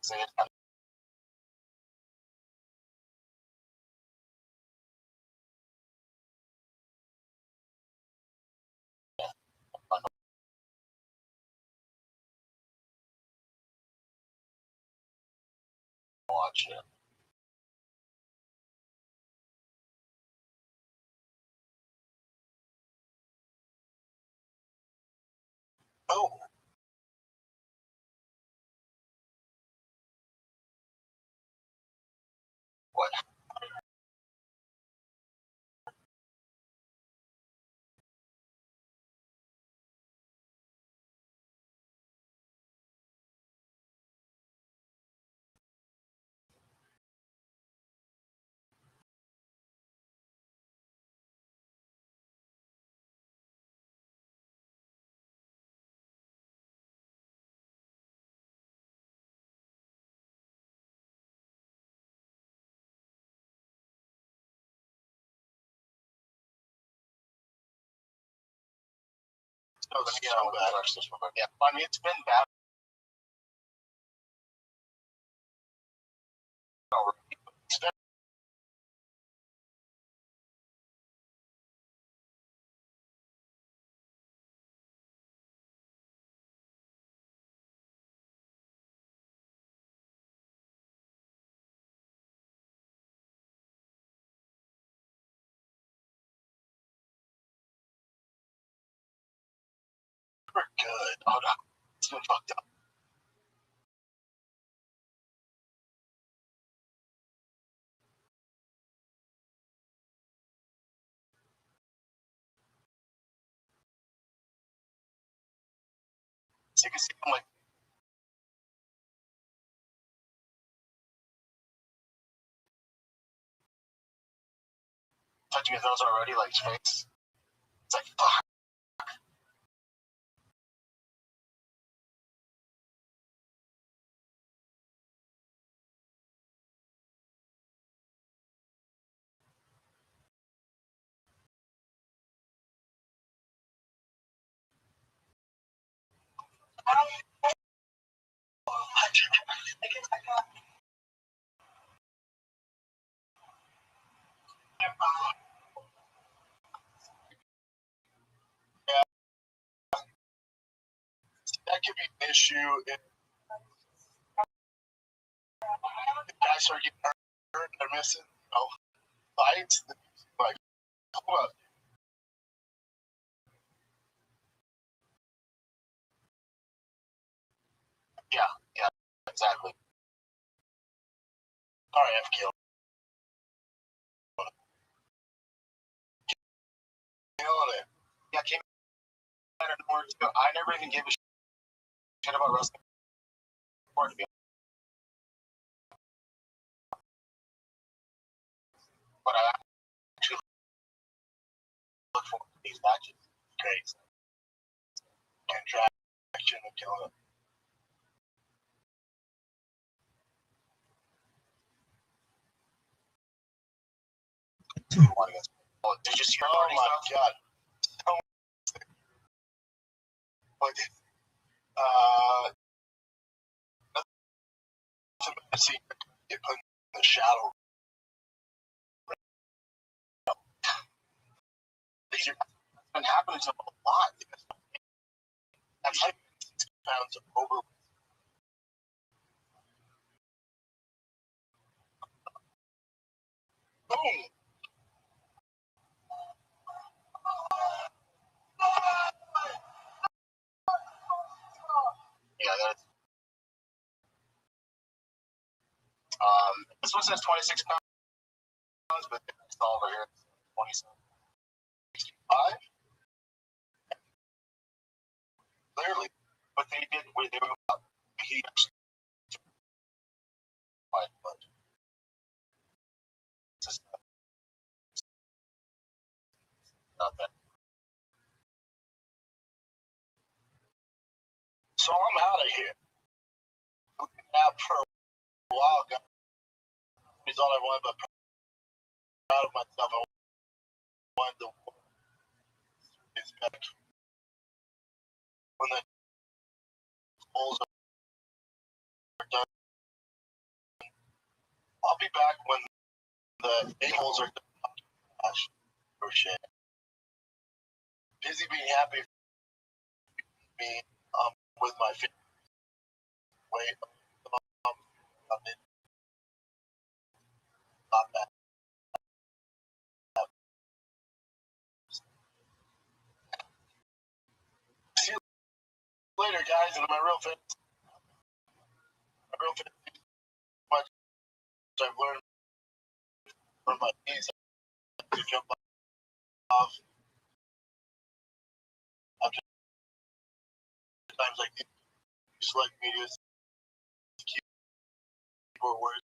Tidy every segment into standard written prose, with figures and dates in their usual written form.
Say it. I'm gonna watch it. Oh, what? No, then you know, bad. Yeah, I mean, it's been bad. It's been super good. Oh no, it's been fucked up. So you can see them like touching his nose already, like his face. It's like fuck. Yeah, that could be an issue if the guys start getting hurt, they're missing, fights. Like, hold up. Yeah, yeah, exactly. Sorry, I've killed. Killing it. Yeah, came out of nowhere too. I never even gave a shit about wrestling before, to be honest. But I actually look forward to these matches. Great. Contraction of killing it. Oh, did you see? Oh my god! Oh, what? To see it put in the shadow. These are been happening to them a lot. That's like 6 pounds of over. Boom! Yeah, that's this one says 26 pounds, but it's all over here 27. 65? Clearly. But they did where they were he actually but it's just not that. So I'm out of here. Out for a while, guys. It's all I wanted, but proud of myself. I wanted to is back when the polls are done. the animals are gosh, for shit. Busy being happy me with my family. Wait, not bad. See you later, guys. And my real fan, much I've learned from my knees to jump off after times like these. Select media, keyboard words.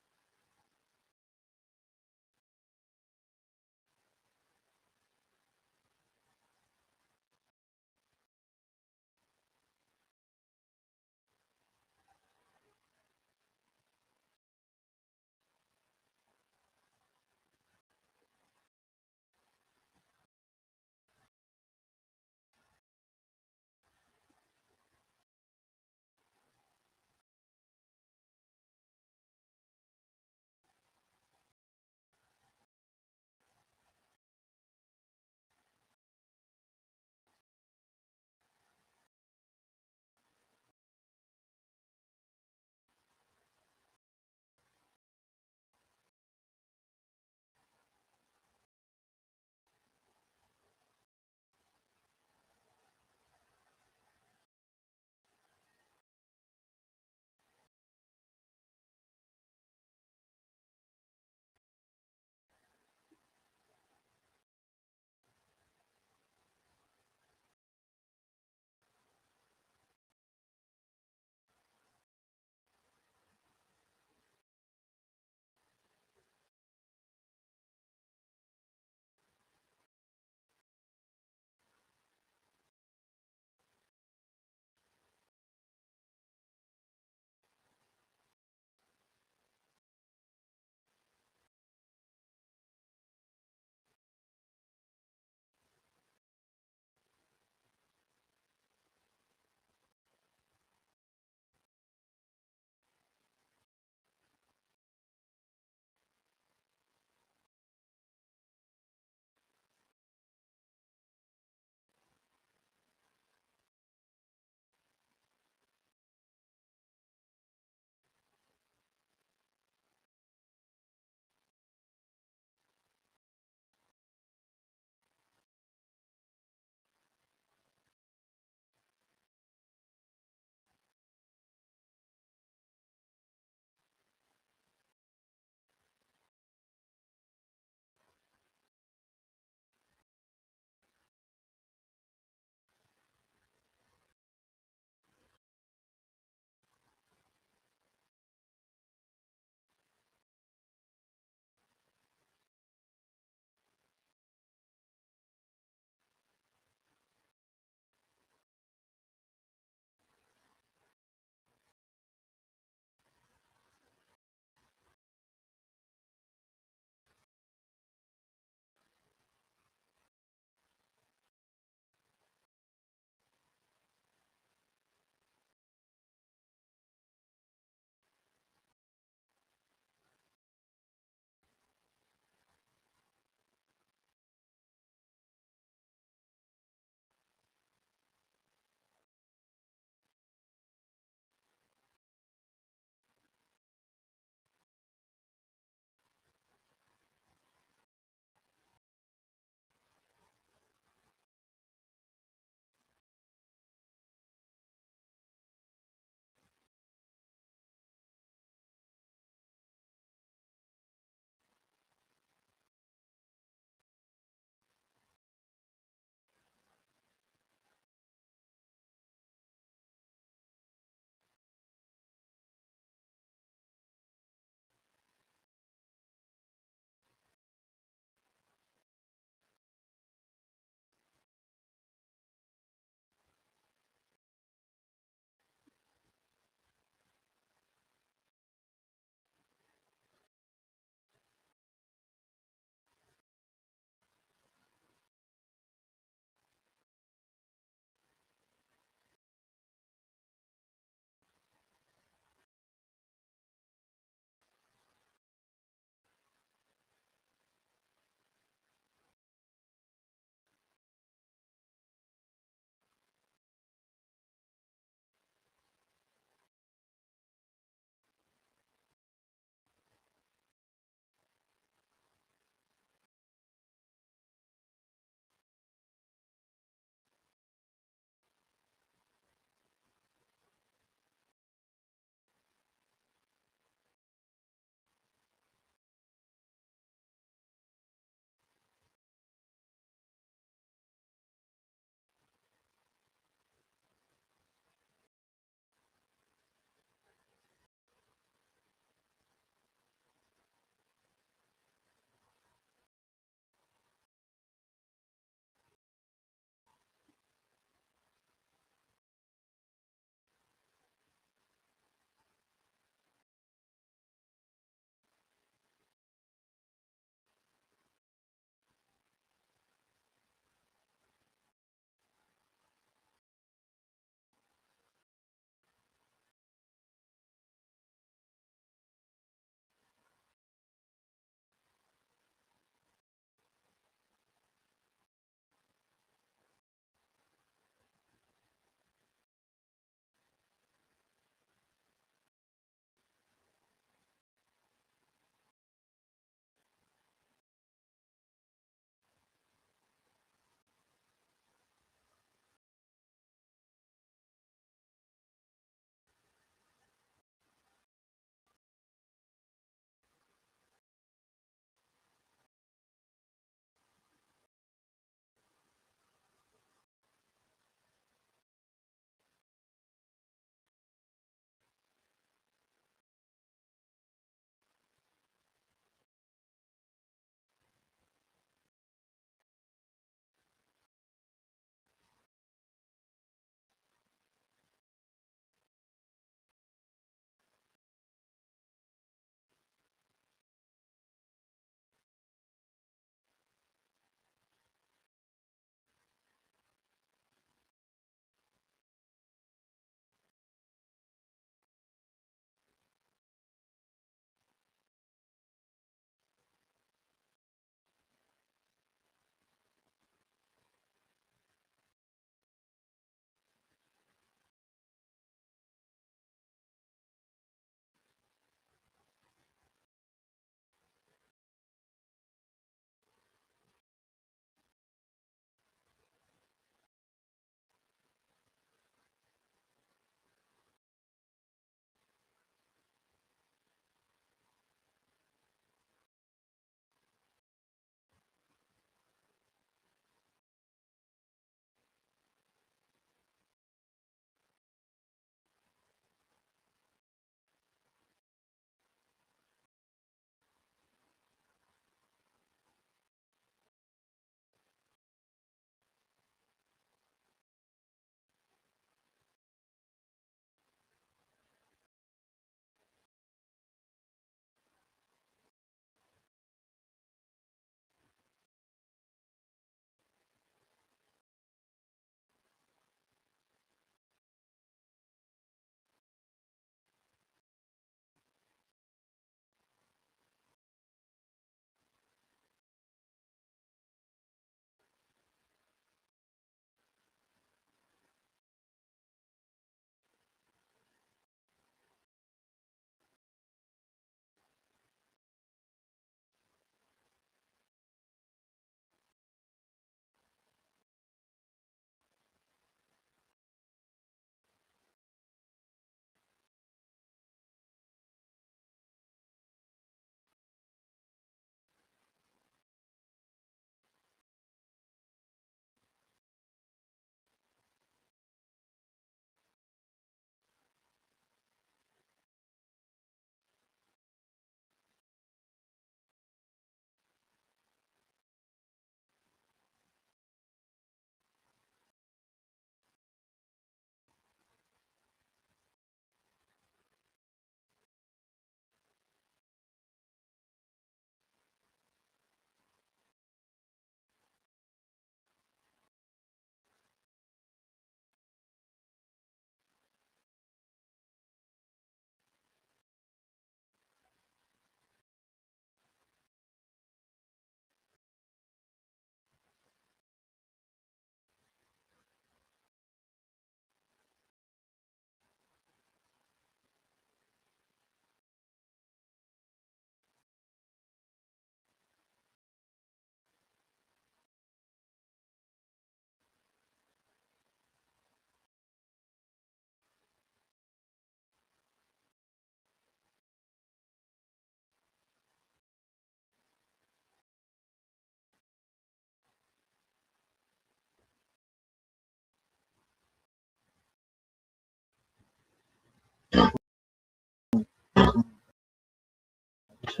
Some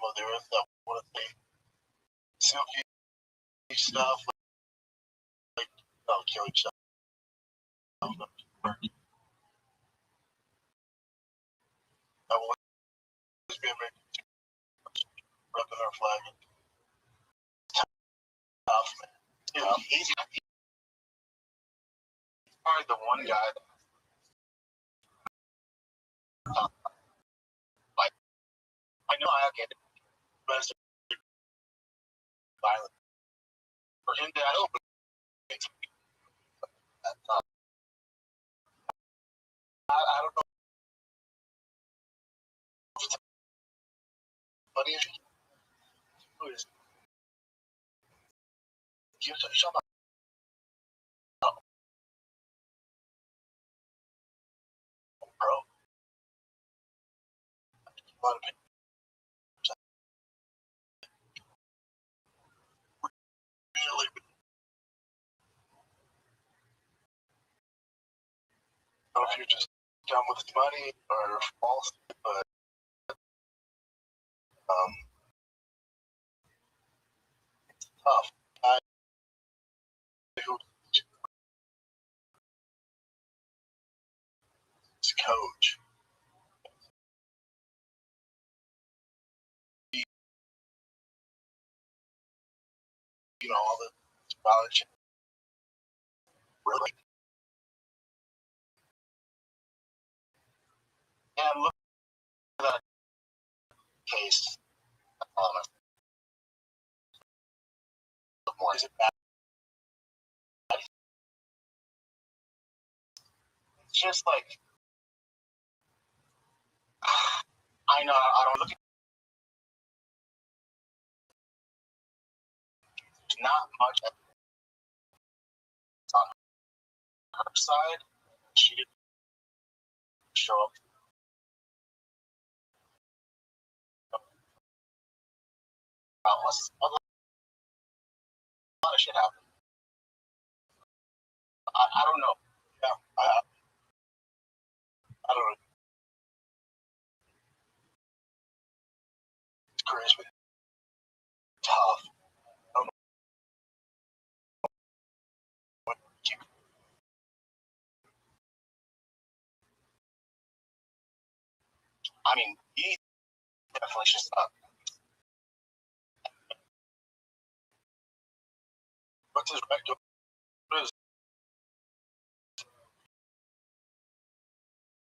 of the earth that want to say silky stuff, like kill each other. I've always been repping our flag. Tough, man. He's probably the one guy that, like, I know I get best violent. For him to, I don't I don't know if it's funny as you is shut up, bro. A lot of people really, I don't know if you're just done with money or false, but it's tough. I who is coach. You know, all the violence really. And look at that case. More. Is it bad? It's just like I know I don't look at there's not much on her side. She didn't show up. A lot of shit happened. I don't know. Yeah, I don't know. It's crazy. Tough. I don't know what you. I mean, he definitely should stop. What's his record? What is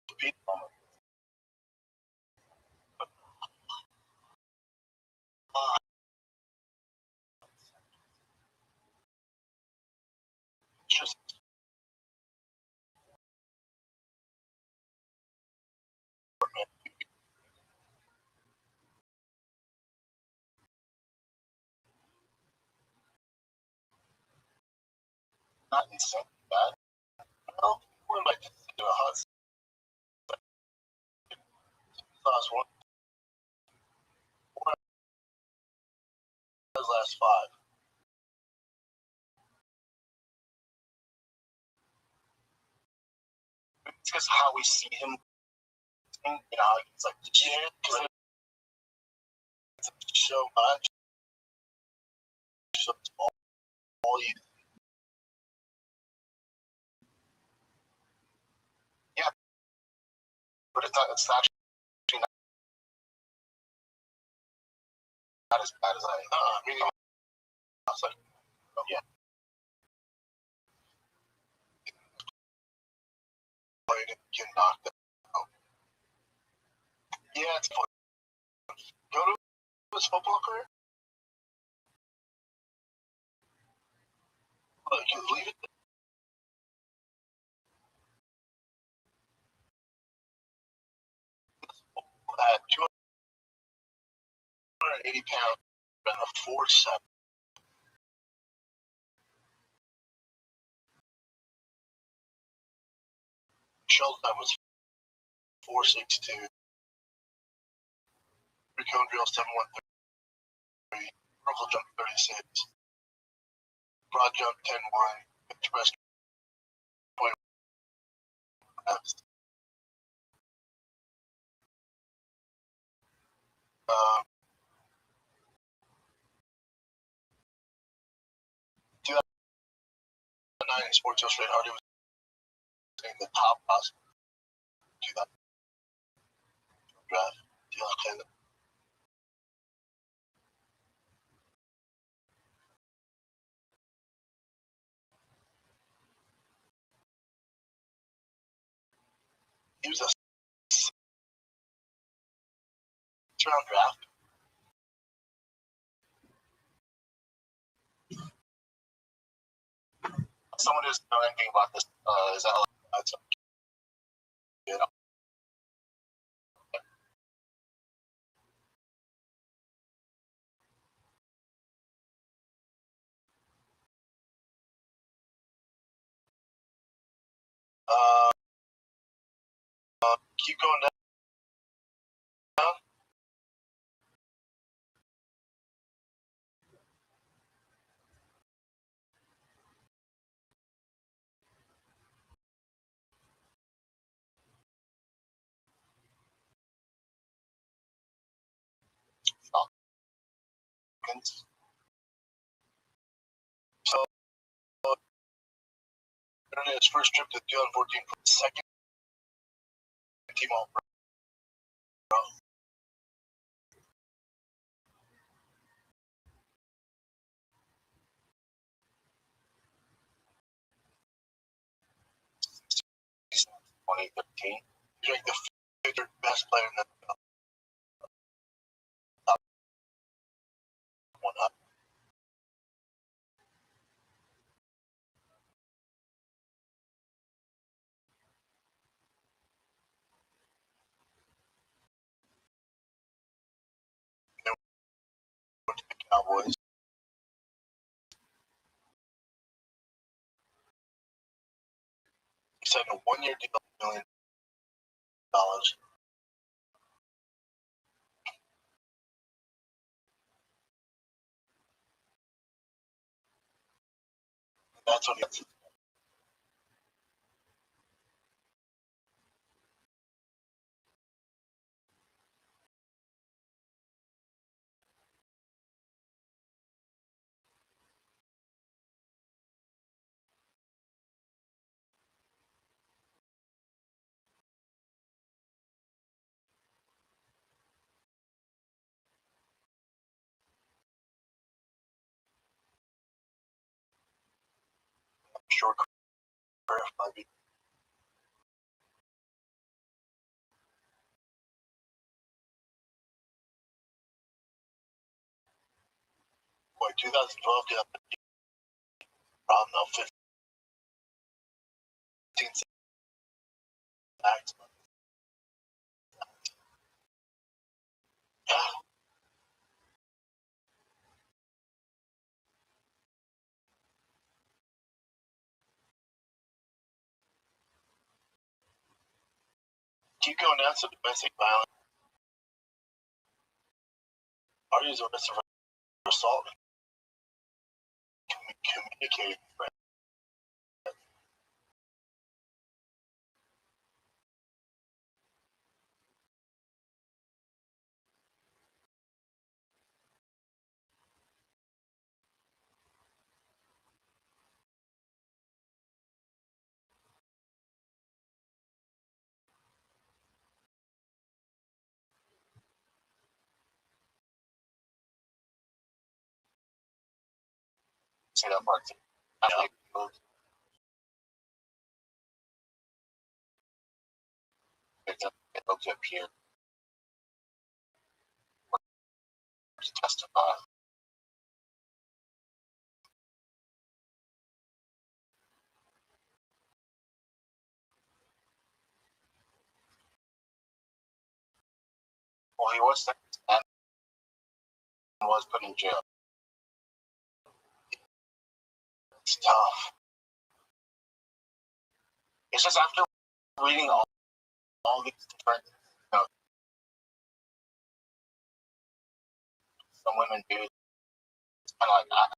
the beat moment? Just Not insane bad. Well, we might just do a hot sauce one. Those last five. It's just how we see him. You know, it's like, yeah, because it's so much. So it's all you. Yeah, but it's not. It's actually not as bad as I. Meaning, I was like, oh, yeah. Get knocked out. Yeah, it's fun. Go to his football career. You leave it. At 280 pounds and a 4.7. Shelton was 4.62. Recone drill 7.13. Vertical jump 36. Broad jump 10.1. Express 20. Uh, 2009 Sports Illustrated Hardy was in the top possible 2000 draft. He was a 6th-round draft. Someone who's know anything about this is that you know. Uh, keep going down. Falcons. So, during his first trip to 2014, second team all pro. 2013. He's ranked the 5th best player in the top 100. They went to the Cowboys. He signed a 1-year deal, $1 million. That's when he gets short career. Maybe. Boy, 2012, problem though, 15 sacks. Keep going down to domestic violence. Parties arrested for assault. Communicating. See that part too. It looked up here to testify. Well, he was sentenced and was put in jail. It's tough. It's just after reading all these different, some women do, it's kind of like that.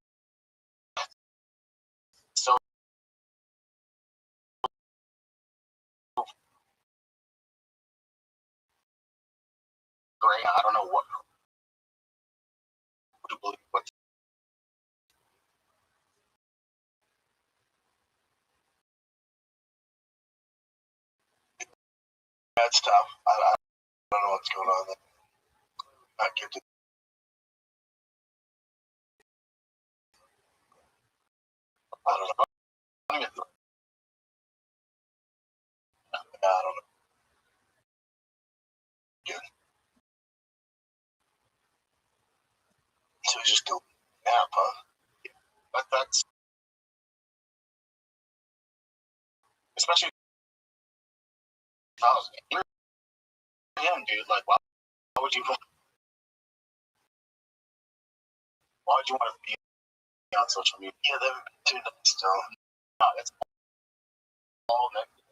So great. I don't know what to believe. What that's tough. I don't know what's going on there. I get to. I don't know. I don't know. Good. So we just go nap, huh? But that's especially if I was him, dude. Like, why would you? Why would you want to be on social media? Yeah, they've been too nice, so no, it's all negative.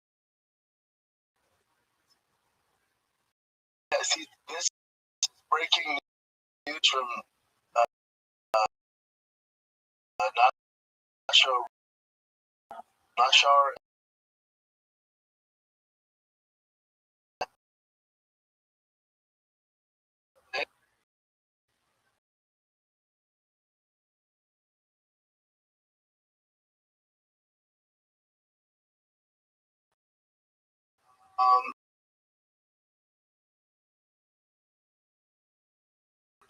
Yeah, see, this breaking news from not sure, not sure.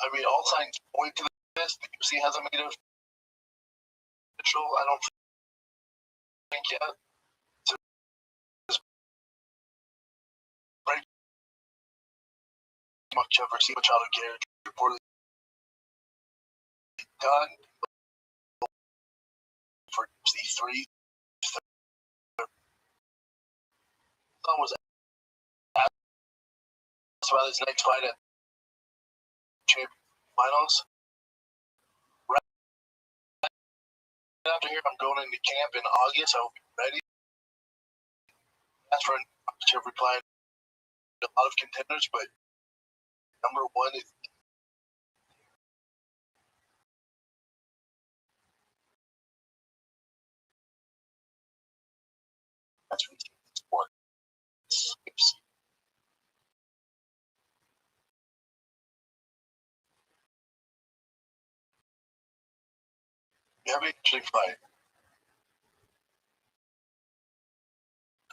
I mean, all signs point to this. The UFC hasn't made it official. I don't think yet. So this break much ever see much out of Garrett reportedly done for UFC 3. Son was asked about his next fight at champion finals. Right after here, I'm going into camp in August. I will be ready. That's for Chip replied. A lot of contenders, but number one is that's for sport. You have an interesting fight.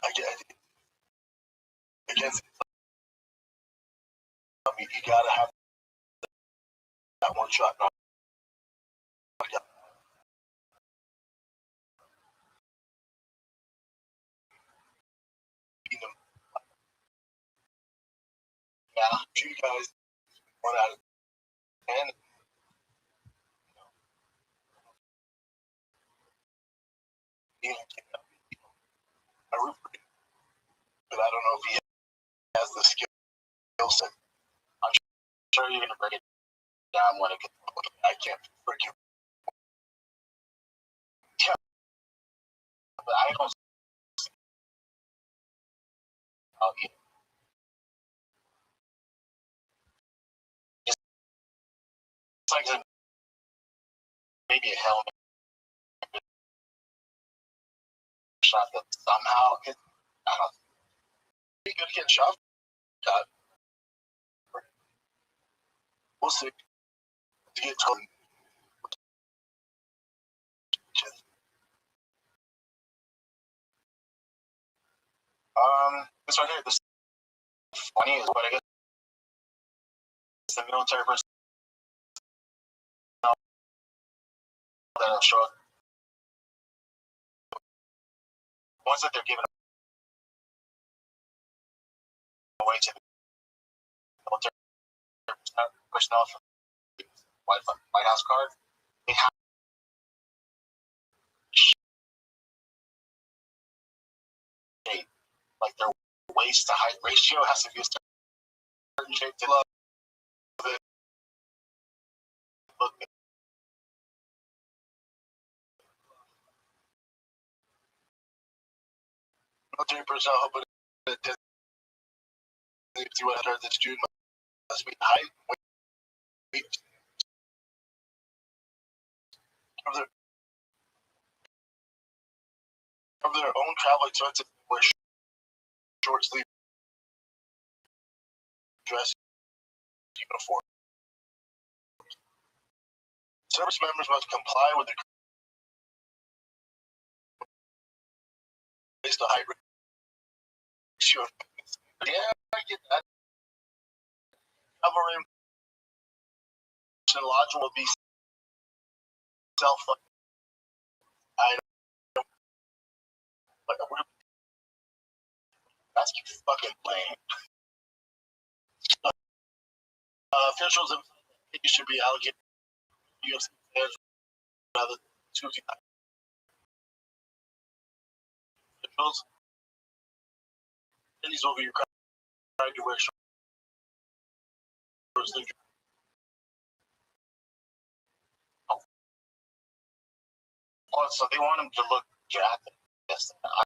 I get it. Against, I mean, you gotta have that one shot. Yeah, you guys 1 out of 10. I root for him, but I don't know if he has the skill set. I'm sure you're gonna break it down when it gets. I can't freaking. Yeah, but I don't. like maybe a helmet shot that somehow I don't know. Be good getting shot. God. We'll see. To get told. This right here, this is funny is what I guess the military personnel that'll show up. Ones that they're giving away to the military personnel from the White House card, they have shape. Like their waist to height ratio has to be a certain shape to love it. Look at military personnel hoping that what I heard this June must be height, weight of their own travel expenses, wear short sleeve dress uniform. Service members must comply with the based on height ratio. Yeah, I get that. Covering and lodging will be self. I don't. Like, that's fucking lame. Officials of should be allocated UFC players rather than choosing officials. And these will be required to wear short sleeve. So they want him to look jacked. Yes, I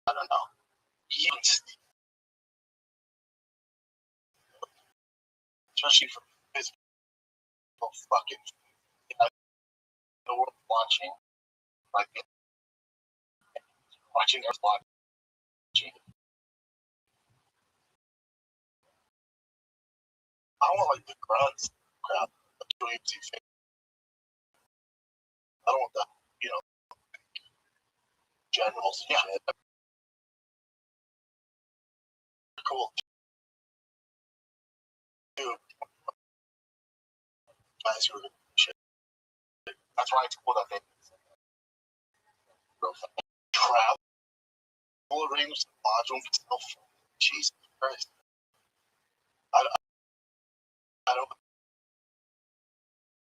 don't know. Even especially for physical fucking the world watching, like watching us watching. I want like the grunts crowd. I don't want the generals. Yeah, cool. Dude, guys who are shit. That's why it's cool that they travel arrangements module for Jesus Christ. I don't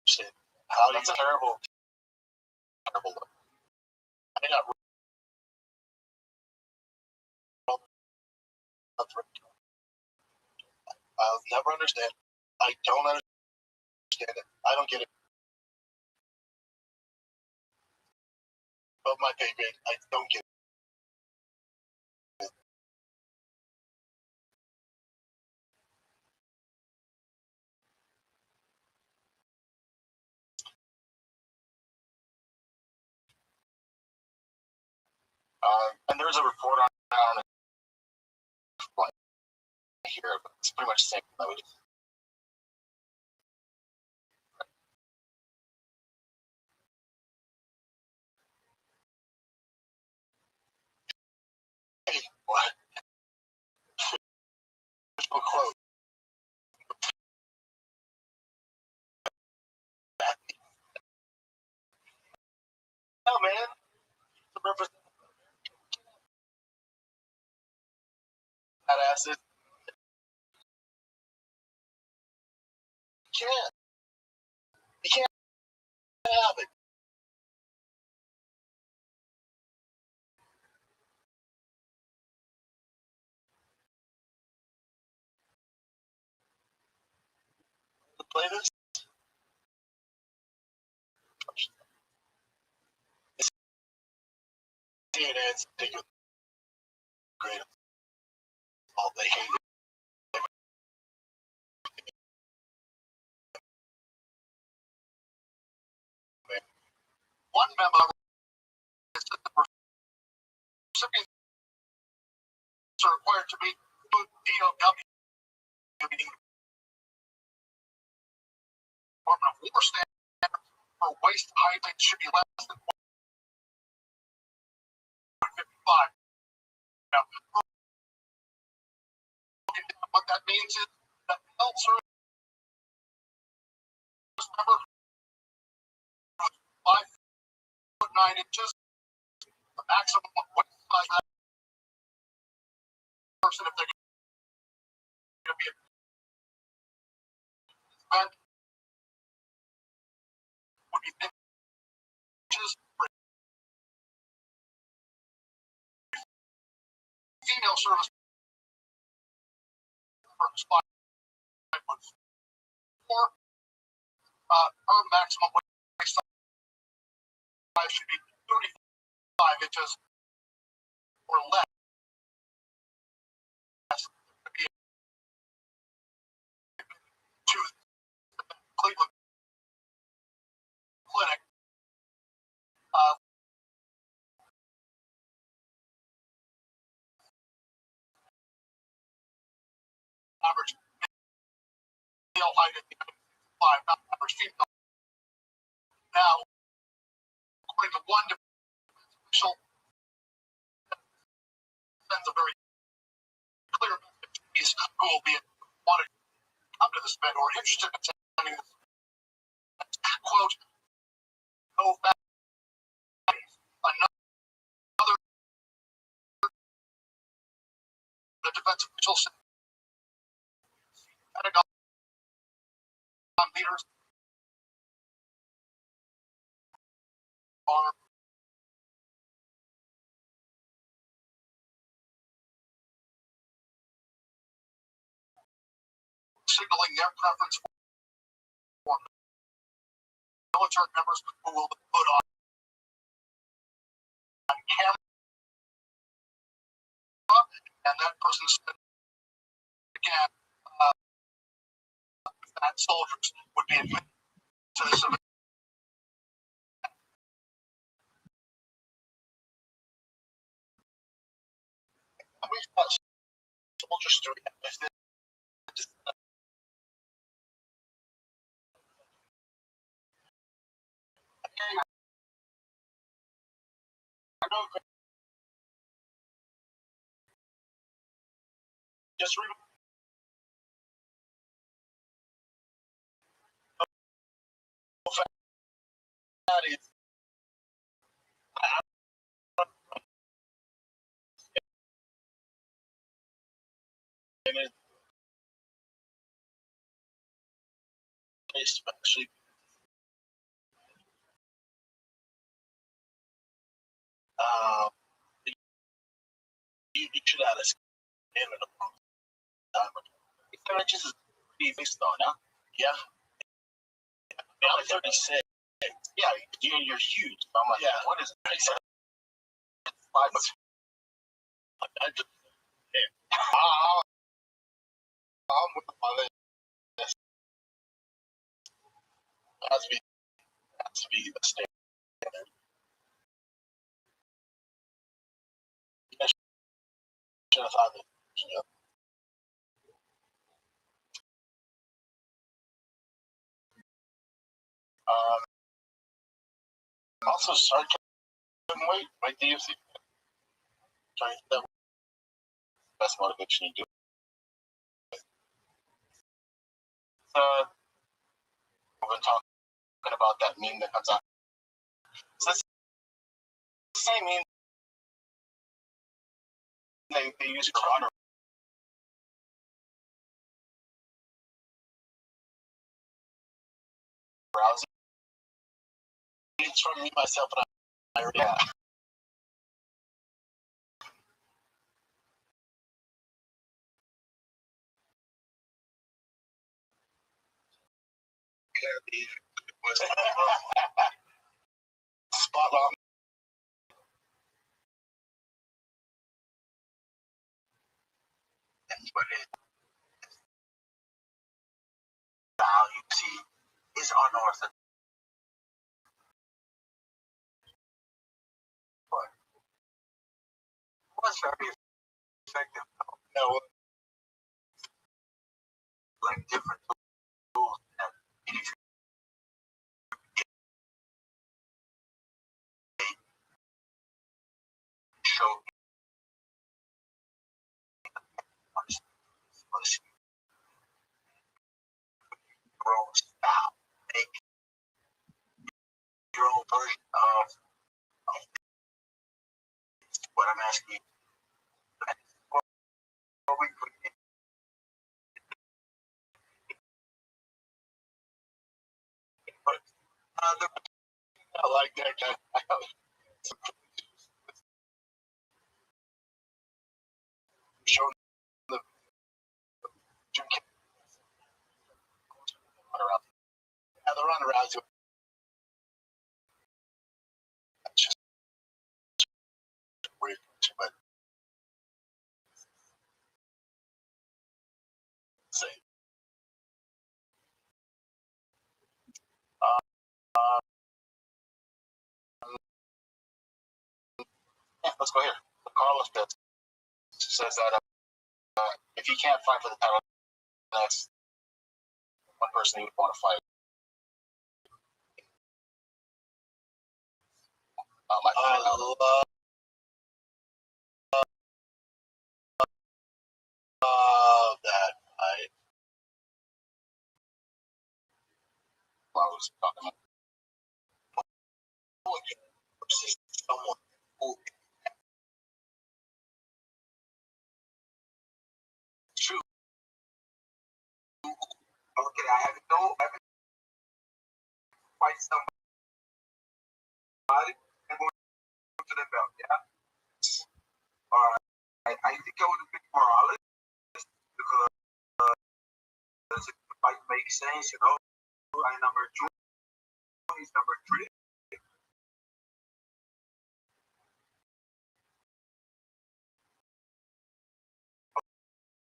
understand. How that's a terrible look. I got I'll never understand. I don't understand it. I don't get it. Above my pay grade, I don't get it. And there's a report on it here, but it's pretty much the same. Hey, what? Quote. No, man. The representative badasses. You can't have it. Play this. CNN's take a great. All they hate One memo is that the recipients are required to meet DOW, meaning Department of War standards for waist height should be less than 155. Now, what that means is that the health service member who's 5'9", the maximum waist size of that person, if they're going to be a event, would be inches. Female service members 5'4". Her maximum waist size should be 35 inches or less. To the Cleveland Clinic, average male height at 5, not average female. Now, according to one official, sends a very clear message to these who will be wanted to come to this event or interested in attending this event. Quote, no fatties. Another, the defense official said, Pentagon leaders are signaling their preference for military members who will be put on camera, and that person said again that soldiers would be admitted to this event. We've got soldiers doing it. Just remember that is especially you should have this in a long time ago. 6 inches is pretty big though, no? Yeah. I'm like 36. Yeah, you're huge. I'm like, yeah. What is it? I said, 5 months. I just, I'm with my list. Has to be the standard. I should have thought that. Yeah. Also, sarcasm weight, right? The UFC. Trying to get that best motivation you do. We've been talking about that meme that comes out. So that's the same meme they use Corona browsing. It's from me, myself, and I. Yeah. Spot on. Anybody style you see is unorthodox. was very effective. Yeah, well, like different tools that if you show your own style, make your own version of what I'm asking you. What we create. I like that guy. Showing the two kids run around. Yeah, the run around. That's just weird, but say. Yeah, let's go here. Carlos Pitts says that if he can't fight for the title, that's one person he would want to fight. I love that fight. I was talking about versus someone who true. Okay, I haven't fight somebody and go to the belt, yeah? Alright. I think I would have picked Morales because the fight makes sense, you know. I'm number 2, he's number 3.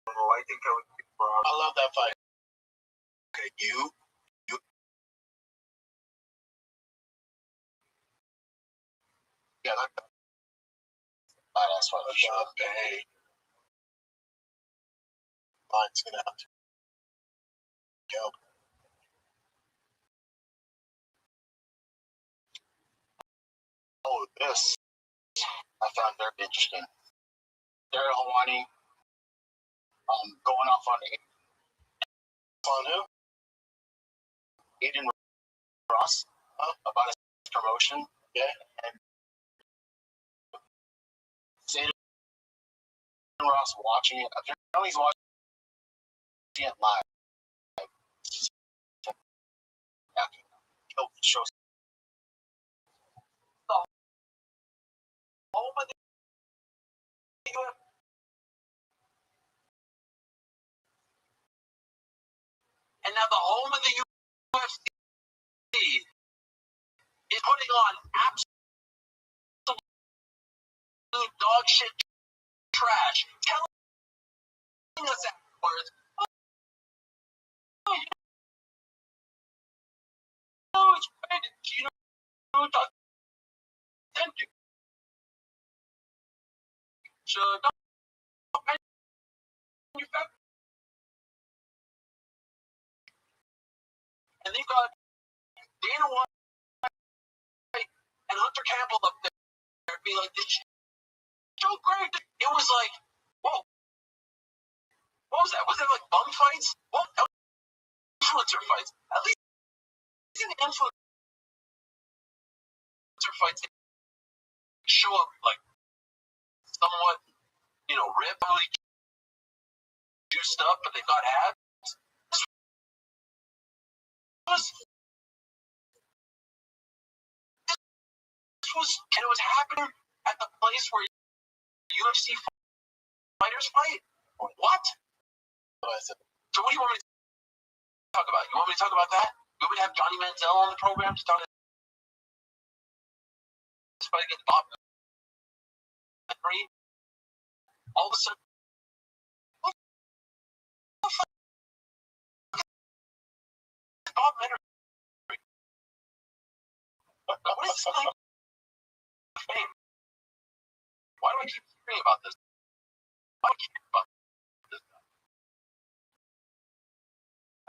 So I think I would pick Morales. I love that fight. Okay, you. Yeah, that's what I'm sure. Hey, mine's gonna have to go. Oh, this I found very interesting. Daryl Hawani going off on who? Aiden Ross about his promotion. Yeah, and Aiden Ross watching it. Apparently, he's watching it live. Shows the home of the UFC. And now the home of the UFC is putting on absolute dog shit trash. Telling us afterwards, oh, you know, it's rated. You know, it's authentic. So don't manufacture. And they've got Dana White and Hunter Campbell up there be like, this is so great. It was like, whoa. What was that? Was it like bum fights? What? Influencer fights. At least in the influencer fights, they show up like somewhat, you know, ripped, really juiced up, but they got abs. And it was happening at the place where UFC fighters fight. What? So what do you want me to talk about? You want me to talk about that? You want me to have Johnny Manziel on the program to talk about this fight against Bob? All of a sudden, Bob Henry. What is this thing? Fame. Why do I keep Worry about this. I don't care about this.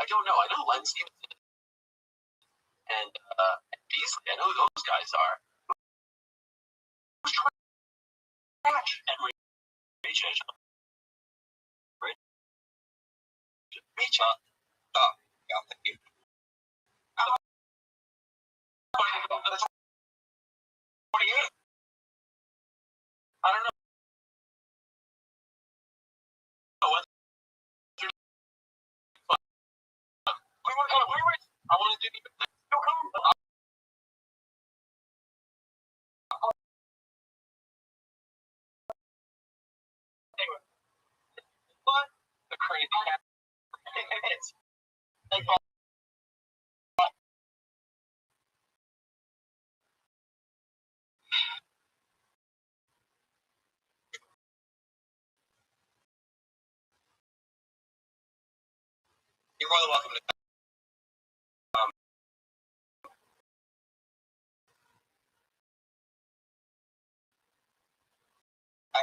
I don't know. I know Len Stevenson and Beasley. I know who those guys are. Who's trash? And Rage. Reach out. Oh, yeah, thank you. That's 48. I don't know. What? I want to do the no come. Anyway, what? The crazy cat. It's like, you're more than welcome to come. I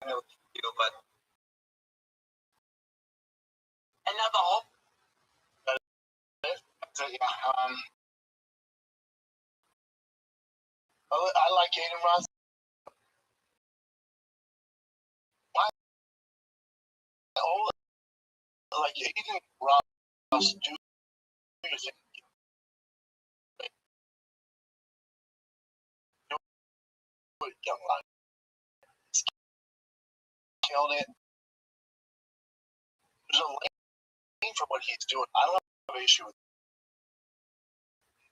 know what you do, but and not the whole. So, yeah. I like Aiden Ross. Like Aiden Ross do young line. He's killing it. There's a lane for what he's doing. I don't have an issue with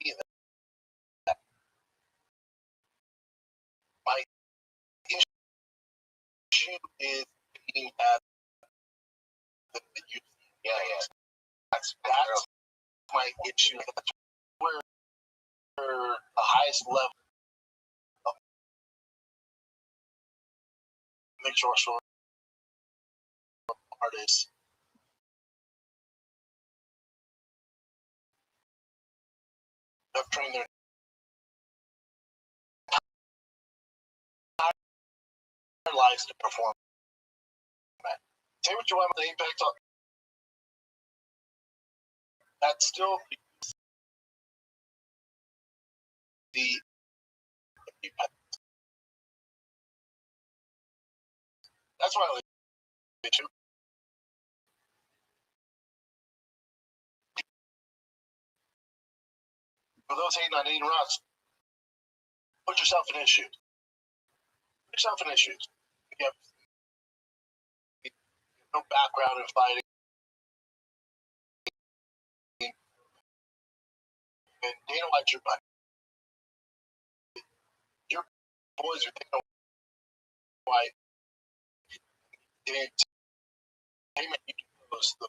any of that. My issue is being at the youth. Yeah. That's my issue. Where the highest level of mixed martial artists have trained their lives to perform at. Say what you want with the Apex, that's still the Apex. That's why I like issue. For those hating on Aiden Ross, put yourself in issues. Put yourself in issues. You have no background in fighting. And Dana White's your buddy. Your boys are Dana White. Hey man, you do the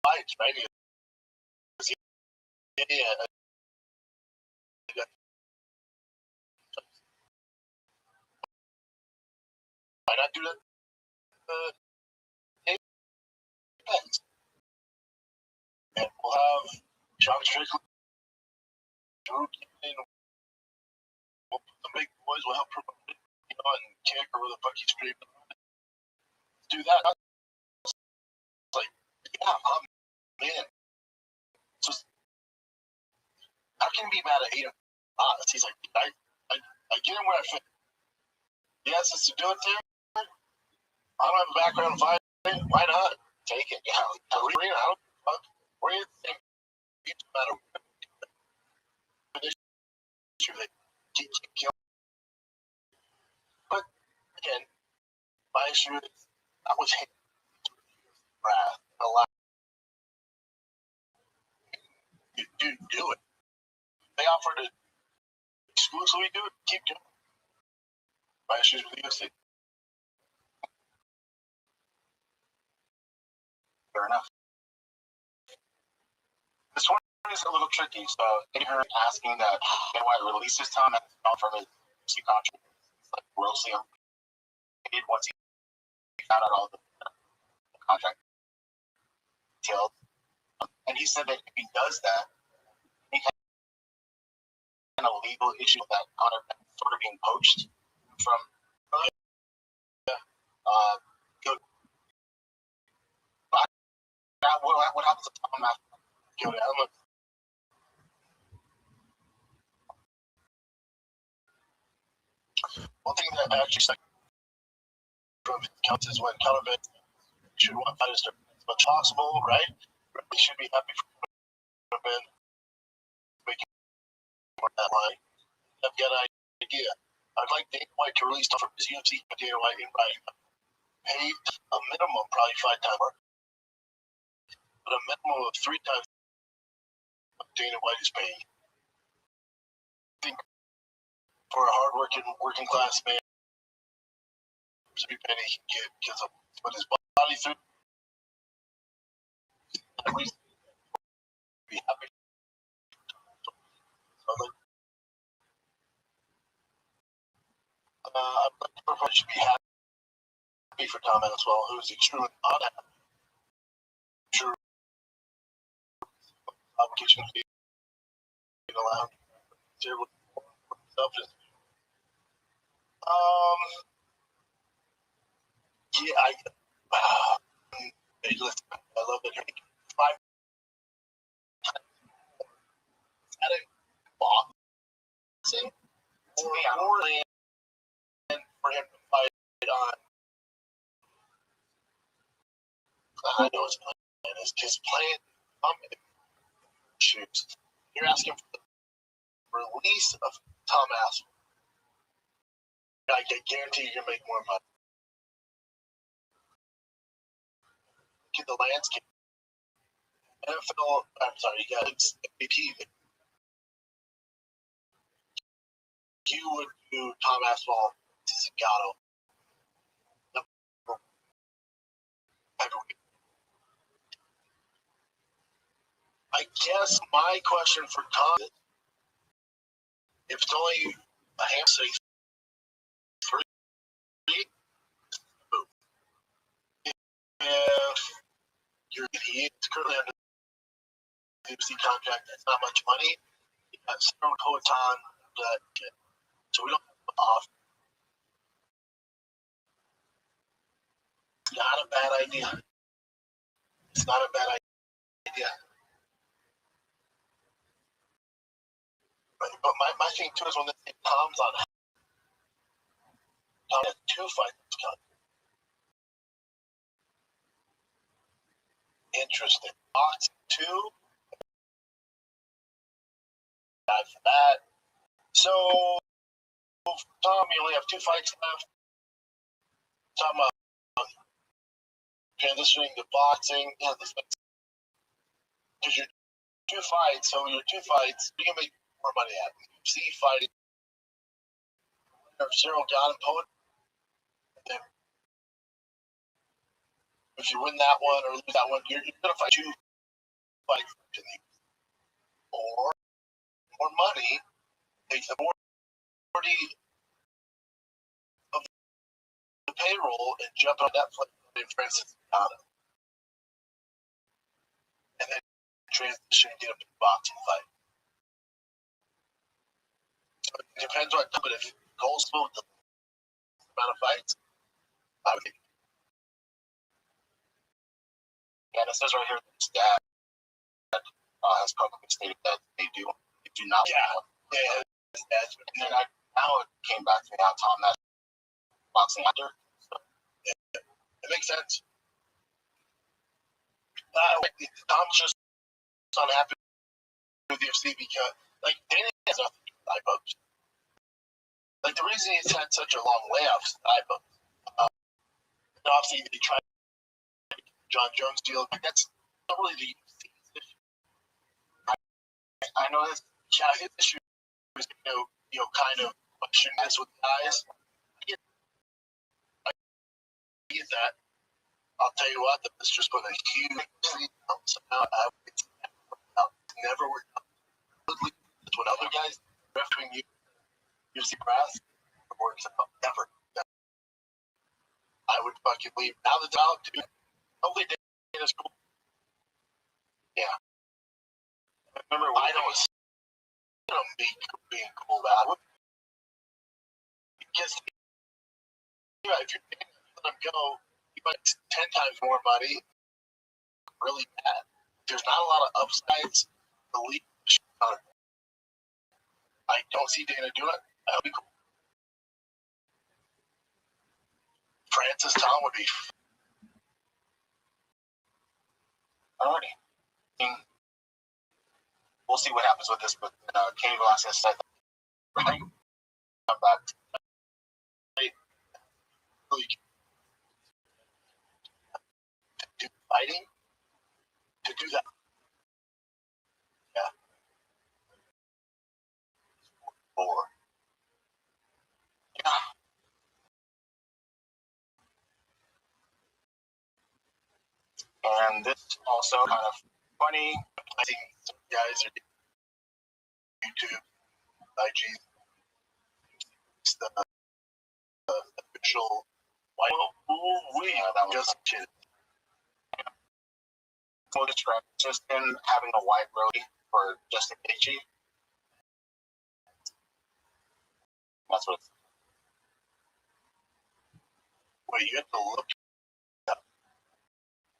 fights, right? Yeah. Why not do that? Apex. And we'll have John Strickland, Drew King, we'll put the big boys, will help promote it, and kick or where the fuck he's screaming. Do that. It's like, yeah, I'm in. So how can you be mad at Aiden? He's like, I get him where I fit. Yes, it's to do it there. I don't have a background in fighting. Why not? Take it. Yeah, arena. I don't fuck. Where you think it doesn't matter what issue they keep killing. But again, my issue is that was him. Wrath. You do it. They offered to exclusively do it. Keep doing it. My issues with the UFC. Fair enough. This one is a little tricky. So, in her asking that Dana White release his time from his UFC contract, it's like grossly unpaid once he found out all the contract details. And he said that if he does that, he has a legal issue with that Conor sort of being poached from go. What happens to Tom after go down? One thing that actually stuck from his counts is when Caliban should want fighters to as much possible, right? He should be happy for Caliban making that line. I've got an idea. I'd like Dana White to release stuff from his UFC for Dana White in writing. Paid a minimum, probably 5 times more, but a minimum of 3 times what Dana White is paying. I think for a hard-working, working-class man, every penny he can get because of what his body through. At least be happy. I should be happy for Tom as well, who is extremely unhappy. Sure, obligation to be allowed to selfish. Hey, listen, I love it. 5 at a boxing or land for him to fight on. I know his plan is just playing shoes. You're asking for the release of Tom Ass. I guarantee you're gonna make more money. Look at the landscape. NFL, I'm sorry, you got MVP. You would do Tom Asphalt to Zagato. I guess my question for Tom is, if it's only a handshake, 3, if he is currently under the UFC contract, that's not much money. You have zero Poetan, that shit. So we don't have off. It's not a bad idea. It's not a bad idea. But my thing too is when Tom's on, Tom has 2 fights coming. Interesting. Box 2. After that. So, Tom, you only have 2 fights left. Tom, transitioning to boxing. Yeah, because you're 2 fights, so your 2 fights, you can make more money at. UFC fighting Cyril Gane and Poet. If you win that one or lose that one, you're going to fight 2 fights in the or more money, take the majority of the payroll and jump on Netflix in Francis Gane. And then transition and get a big boxing fight. So it depends what, but if goals move the amount of fights, I would. And it says right here that his dad has publicly stated that they do not. Yeah, his dad's. And then now it came back to me how Tom that's boxing actor. So, yeah, it makes sense. Tom's just unhappy with the UFC because, like, Dana has nothing to do with iBooks. Like, the reason he's had such a long layoff is iBooks. Obviously, they tried John Jones deal. Like, that's not really the UFC's issue. I know his issue is, kind of pushing this with guys. I get that. I'll tell you what, this just put a huge somehow it's never worked out. It's when other guys refereeing UFC brass works out. Never. I would fucking leave. Now that's out, dude. Hopefully Dana's cool. Yeah. Remember, I don't see him being cool about it. Because Yeah, if you're paying to let him go, you might 10 times more money. Really bad. There's not a lot of upsides. The league, I don't see Dana do it. That would be cool. Francis Tom would be. Alrighty. We'll see what happens with this, but Kenny Velasquez said that. Right? Come back. Really to do fighting, to do that. Yeah. Or yeah. And this is also kind of funny. I think some guys are YouTube, IG, the official white. That was just shit. Full describe just him having a white roadie for Justin Gaethje. That's what. Wait, you have to look.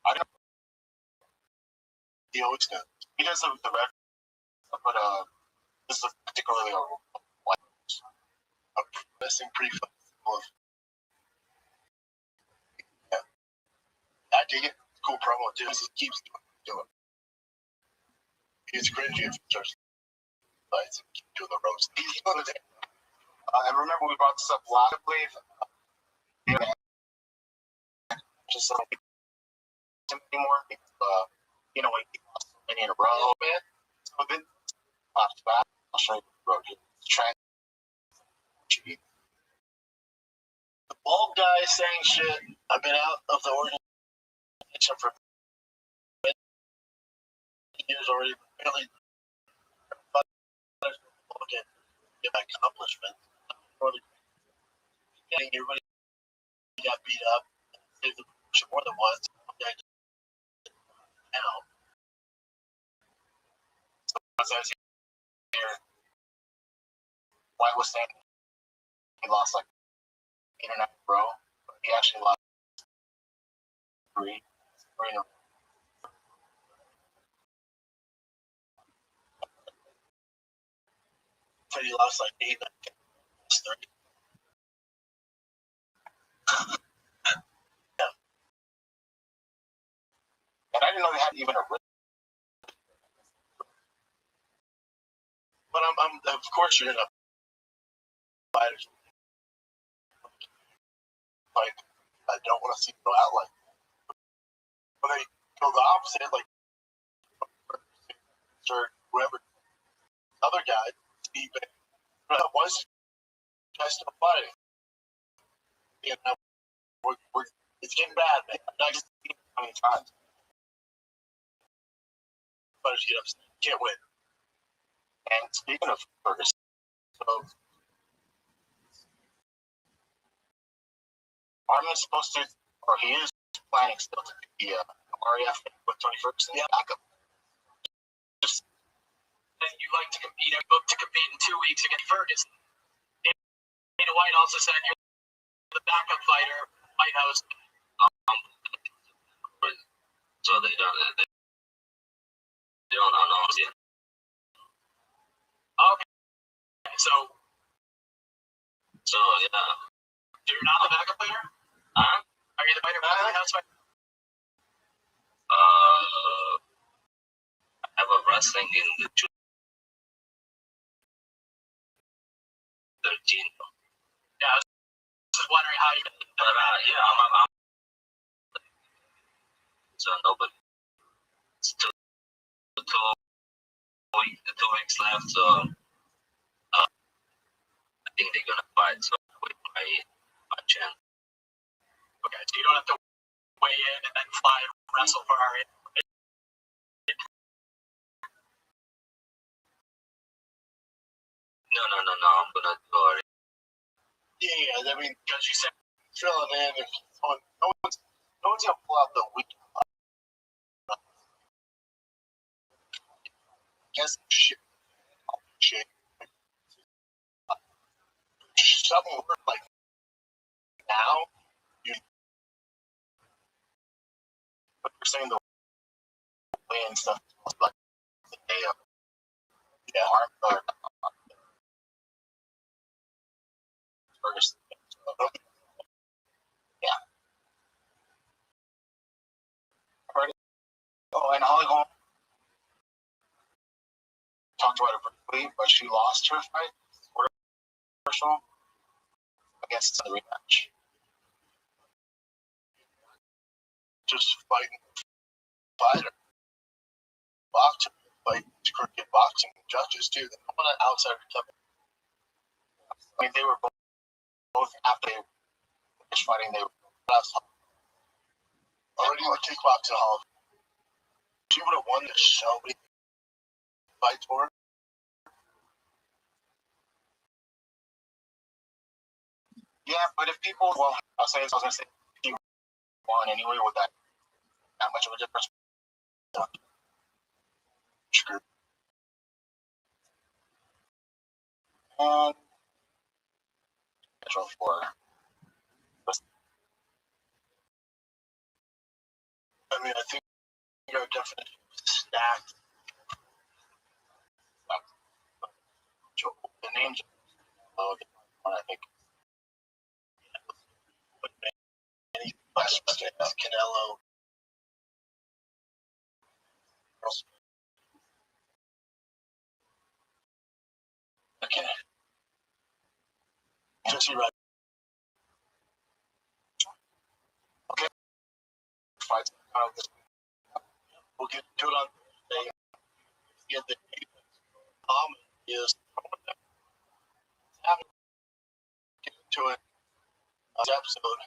I don't. He always does. He does the red, but this is particularly a white. I'm missing pretty full of. Yeah, I dig it. Cool promo too. He keeps doing. It's cringy if he starts doing the roast. I remember we brought this up last week. Just so anymore because he lost so many in a row, man. So then after that, I'll show you the road. Try the bald guy saying shit. I've been out of the organization for years already. Really, get my accomplishment. Everybody got beat up. Saved the promotion more than once. Now, so as I was here, White was saying he lost like 8 or 9 in a row, but he actually lost three in a row. Said he lost like 8, 30. Yeah. And I didn't know they had even a risk. But I'm of course you're gonna fight. Like I don't want to see them go out like that. But they go the opposite, like or whoever other guy, Steve, was guys still fighting. You know, we're it's getting bad, man. I'm not just how many times. But you know, can't win. And speaking of Ferguson, so Armin's supposed to, or he is planning still to be RAF with Tony Ferguson. Yeah, backup. Just and you like to compete, booked to compete in 2 weeks against Ferguson. Dana White also said you're the backup fighter, White House. So they don't know yet. Okay. So yeah. You're not the backup fighter? Huh? Are you the fighter for the White House fighter? I have a wrestling in the 13. Yeah, I was just wondering how you. But yeah, I'm so nobody. It's 2 weeks left, so I think they're gonna fight. So with my chance. Okay, so you don't have to weigh in and then fly and wrestle for our. No. I'm gonna do it. Yeah, I mean, because you said filling in, if no one's gonna pull out the week. Guess shit. Something like now. saying the way and stuff, like the day of first. Yeah. Oh, and Holly Holm talked about it briefly, but she lost her fight against the rematch. Just fighting fighter. Boxing, like cricket boxing judges too. They don't want an outsider coming. I mean, they were both after they finished fighting. They were already in the kickboxing hall. She would have won the show. Fights for her. Yeah, but if people, well, I was gonna say, if you won anyway with that much of a difference. Screw. And control for. I mean, I think our definition of stacked. The names of the one I think. Any less Canelo. Okay. Jesse Red. Okay. Fights. We'll get to it on Thursday. Get the is having to get to it. Episode.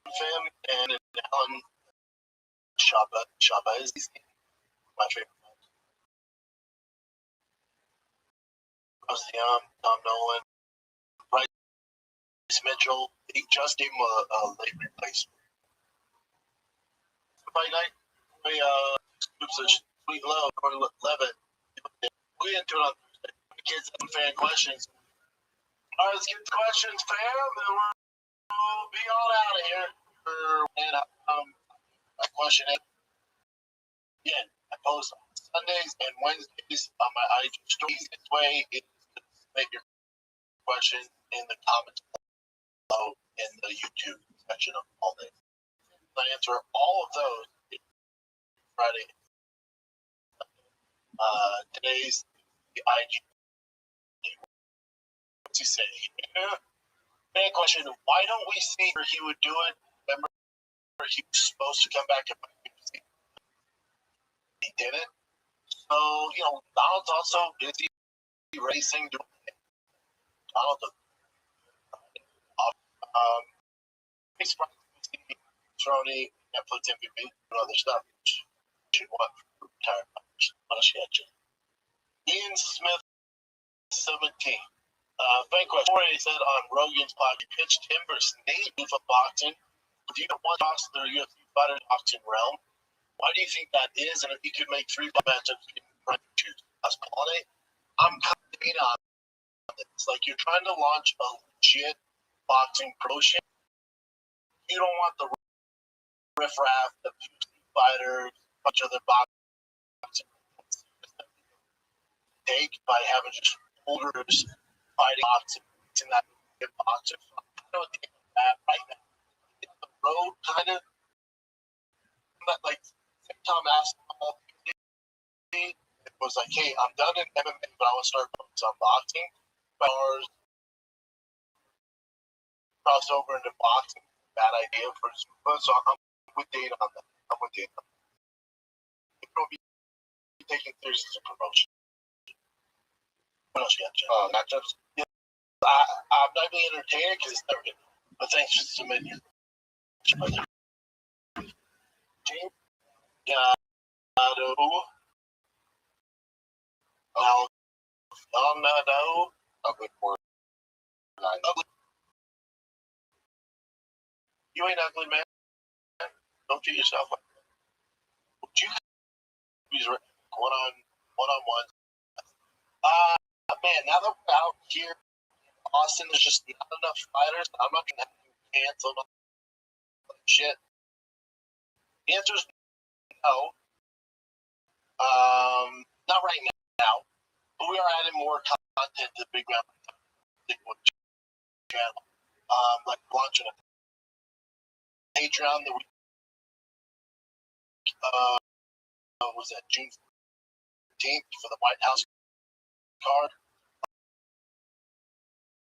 Fam and Alan Shaba is my favorite. Tom Nolan, Bryce Mitchell. He just gave him a late replacement. Friday night, we Sweet Low or Levitt. We into it on Thursday. The kids have fan questions. All right, let's get the questions, fam, and we'll be on out of here. And my question is, again, I post on Sundays and Wednesdays on my IG stories. This way is to submit your questions in the comments below in the YouTube section of all this. I'll answer all of those Friday. Today's the IG. What's he say? Bad question. Why don't we see where he would do it? Remember, he was supposed to come back and he didn't. So, Donald's also busy racing, doing it. Donald, he's probably Tony, Netflix MVP, and other stuff. Should want for retirement. Ian Smith, 17. Thank you. Before he said on Rogan's podcast, he pitched him versus Nate for boxing. If you don't want to box the UFC fighter boxing realm, why do you think that is? And if you could make 3 matchups, you can choose. I'm kind of on this. Like, you're trying to launch a legit boxing promotion. You don't want the riffraff, the fighters, a bunch of other boxing take by having just olders fighting boxing and that boxing. I don't think that right now. The road kind of like Tom asked it was like, hey, I'm done in MMA, but I want to start focusing on boxing. Cross over into boxing, bad idea for Zumba. So I'm with Dana on that. It will be taking seriously as a promotion. What else you got, matchups? Yeah. I'm not being entertained because it's never good. But thanks for submitting your team. Ugly for ugly. You ain't ugly, man. Don't treat yourself like that. Would you use one-on-one? Man, now that we're out here in Austin, there's just not enough fighters. I'm not going to have to cancel shit. The answer is No, not right now, but we are adding more content to the Big Round channel. Like launching a Patreon the week, was that June 15th for the White House card.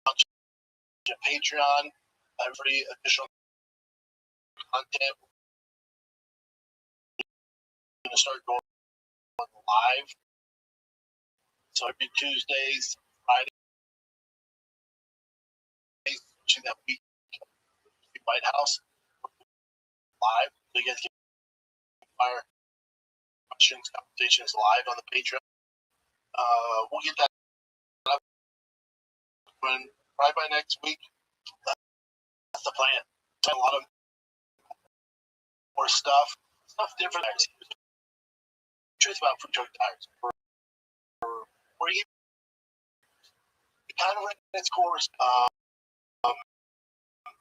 Launch a Patreon, every additional content. We're going to start going live. So every Tuesdays, Fridays, that week, the White House live. So you guys can fire questions, conversations live on the Patreon. We'll get that up right by next week. That's the plan. A lot of more stuff different. Truth about food truck tires. Where you kind of ran its course.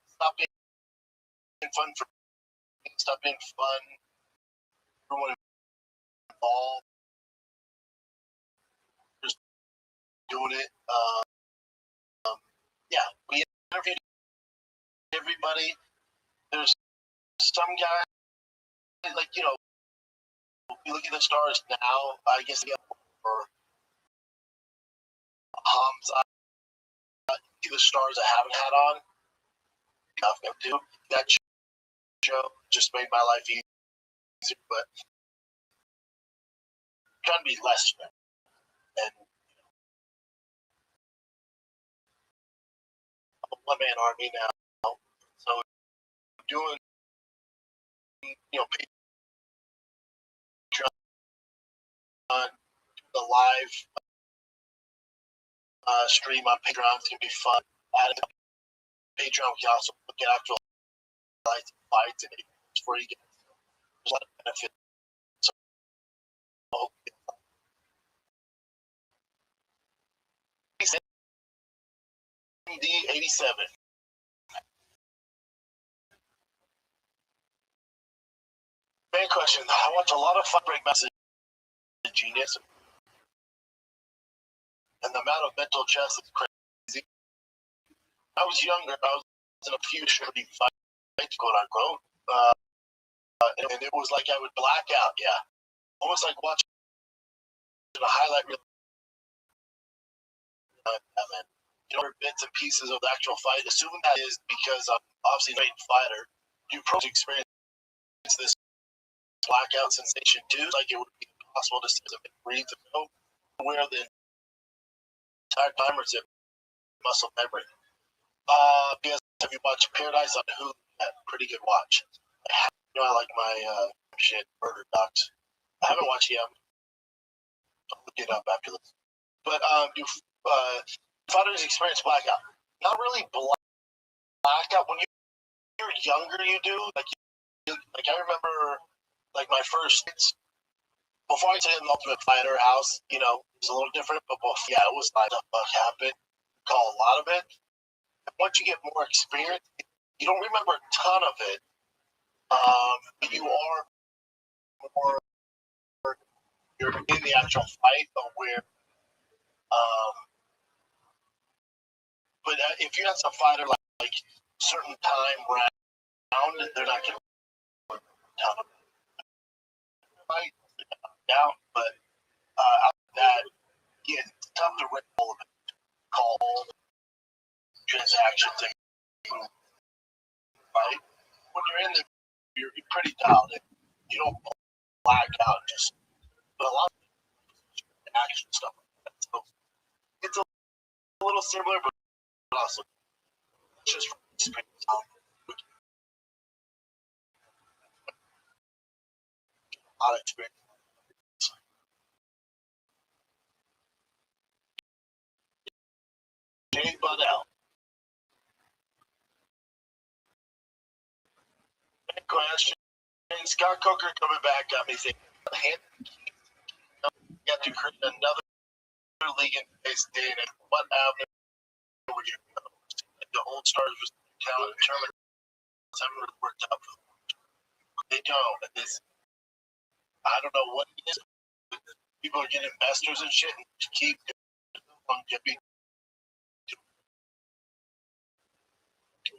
Stop being fun for me. Stop being fun. Everyone involved. Just doing it. Yeah, we interviewed everybody. There's some guy, like, you look at the stars now, I guess, or Hamza, the stars I haven't had on. That show just made my life easier, but trying to be less. And I'm a one-man army now, so doing, Patreon, the live stream on Patreon is gonna be fun. Adding Patreon, we can also get actual fights and for you guys. There's a lot of benefits. So, D87. Main question. I watch a lot of Fun Break Message Genius, and the amount of mental chess is crazy. I was younger. I was in a few shorty fights, quote unquote, and it was like I would black out. Yeah, almost like watching a highlight reel. Bits and pieces of the actual fight. Assuming that is because I'm obviously a great fighter. You probably experience this blackout sensation too. Like it would be possible to breathe and go where the entire time, or is it muscle memory? Because if you watch Paradise on Hulu, pretty good watch. I like my Murder Docs. I haven't watched it yet. I'll look it up after this. But do fighters experience blackout? Not really blackout. When you're younger, you do. Like I remember, like my first, before I say the Ultimate Fighter House, it was a little different. But it was like what happened. Call a lot of it. And once you get more experience, you don't remember a ton of it. But you are more. You're in the actual fight aware. But if you have some fighter like certain time round, they're not going to fight down. But after that, it's tough to rip all of it. Call transactions, right? When you're in you're pretty dialed in. You don't black out just. But a lot of action stuff. So it's a little similar, but also just from experience. A lot of experience. Jay Bunnell. Question. Scott Coker coming back got me thinking. You have to create another league in today's day and age. What avenue would you go? The old stars was talent tournament. Haven't really worked out for them. They don't. I don't know what it is. People are getting investors and shit and keep longevity.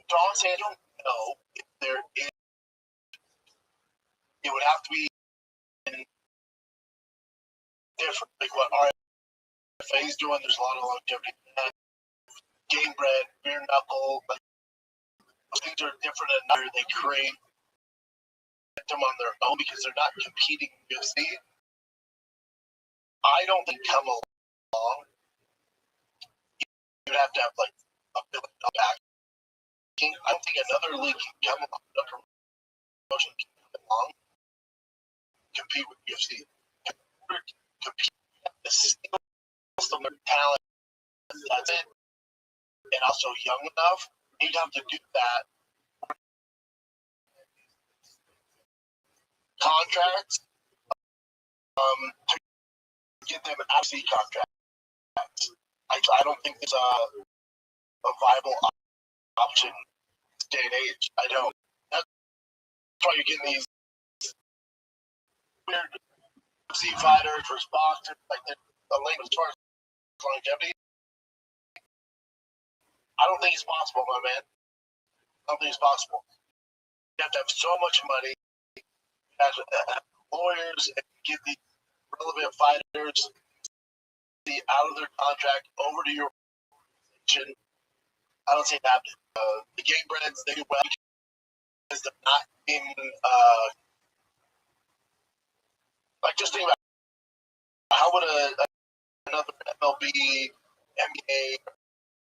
Honestly, I don't know if there is. It would have to be different, like what RFA is doing. There's a lot of longevity. Game bread, beer knuckle, like those things are different enough. They create them on their own because they're not competing in UFC. I don't think come along. You'd have to have like a $1 billion backing. I don't think another league can come along. Another promotion can come along, compete with UFC. Compete to steal some of their talent. That's it. And also young enough, you'd have to do that. Contracts to get them an FC contract. I don't think it's a viable option day and age. I don't. That's why you're getting these weird UFC fighters versus boxers. Like the lane as far as longevity. I don't think it's possible, my man. I don't think it's possible. You have to have so much money. You have to have lawyers and get these relevant fighters out of their contract over to your organization. I don't see it happening. The game brands, they do well because they're not in, like, just think about how would another MLB, NBA,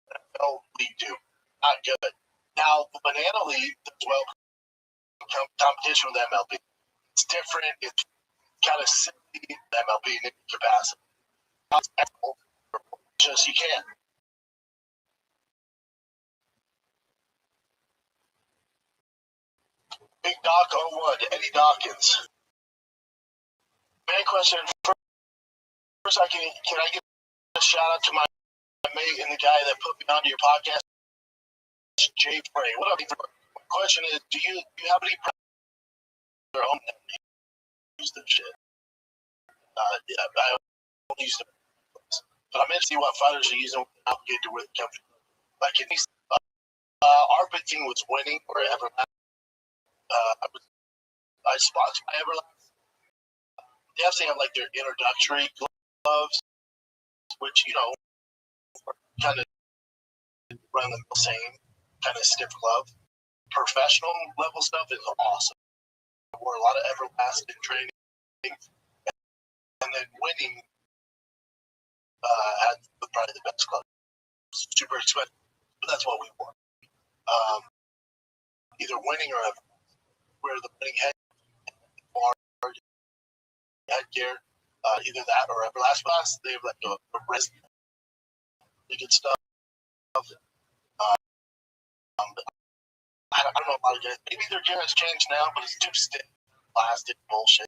NFL league do? Not good. Now, the Banana League does well competition with MLB. It's different. It's kind of silly, the MLB in its capacity. Just you can't. Big Doc 01, Eddie Dawkins. Main question. First, can I give a shout out to my mate and the guy that put me onto your podcast, Jay Frey. What up? My question is, do you have any their own use this shit? Yeah, I don't use them, but I'm interested to see what fighters are using obligated with the company. Like in these, our big thing was winning or Everlast. I sponsored my Everlast. They actually have like their introductory gloves, which kind of run the same kind of stiff glove. Professional level stuff is awesome. I wore a lot of Everlast in training, and then winning had probably the best glove. Super expensive, but that's what we wore. Either winning or where the winning headgear, either that or Everlast Blast. They have like a wrist, really good stuff. I don't know about it. Maybe their gear has changed now, but it's too stiff, plastic bullshit.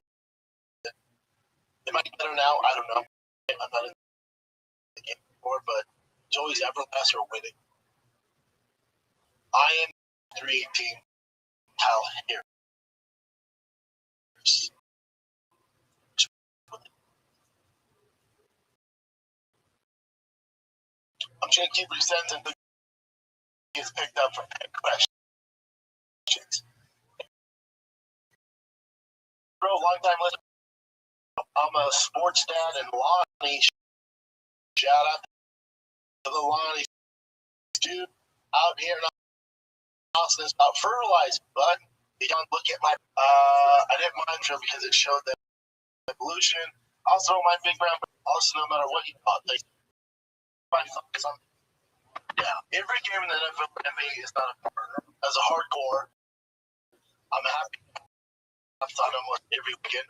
It might be better now. I don't know. I'm not in the game anymore, but it's always Everlast or winning. I am 318 Kyle here. I'm just going to keep resending the gets picked up for questions. Bro, long time listener. I'm a sports dad, and Lonnie, shout out to the Lonnie dude out here in Austin. It's about fertilizing, bud. You don't look at my. I didn't mind it because it showed the evolution. Also, my big brown. Also, no matter what you thought, they find something. Yeah, every game in the NFL for me is not a partner. As a hardcore, I'm happy. I've thought almost every weekend.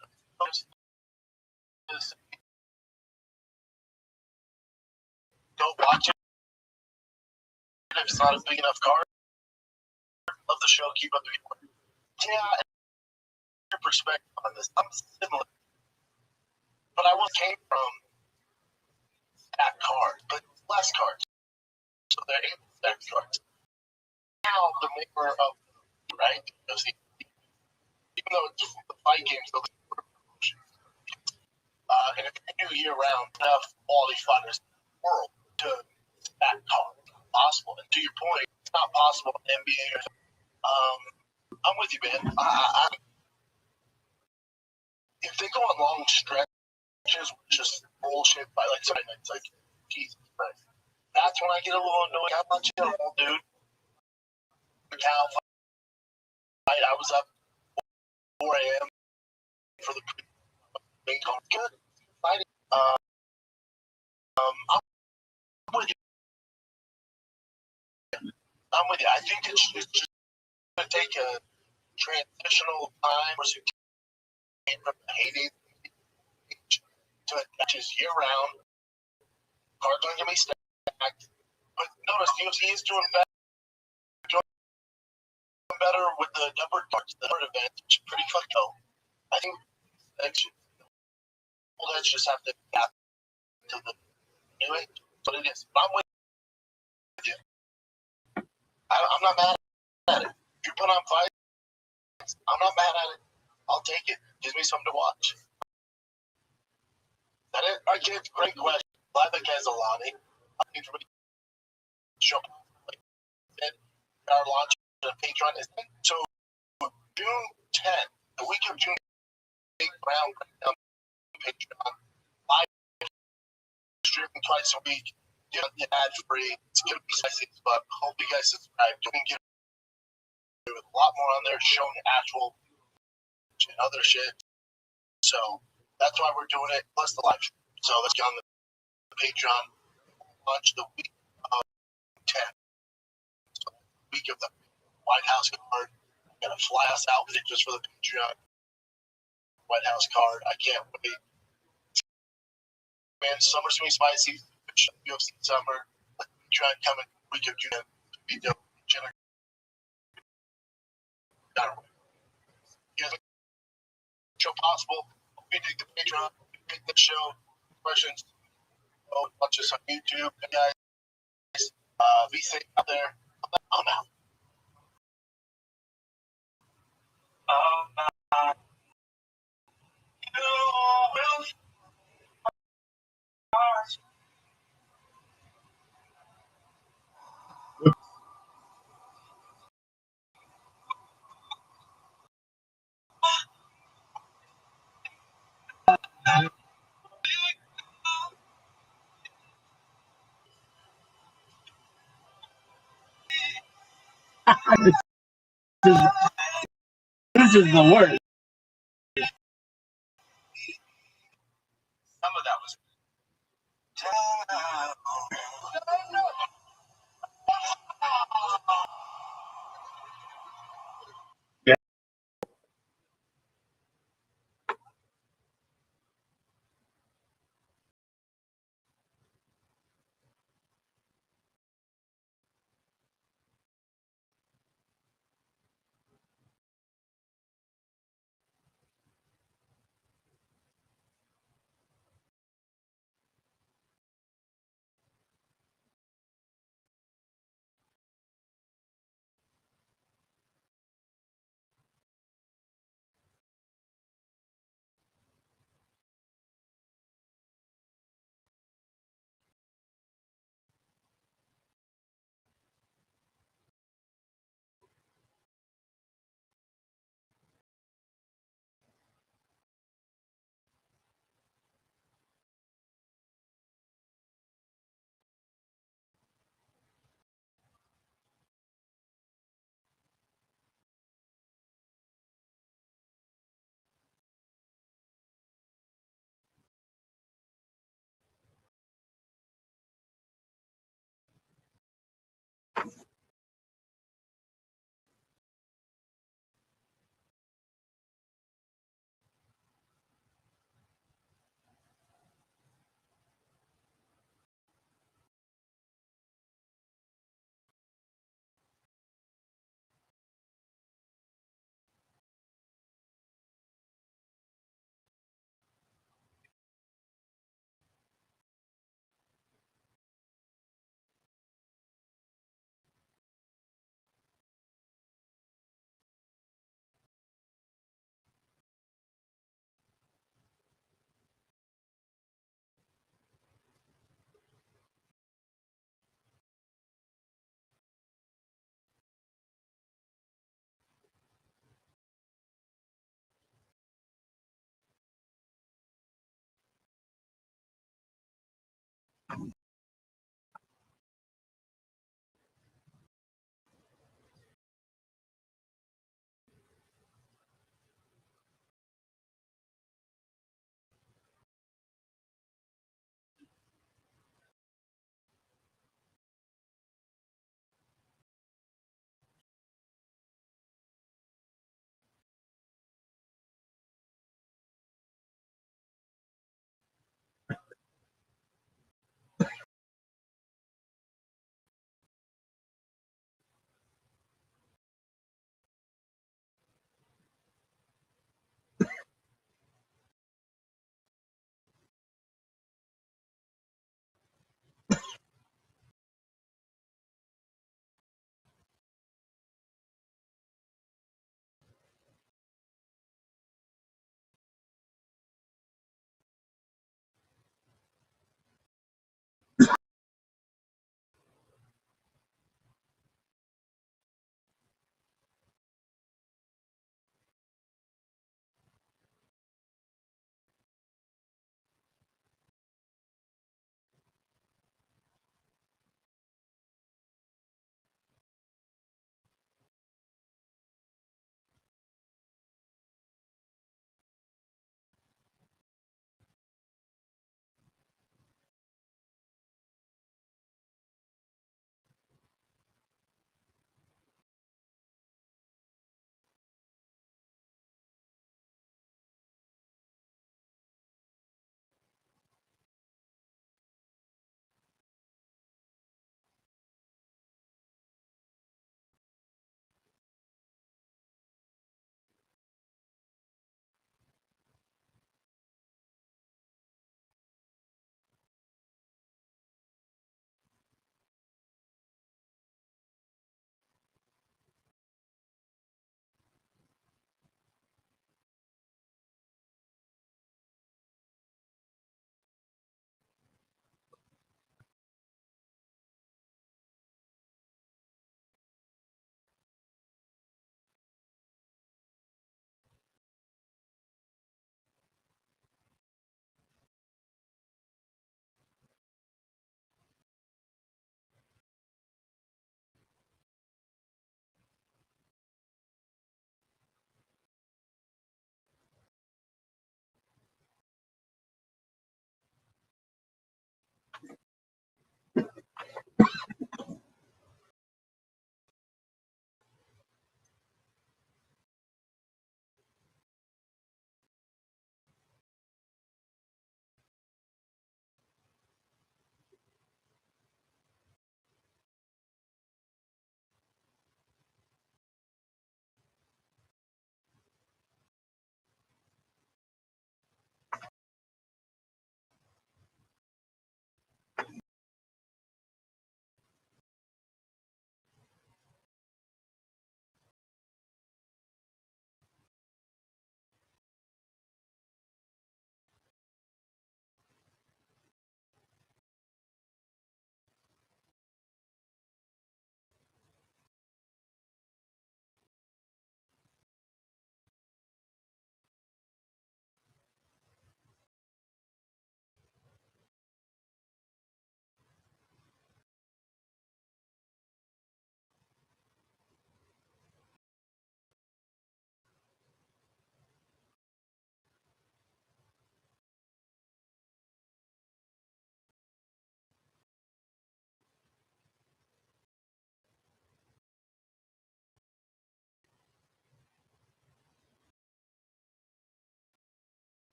Go watch it. If it's not a big enough card, love the show. Keep up the good work. Yeah, your perspective on this, I'm similar, but I came from that card, but less cards. So they're able to stack cards. Now the maker of right, because even though it's the fight games, And if you do year round, enough quality fighters in the world to that card. Possible. And to your point, it's not possible in NBA. I'm with you, man. If they go on long stretches, just bullshit by like Sunday nights, like Jesus Christ. That's when I get a little annoyed. I'm not chill, dude. Cal fight. I was up 4 a.m. for the main card. Good fighting. I'm with you. I'm with you. I think it's just going to take a transitional time where you came from the heyday to matches year round. Cards aren't going to be stacked. But notice UFC is doing better with the numbered cards, the numbered events, which is pretty fucking cool. I think old heads just have to adapt to the new age. But it is. But I'm with you. I'm not mad at it. You put on fights, I'm not mad at it. I'll take it. Gives me something to watch. That it? All right, kids, great question. Vlada Keselani. I think for me, show like our launch of Patreon is so June 10th, the week of June 8th, round Patreon. Live streaming twice a week. You know, ad free. It's gonna be spicy, but hope you guys subscribe. You can get a lot more on there showing actual and other shit. So that's why we're doing it, plus the live stream. So let's get on the Patreon launch the week of 10th. So week of the White House card. I'm gonna fly us out with it just for the Patreon White House card. I can't wait. Man, summer's gonna be spicy. UFC summer. Patreon coming week of June. Be dope. Show possible. Hope you dig the Patreon. Dig the show. Questions. Watch us on YouTube, guys. Be safe out there. I'm out. This is the worst. Some of that was.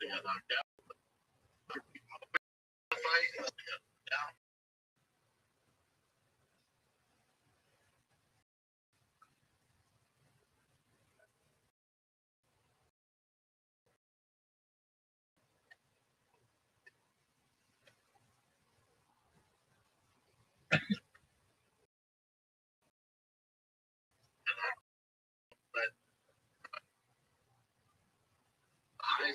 They got knocked out. Fight. Down. But I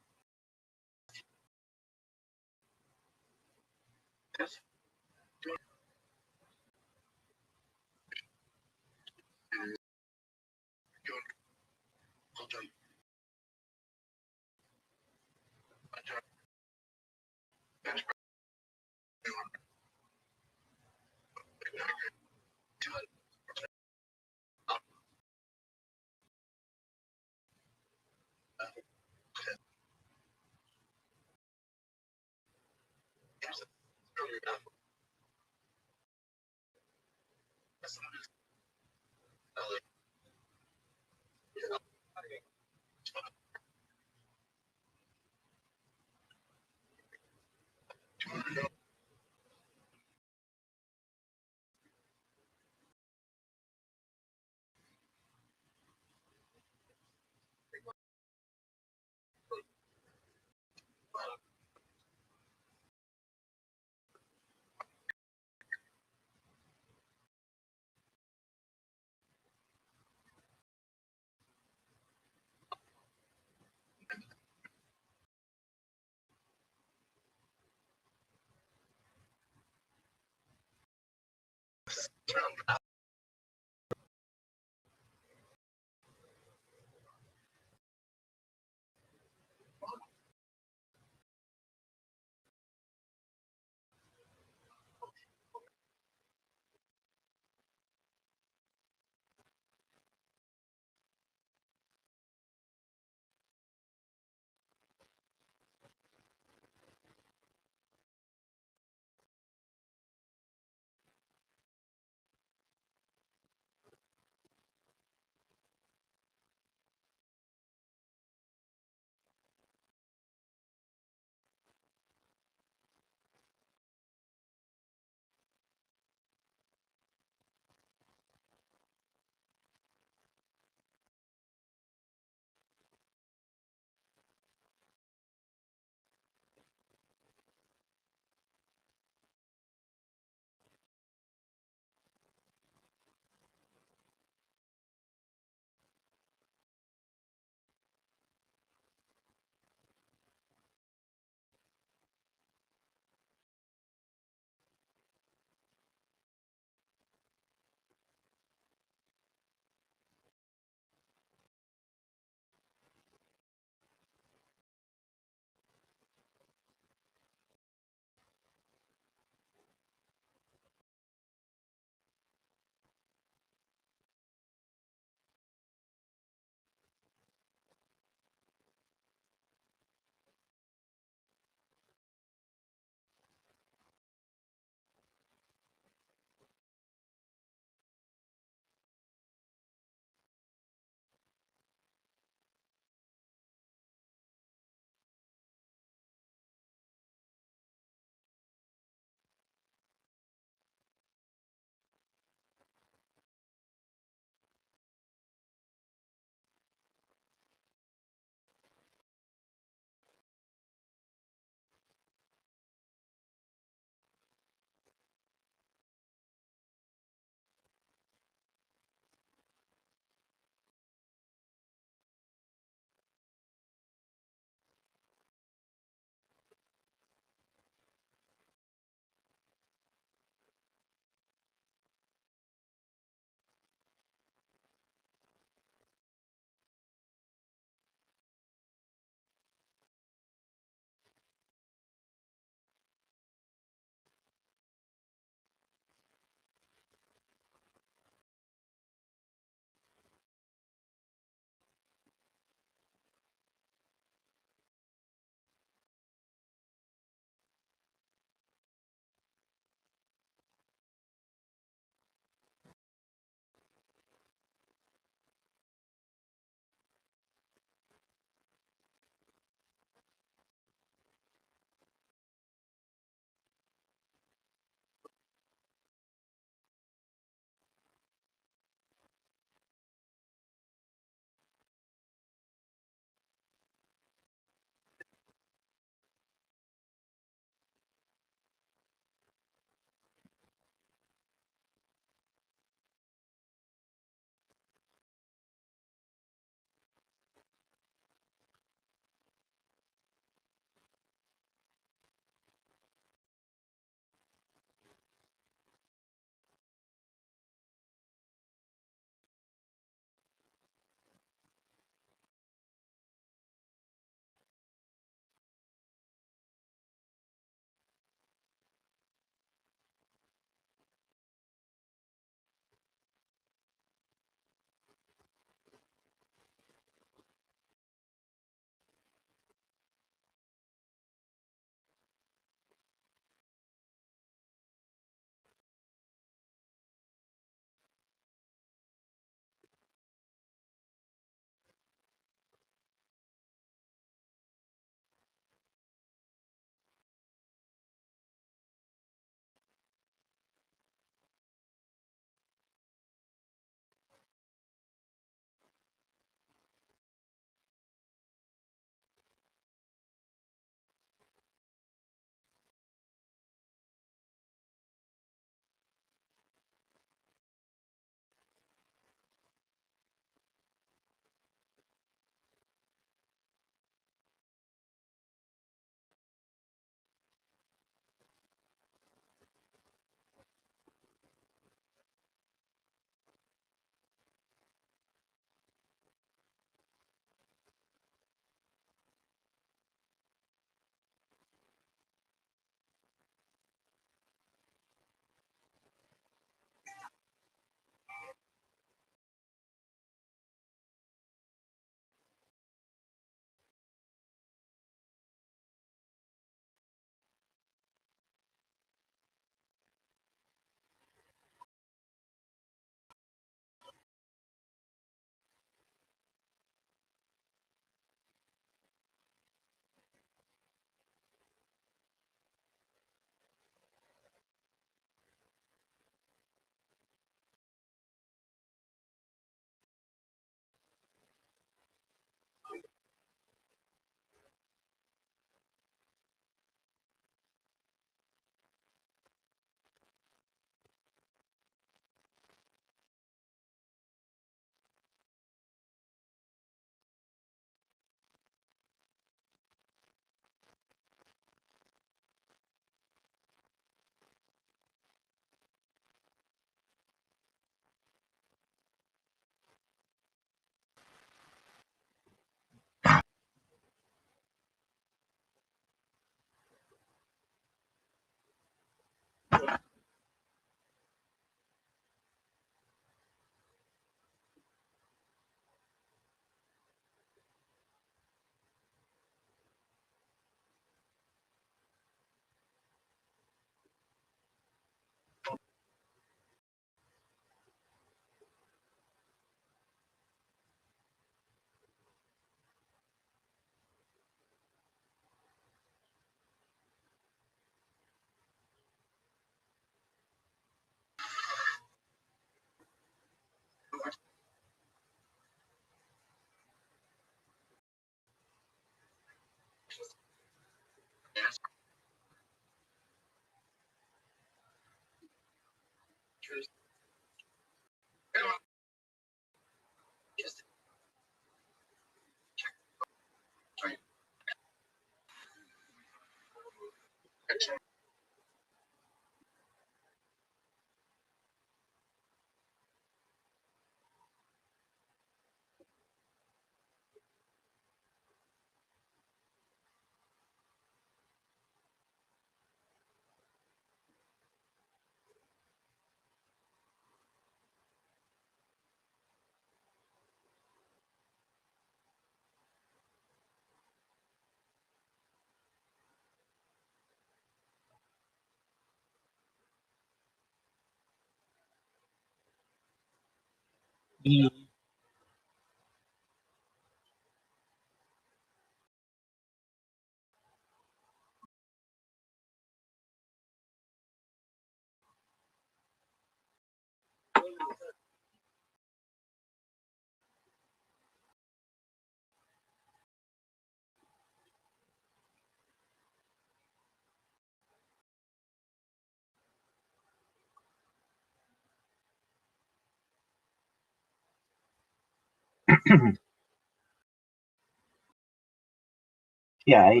Yeah,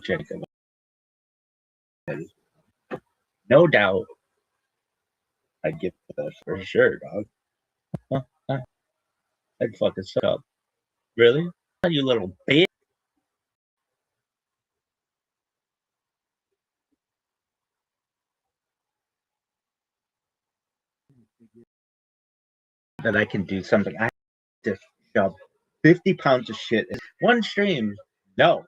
Jacob. No doubt, I'd give this for sure, dog. I'd fucking suck up. Really? You little bitch. That I can do something. I have to shove 50 pounds of shit in one stream. No.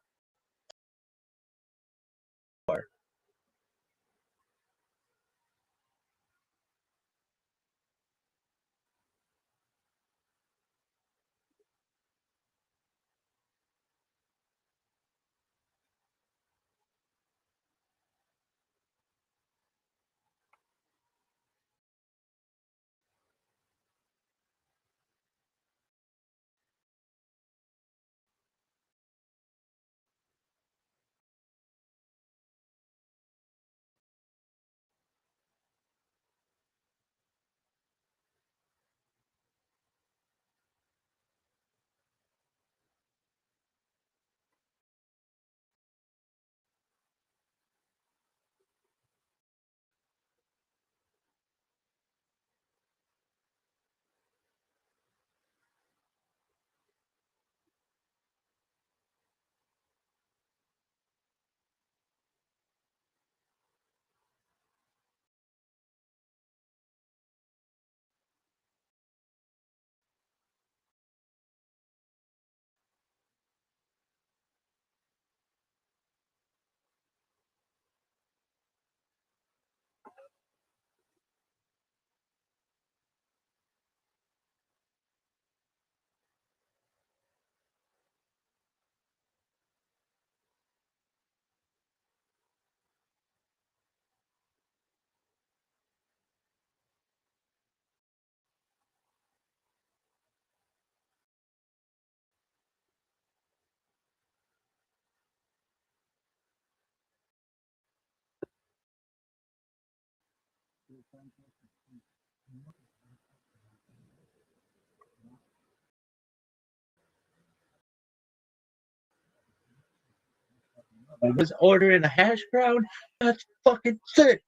I was ordering a hash brown. That's fucking sick.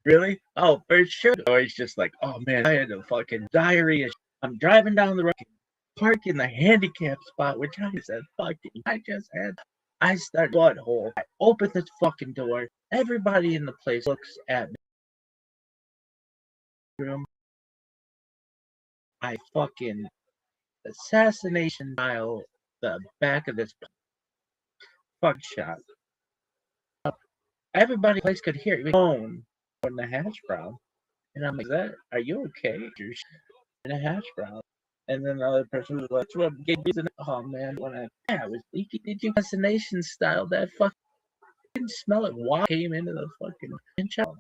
Really? Oh, for sure. Or it's just like, oh man, I had a fucking diarrhea. I'm driving down the road, park in the handicap spot, which I said, fucking, I start butthole. I open this fucking door. Everybody in the place looks at me. I fucking assassination style the back of this fuck shop. Everybody in the place could hear it. Phone on the hash brown. And I'm like, are you okay? You're in a hash brown. And then the other person was like, what gave reason? Oh man, I was leaky. Did you assassination style that fucking smell it? Why came into the fucking shop?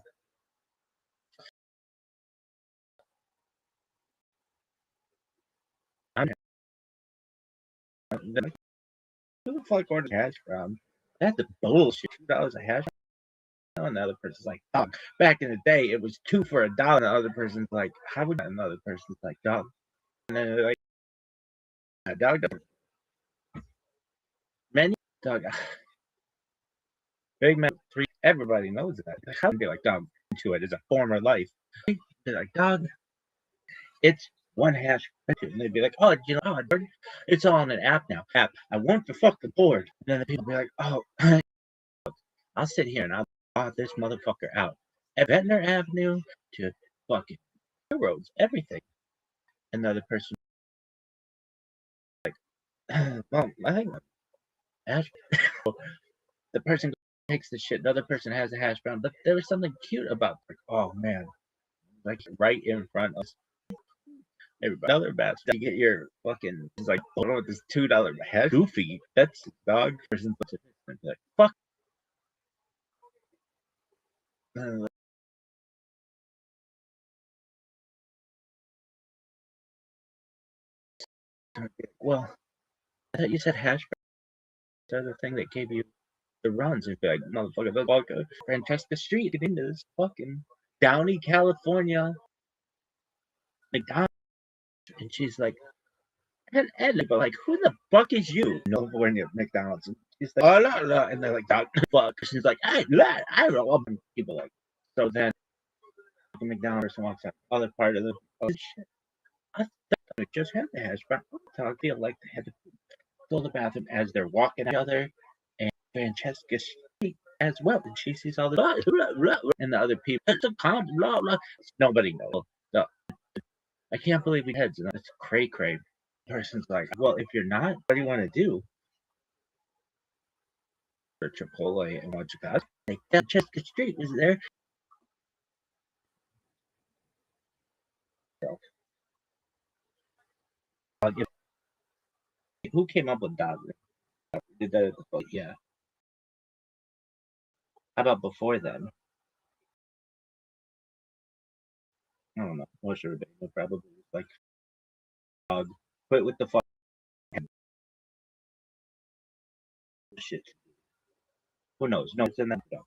Who the fuck ordered hash brown? That's the bullshit. $2 a hash brown. Another person's like, dog. Back in the day, it was 2 for $1. Another person's like, how would another person's like, dog? And then they're like, dog. Many dog. Big man 3. Everybody knows that. How would be like, dog? To it as a former life. They're like, dog. It's 1 hash. And they'd be like, oh, you know, oh, it's all on an app now. App. I want to fuck the board. And then the people be like, oh, I'll sit here and I'll draw this motherfucker out. At Ventnor Avenue to fucking roads, everything. Another person like, well, I think hash. The person takes the shit. The other person has a hash brown, but there was something cute about. Like, oh man, like right in front of us. Everybody, another batch. You get your fucking like, hold on, this $2 hash. Goofy. That's dog. Person like, fuck. Well, I thought you said hash brown. The thing that gave you the runs. It'd be like, motherfucker, let's walk Francesca Street to get into this fucking Downey, California McDonald's. And she's like, and but like, who the fuck is you? No, we're near McDonald's. And she's like, oh, no, no. And they're like, dog, fuck. She's like, I don't know. People like, so then the McDonald's person walks out the other part of the shit. I thought it just had the hash brown. I feel like they had to go to the bathroom as they're walking each other. And Francesca Street as well. And she sees all the blah, blah, blah, and the other people. It's a calm, blah, blah. Nobody knows. No. I can't believe we heads. And it's cray cray. Person's like, well, if you're not, what do you want to do? For Chipotle and watch a like Francesca Street is there. Who came up with that? Did that? Yeah. How about before then? I don't know. What should have been? Probably like, quit with the fuck shit. Who knows? No, it's in that though.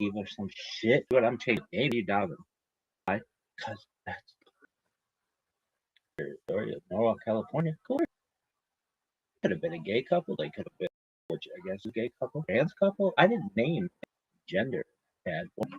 Give her some shit. What I'm taking $80. Why? Because that's the story of Norwalk, California. Cool. Could have been a gay couple. They could have been, which I guess a gay couple, trans couple. I didn't name gender. Bad one.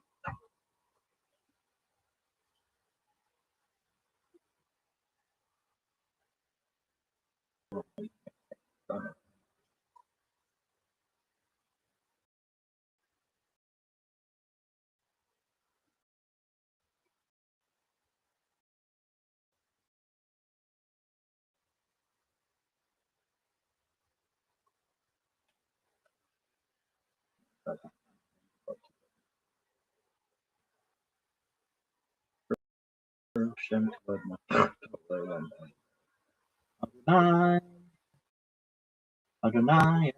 Adonai,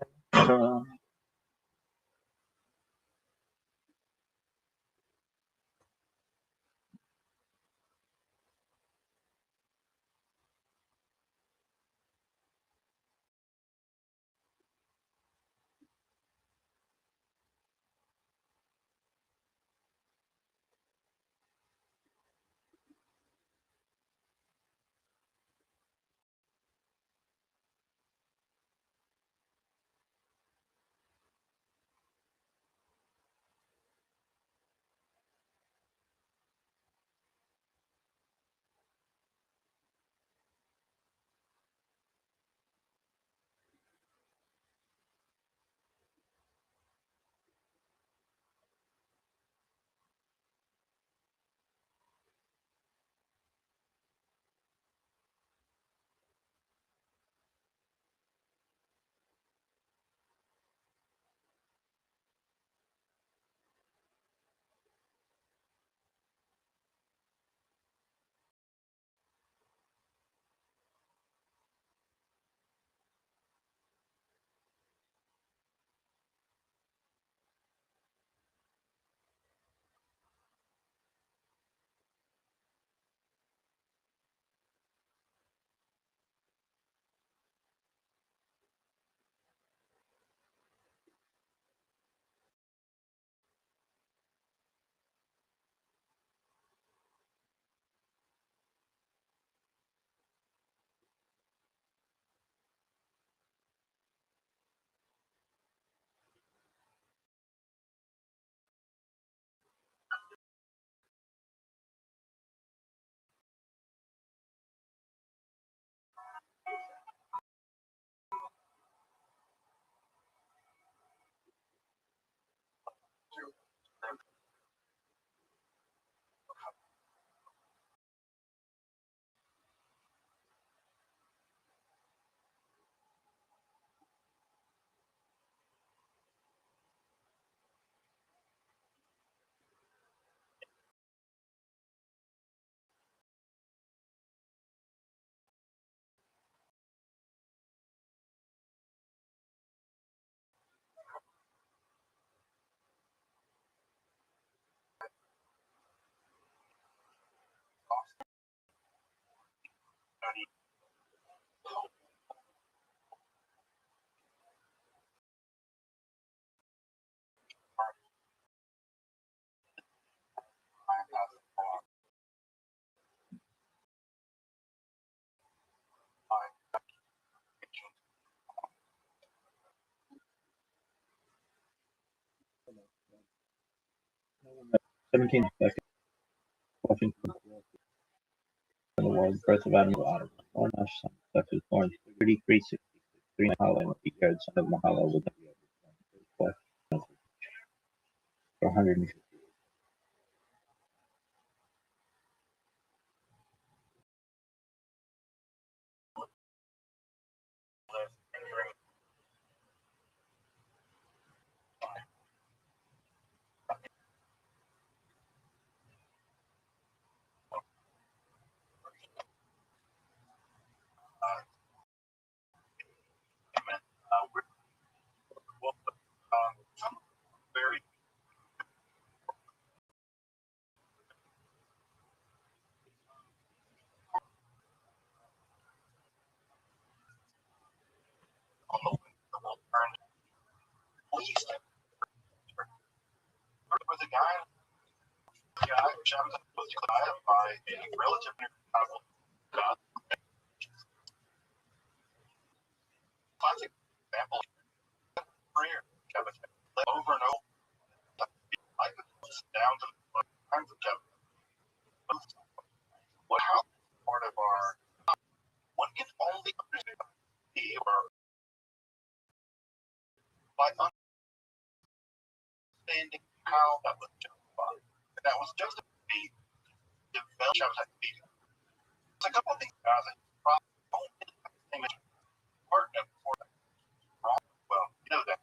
17th second. Washington. In the world, birth of Admiral Otto. All national sons, Texas born 3366, 3 Mahalo, and 8 yards son of Mahalo was for 150. Very was a guy which I was classified by a relative classic example career over and over. I could down to the times of Kevin. What how part of our one can only understand or by understanding how that was justified. And that was just a developed meeting. There's a couple of things about it. Part of wrong. Well, you know that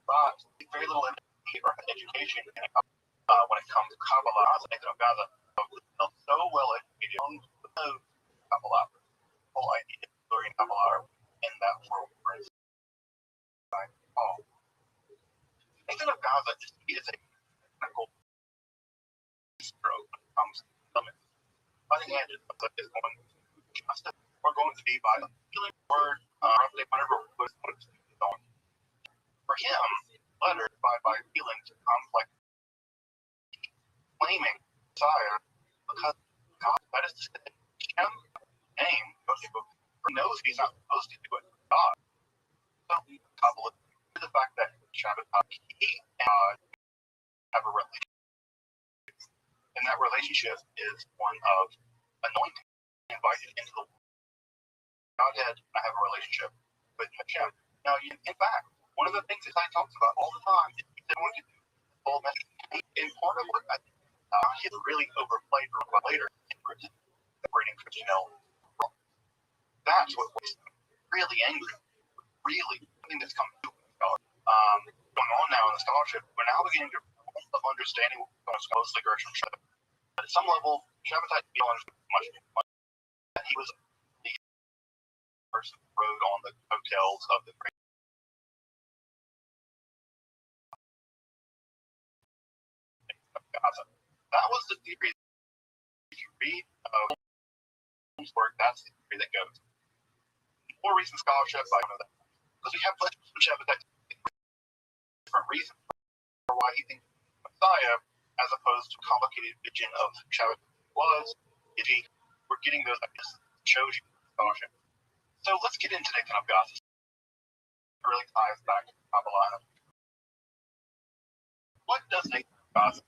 but very little education when it comes to Kabbalah and Gaza. So well educated on the Kabbalah, whole idea of learning Kabbalah in that world. Nathan of Gaza is a technical stroke when it comes to summit. Unhanded is going justice or going to be by a feeling word, roughly whatever was going to be on. For him, lettered by feelings complex, claiming Messiah because God, that is to say, him name knows he's not supposed to do it. God. So, couple of the fact that Shabbat he have a relationship, and that relationship is one of anointing, invited into the Godhead. I have a relationship with Hashem. Now, in fact, one of the things that I talks about all the time is he's going to do the whole message. And part of what I think he really overplayed for a while later in separating Christianity. That's what was really angry, really something that's come to going on now in the scholarship. We're now beginning to understanding what's mostly Gershom Shabbat. But at some level, Shabbatai beyond much. He was the person who rode on the coattails of the great. That was the theory. If you read his work, that's the theory that goes. More recent scholarship, I don't know that. Because we have Shabbatai different reasons for why he thinks Messiah, as opposed to complicated vision of Shabbat was, if he we're getting those ideas shows you scholarship. So let's get into Nathan of Gaza. It really ties back to Kabbalah. What does Nathan of Gaza?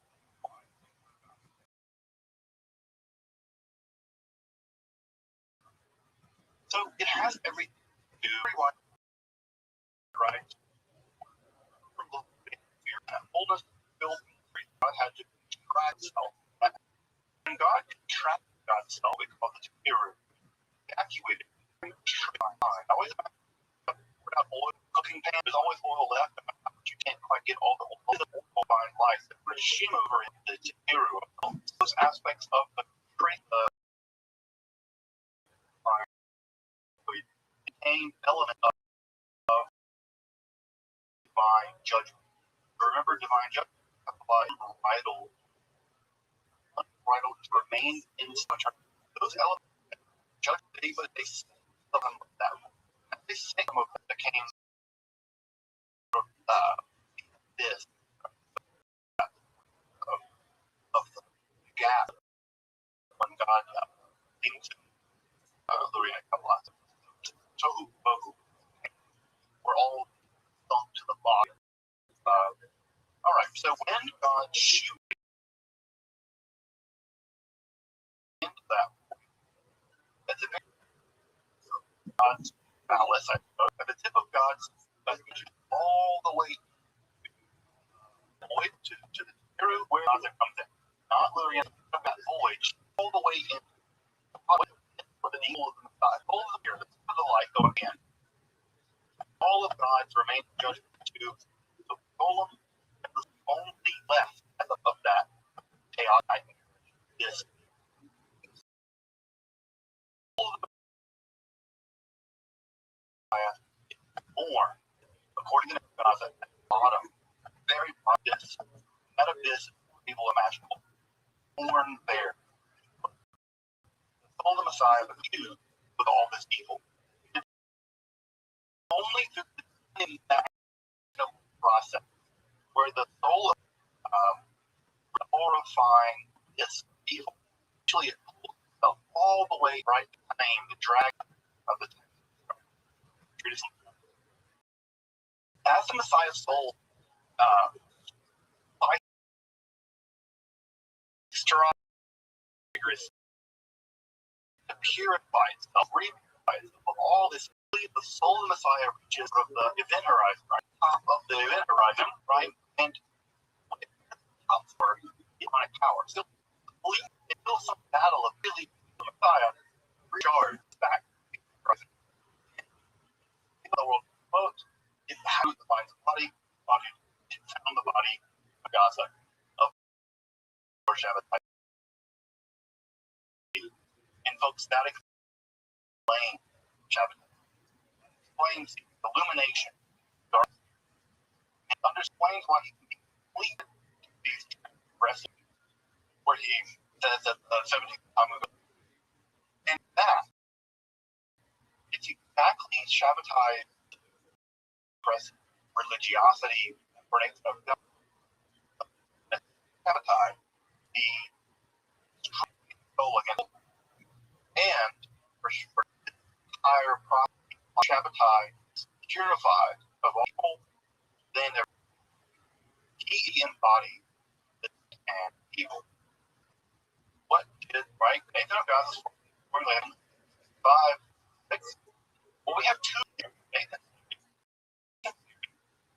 So it has everything to do right from the fear and oldest building God had to track itself. And God trapped God's self because it's mirror evacuated. Always without oil cooking pan, there's always oil left, but you can't quite get all the oil by life that would shim over into the mirror. Those aspects of the became element of divine judgment. Remember, divine judgment applies unbridled to remain in such those elements judge they say something like that. They say some of that came from this of the gap when God into Lorena Kabbalah. Tohu Bohu. We're all sunk to the bottom. All right, so when God shoots into that, at the very God's malice, I suppose, at the tip of God's all the way to the zero where God comes in. Not literally in that void, all the way in. For the evil of the Messiah, all of the light going in. All of God's remaining judgment to the golem and the only left of that chaotic is all of the Messiah born according to God's at the bottom, very this that abyss evil imaginable, born there. All the Messiah was used with all this evil. It's only through that process where the soul of glorifying this evil actually it pulls itself all the way right to the name, the dragon of the Judaism. As the Messiah's soul by rigorous to purify itself, repurify itself of all this. The soul of the Messiah reaches from the event horizon, right? Top of the event horizon, right? And top for demonic power. Still, until some battle of really the Messiah recharged back. In the world, quote, it found the body found the body of Gaza of Shabbat. Invokes static flame Shabbat. Explains illumination, dark, and explains why he can be complete these expressive where he says that 17 time ago. And that it's exactly Shabbatai expressive religiosity for an of God. Shabbatai, the soul against and for the entire process Shabbatai is purified of all evil, then he embodied and evil. What did right? Nathan of God's formulating 5, 6. Well, we have two here. Nathan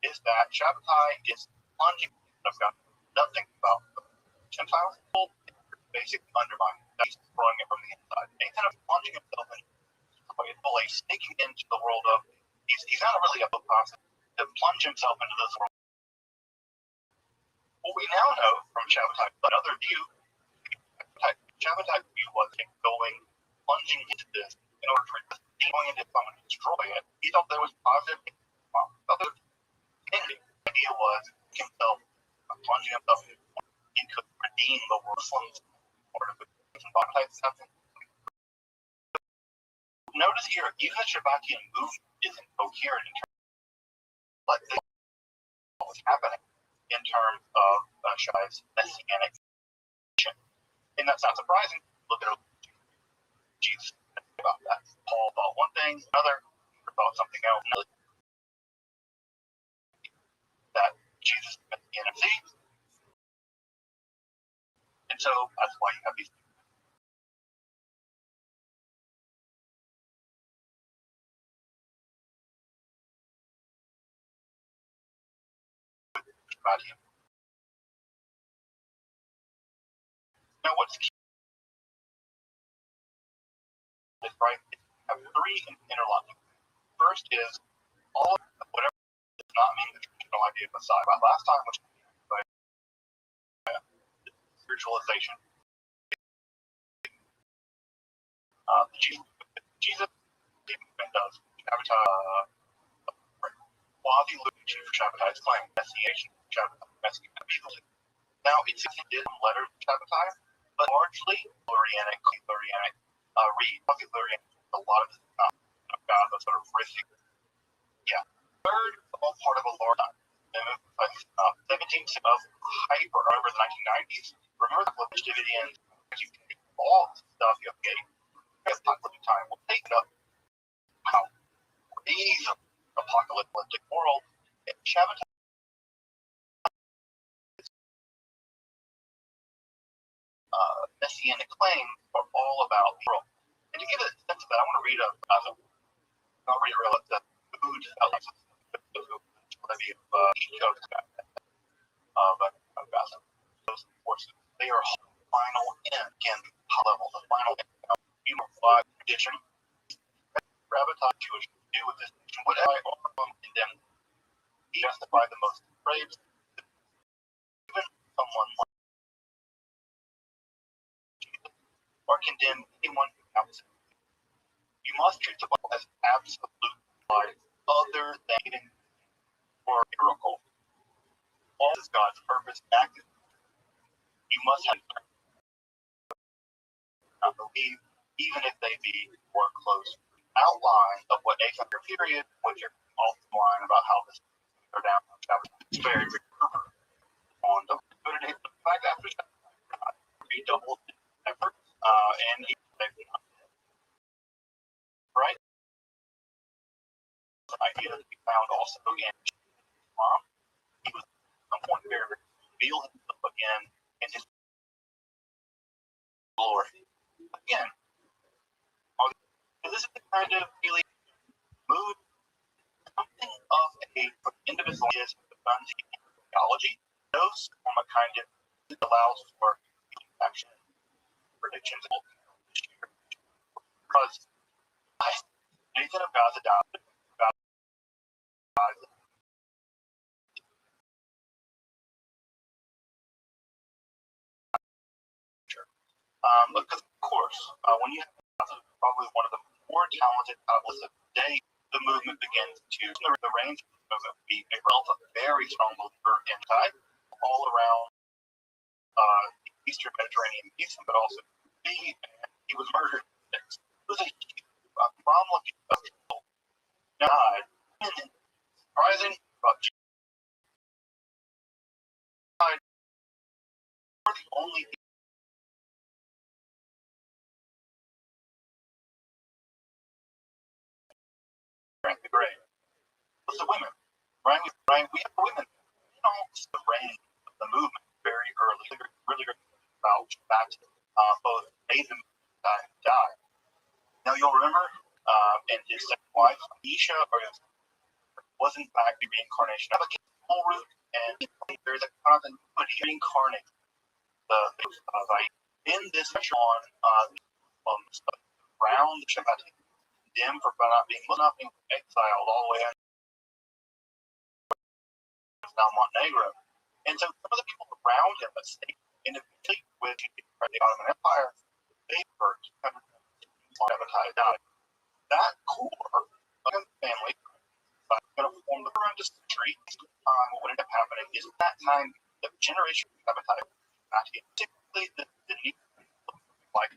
is that Shabbatai is plunging of God. Nothing about Gentiles. Basically undermining. He's throwing it from the inside. Nathan is plunging himself in fully sneaking into the world of. He's not really a book process to plunge himself into this world. What we now know from Shabbatai, but other view, Shabbatai view was going, plunging into this in order to resist, going into something to destroy it. He thought there was positive. Other idea was himself plunging himself into he could redeem the Muslims or the something. Notice here, even the Shabbakian movement isn't coherent in terms of what's happening in terms of Shai's messianic mission. And that's not surprising. Look at Jesus about that. Paul thought one thing, another thought something else. That Jesus is messianic. And so that's why you have these. Now, what's key is right? Have 3 interlocking. First is all whatever does not mean the traditional idea of Messiah. But last time, which spiritualization. Jesus does quasi-liturgy for Shabbatai's claim, messianic Shabbatai. Now, it's in letters of Shabbatai, but largely Lurianic. read popular and a lot of about a sort of risky. Yeah. Third, all part of a large 17th of hyper over the 1990s. Remember the dividends, all the stuff you have at time will take up how these apocalyptic world Shabbatai messianic claims are all about the world. And to give it a sense of that, I want to read I'll read a real the food of Gaza. Those forces, they are final end, again, high level, the final end. Human flag tradition, Shabbatai Jewish do with this, what I condemn, justify the most depraved, even someone like or condemn anyone who counts it. You must treat the Bible as absolute life, other than or miracle. All is God's purpose active. You must have not believe, even if they be or close outline of what a period, which are all the line about how this are down it's very on the fact after redoubled effort and he right the idea that we found also in Islam. He was at some point very reveal himself again in his glory. Again, this is the kind of really mood, something of a individual is the fun's theology. Those form a kind of allows for action predictions because Nathan of Gaza died. Because of course, when you have probably one of the more talented outlets of the day, the movement begins to the range of the movement be a relative, very strong believer in type all around the Eastern Mediterranean basin, but also he was murdered. It was a problem of people died. Surprising, but we're the only at the grave. Was the women, right? We have women. You know, it's the reign of the movement very early, really about back to both Nathan died. Now you'll remember, and his second wife, Isha, was in fact the reincarnation of a full root, and there's a continuity reincarnate in this section on around the Shabbat, condemned for not being exiled all the way out down Montenegro. And so some of the people around him that stayed individually with the Ottoman Empire, they were died. That core of the family going to form the around a century. What ended up happening is at that time the generation of Shabbatai, typically the need like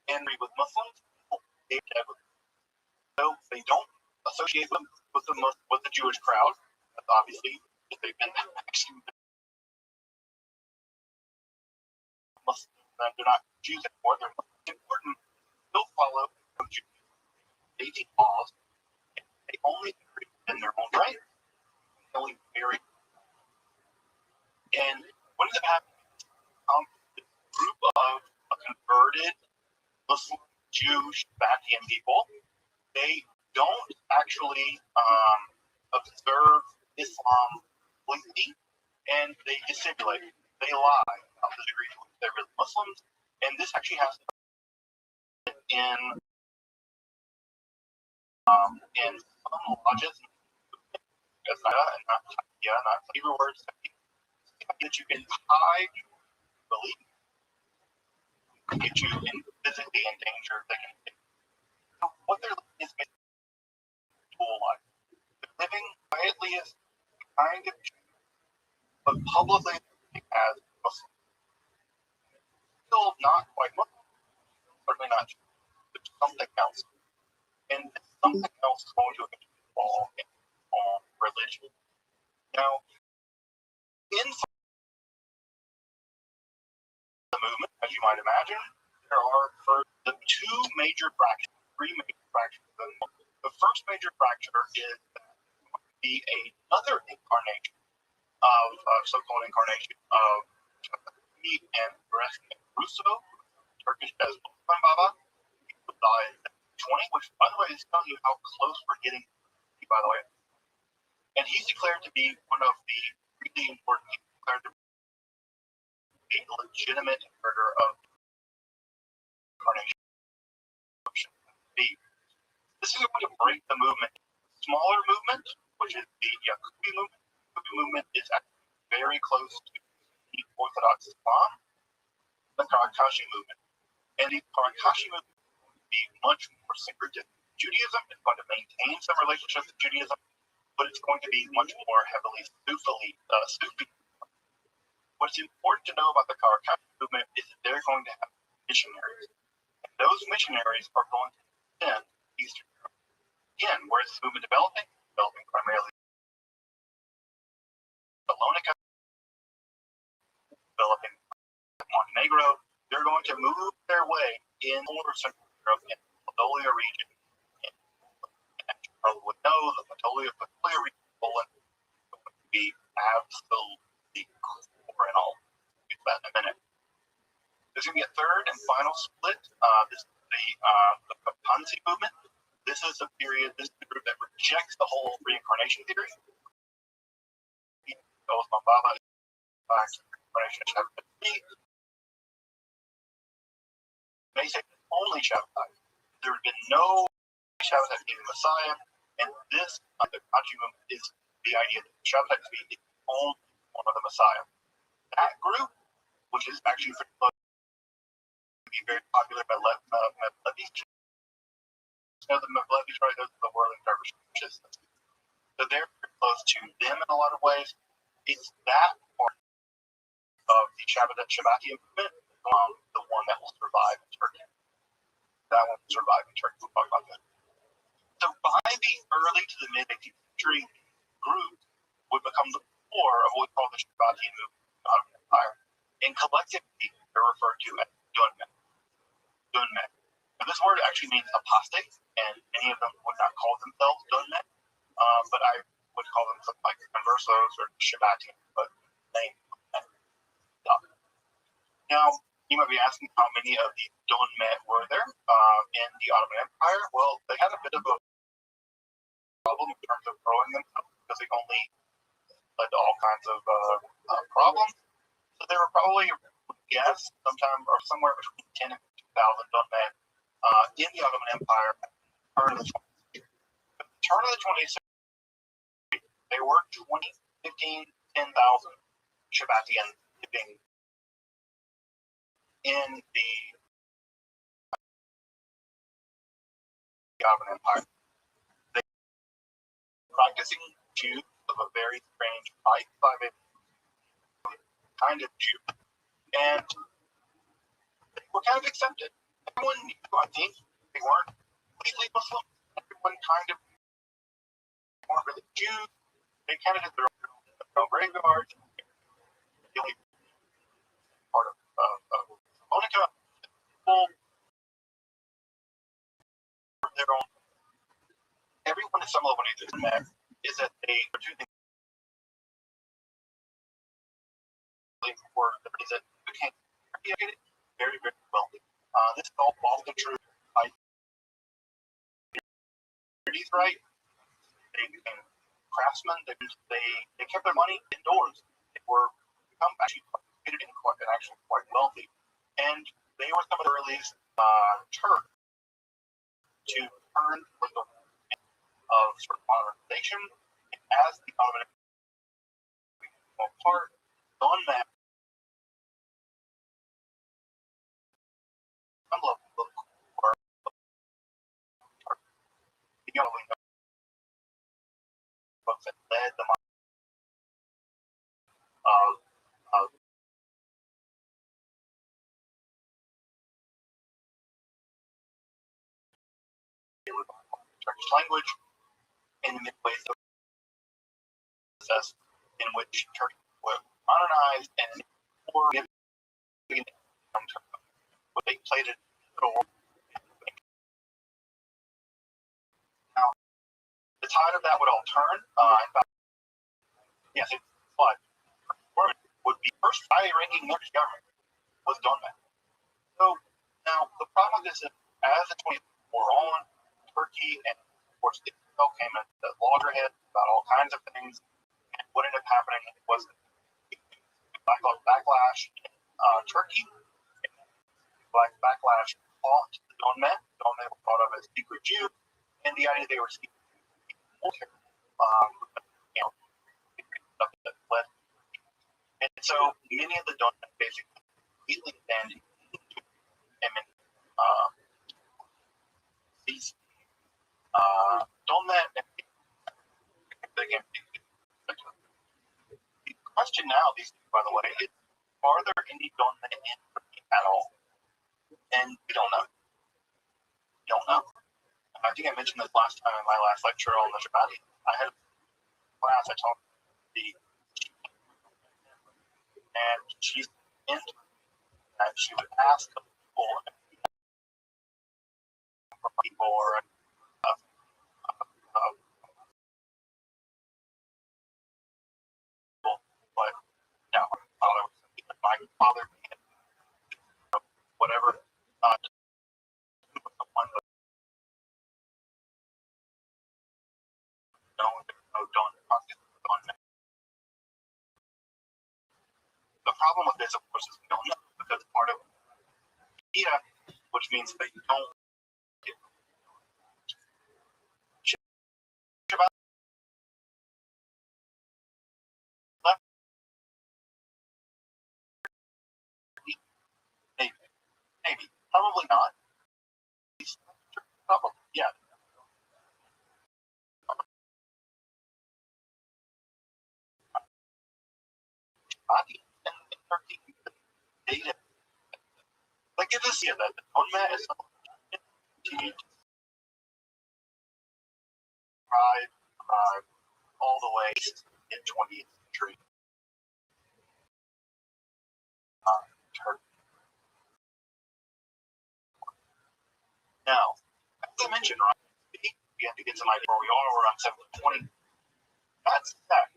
and with Muslims, so they don't associate them with the Jewish crowd. Obviously, they've been actually Muslims, they're not Jews anymore. They're important. They'll follow 18 laws. They only agree in their own right. They only marry. And what ends up happening? The group of converted Muslim, Jewish, Bactrian people, they don't actually observe Islam completely, and they dissimulate. They lie about the degree to which they're really Muslims, and this actually has to in some lodges, and not Hebrew words that you can hide belief, get you in physically in danger. They can what they're living is full life. They're living quietly as kind of, but publicly as Muslim. Still not quite Muslim. certainly not. There's something else. And something else is going to involve religion. Now, in the movement, as you might imagine, there are the two major fractures, three major fractures. The first major fracture is another incarnation of so-called incarnation of me and Russo, Turkish as Baba, who died in 20, which, by the way, is telling you how close we're getting, by the way. And he's declared to be one of the really important, he's declared to be a legitimate inheritor of incarnation. This is going to break the movement. Smaller movement, which is the Yakubi movement. The Yakubi movement is actually very close to the Orthodox Islam, the Karakashi movement. And the Karakashi movement is going to be much more syncretic. Judaism is going to maintain some relationships with Judaism, but it's going to be much more heavily Sufi. What's important to know about the Karakashi movement is that they're going to have missionaries. And those missionaries are going to send Eastern Europe. Again, where is this movement developing? Developing primarily Thessalonica, developing Montenegro. They're going to move their way in Central Europe in the Podolia region. And you probably would know the Podolia region of Poland is going to be absolutely core and all. We'll get that in a minute. There's going to be a third and final split. This is the Papansi movement. This is a period, this is the group that rejects the whole reincarnation theory. They say only Shabbatai. There had been no Shabbatai being the Messiah, and this, the Kachi movement, is the idea that Shabbatai is being the only one of the Messiah. That group, which is actually very popular by Mevlevi. The Mevlevi, right? Those are the whirling dervishes. So they're very close to them in a lot of ways. It's that part of the Shabbatian movement, the one that will survive in Turkey. That one will survive in Turkey. We'll talk about that. So by the early to the mid 18th century, group would become the core of what we call the Shabbatian movement in the Ottoman Empire. And collectively, they're referred to as Dunmen. Now, this word actually means apostate, and many of them would not call themselves Dunmen, but I would call them something like Conversos or Shabbatian, but name. Now, you might be asking how many of the Dunmen were there in the Ottoman Empire. Well, they had a bit of a problem in terms of growing themselves because they only led to all kinds of problems. So they were probably, guess, sometime or somewhere between 10 and 2,000 Dunmen in the Ottoman Empire at the turn of the 20th century. At the turn of the 20th century, they were 10,000 Shabbatians living in the Ottoman Empire. They were practicing Jews of a very strange type, kind of Jew, and they were kind of accepted. Everyone knew, I think, they weren't completely Muslim. Everyone kind of weren't really Jews. They kind of did their own graveyards. The only part of Monica, their own. Everyone is some level of that is that they are two things. Is that you became very, very wealthy. This is all the truth. He's right. They became craftsmen. They kept their money indoors. They were actually quite wealthy, and they were some of the earliest Turks to turn for the of sort of modernization. And as the Ottoman part on that some level of core, the only folks that led the of revival of the Turkish language in the midways of the process in which Turkey was modernized and more they played a pivotal role. Now, the tide of that would all turn. Yes, but would be first high-ranking Turkish government was Donman. So now the problem with this is, as the 20th wore on, Turkey and of course Israel came at the loggerheads about all kinds of things, and what ended up happening was backlash in Turkey. Black backlash fought the Donmen. Donmen were thought of as secret Jews, and the idea they were secret military. Stuff that led. And so many of the Donmen basically completely abandoned these Donmen. The question now, these by the way, is are there any Donmen in Turkey at all? And we don't know. We don't know. I think I mentioned this last time in my last lecture on the Shabbat. I had a class I taught and she's in and she would ask people or but no, my father, whatever, the problem with this, of course, is we don't know because part of media, which means that you don't get maybe, probably not. Probably, yeah. Data. Like it is here that the Donman is all the way in 20th century. Now, as I mentioned, right, we have to get some idea where we are. We're on 720. That's that.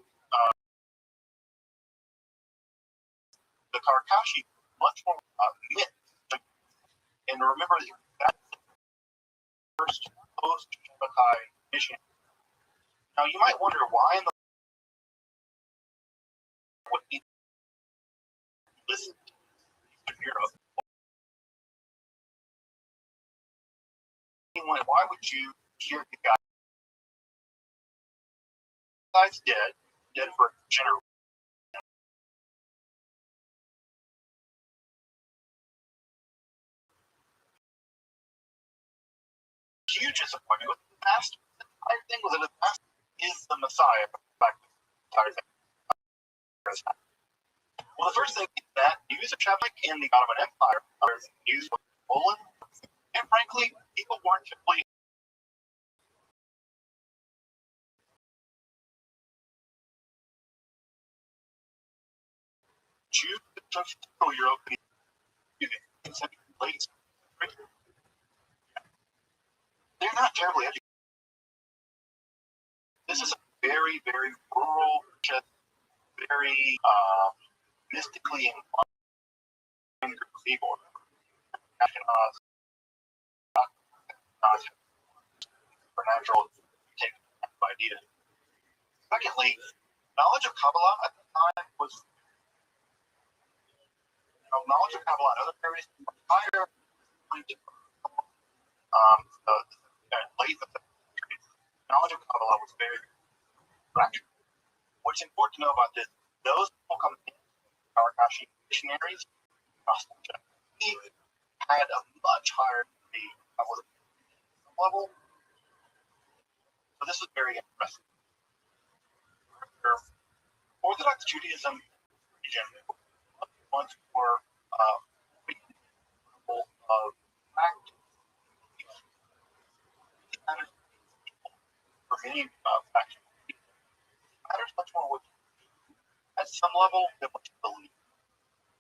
The Karakashi much more myth. And remember that first post-Shabbatai mission. Now, you might wonder why in the would he listen to Europe? Why would you hear the guy? The guy's dead for a generation. Huge disappointment with the master. I think that the master is the Messiah. Well, the first thing is that news of traffic in the Ottoman Empire was news from Poland, and frankly, people weren't simply Jews took Central Europe in late. They're not terribly educated. This is a very, very rural, just very mystically inclined group of people. Supernatural take ideas. Secondly, knowledge of Kabbalah at the time was knowledge of Kabbalah and other areas higher. Late knowledge of Kabbalah was very fractured. What's important to know about this, those people coming in, Karakashi missionaries, had a much higher level. So this was very interesting. Orthodox Judaism region once were of practice matters for many factions. It matters much more what you believe at some level than what you believe.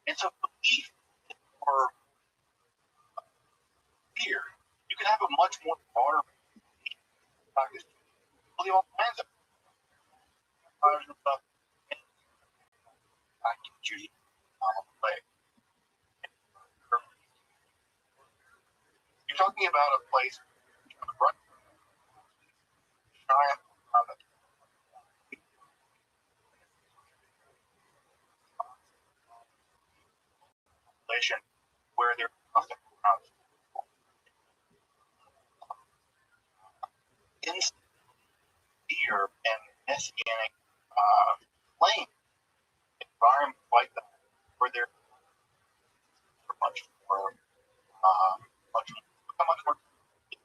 And so belief is more fear. You can have a much more broader practice. Believe all kinds of stuff. I can choose play. You're talking about a place right giant population where they're constant around in fear and messianic flame environment like that where they're much more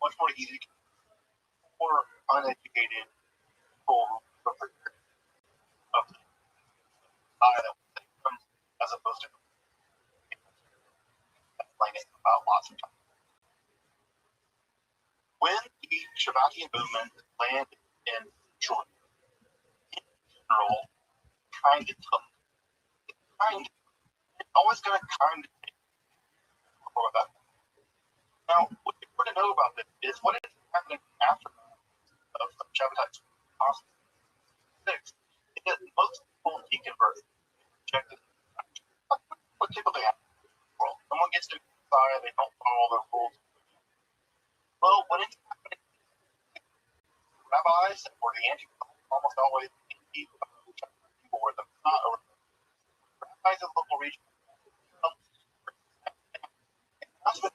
much more easy for uneducated people of the as opposed to explaining about lots of time. When the Shabbatian movement landed in Detroit, in general, kind of took it's always going to kind of take more about that. Now, what you want to know about this is what is happening after of Shabbat's Apostle 6 is that most people deconvert. Check this. What typically happens in the world? Someone gets to Messiah, they don't follow the rules. Well, when it's happening, rabbis or the almost always people were not or rabbis of local region. That's what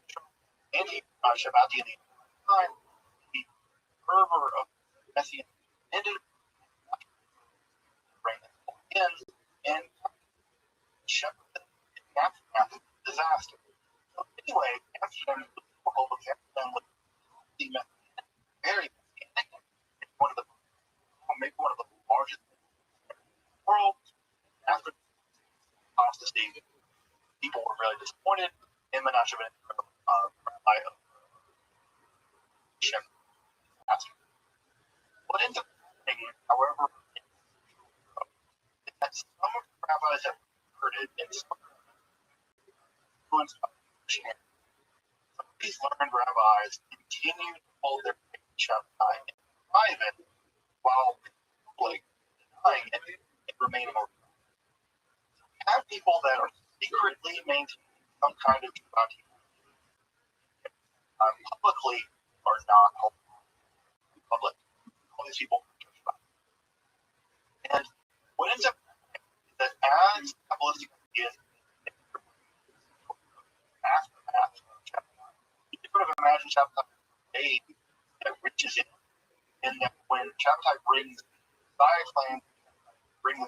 Shabbatian time, the fervor of Messianic ended bring in and shepherd in aftermath of disaster. So anyway, Amsterdam was the very one of the maybe one of the largest in the world. After apostasy, people were really disappointed in Menachem and what ends up happening, however, is that some of the rabbis have converted and some influenced by Christianity. Some of these learned rabbis continue to hold their Shabbat in private while public denying it and remaining open. You have people that are secretly maintaining some kind of Shabbat publicly are not public. All these people are and what ends up happening is that as Kabbalistic ideas aftermath of Shabbat, you can sort of imagine Shabbat a that reaches in, and that when Shabbat brings Messiah claim, brings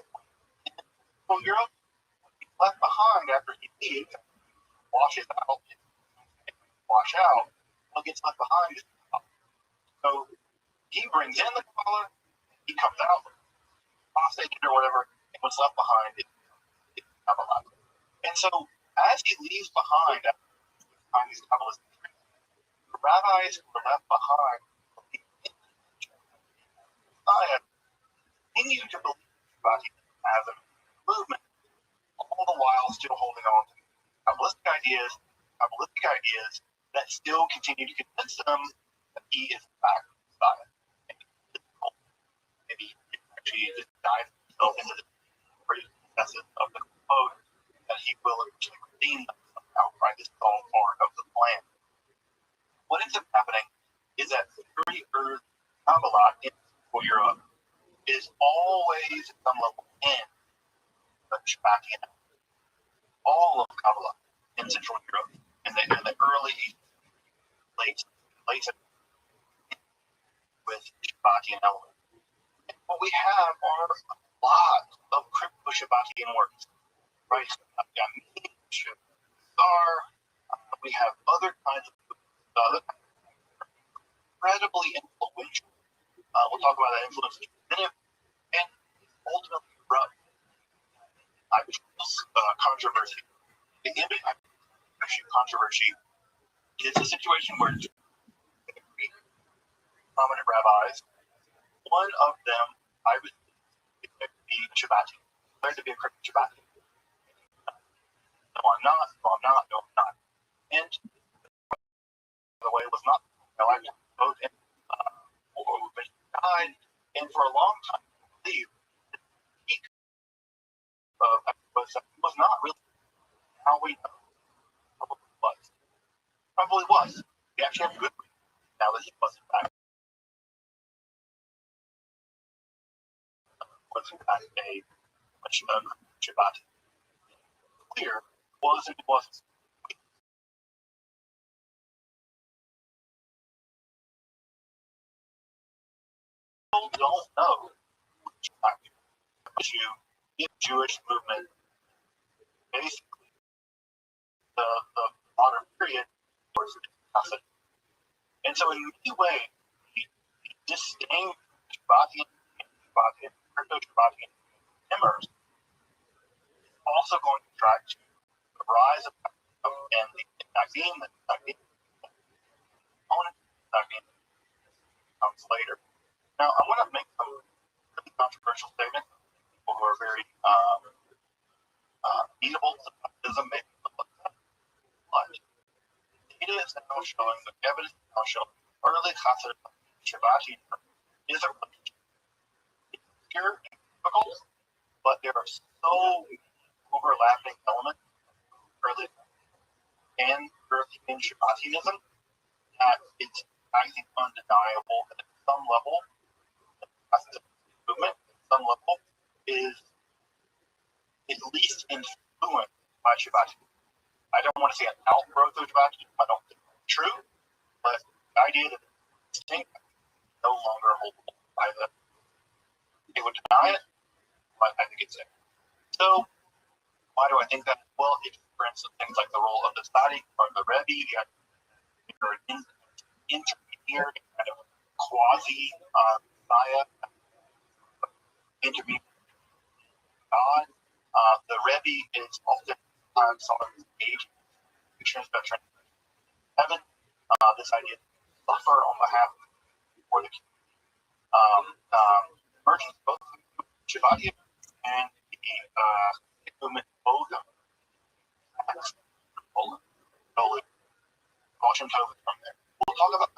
from Europe, he's left behind after he leaves, washes out, wash out, what gets left behind is so he brings in the Kabbalah, he comes out, apostate or whatever, and what's left behind is Kabbalah. And so as he leaves behind these Kabbalistic the rabbis who were left behind continue to believe as a movement, all the while still holding on to Kabbalistic ideas that still continue to convince them that he is in fact Messiah. Maybe actually just dive himself into the pretty essence of the quote that he will eventually redeem them somehow, right? This is all part of the plan. What ends up happening is that very early Kabbalah in Europe is always at some level in the Shabbatian. All of Kabbalah in Central Europe in the early late with Shabbatian elements. And what we have are a lot of crypto-Shabbatian works, right? We have other kinds of incredibly influential. We'll talk about that influence in a minute. And ultimately, controversy. The controversy is a situation where prominent rabbis. One of them, I would be Shabbati, declared to be a Christian Shabbati. No, I'm not. No, I'm not. No, I'm not. And by the way, was not elected both in died, and for a long time, I believe the peak was not really how we know. Probably was. We actually have good reason now that he was in fact a Shabbat. Clear was and wasn't. People don't know the Jewish movement, basically the modern period, was nothing. And so in many ways, the disdain for Shabbatian, crypto-Shabbatian Timmers is also going to track to the rise of and the Nagin component comes later. Now, I want to make some really controversial statements. People who are very beatable to Buddhism, maybe, but data is now showing, the evidence is now showing, early Hasid Shabbati is a religion. It's pure and difficult, but there are so overlapping elements early and European Shabbatianism that it's, I think, undeniable that at some level, the Hasid movement, at some level, is at least influenced by Shabbati. I don't want to say an outgrowth of Shabbati. I don't think it's true, but the idea that it's distinct no longer holdable by them. They would deny it, but I think it's there. So, why do I think that? Well, if, for instance, things like the role of the Tzaddik or the Rebbe, the intermediary kind of quasi-Messiah, intermediary God. The Rebbe is oftentimes someone's age, veteran, heaven. This idea to suffer on behalf for the king. Emergence both Shabbati and the movement, both of them. Washington from there. We'll talk about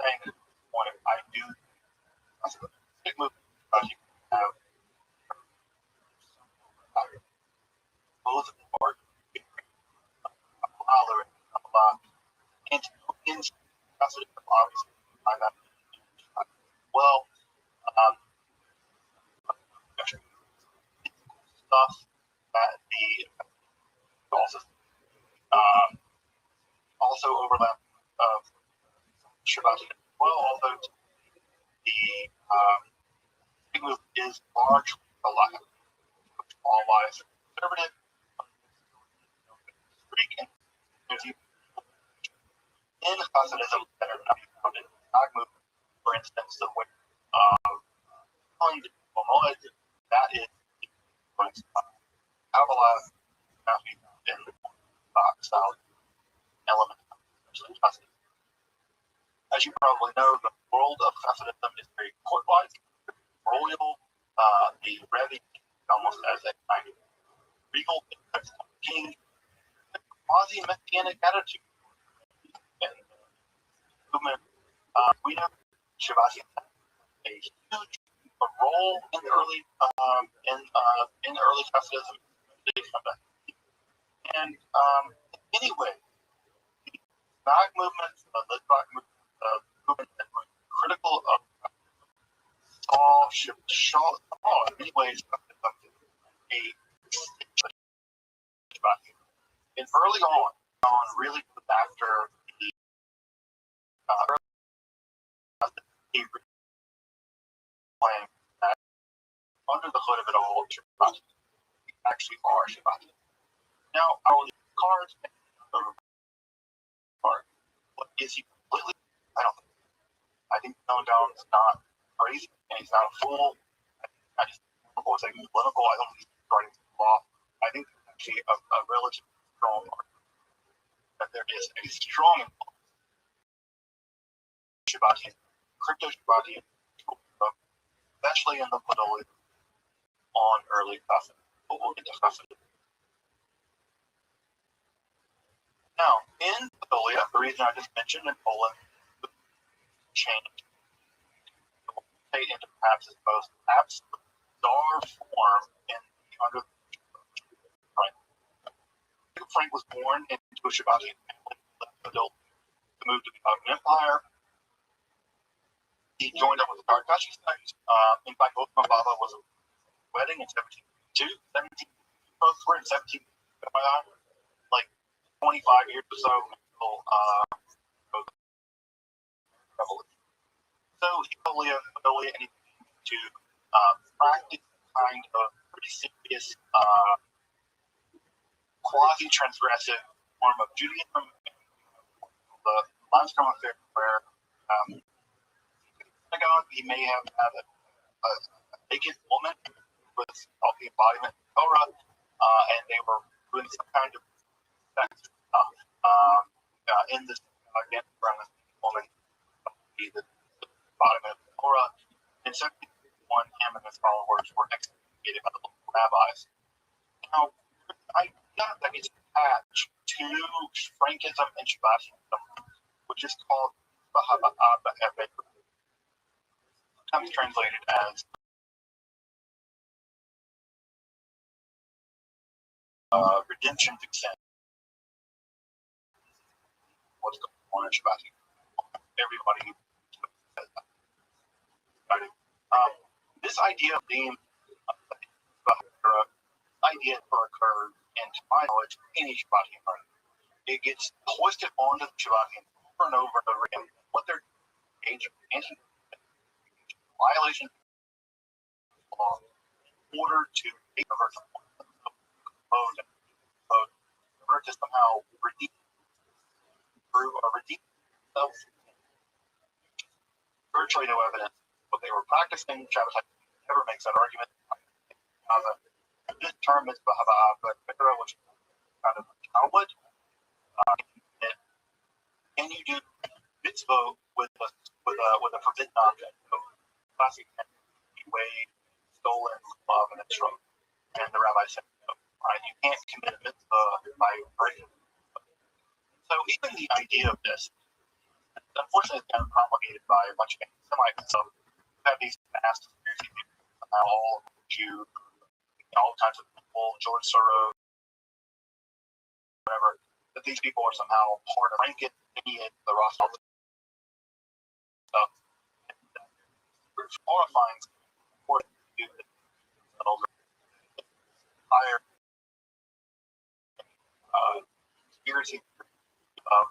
saying at this point I do big movement have both of them are antinomians, obviously find that well stuff that the also overlap of Shabbat as well, although the big move is largely alive, all wise conservative, Greek, and in Hasidism that are not found in Nag movement, for instance, the way that is Kabbalah not be found in style element of Hasidism. As you probably know, the world of Hasidism is very court-wise, royal. The Rebbe almost as a kind of regal king, quasi-messianic attitude. And movement, we know Shabbati had a huge role in the early in early Hasidism. And anyway, the Nag movement, the Litvak movement that were critical of saw in many ways a Shabbati. And early on really after the playing that under the hood of it all, Shabbati actually are Shabbati. Now, our cards, what is he completely? I don't think. I think Stone Down's not crazy, and he's not a fool. I just saying political. I don't think he's starting to law. I think there's actually a relatively strong argument that there is a strong Shabbatian, crypto Shabbatian, especially in the Podolia, on early Chassid. We'll get to Chassid. Now, in Podolia, the reason I just mentioned in Poland, changed into perhaps its most absolute bizarre form under Frank. Frank was born into a Shabbatian family, adult, moved to the Ottoman Empire. He joined up with the Darkashi studies. In fact, both my Baba was a wedding in 1702, 17, both were in 17, like 25 years or so until revolution. So he probably anything to practice kind of pretty serious quasi-transgressive form of Judaism. The last time affair where synagogue, he may have had a naked woman with all the embodiment of Torah, and they were doing some kind of sex stuff in this again around this woman, the embodiment of Torah. In 1751, him and his followers were excommunicated by the local rabbis. Now, I got that is attached to Frankism and Shabbatism, which is called sometimes translated as redemption through sin. What's going on in Shabbatism? Everybody says that. This idea of being idea occurred, and to my knowledge, any Shabbatian party. It gets hoisted onto the Shabbatian over and over again. What they're violation of law in order to make a version of code in order to somehow redeem themselves. Virtually no evidence what they were practicing. Shabbatai never makes that argument. This term is Bahaba, which is kind of Talmud. Can you do mitzvah with a forbidden object? So, classic way stolen love and extra. And the rabbi said, no, right? You can't commit a mitzvah by breaking. So even the idea of this, unfortunately, it's kind of promulgated by a bunch of Semites. So you have these mass conspiracy theories somehow all Jew, all kinds of people, George Soros, whatever, that these people are somehow part of Franken, the Rothschild stuff. It's horrifying for you that higher conspiracy of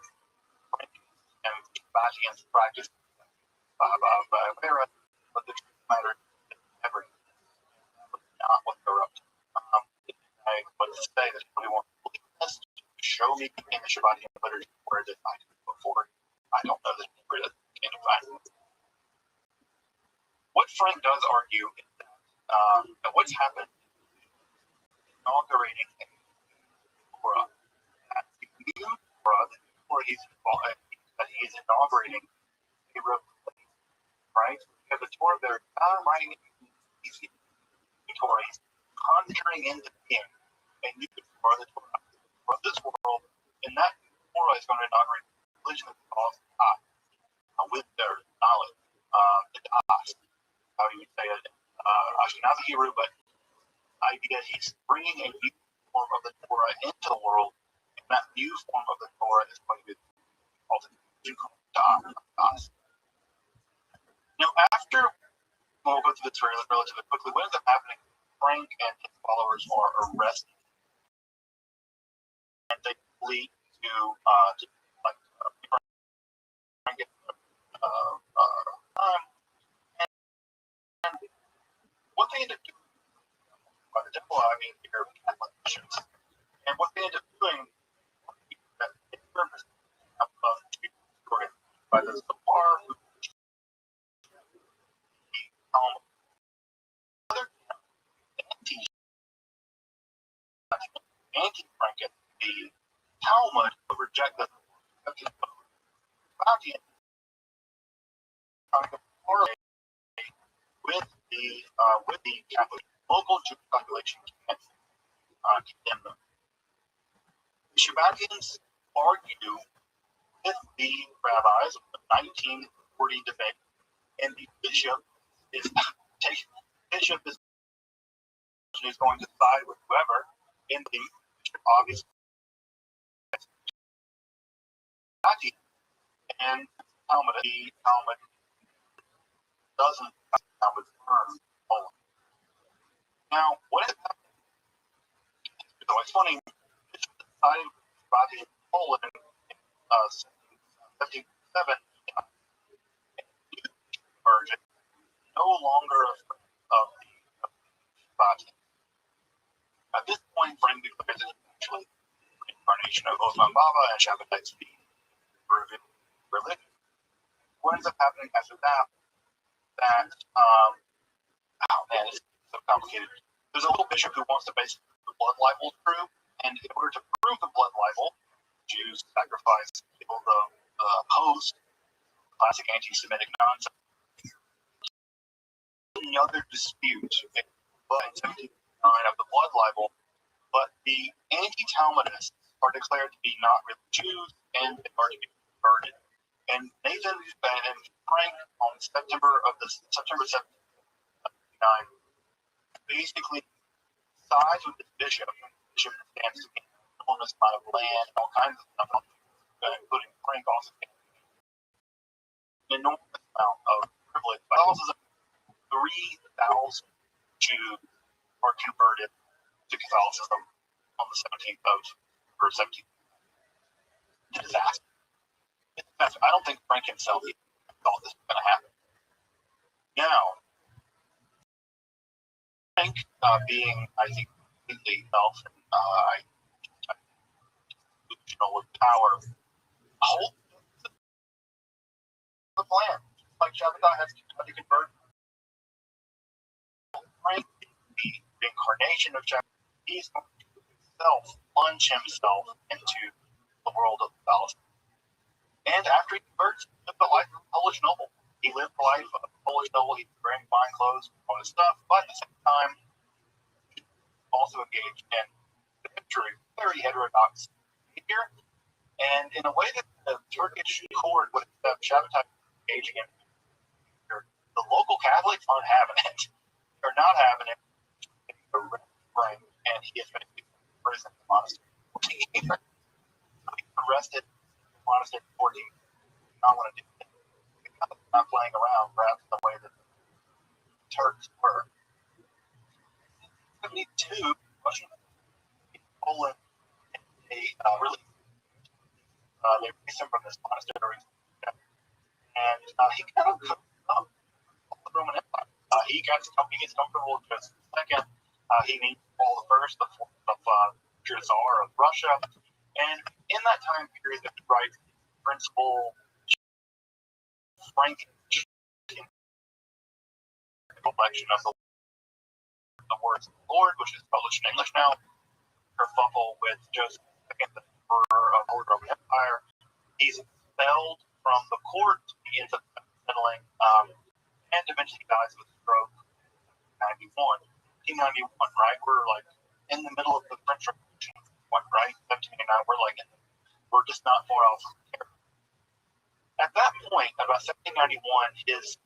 and Vatican's practice but the truth of the matter is never not what they're up to. I would say that if anyone believe this, show me in the Shabbatian literature where did I do before. I don't know that where that can find. What Frank does argue is that what's happened inaugurating a Torah, the new Torah, the Torah he is inaugurating a revelation, right? Because the Torah they're writing these Torah, he's conjuring into being a new Torah, the Torah of this world, and that Torah is going to inaugurate a religion that's called God, with their knowledge, the Das, how you would say it, Ashkenazi Hebrew, but idea he's bringing a new form of the Torah into the world, and that new form of the Torah is going to be called Das. Now, after we'll go through this relatively quickly, what ends up happening? Frank and his followers are arrested, and they lead to and what they end up doing by the devil, I mean, they're Catholic Christians, and what they end up doing by the Bar, anti-Franken, the Talmud would reject the trying to correlate with the Catholic local Jewish population can't condemn them. The Shabbatians argue with the rabbis of the 1940 debate, and the bishop is going to side with whoever, in the obvious and the Talmud doesn't Talmud term. Now, what is happening? So it's funny. Decided by the Poland in 1707, version, no longer of the Shabbat. At this point, Frank declares it actually the incarnation of Osman Baba and Shabbatites the religion. What ends up happening after that? Oh man, it's so complicated. There's a little bishop who wants to base the blood libel true, and in order to prove the blood libel, Jews sacrifice people the host, classic anti-Semitic nonsense. Another dispute in 1709 of the blood libel, but the anti-Talmudists are declared to be not really Jews and they are to be converted. And Nathan and Frank on September 7th, 1999 basically sides with this bishop. The bishop stands to gain an enormous amount of land and all kinds of stuff, including Frank also an enormous amount of privilege. But also 3,000 Jews are converted to Catholicism on the 17th or 17th. Disaster. I don't think Frank himself thought this was going to happen. Now, Frank being, I think, completely delusional with power, holds the plan. Like Shabbatai has to convert Frank, the incarnation of Shabbatai. He's going to plunge himself into the world of Catholicism. And after he converts, he lived the life of a Polish noble. He lived the life of a Polish noble. He was wearing fine clothes, all this stuff, but at the same time, he also engaged in very heterodox behavior. And in a way that the Turkish court would accept Shabbatai engaging in, the local Catholics aren't having it. They're not having it. And he has been imprisoned in the monastery. Arrested in the monastery for 14 years. Not want to do it. Not playing around, perhaps the way that the Turks were. 72, Poland, they released him from this monastery, and he kind of cooked up the Roman Empire. He gets comfortable just a second. He meets Paul I, the Tsar of Russia, and in that time period, he writes the principal Frank collection of the words of the Lord, which is published in English now. Kerfuffle with Joseph II, the Emperor of the Roman Empire. He's expelled from the court. He ends up settling, and eventually dies of a stroke in 1991, right? We're like in the middle of the French Revolution, right? 1789. We're just not far off from here. At that point, about 1791, his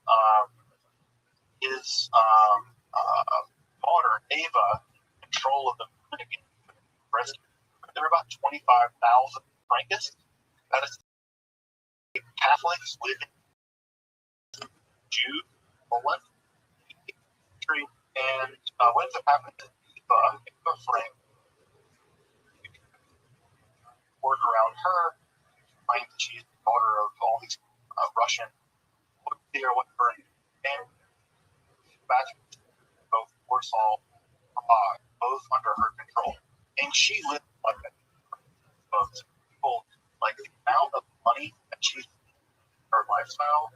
daughter Ava, control of the Dominican rescue. There are about 25,000 Frankists. That is Catholics living Jews, Poland, and what ends up happening to Eva Frank work around her, claim that she's the daughter of all these Russian whatever, and back both Warsaw, both under her control. And she lived like that. People, like the amount of money that she, her lifestyle,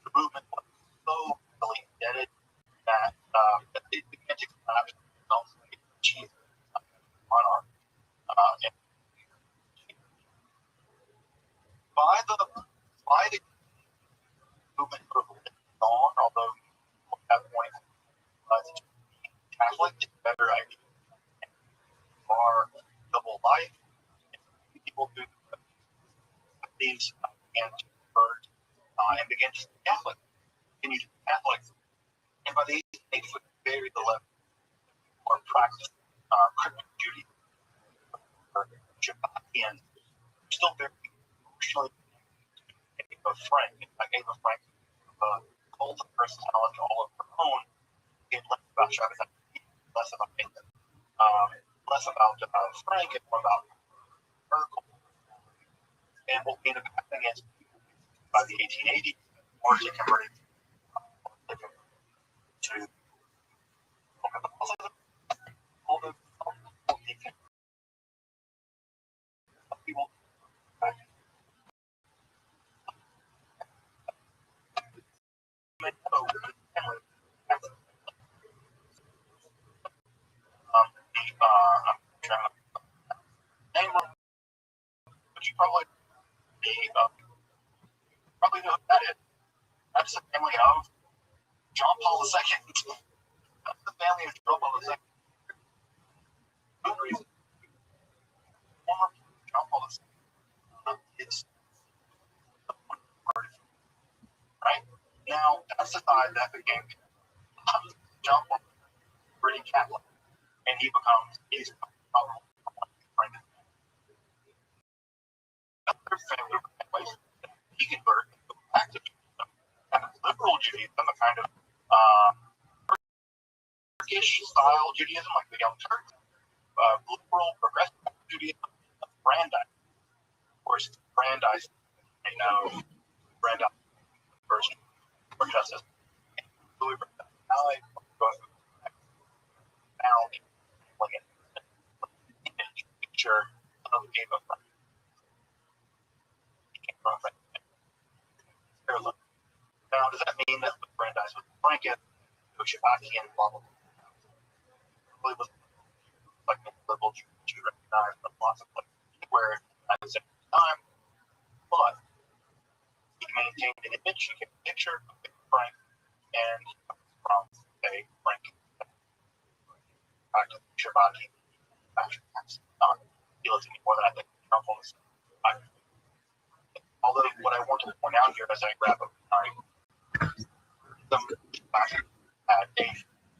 the movement was so really indebted that it began to collapse. She's monarch. by the movement on, although at that point Catholic is better idea. Are double life. People who these began to convert and begin to be Catholic, continue to be Catholic, and by the 1880s would vary the level or practice Christian Judaism or Shabbat, still very emotionally of Frank. I gave a Frank cult of personality all of her own, and less about Shabbat, less about Nathan, less about Frank, and more about her cult. And what we ended up happening is by the 1880s, largely converted to all the people. Name, but you probably know who that is. That's the family of John Paul II. That's the family of John Paul II. Former John Paul II. It's right now. That's the side that became John Paul pretty Catholic, and he's probably another family he converted back to liberal Judaism, a kind of Turkish style Judaism, like the Young Turks, liberal progressive Judaism, Brandeis. Of course, Brandeis, Brandeis version for justice. Louis Brandeis. Now, like a picture of Game of Thrones. Now, does that mean that Brandeis was blanket, Shabbat, and blah blah blah? Really was like a liberal Jew recognized from lots of places where at the same time, but he maintained an image, he kept a picture of Frank, and from a Frank back to Shabbat, not feels any more than I think Trump was. Although what I want to point out here as I wrap up tonight, the had a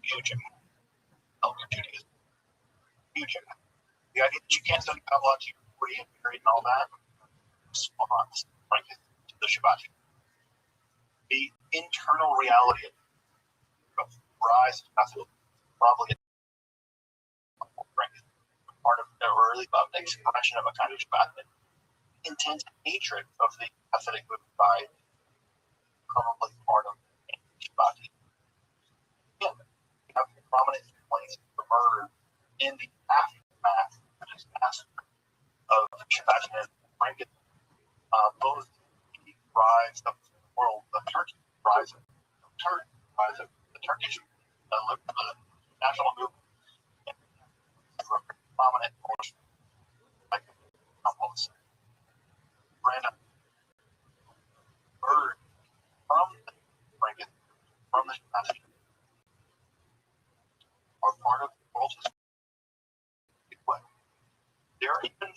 huge amount of Judaism. Huge amount. The idea that you can't study Kabbalah to your 40th period and all that response, frankly, to the Shabbat. The internal reality of rise of probably part of the early expression of a kind of Shabbat. Intense hatred of the Hasidic movement by probably part of Shabbat. Yeah, you have prominent families were murdered in the aftermath of this massacre of Shabbat and Franken. Both the rise of the world, the Turkish rise of the Turkish national movement, prominent force like almost random bird from the Franken, from the Shabbat, are part of the world's history. There are even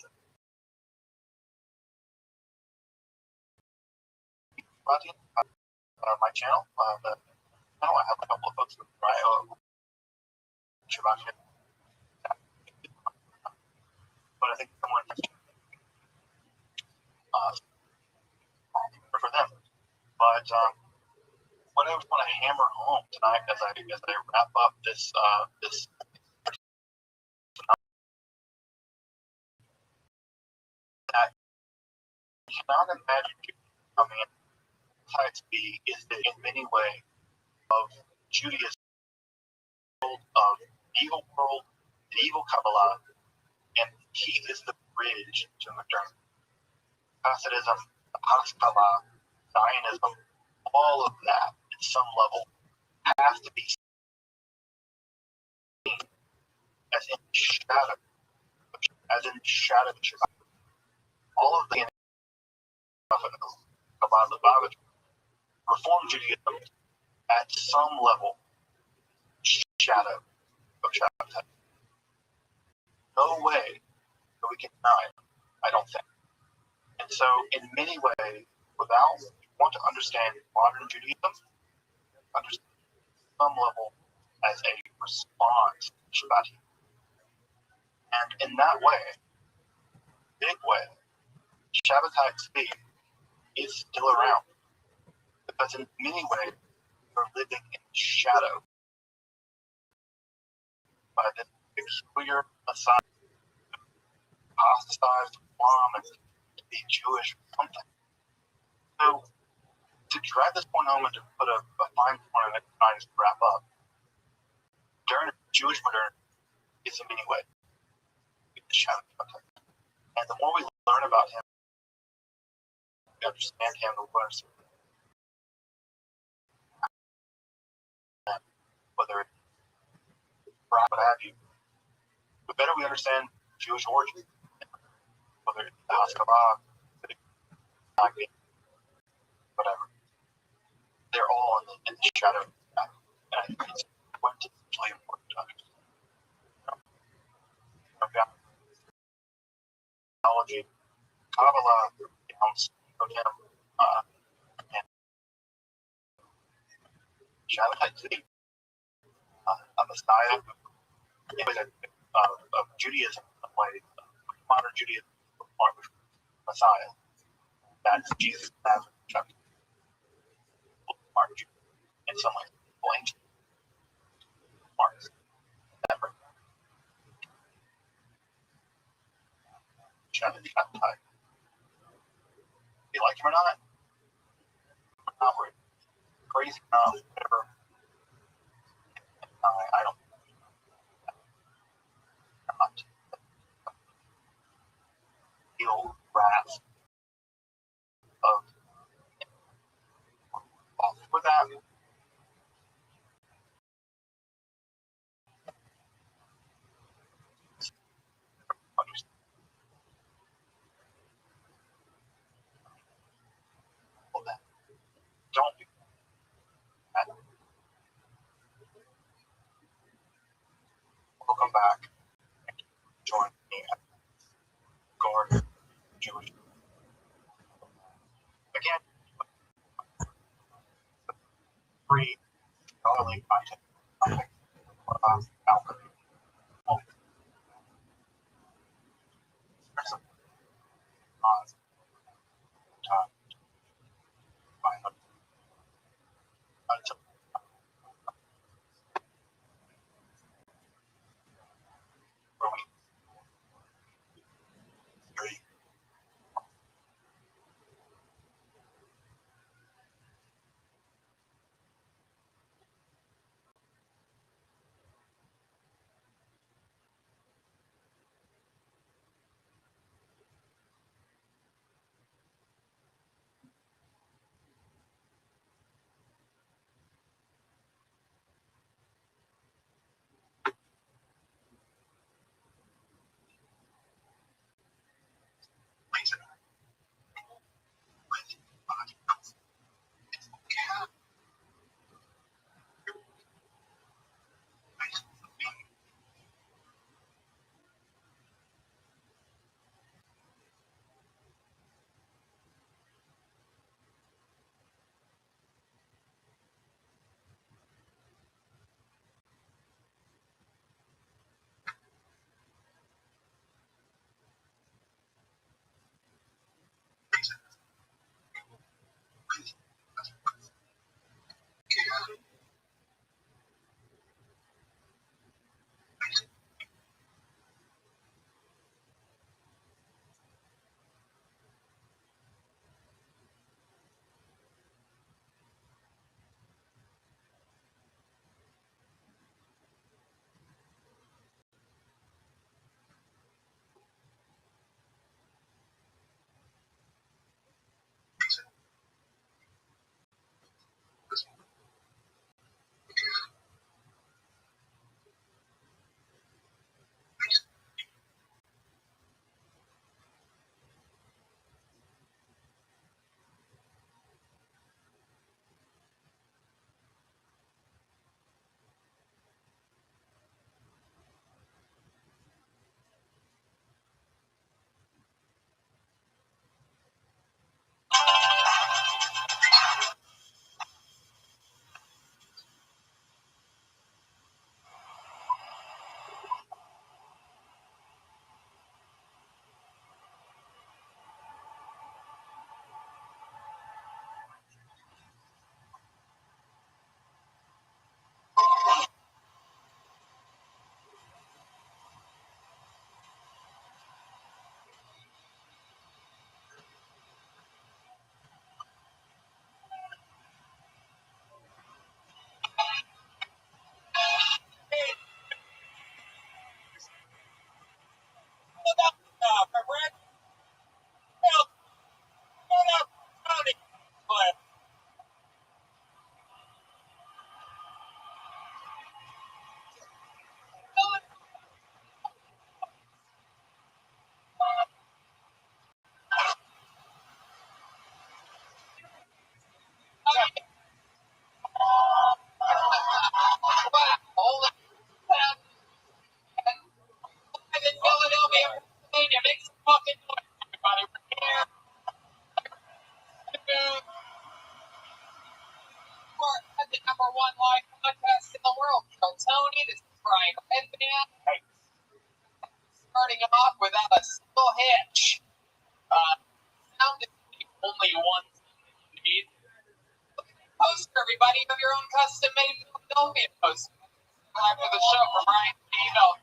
my channel, I have a couple of folks who try Shabbat, but I think someone for them. But what I want to hammer home tonight as I wrap up this that you cannot imagine coming in type B is in many ways of Judaism, of evil world, the evil Kabbalah, and he is the bridge to modernity. Hasidism, Kabbalah, Zionism, all of that at some level has to be seen as in the shadow, of Shabbat. All of the Lubavitch, Reform Judaism at some level shadow of Shabbatai. No way that we can deny it, I don't think. And so, in many ways, without want to understand modern Judaism, understand some level as a response to Shabbat. And in that way, big way, Shabbatai Tzvi is still around. Because in many ways, we're living in shadow by this peculiar Messiah, apostatized Islam and to be Jewish or something. So, to drive this point home and to put a fine point on it and to wrap up, during Jewish modernity is in many ways the shadow of Shabbatai. And the more we learn about him, we understand him, the more whether it's what have you, the better we understand Jewish origin, whether it's the Haskalah, whatever. They're all in the shadow of that. And I think it's really important to understand. Theology, Kabbalah, counts of him, and Shabbatai Tzvi, a Messiah of Judaism, in a way, modern Judaism, Messiah. That's Jesus as Mark in some ways, ancient Mark. Shabbatai. You like him or not? Not really. Crazy enough, whatever. I don't not feel wrath of for that. Understand that. Don't do that. We'll come back and join me at Guard Jewish. Again, free scholarly content about alchemy. There's some time find out where we agree. everybody, you have your own custom-made Philadelphia post after the show from Ryan Email.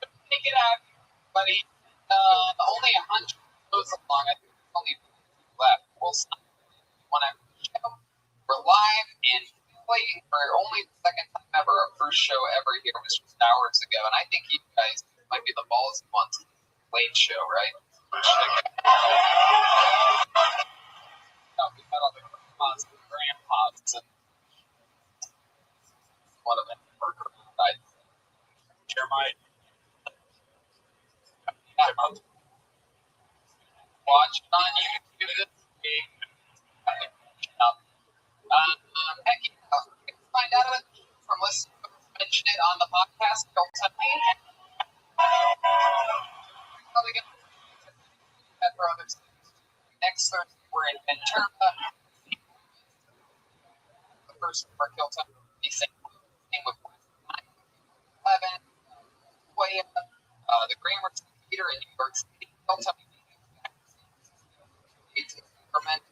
Take it out, buddy. Only 100 goes along. I think there's only 50 left. We'll stop one after the show. We're live in Philly for only the second time ever. Our first show ever here was just hours ago, and I think you guys might be the ballsy ones. Late show, right? We've got all the grandmas and grandpas and one of them work around. Jeremiah. Watch it on YouTube this week. Heck yeah. Find out about it from listeners who mentioned it on the podcast. They'll tell me. Probably going to do that for others. Next Thursday, we're in Ventura. The first of our Kill Tony. The same with 9/11. The Gramercy Theater in New York City. Kill Tony. It's government.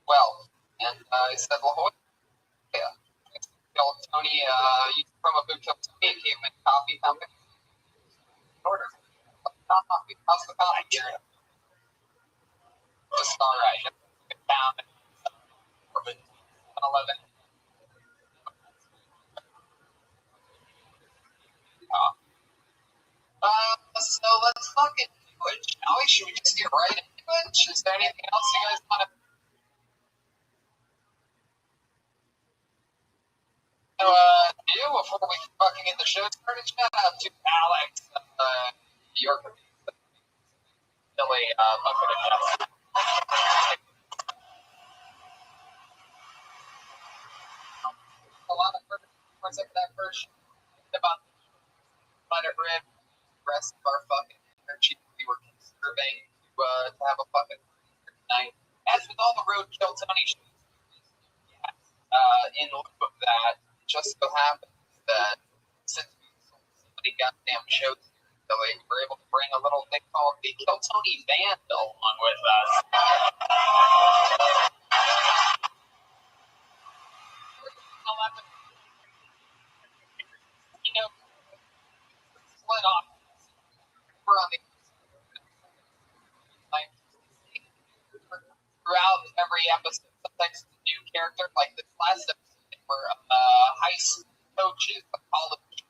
Well, and I said, well, yeah. Kill Tony, from a boot Kill Tony, gave me coffee company. Order. Coffee. How's the coffee here? Just all right. Down. 11. So let's fucking do it, shall we? Should we just get right into it? Is there anything else you guys want to do before we fucking get the show started? Shout out to Alex, New York, Philly, Bucket of Justice. A lot of first of that first about let it rip. The rest of our fucking energy we were conserving to have a fucking night. As with all the Roadkill Tony shows, in lieu of that, just so happens that since we sold so many goddamn shows here, we were able to bring a little thing called the Kill Tony Band along with us. You know, split off. We're on the like throughout every episode, sometimes it's a new character. Like this last episode, they were high school coaches, college.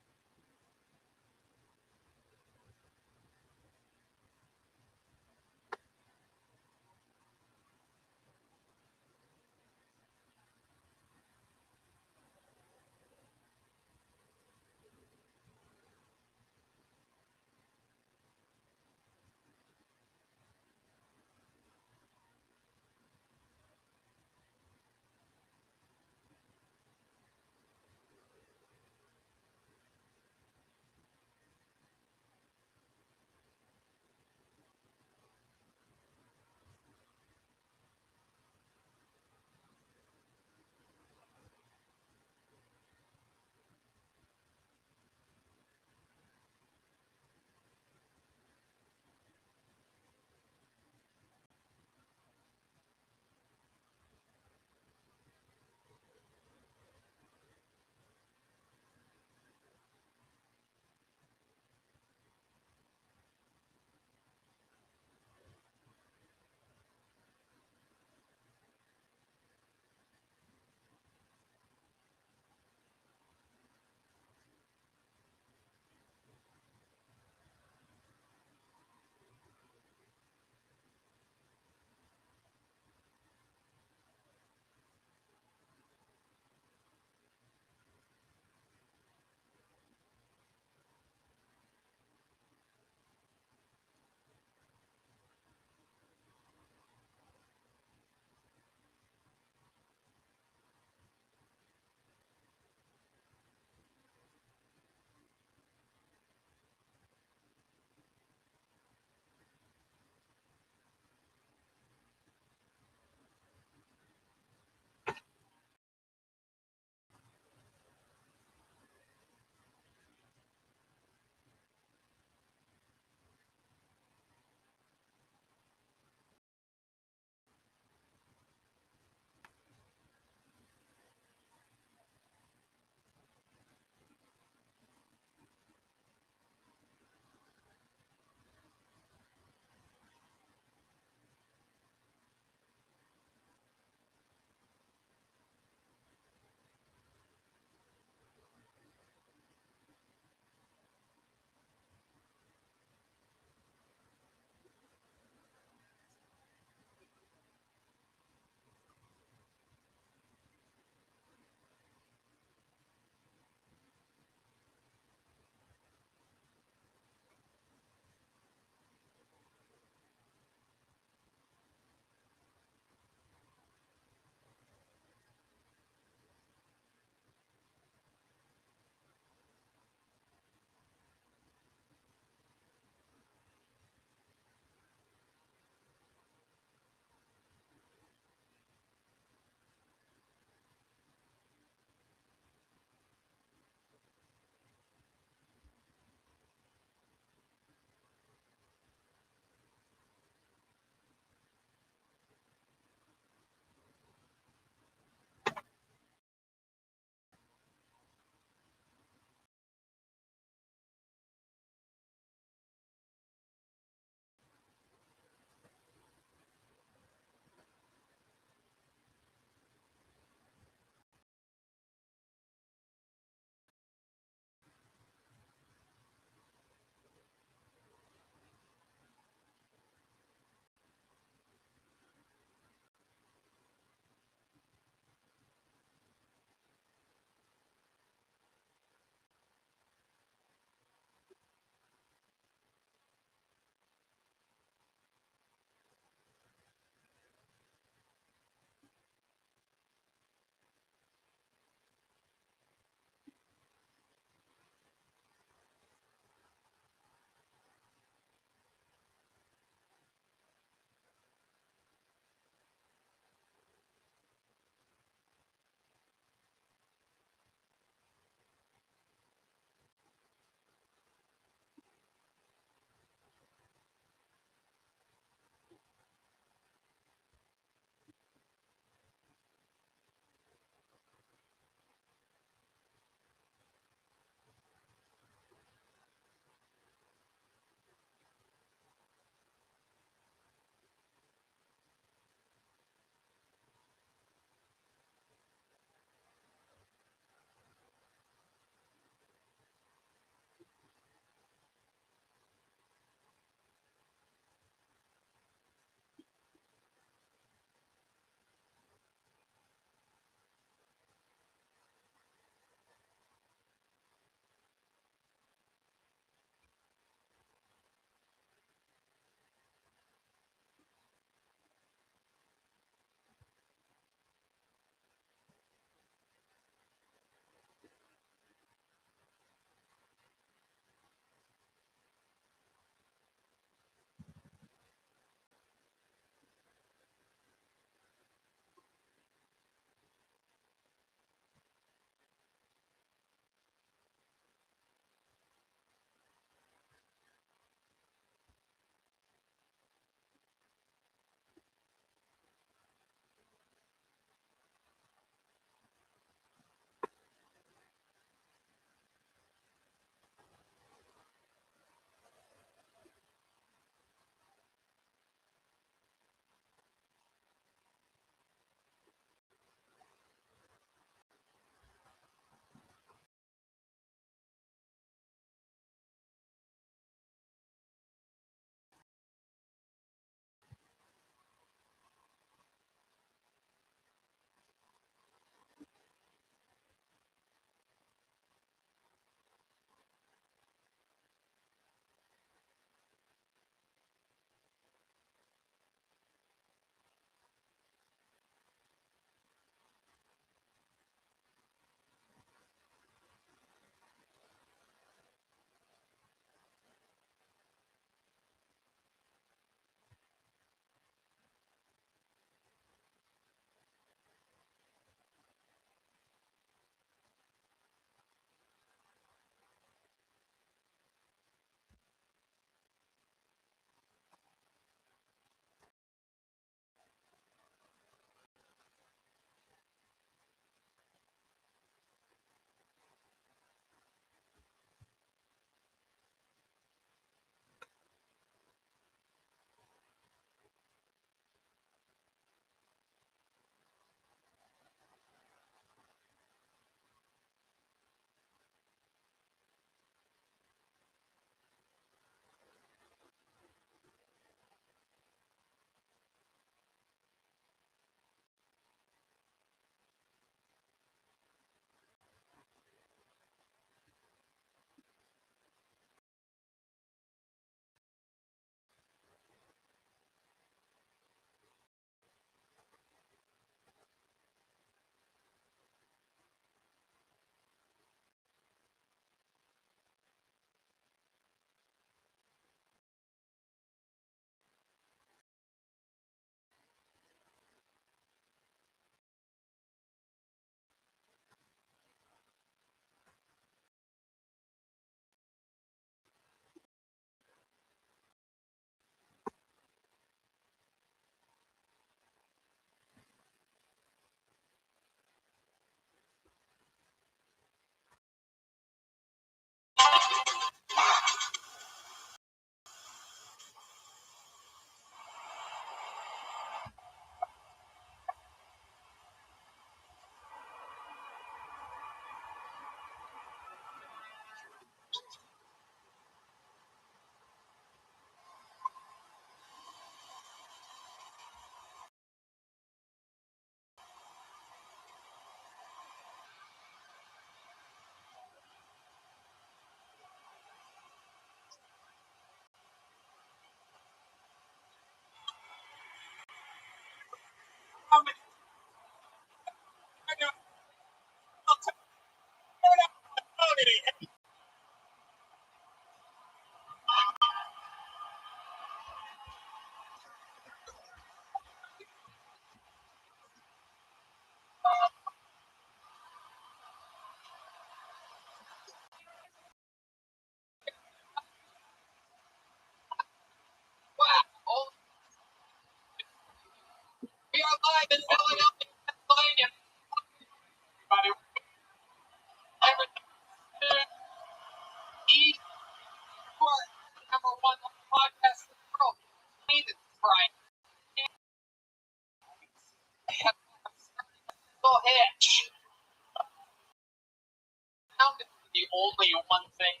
only one thing.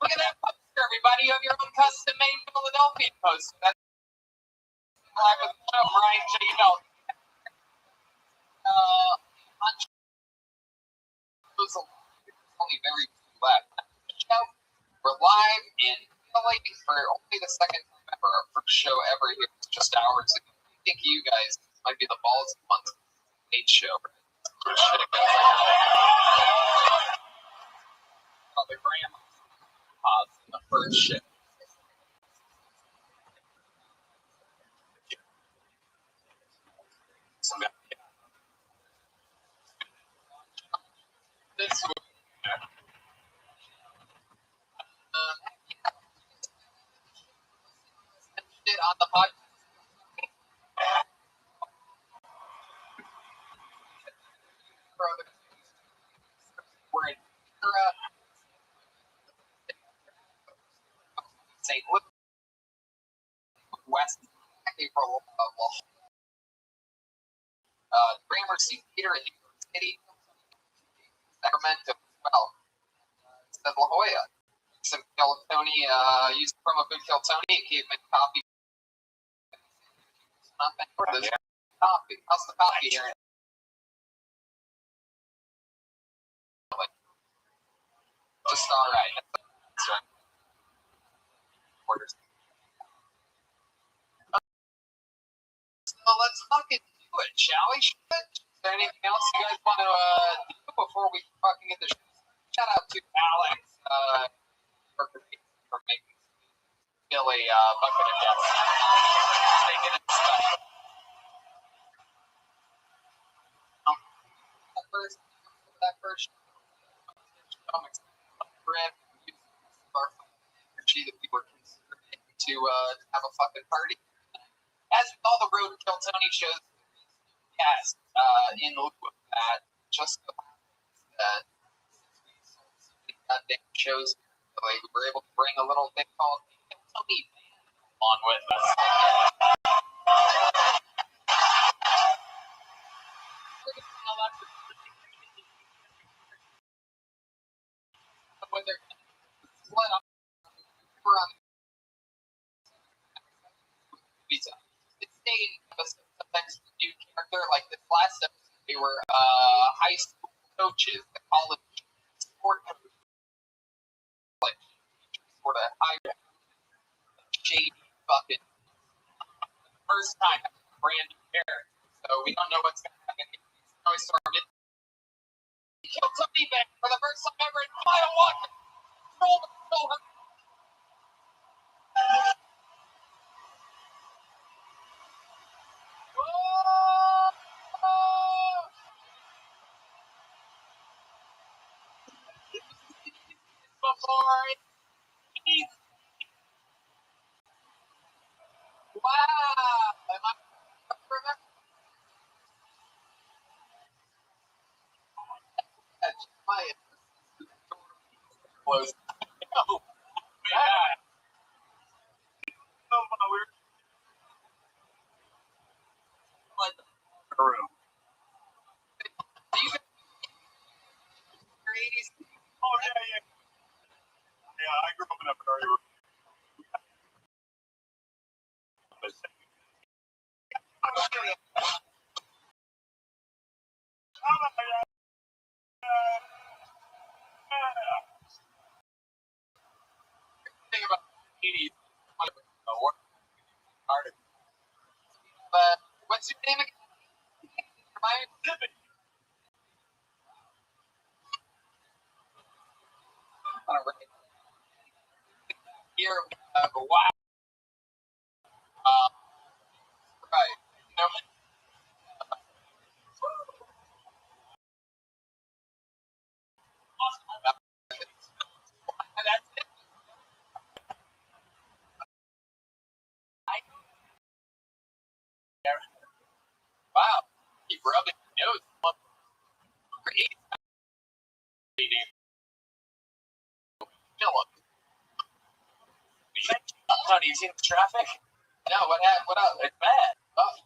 Look at that poster, everybody. You have your own custom-made Philadelphia poster. That's live with the show, Ryan J. Bell. Only very few left. Show. We're live in Philly for only the second time ever. Our first show ever here was just hours ago. I think you guys might be the balls of month stage show. The grandma in the first show. This would on the podcast. We're in St. Louis, West April, Gramercy Theater in New York City, Sacramento as well. La Jolla. Some Kill Tony, used from a good Kill Tony, it gave me coffee. Nothing for this coffee. How's the coffee here? Just alright. Orders. So let's fucking do it, shall we? Is there anything else you guys want to do before we fucking get the show? Shout out to Alex for making Billy bucket of death. Making it special. That first comics energy that we were considering to have a fucking party. As with all the Road to Kill Tony shows, yes, in lieu of that, just the goddamn shows, like, we were able to bring a little thing called Kill Tony on with us. Whether split up on pizza. It's staying sometimes a new character. Like this last episode, they were high school coaches, the college sport coaches, like sort of high shady bucket. First time brand new character, so we don't know what's going to happen. Always started. He killed somebody back for the first time ever in Mile Walker. Roll her. Wow! Am I remember? That's my close. Oh, yeah. Oh, we're like the room. These are 80s. Oh, yeah. Yeah, I grew up in a very thing about the 80s. But what's your name again? Remind me. All right. Here we have a wow. Right. No. That's it. Wow. Keep rubbing your nose. Philip. Honey, you seen the traffic? No, what happened? What up? It's bad. Oh.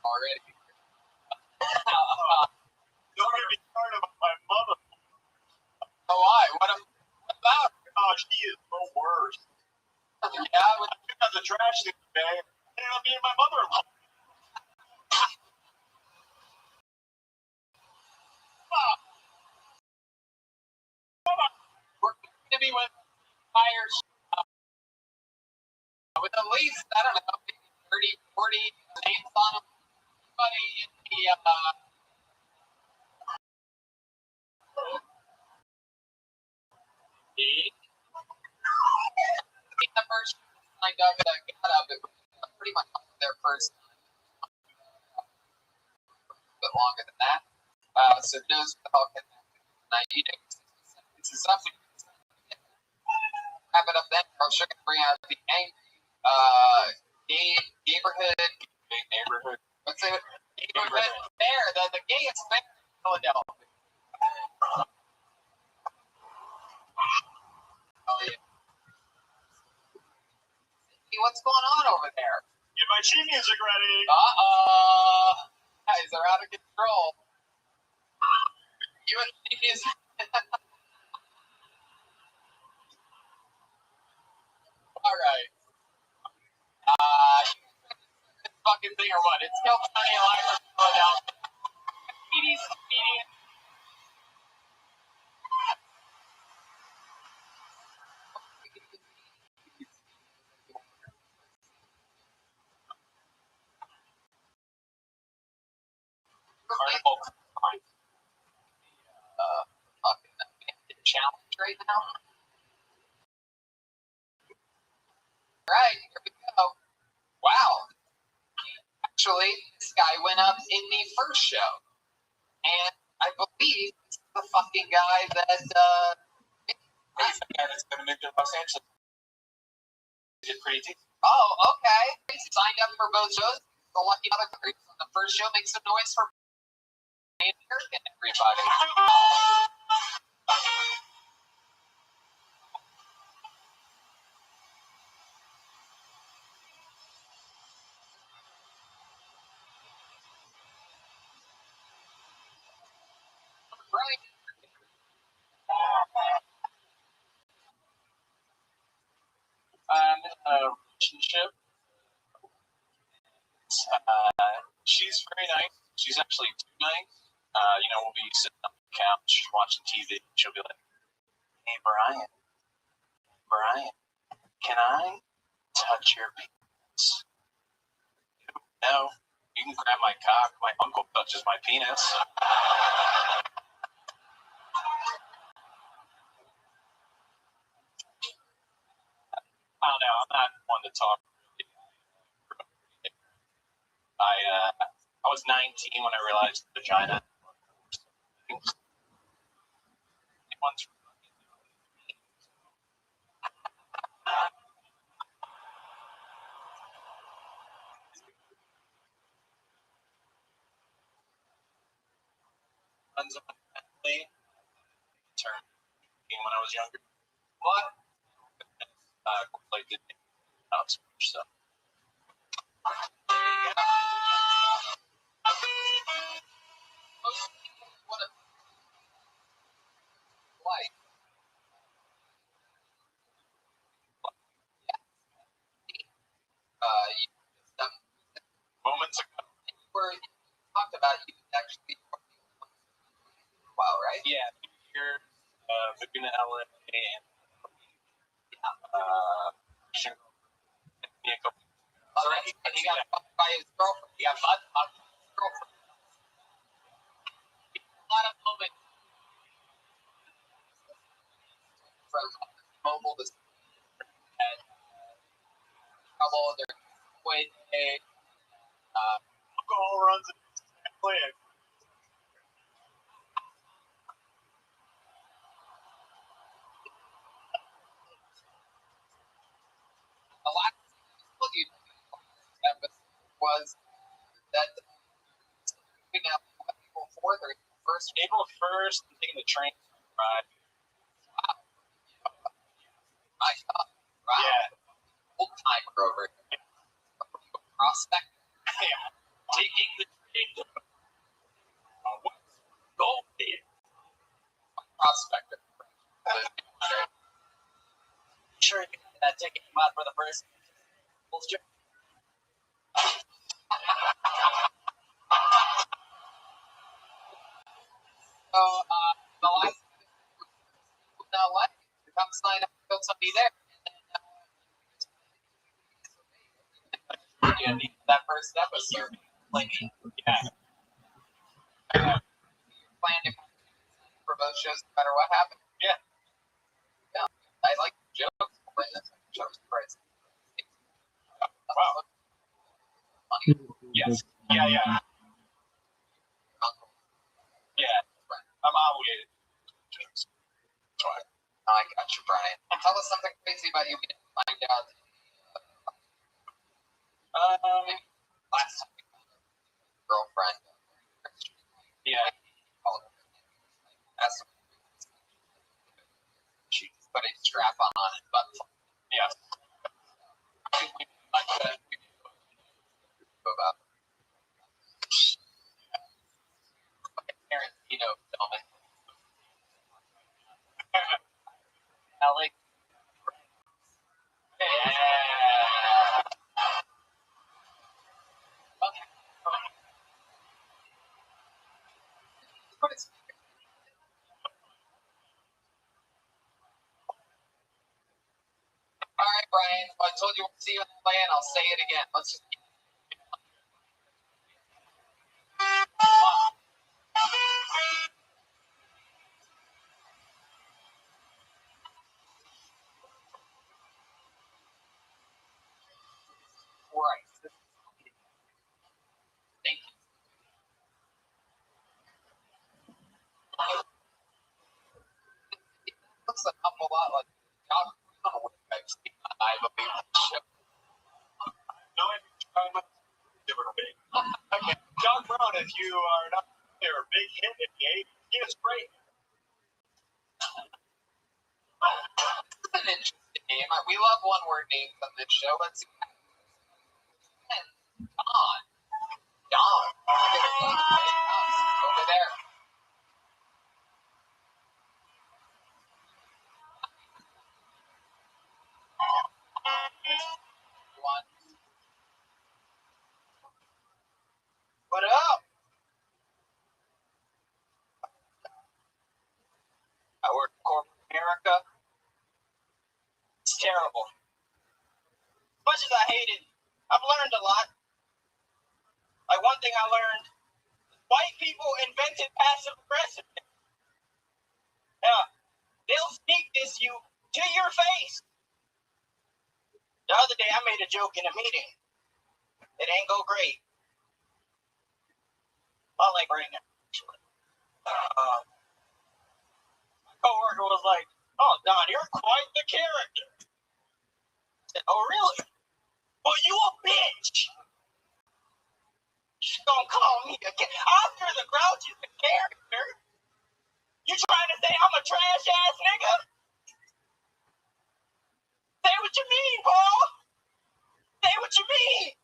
Already. worst. Yeah, I took out the trash the other day. And it'll be my mother-in-law. we're going to be with tires with at least, I don't know, maybe 30, 40 names on them. Everybody in the first signed up that got up, it was pretty much their first a bit longer than that. So news with all connected. You know, this is up. Wrap it up then. I'm sure going to bring out the neighborhood. Neighborhood. What's it? Neighborhood fair. The gayest fair in Philadelphia. Oh, yeah. Hey, what's going on over there? Get my sheet music ready. Guys are out of control. You and the music. All right. This fucking thing or what? It's still plenty of live from Philadelphia. Comedians. Carnival. Fucking challenge right now. Right, here we go. Wow. Actually, this guy went up in the first show. And I believe it's the fucking guy that, He's the guy that's going to move to Los Angeles. He did pretty decent. oh, okay. He signed up for both shows. The lucky other on the first show makes some noise for American everybody. Right. I'm in a relationship. She's very nice. She's actually too nice. We'll be sitting on the couch watching TV. She'll be like, "Hey, Brian, can I touch your penis?" No, you can grab my cock. My uncle touches my penis. I don't know. I'm not one to talk. I was 19 when I realized vagina. Runs in my family. Turned when I was younger. What? Like did not so much stuff. What a life. Some Moments ago. where you talked about you actually for a while, right? Yeah, here, moving to LA and a couple. So he got fucked by his girlfriend. He got butt fucked by his girlfriend. A lot of moments from mobile to and trouble. They're quite Alcohol runs in his family. a lot of told you that was that moving out April 4th or April 1st, I'm taking the train ride. I thought, wow, Yeah. old timer over here. Prospect. Taking the train to Goldie. Prospector. Sure, Taking him out for the first bullshit. So, the last now what? Come sign up, got somebody there. And then, that first episode, like, yeah. Plan to for both shows, no matter what happens. Yeah. Yeah. I like jokes. Jokes price. Wow. Yes. Yeah. Yeah. I'm obligated. I got you, Brian. Tell us something crazy about you. We didn't find out. Last time, girlfriend. Yeah. That's she put a strap on it, but yes. Like that. About Tarantino filming. Ellie. Yeah. All right, Brian. I told you we'll see you in LA, and I'll say it again. Let's just. Right. Thank you. Looks an awful lot like John Brown would have seen I believe the show. No, big. Okay, John Brown, if you are not there, a big hit in the 80s. He is great. It's an interesting name. We love one-word names on this show. Let's see. Don. Don. Over there. One. What up? I work in corporate America. It's terrible. As much as I hate it, I've learned a lot. Like, one thing I learned, white people invented passive aggressiveness. Yeah. They'll sneak this you to your face. The other day, I made a joke in a meeting. It ain't go great. Not like right now, actually. My coworker was like, "Oh, Don, you're quite the character." I said, "Oh, really? Well, you a bitch." She's gonna call me again. Oscar the Grouch is the character. You trying to say I'm a trash ass nigga? Say what you mean, Paul. Say what you mean.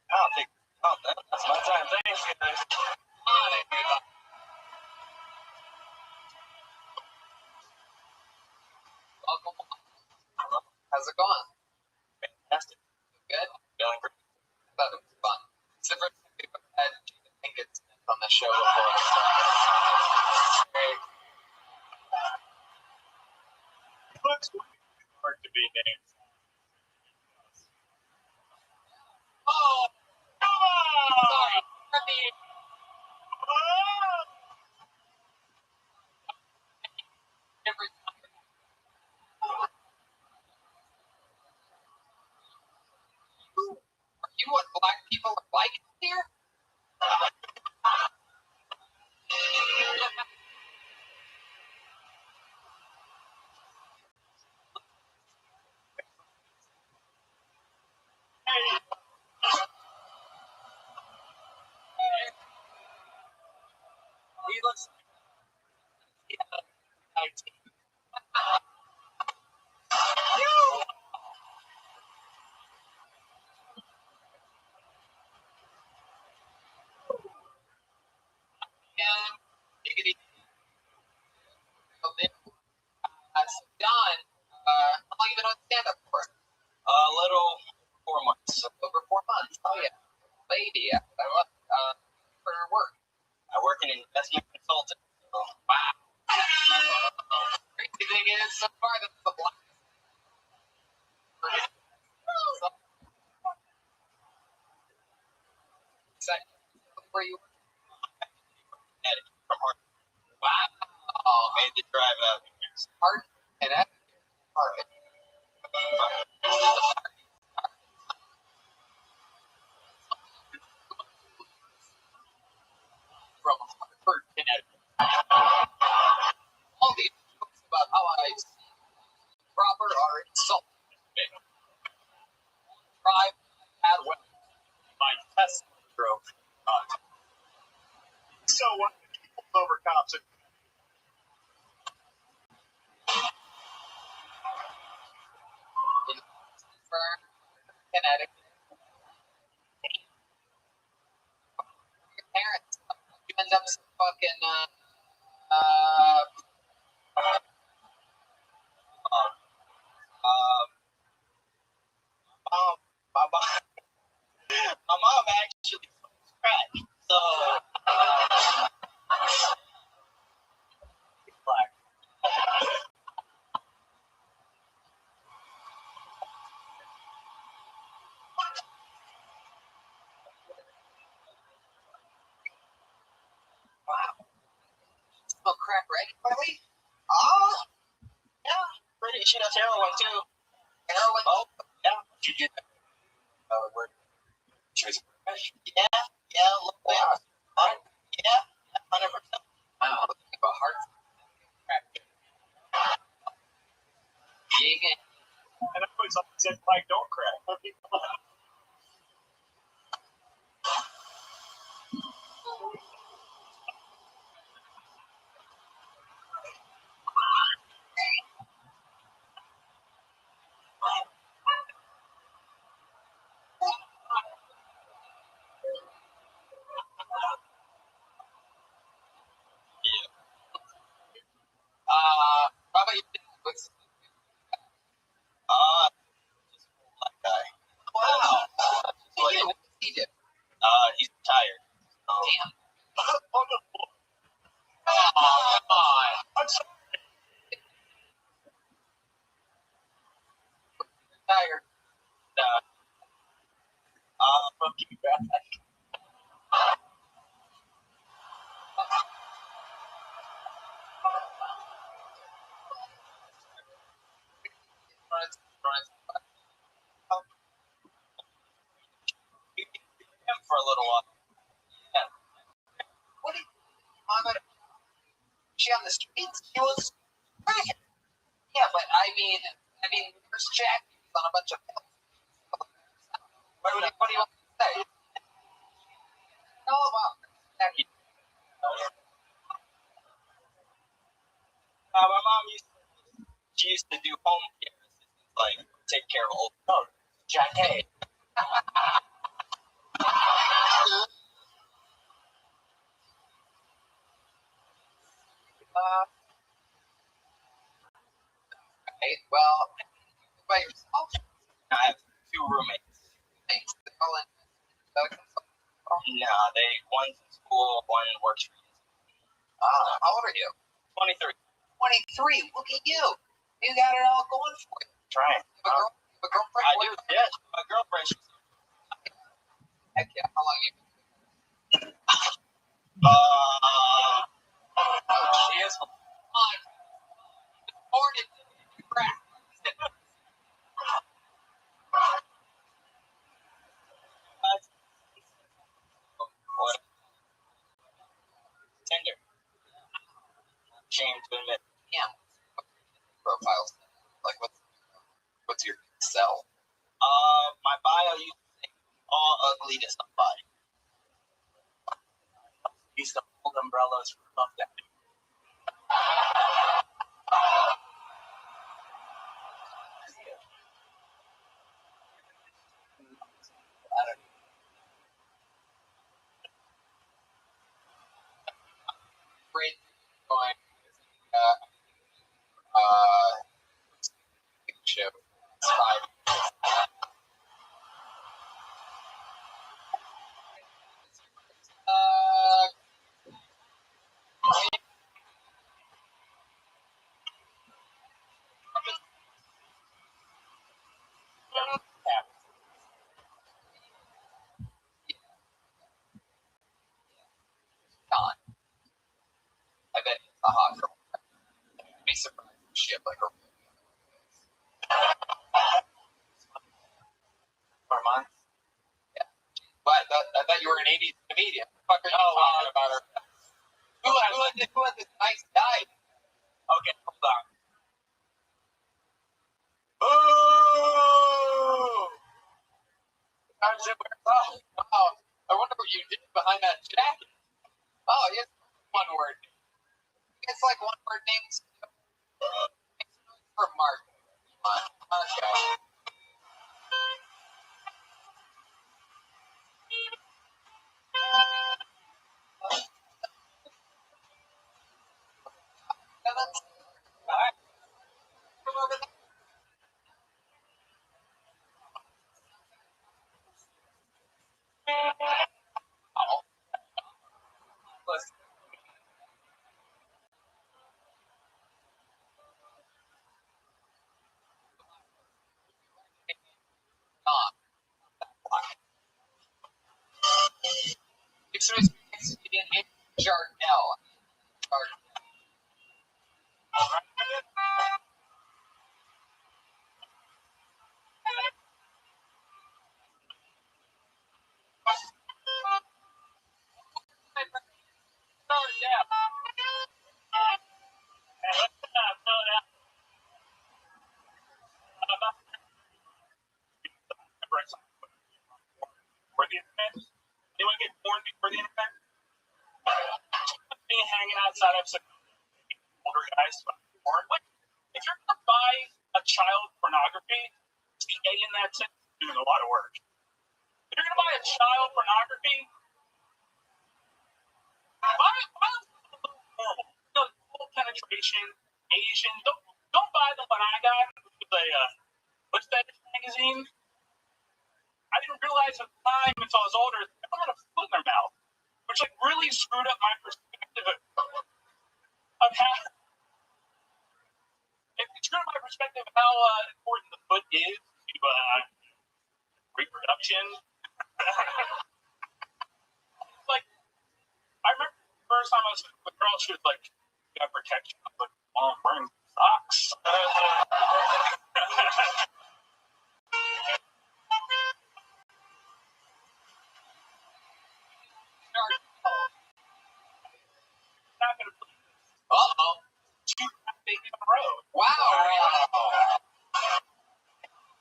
I don't think. Oh, that's my time. Thanks, guys. On it, dude. Welcome. How's it going? Fantastic. Good. Feeling pretty. Thought it was fun. It's the first time we've had Jaden Pinkett on the show before. So. Great. Looks hard to be named. Oh, come on! Sorry. Every time. Are you what black people are like here? He looks. Yeah, IT. So Don, car that's the black. Second, where you were? From Hart. Wow. Made the drive out. Hart and F. Hart. From Hartford, Connecticut. All these jokes about how I proper are insulting. Drive at well. My Tesla drove. So what? Over cops. Connecticut. Your parents, you end up fucking My mom actually crack. So black. smoke crack regularly. Yeah. Pretty. She does heroin too. Heroin. Oh, yeah. She did. Where? She was. Yeah. Yeah. A little bit. Yeah. 100%. Wow. A heart crack. Vegan. And I always said, "Mike, don't crack." How about you? What's Just black guy. wow. What does he do? He's retired. Damn. On the floor. Oh, come on. I'm sorry. Tired. Fucking back. Him for a little while. Yeah. What did Mama? She on the streets? She was cracking. Yeah, but I mean, there's Jack on a bunch of pills. What do you want to say? No, about Jackie. My mom used to do home care assistance, like take care of old folks. Jack Hay. Okay, well, by yourself? I have two roommates. Thanks. Colin. Nah, one's in school, one works for you. How old are you? 23. 23. Look at you. You got it all going for you. Trying. You have a girlfriend? I do, yes. My girlfriend. Heck yeah. How long you? She is. Born in crack. What? Tinder. Shame to admit. Yeah. Profiles. Like, what's your cell? My bio used to say all ugly to somebody. Used to hold umbrellas for love that. Great. Going. Show. It's 5. it wears off. Wow. I wonder what you did behind that jacket. Oh, it's one word. It's like one word names for Mark. Okay. Jardel. For the internet? Anyone get born before the internet? Me hanging outside of some older guys born. Like, if you're gonna buy a child pornography, the A in that sentence is doing a lot of work. If you're gonna buy a child pornography, buy a little normal. You know, full penetration, Asian. Don't buy the one I got. The what's that magazine? I didn't realize at the time until I was older, they all had a foot in their mouth, which like really screwed up my perspective of how it screwed up my perspective of how important the foot is to reproduction. Like, I remember the first time I was with a girl, she was like, "You got protection." I was like, "Oh, I'm wearing socks." Not gonna believe this. Uh-oh. 2 babies in a row. Wow.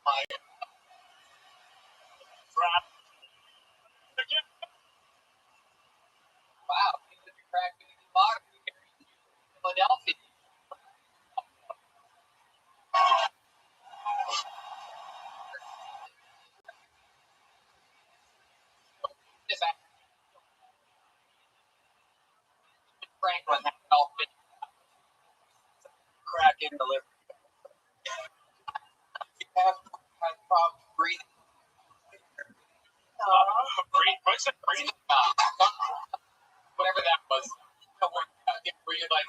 My Drop. wow. You're cracking the bottom here in Philadelphia. Franklin had help it crack in the liver. You have problems breathing. Breathe. Whatever that was. Were you like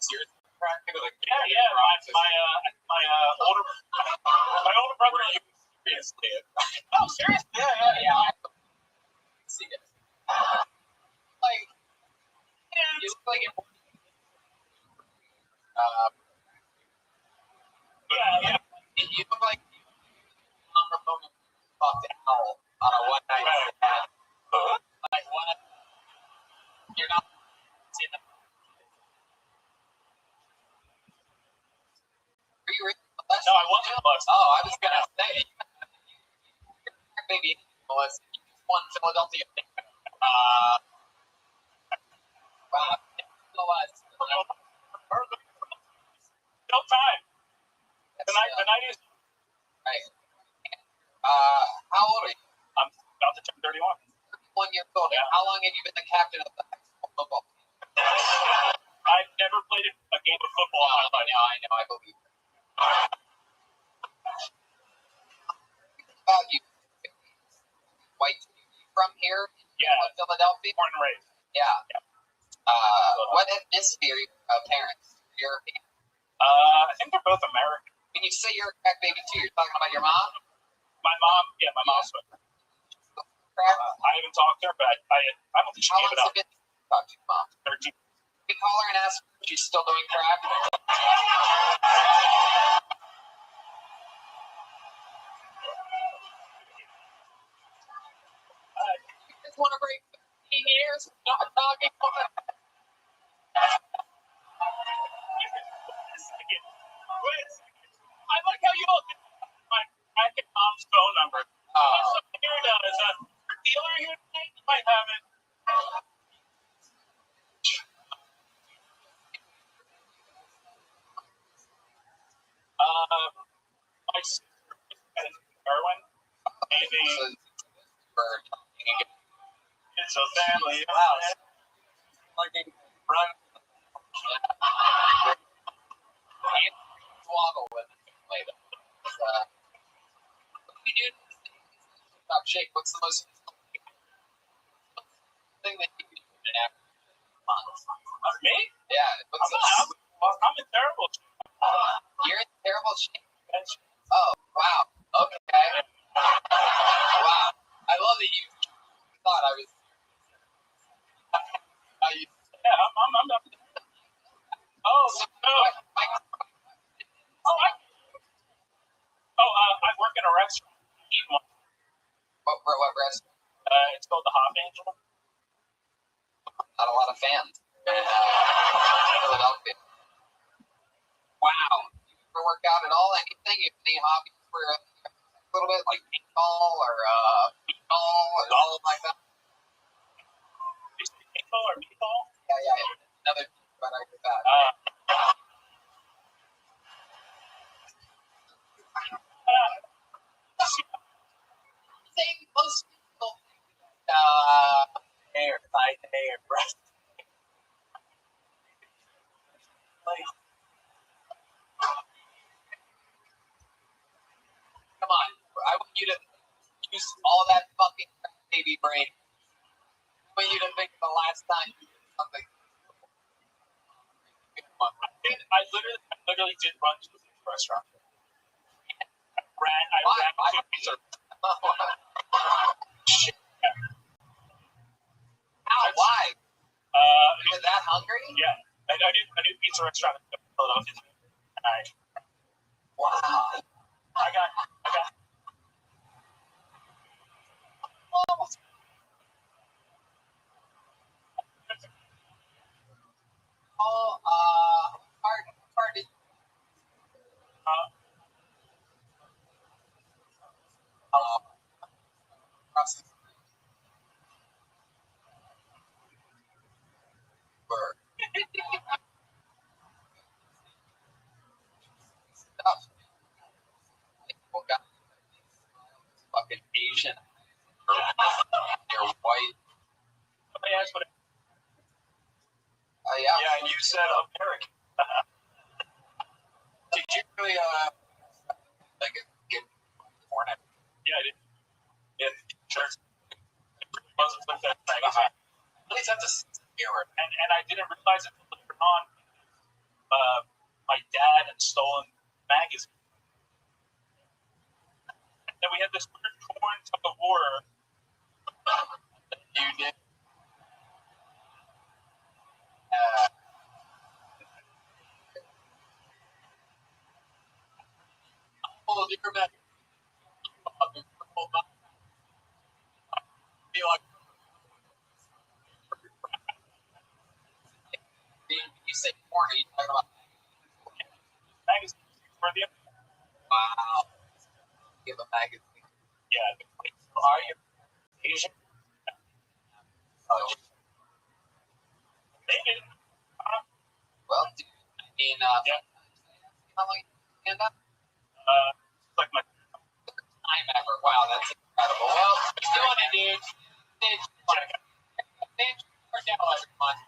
seriously cracking? Like, Yeah. My older brother. Seriously. Oh, seriously? Yeah. I see it. Like, you look like it. Yeah. You look like fucked owl on a one night stand. Like what? You're not seeing the. Are you really? No, I wasn't molested. Oh, I was gonna say. Maybe molested. You just won Philadelphia. Wow. No time. The night is. Right. How old are you? I'm about to turn 31. 1 year old. Yeah. How long have you been the captain of the high school football team? I've never played a game of football in my life. I know, I believe it. About you, white from here in Philadelphia? Born and raised. Yeah. What ethnicity are your parents? European? I think they're both American. When you say you're a crack baby too, you're talking about your mom? My mom's with her. I haven't talked to her, but I don't think she How gave it long up. has it been since you talked to your mom? 13. We call her and ask if she's still doing crack. You just want to break 15 years not talking about it. I like how you all my mom's phone number. What here does So family. Wow. Fucking run. Swoggle with it later. What do we do? Stop shake. What's the most thing that you can do in an after month? Me? Yeah. What's I'm in terrible shape. You're in terrible shape. Oh, wow. Okay. Wow. I love that you thought I was. Yeah, I'm not. Oh, no. I work in a restaurant. Eat one. What restaurant? It's called the Hop Angel. Not a lot of fans. Philadelphia. Wow. You ever work out at all? Anything? You have any hobbies for a little bit, like paintball or meatball or something like that? Is it paintball or meatball? Yeah. Another but I heard that. I think most people hair, thigh hair, breast. Come on, I want you to use all that fucking baby brain. I want you to think of the last time you did something. I literally did run to the restaurant. I ran to pizza. Shit. Ow, why? You were that hungry? Yeah, I knew pizza restaurant in Philadelphia. Wow. I got. Oh, hard to. Process. Stuff. Fucking Asian. You're white. Somebody asked what. Yeah. Yeah, and you said American. Did you really like get born at? Yeah, I did. Yeah, sure. Wasn't like that magazine. At least that's a mirror. And I didn't realize it until later on. My dad had stolen the magazine. And then we had this weird torn tug of war. You did. Oh, dear man. Be like. You say porn, you talking about Magazine for the. wow. Give a magazine. Yeah. Are you Asian? Oh. Maybe. Well, dude, I mean, Yeah. how long you stand up? Like my. Time ever. Wow, that's incredible. Well, keep doing it, dude. Stage Cordell, everyone.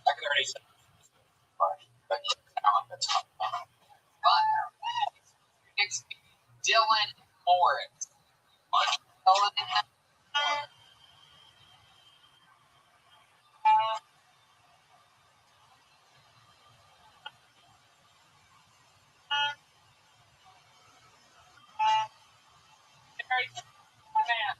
I can already say. Next, Dylan Morris. Dylan. Man.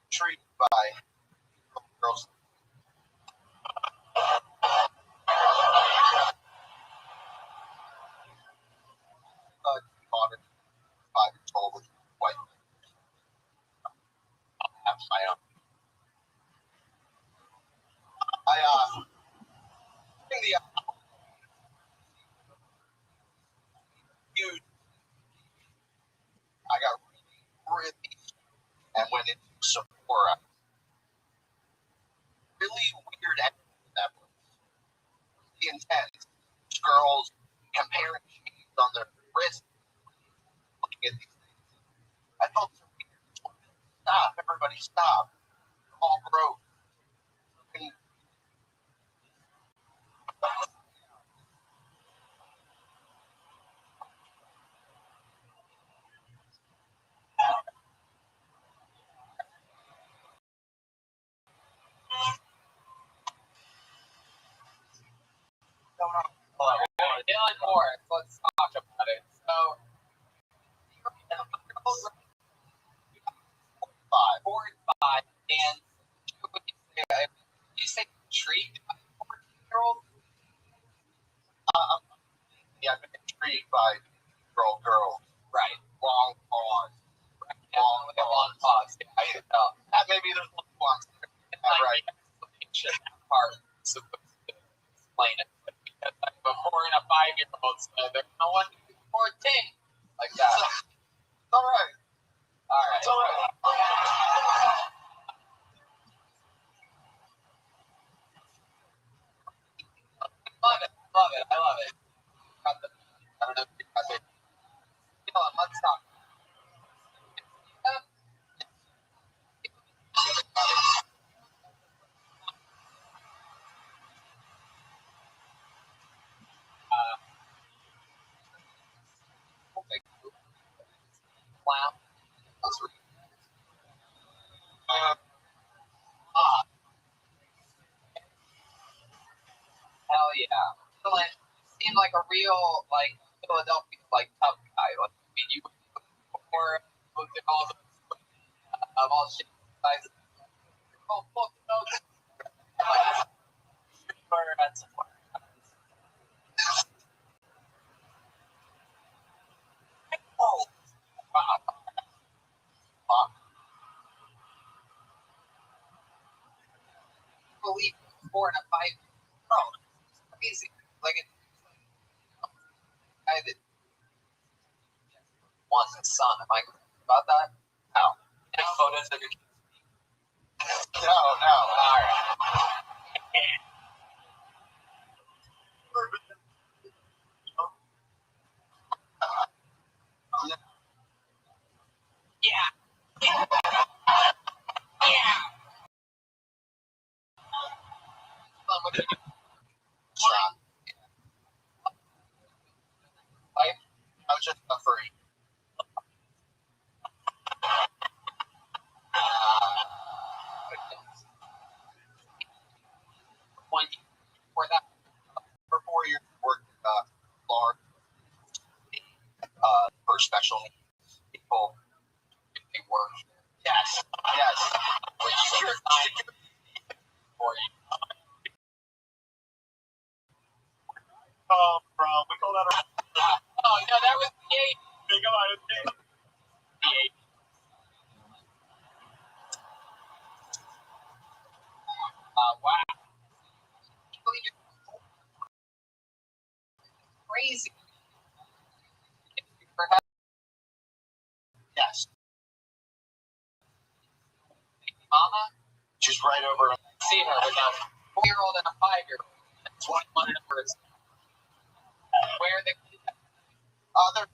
Treated by girls. Daughter, 5 years old, with white. Have my own. I think the everybody stop. All broke. Dylan Morris, let's talk about it. So, 4 and 5, and you say intrigued by 14-year-old? Yeah, I've been intrigued by girls. Right. Long pause. Long pause. Yeah, I can tell. Maybe there's one pause. Right. Part supposed to explain it. Because like a 4 and a 5-year-old, so they're going to want to do 14. Like that. It's all right. All right. It's all right. Love it. I love it. I don't know if you got it. Dylan, let's talk. Wow. Hell yeah. Dylan, you seem like a real, like, Philadelphia, like, tough guy. Like, I mean, you before looked at all the of all shit guys. Oh, fuck, no. That's oh, wow. Believe 4 and a 5. Oh, it's crazy. Like, it's guy that wants a son. Am I correct about that? No. Any photos of your kids? No. All right. Yeah. What do you do? Shot. Life? I was just a furry. One for that. For 4 years, worked large for special needs people. They work. Yes. Which is time for you. We call that a Oh, no, that was the 8. big eye. The 8. Wow. Crazy. Yes. Mama? She's right over. See her with a 4-year-old and a 5-year-old. That's 21 and a person. Where the Other.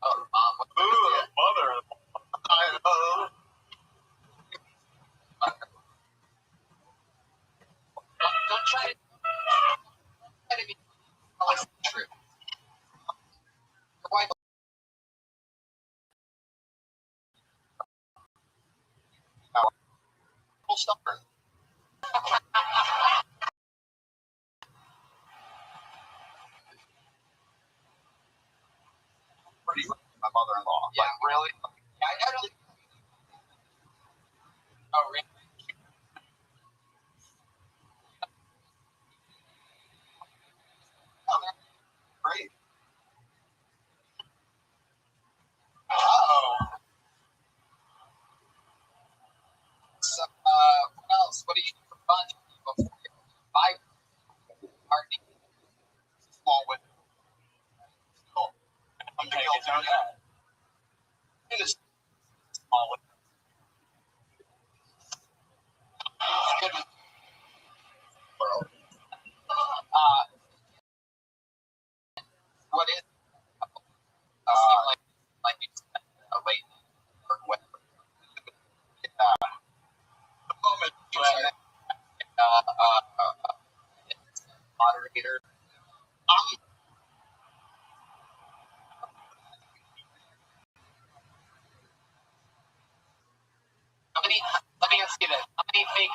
oh, her mom. Ooh, mother. Don't try to be true. Your wife Full stubborn. Pretty much my mother-in-law. Yeah, really? Yeah, I don't. Oh, really? Oh, great. Uh-oh. So, what else? What do you do for fun? Five. Party. Small window. Oh, I'm going to go down that. In this Let me ask you this: how many fake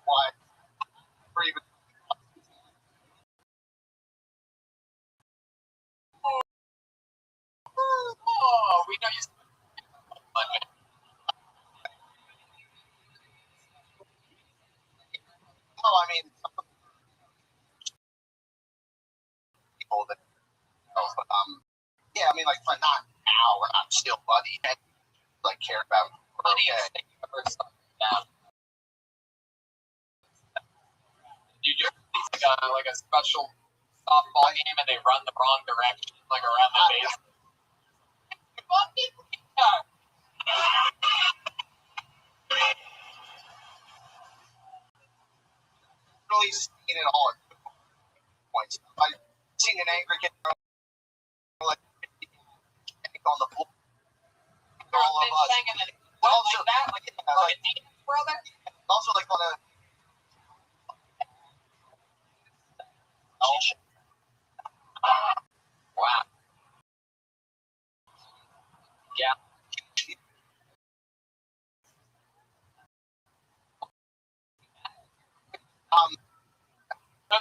Why? Or even Oh, we know you. no, I mean, some people that but yeah, I mean, like, but not now. We're not still buddy. And, like, care about. Funny Okay. thing I've heard something down. You do like a special softball game and they run the wrong direction, like around the base. Yeah. Really seen it all at points. I've seen an angry kid like on the floor. All of us. And then also like that, like a demon brother. Also, like on a. Wow. Yeah.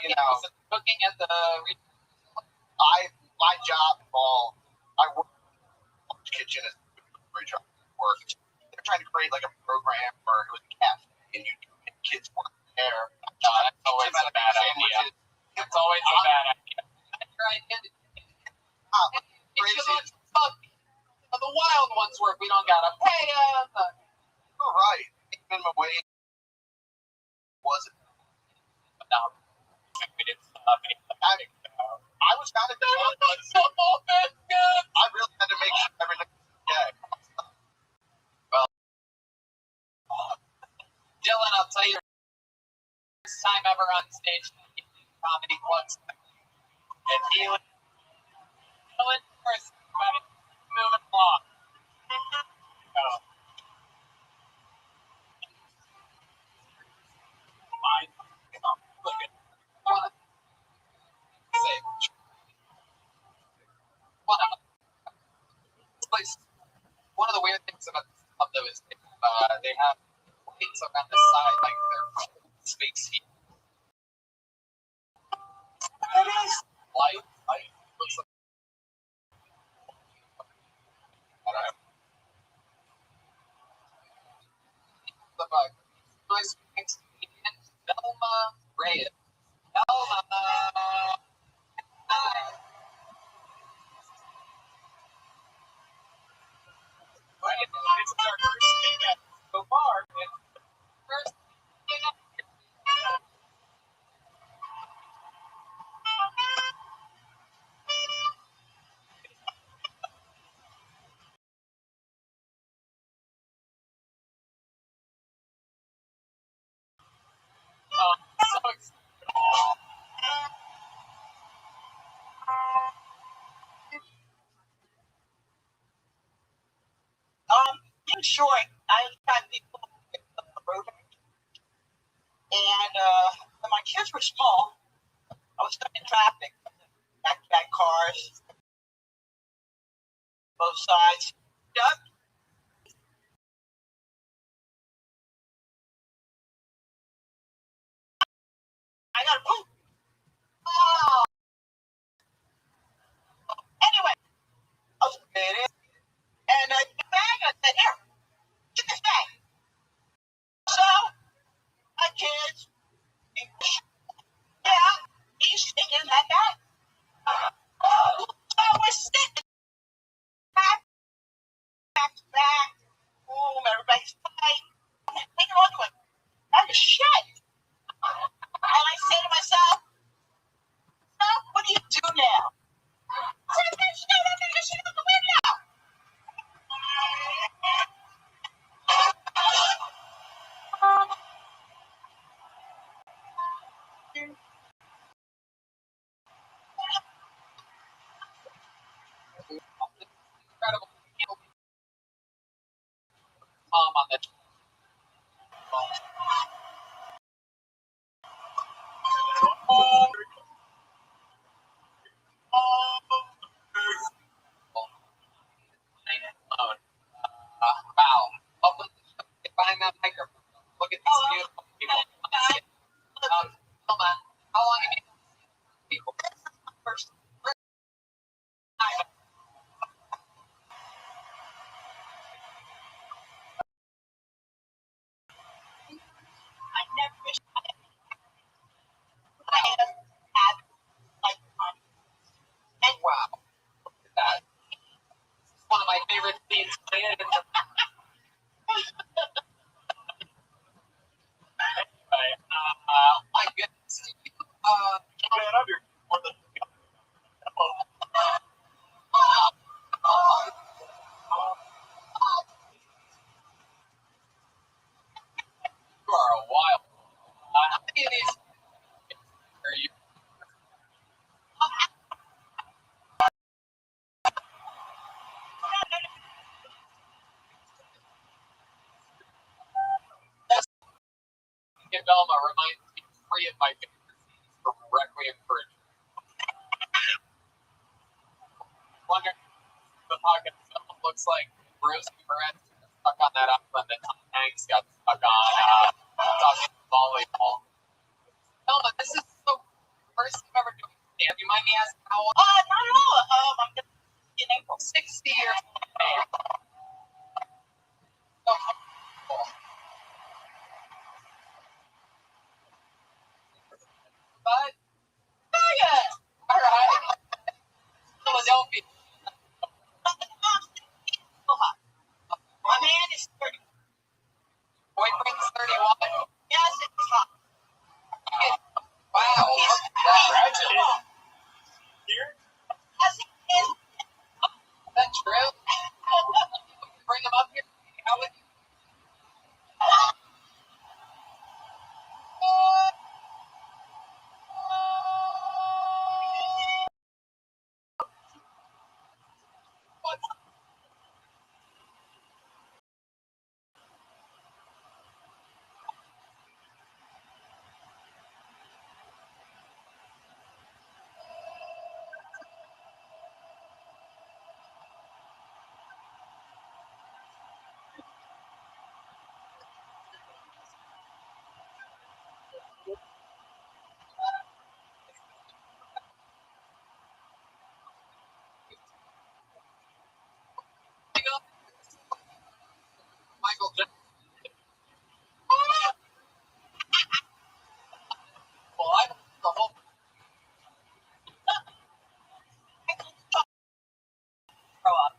You know, Cooking at the. my job involved. I work in the kitchen as a work. They're trying to create like a program where it was a cafe and you get kids work there. That's always a bad idea. It's always a bad idea. The wild ones work. We don't gotta pay them. You're right. Minimum wage wasn't. No, we didn't stop it. I was kind of I really had to make sure everything was okay. Well, Dylan, I'll tell you, first time ever on stage comedy clubs. And Dylan first moving along. Fine. Look at one. Say, one of the weird things about this club though is they have lights around the side, like they're space heat. That is light. Looks like the nice things. Velma Reyes. Velma. Right. This is our first weekend so far. First weekend. So excited. In short, I had people on the road, and when my kids were small, I was stuck in traffic. Back cars, both sides. Yep. I got to poop. Oh. Anyway, I was kidding. And the bag, I said, here, get this bag. So, my kids, yeah, he's taking that bag. So we're sitting back to back. Boom, everybody's tight. Hanging on to it. I'm shit. And I say to myself, so what do you do now? I said, there's no nothing to shit out the window. Incredible. Mom on the Velma reminds me of 3 of my favorite scenes from Requiem for a Dream. Wondering the pocket film looks like Bruce Moretz stuck on that island that Tom Hanks got stuck on talking volleyball. Velma, this is so first time ever doing stand. You mind me asking how old? Not at all. I'm gonna be in April. 60 years old. So cool. But all right. Philadelphia. My man is 30. Boyfriend's 31. Yes, it's hot. Wow. Congratulations. Here? Yes, it is. Is that true? Bring him up here. How would you? Michael Jackson. Well, I don't know the whole. Grow up.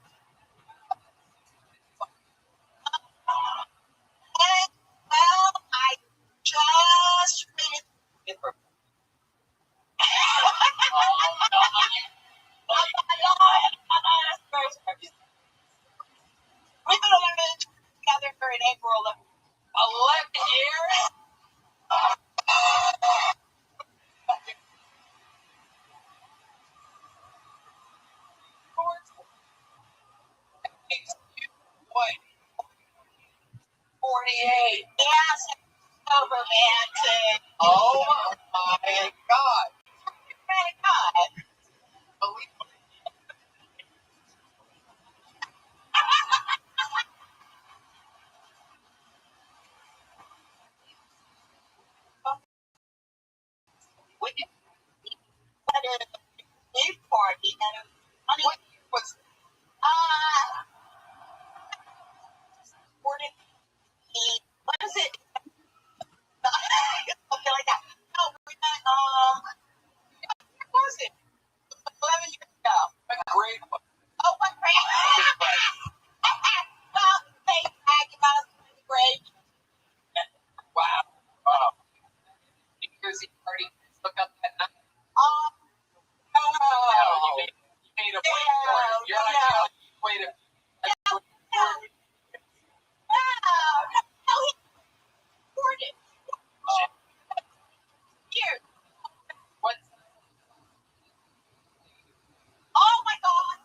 And, well, I just read it. Oh, no, We've been together for in April. 11 years? What? 48. Yes, it's so romantic. Oh my God. My God. Believe me. What did What a new party. And honey, what was supported me. What is it? Something like that. No, we met, what was it? 11 years ago. A great one. Oh, what great. Well, they brag about us in the grade. Wow. Wow. New Year's Eve party. Look up that night. Oh, You made a point for it. You're like, No. wait a No, he supported. Cheers. What? Oh my God.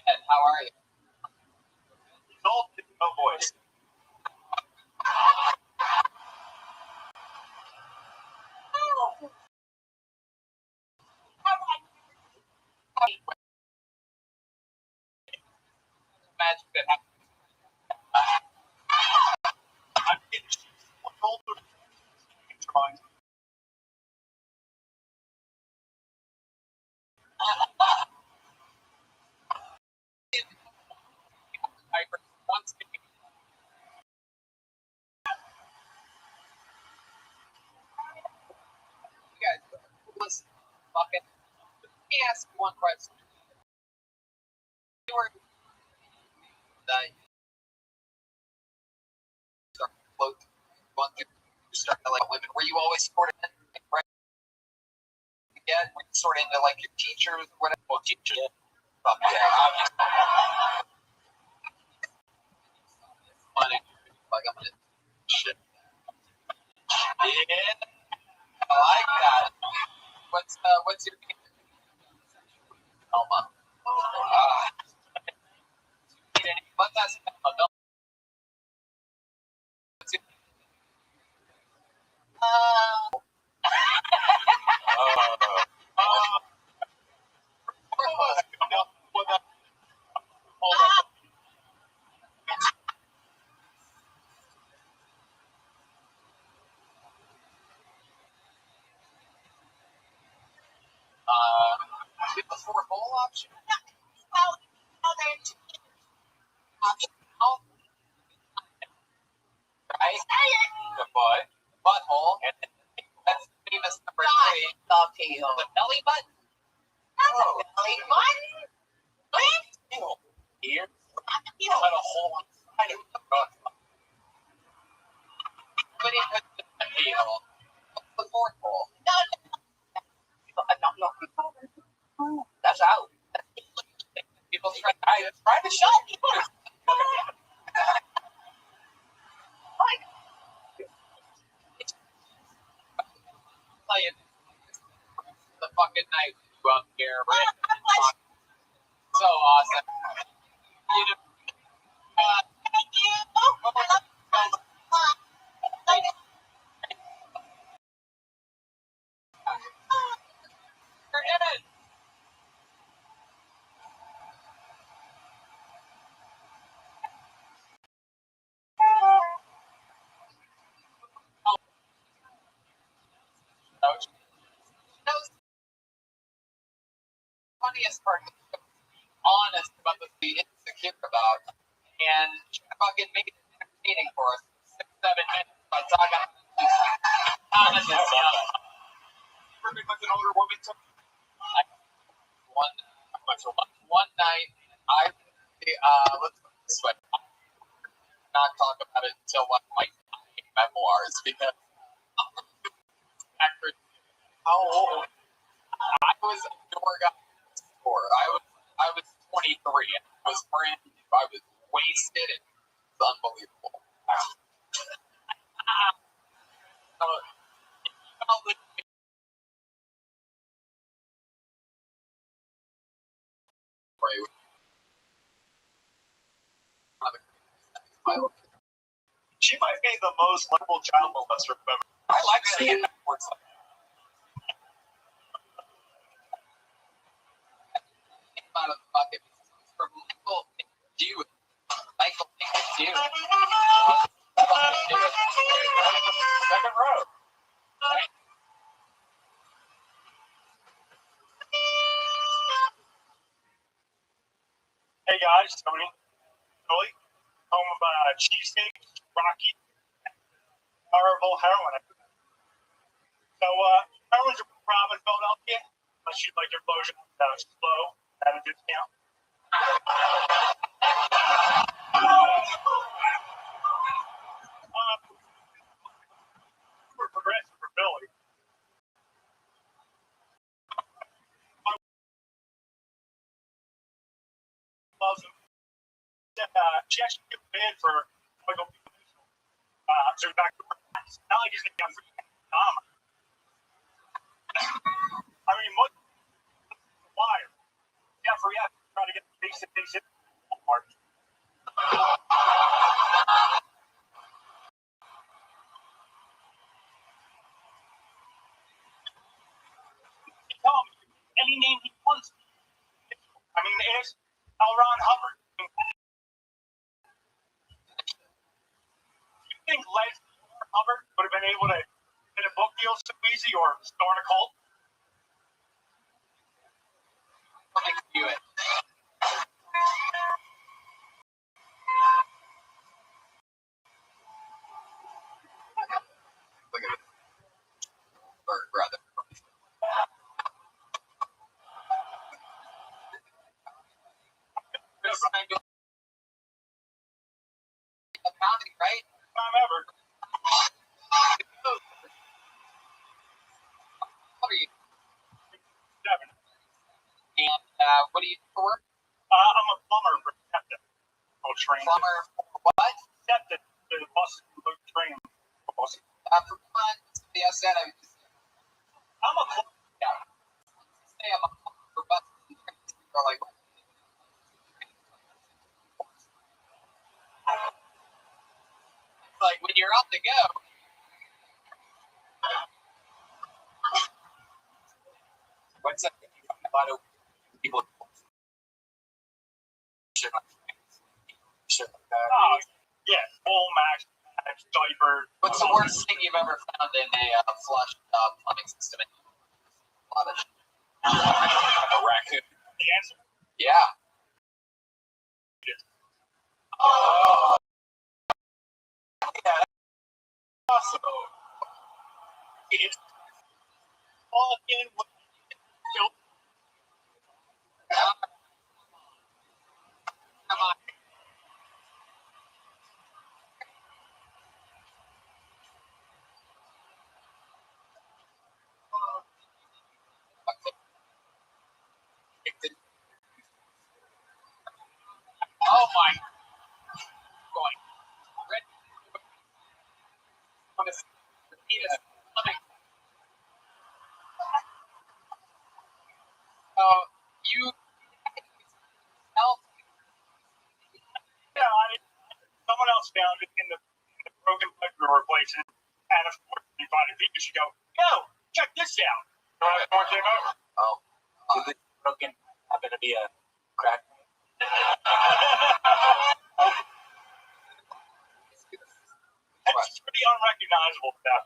Ed, how are you? Adult no voice. Magic that happened. I'm getting one older. Trying. Once again. You guys, listen, fucking. Let me ask you one question. You were start to like women. Were you always sort of right? Yeah, were you sort of into like your teachers or whatever? Well, teachers. Fuck yeah, obviously. Funny. Like I'm gonna shit. Yeah, I like that. What's your name? Elma. Let's ask Elma. What's your option. Well, there are two Option now, right? The butt, butthole, and that's famous number 3. the heel. The belly button. That's a belly button. What? Heel. Here. Not the You heel. had a hole inside of the butt. But it was the heel. What's the fourth hole? No. That's out. People try to show people. Tell you the fucking night you up here, right? So awesome. You know, Thank you. I love you. forget it. That was the funniest part. Honest about the insecure about, and she fucking made it entertaining for us. 6-7 minutes by talking. Honest as hell. Perfect with an older woman. One night, let's put it this way. Not talk about it until one of my memoirs because after how old I was a door guy before. I was 23 and I was brand new. I was wasted and it was unbelievable. She might be the most lovable child molester I've ever. I like seeing that works like that. Out of the bucket from Michael McDew. Michael McDew. Second row. Right. Hey guys, Tony. Billy. Home of cheesesteak, Rocky, horrible heroin. So, heroin's a problem in Philadelphia. Unless you'd like your closure slow at a discount. We're progressive for Billy. Loves him. She actually gets bid for Michael so back to work. It's not like he's going to get free drama. I mean, most wire. Yeah, for yeah, trying to get the basic Walmart. Tell him any name he wants. I mean, it's L. Ron Hubbard. You think Leslie Hubbard would have been able to get a book deal so easy or start a cult? I'll make you it. Look at it. Or rather. A pounding, right? Time ever. What are you? 7. And what do you do for work? I'm a plumber for Septic. I'll train. Plumber for what? Septic. The bus train. For fun. Somebody else said I'm a plumber. yeah. Say I'm a plumber for buses and trains. They're like, it's like when you're on the go. What's that? A lot of people shit on trains. Shit like that. Oh, yeah, full max, diaper. What's the worst thing you've ever found in a flush plumbing system? A lot of shit. A raccoon. The cancer? Yeah. Oh. Yeah. Awesome. It's all in what you Come on. Oh my. Going. Red. On his penis. You help. Yeah, someone else found it in the broken pipe we were replacing, and of course, you find it, you should go, yo, check this out. Someone came over. Oh. Did the broken happen to be a crack? It's pretty unrecognizable stuff.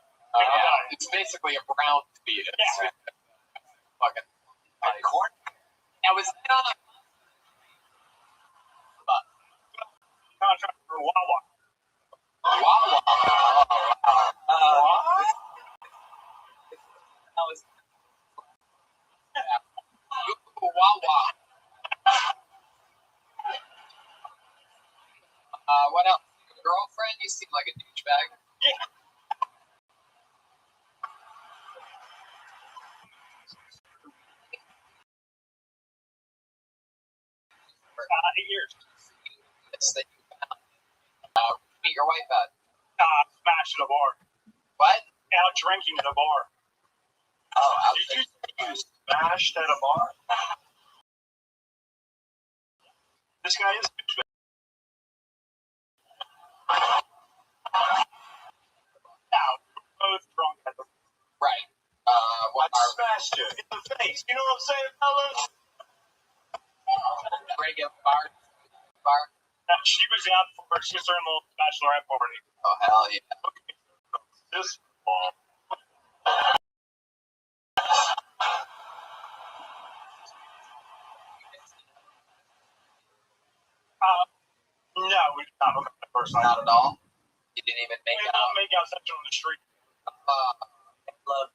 It's basically a brown fetus. Yeah. Fucking. Corn? Now, was that on a Contract for Wawa. Wawa? That was. Wawa. What else? Girlfriend? You seem like a douchebag. Yeah. 8 years. This that you found. Meet your wife at. Smashed at a bar. What? Out drinking at a bar. Oh, Did you smashed at a bar? This guy is a douchebag. Now, both drunk at the right. What I smashed you in the face. You know what I'm saying, fellas? regular bar? Bar? She was out for her sister-in-law's bachelorette party. Oh, hell yeah. This ball. No, we did not hook up the first time. Not at all. You didn't even make We it did not out. make out section on the street. Love.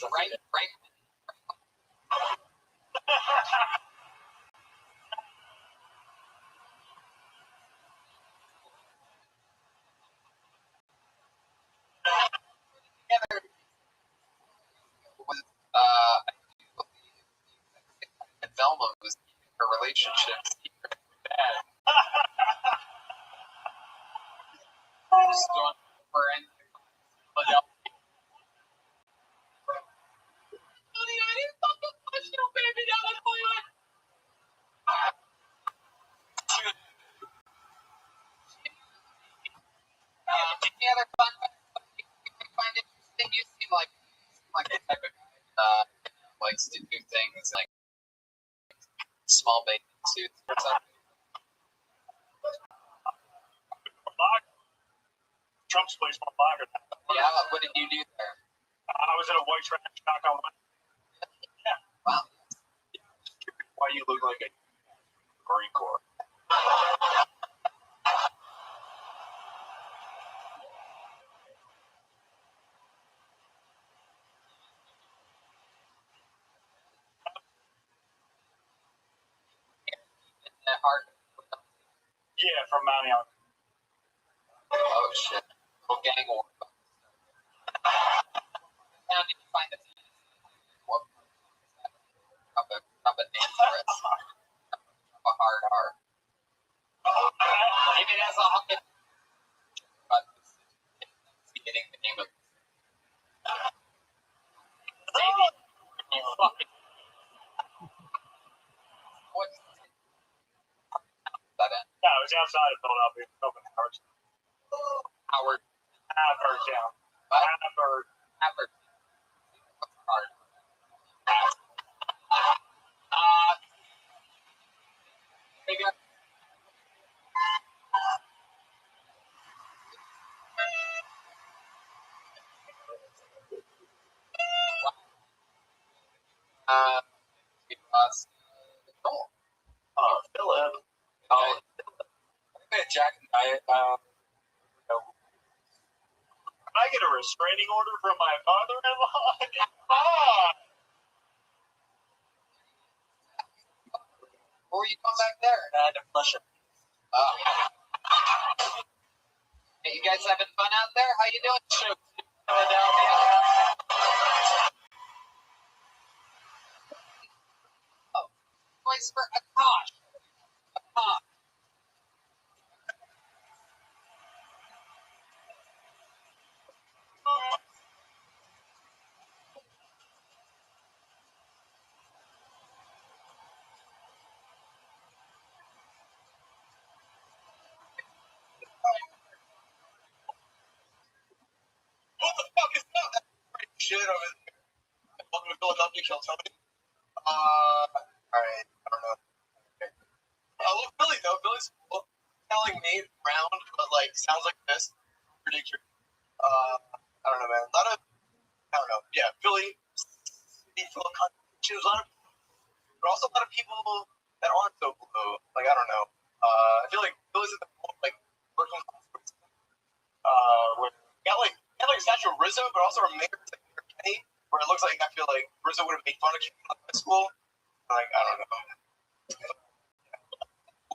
Right. Together with and Velma was her relationship bad. Just going for in Philadelphia. Honey, I didn't fucking push no baby down the toilet. Any other fun facts you find interesting? You seem like the type of guy likes to do things like small bathing suits or something. Trump's place on lager. Yeah, what did you do there? I was in a white trash knock on one. Yeah. Wow. Why you look like a Marine Corps? That hard. Yeah, from Mount Young. Oh shit. Little gang war. How did you find the what? Up a name for it. A hard R. If it has a hundred, but getting the name of you fucking what that end? No, it was outside of Philadelphia. Open Howard. Howard. Havard down. What? Havard. Adler. They got Nicole. Oh, Philip. Oh, Jack and Diet. I get a restraining order from my father-in-law. Ah! Or you come back there. I had to flush it. Hey, you guys having fun out there? How you doing? Oh, voice for Akash. Akash. What the fuck is that? Great shit over there. Welcome to Philadelphia, Kill Tony. Alright, I don't know. Okay. Look, Billy, though. Billy's cool. Telling me round, but like, sounds like this. Ridiculous. I don't know, man. A lot of, I don't know. Yeah, Philly, full of contradictions. A lot of, but also a lot of people that aren't so blue. Like, I don't know. I feel like Philly's at the point, like, working class. Where you got like a statue of Rizzo, but also a mayor like Kenny, where it looks like I feel like Rizzo would have made fun of Kenny in high school. Like, I don't know.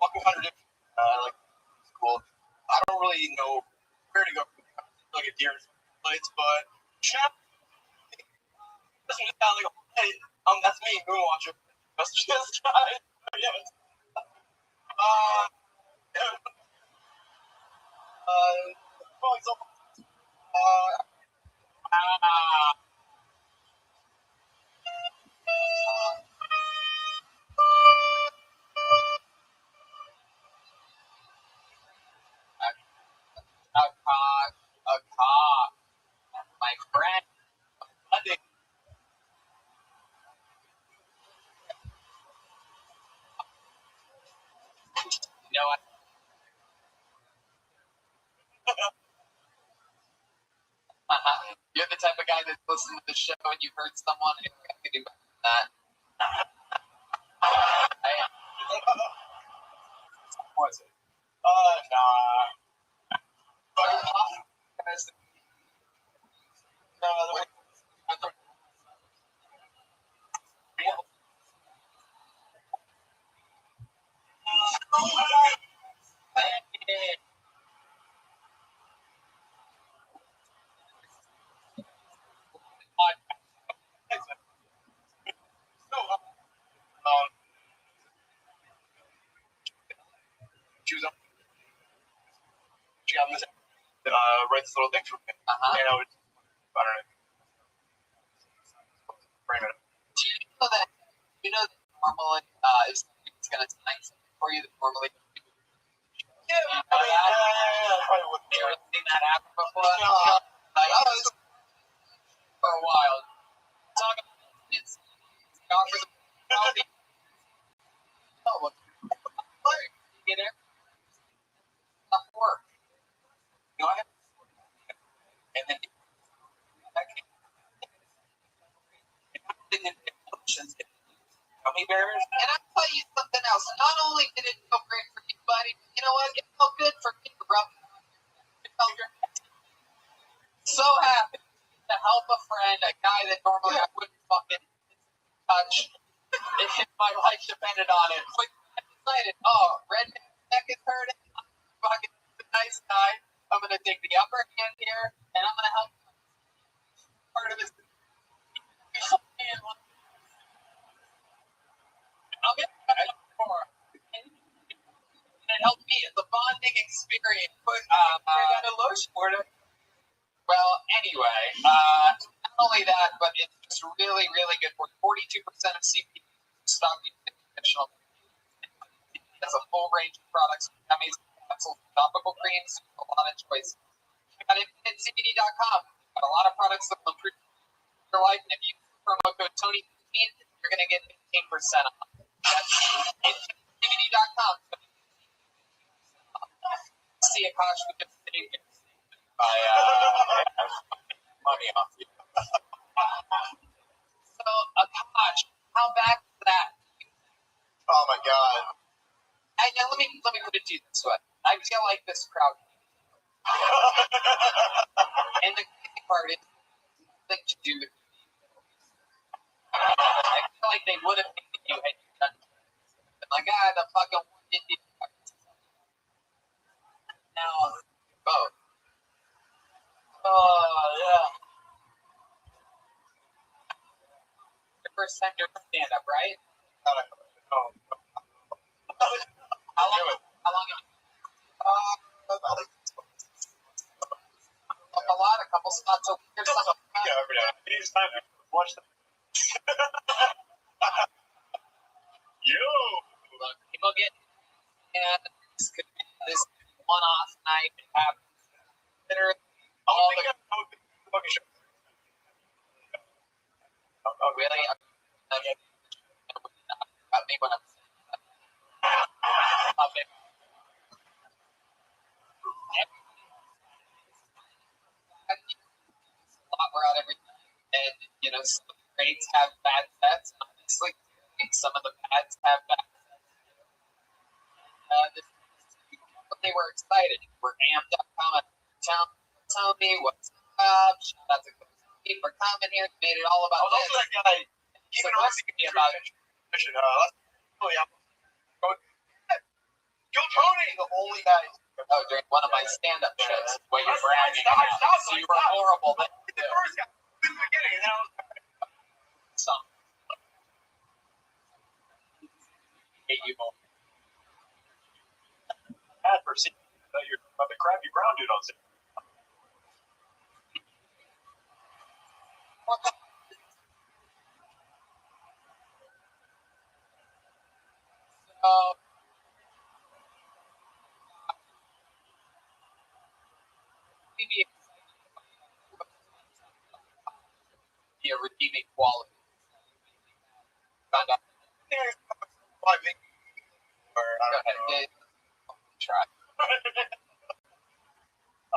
Walking contradiction. Like, school. I don't really know where to go. Like a deer place, but Chap doesn't just sound like hey, that's me, Moonwatcher. That's just guys. Yes. Probably so. Akash. My friend. Monday. You know what? You're the type of guy that listens to the show and you heard someone and you're going to do that. What was it? Nah. Fucking pop. No, I thought. She was up. She got this. Write this little thing for me, and I would. I don't know. Frame it. Do you know that? You know that normally, if somebody's going to sign something for you, that normally. Yeah, I probably would. You ever seen that happen before? No. Like, for a while. Talk about it's offer the quality. Oh, what? You get it? Not work. You know, I have. And then. Gummy bears. And I'll tell you something else. Not only did it feel great for you, buddy, you know what? It felt good for me, bro. So happy to help a friend, a guy that normally I wouldn't fucking touch if my life depended on it. But I decided, redneck neck is hurting. I'm fucking a nice guy. I'm gonna take the upper hand here, and I'm gonna help part of his. I'll get more. And it helped me. It's a bonding experience. I got a lotion for it. Well, anyway, not only that, but it's just really, really good for 42% of CP stop using conventional. It has a full range of products, gummies, capsules, topical creams, a lot of choice. You got it at CBD.com. Got a lot of products that will improve your life, and if you use the promo code Tony15, you're going to get 15% off. That's DVD.com. See a cost we just saved by money off you. So, Akash, how bad is that? Oh my god. Let me put it to you this way. I feel like this crowd. And the crazy part is nothing to do with you. I feel like they would have taken you had you done it. Like, the fucking one Indian. Now, both. Oh, yeah. Your first time doing stand up, right? No. How long have you a lot, a couple spots a week or something? Yeah, every day. It's time to watch them. Yo! Look, people get, and this could be this one-off night. It happens literally all the fucking show. Oh, really? I think when I'm saying we're out every night, and some of the greats have bad sets. Obviously, some of the bads have bad sets. They were excited. We're amped up coming. Tell me what's up. Shout out to Coach for coming here. Made it all about this. Also that guy, even supposed to be about Joe Tony, the only guy. Oh, during one of my stand-up shows, where you're bragging about. So you were horrible. But the first guy, in the beginning, and now some. Hate you both. bad for seeing you're the crappy brown dude on stage. So, maybe be a redeeming quality. Found out. I think, or I don't know. Try. I don't know. I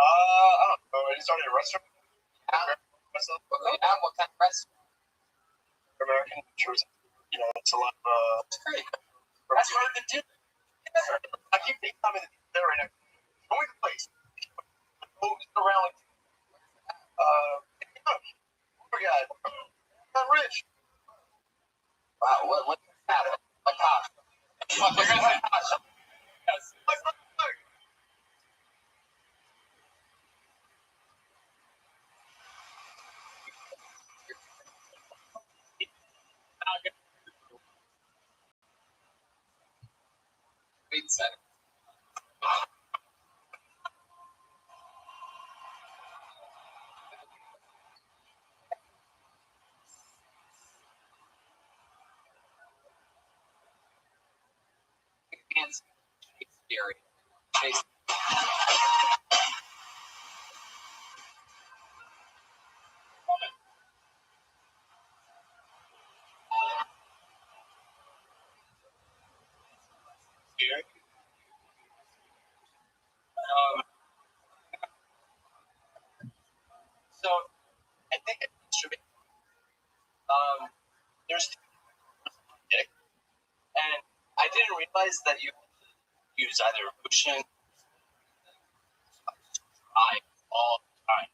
started a restaurant. What kind of restaurant? American church. It's a lot of. That's great. That's hard to do. I keep thinking I'm in there right now. Going to place. Around. I'm rich. Wow, what happened? Akash. What was Akash? Yes. Wait a second. Scary. So, I think it should be. There's dick, and I didn't realize that you use either motion, I all the time.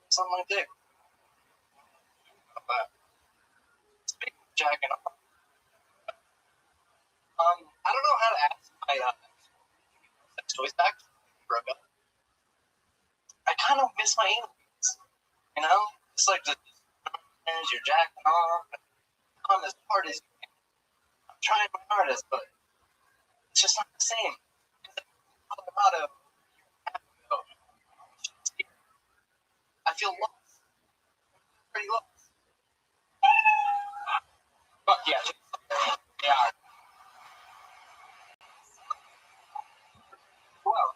It's on my dick. Speaking of jacking off, I don't know how to ask my sex toys back. Broke up. I kind of miss my aliens. It's like you're jacking off. I'm as hard as you can. I'm trying my hardest, but it's just not the same. I feel lost. Pretty lost. Fuck yeah. They are. Well,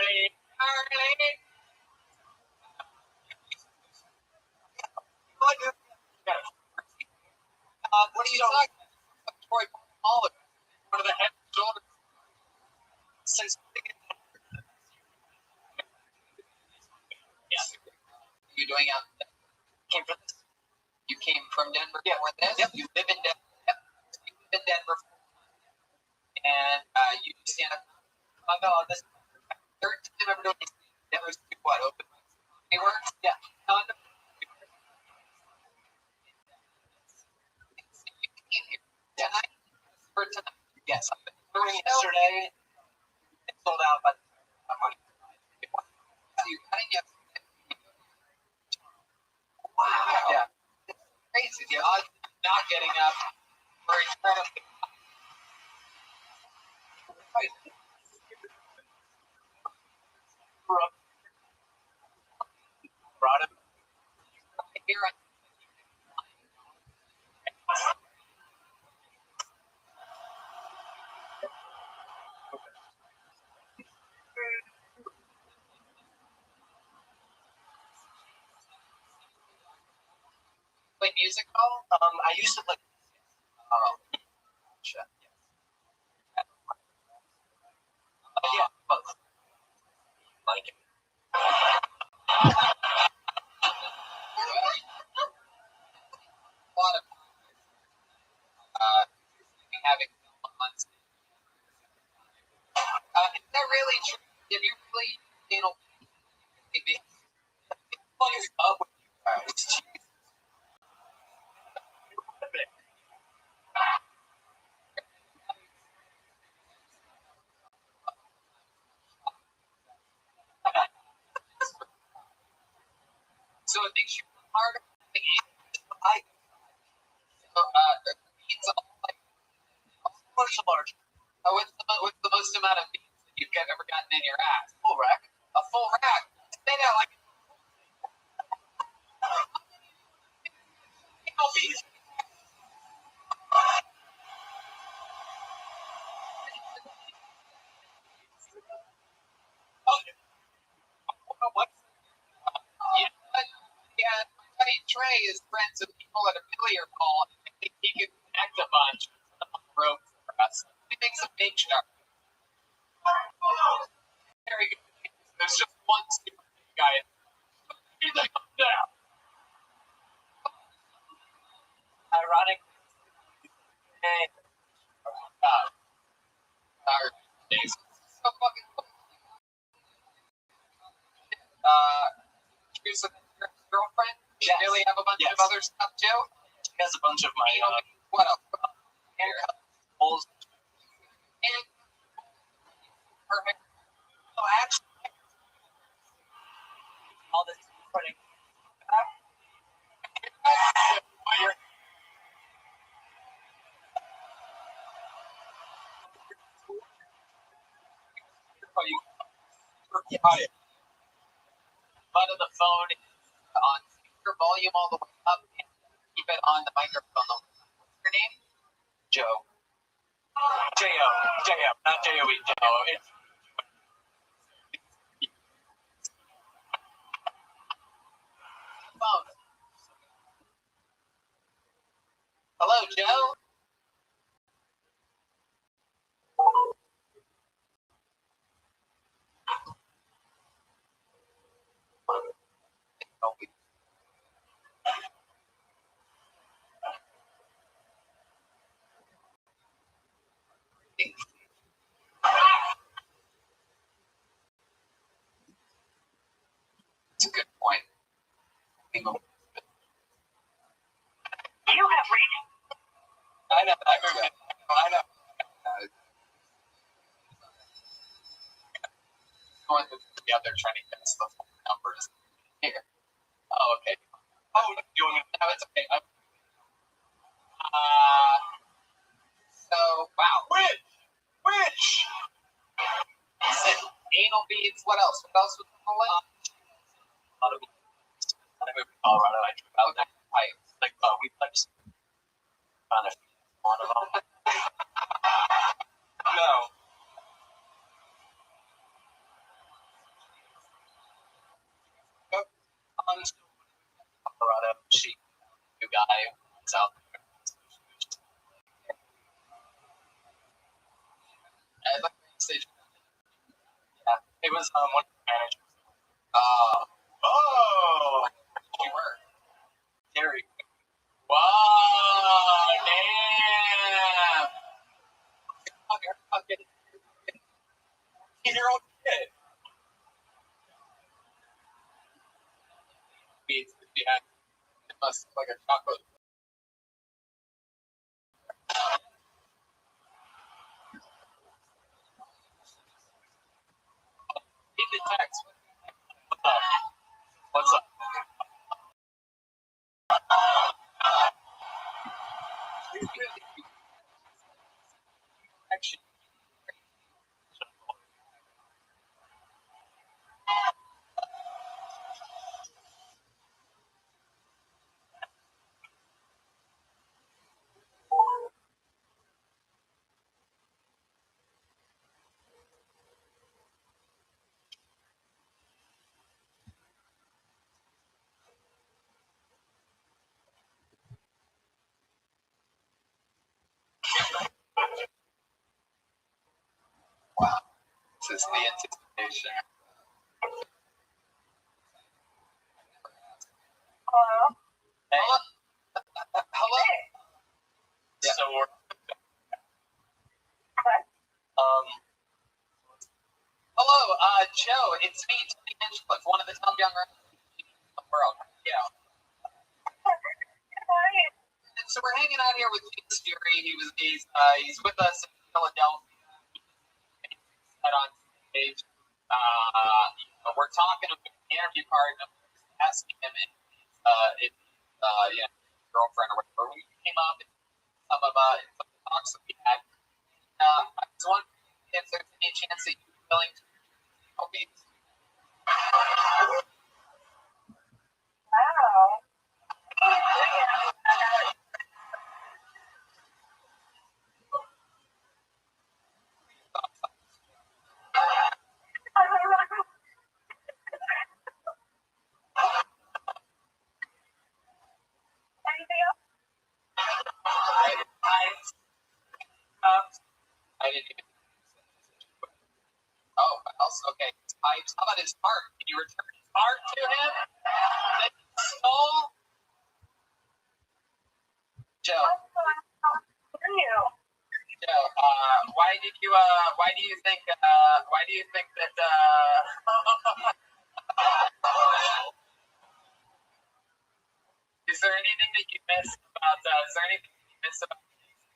Charlie, Charlie. What are you talking about? Troy Pollock, one of the head and shoulders. Since you doing out? Came from this. You came from Denver for this. Yep. You live in Denver. Yep. You live in Denver, and you stand up. No, this third time ever doing Denver's what? Open work? Yeah. No, no. Tonight? For tonight? Yes. Yesterday, it sold out by money. You got it yesterday. Wow. Yeah. It's crazy. The odds of not getting up are incredibly high. Brought it here. Play music? I used to play. Shit. Yeah, both. Like it. A lot of having fun. Is that really true? Did you really, maybe what is up with you guys? So it makes you harder to eat. Beans all like commercial large. What's the most amount of beans that you've ever gotten in your ass? Full rack. A full rack. Say that like beans. What? You know what? Yeah, my buddy Trey is friends with people at a billiard hall. I think he could connect a bunch on the rope for us. He makes a big shot. Very good. There's just one stupid guy. He's like, down. Ironic. Our days. So fucking cool. Here's a girlfriend. She really have a bunch of other stuff too. She has a bunch of my what else? Haircuts, and perfect. Oh, actually, all this putting. Butt of the phone on speaker volume all the way up and keep it on the microphone. What's your name? Joe. J-O. J-O. Not J-O-E. J-O. It's phone. Hello, Joe. It's a good point. You have reached. I know. I remember that. I know. Going together trying to get the numbers here. Oh, okay. Oh, doing it. No, it's okay. So, wow. Which? Anal beads. What else? What else was on the list? A lot of beads. I moved to Colorado. I drove out that pipe. Like, we just found one of them. No. she, new guy, was out there. And the station. Yeah, it was one of the managers. Oh, you were. Terry. Wow, damn. Fucking 14-year-old kid. Yeah, it must look like a chocolate. Read the text. What's up? What's up? Actually, wow. This is the anticipation. Hello? Hey. Hello. Yeah. So we're hello, Joe. It's me, Tony Hinchcliffe, one of the top young writers in the world. Yeah. And so we're hanging out here with James Fury. He's with us in Philadelphia. He's on stage. We're talking with the interview partner, asking him if girlfriend or whatever. We came up in some of the talks that we had. I was wondering if there's any chance that you're willing to help me. Wow. Anything else? I didn't even. Oh, else? Okay. Pipes. How about his heart? Can you return his heart to him? That he stole? Joe. Joe, why do you think that, is there anything that you miss about,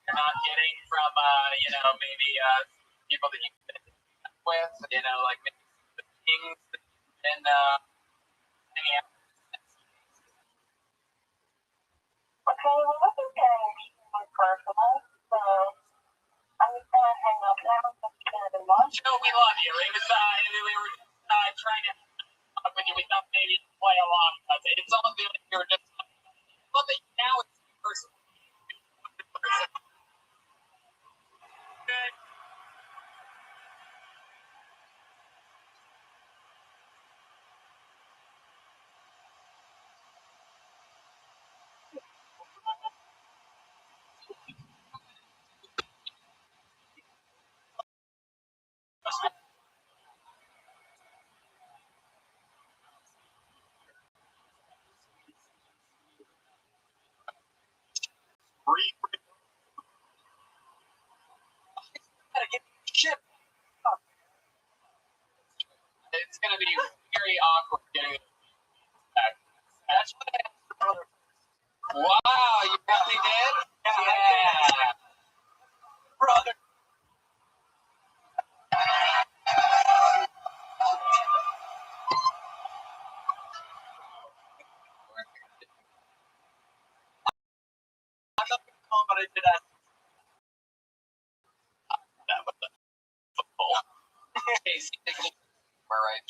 you're not getting from, maybe, people that you've been with, like maybe the things and, hanging out? Okay, well, this is getting extremely personal, so I'm just going to hang up now and just going to move on. Joe, we love you. It was, we were trying to talk with you. We thought maybe you'd play along. It's all good if you're just, well, now it's personal. Good. Gotta get shit. It's gonna be very awkward getting it back. That's what I asked. Wow, you really did? Yeah. Brother. I'm not gonna call, but I did ask. That was the football. Casey, right?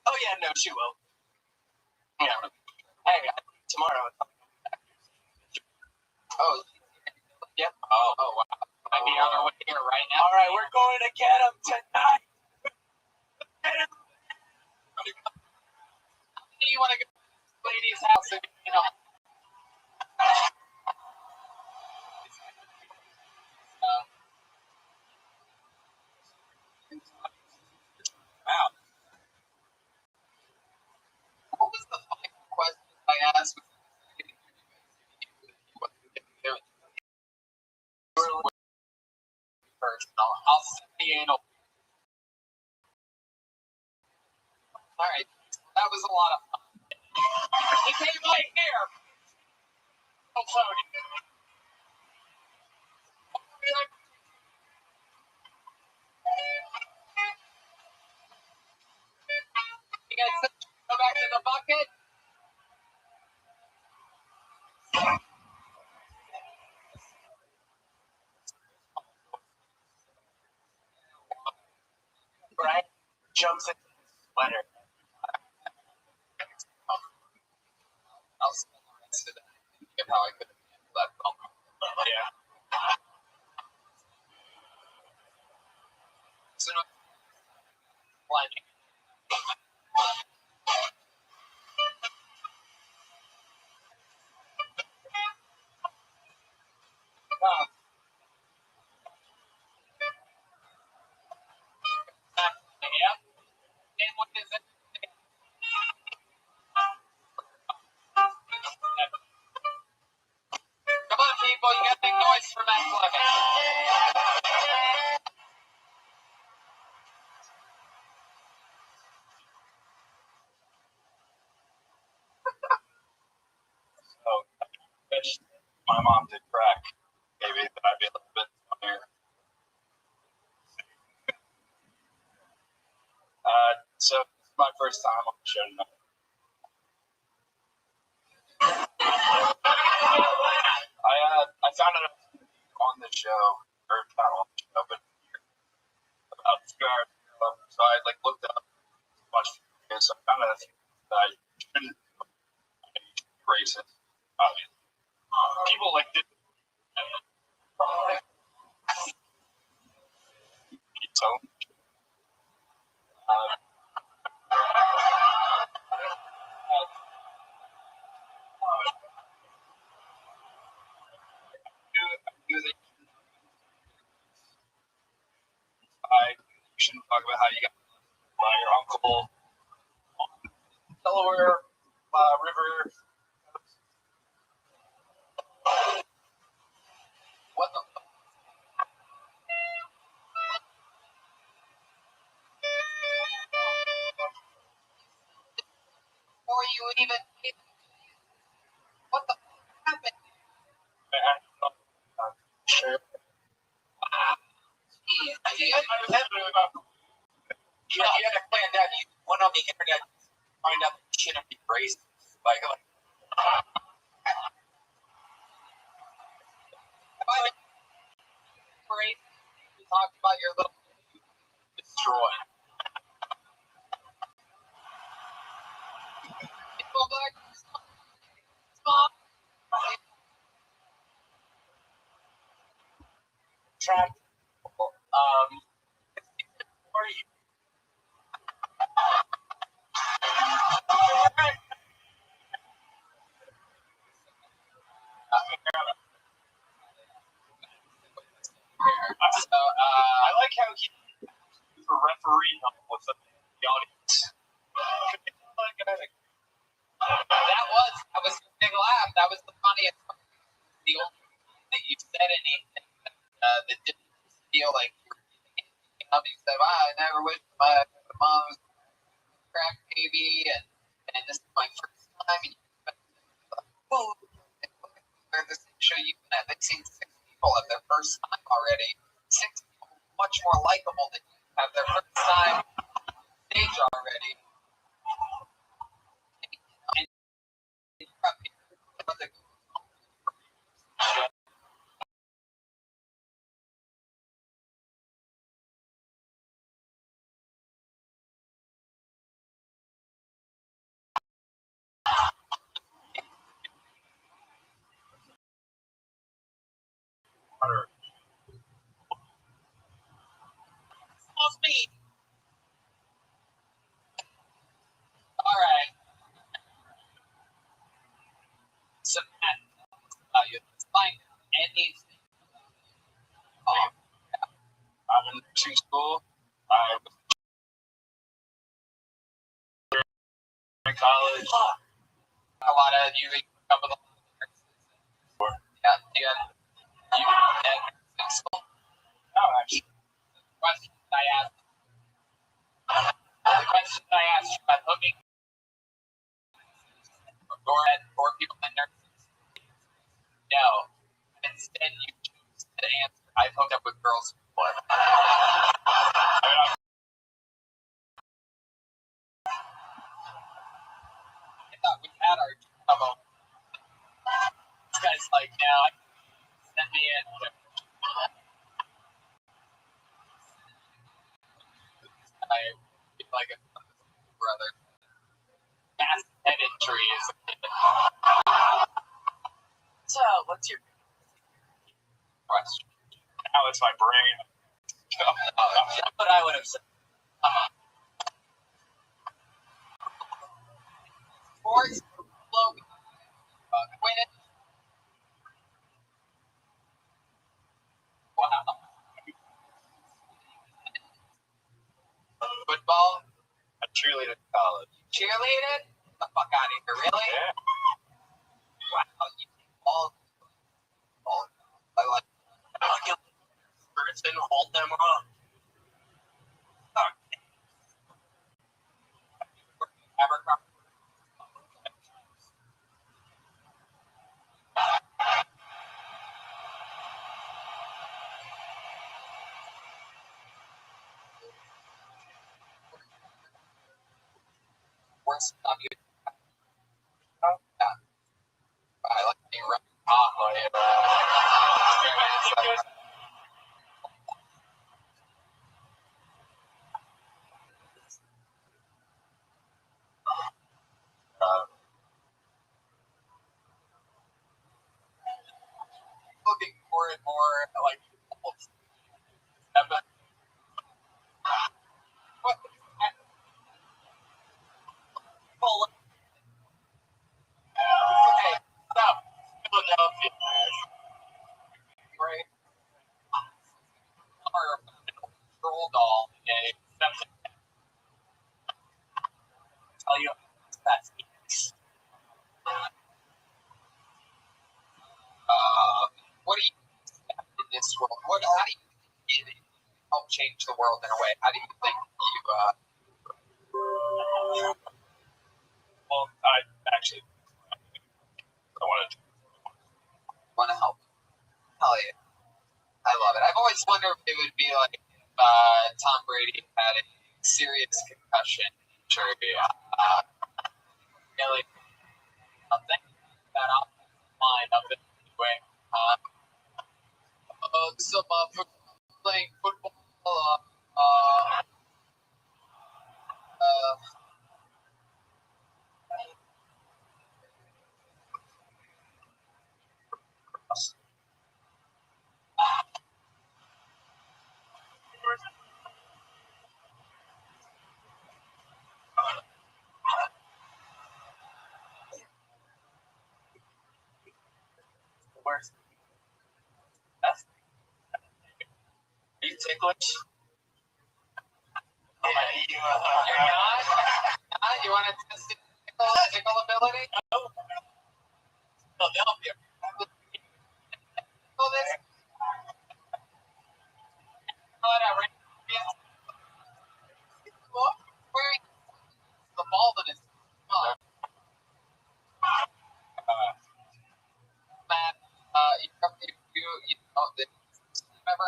Oh yeah, no, she will. Yeah. Hey, tomorrow. Oh. Yep. Oh wow. Might be on our way here right now. All right, we're going to get him tonight. Do you want to go to this lady's house and He came right here. Oh, sorry. You guys go back to the bucket. Right? Jumps in his sweater. I'll spend the rest of the night thinking of how I could have handled that phone call. Yeah. So, blinding. Yeah. And what is it? Come on, people, you gotta make noise for Matt Clement. So, wish my mom did crack. Maybe that I'd be a little bit funnier. So this is my first time on the show tonight. I found out on the show, or not on the show, but about 2 hours ago. So I looked up a bunch of videos. So I found out that I shouldn't be racist. People did. So, you shouldn't talk about how you got by your uncle on the Delaware River. What the fuck? Before you even what the fuck happened? Sure. You had to plan that. You went on the internet to find out that you shouldn't be racist. Like great. You talked about your little Destroy. people back. Stop. Track. Where are you? So, I like how he's a referee with the audience. that was your big laugh. That was the funniest part. The only time that you said anything that didn't feel like you were giving up. You said, wow, I never wish my mom was a crack baby, and this is my first time. And you went, whoa. This show you they've seen 6 people at their first time already. 6 people much more likable than you have their first time stage already. Must be. All right. So Matt, you find anything. I'm in nursing school. I was in college. A lot of you come with a lot of nurses. Yeah. You had nursing school. No, actually. The question I asked you about hooking. or people in nurses. No. Instead, you choose to answer. I've hooked up with girls before. I thought we had our demo. This guy's like, now send me in. I feel like a brother. Mass head injuries. So, what's your question? Now it's my brain. That's what I would have said. Sports, Logan, Quinnett. Wow. Football. I cheerleaded in college. Cheerleaded? Get the fuck out of here, really? Yeah. Wow, you all. I like person, hold them up. Abercrombie. Worst of you. Yeah. I like being right off on it. Looking more and more like what hey, stop. Philadelphia. Right? Or a troll doll. Okay. Tell you that's what do you in this world? How do you help change the world in a way? How do you think you Well, I actually wanted to. want to help? Hell yeah. I love it. I've always wondered if it would be like Tom Brady had a serious concussion injury. Really, something that I'll line up and doing. Some playing football. Worst. Are you ticklish? Yeah, you're not? You want to test the tickle ability? No. Philadelphia. Tickle this? Wearing the ball that is man, you know, the remember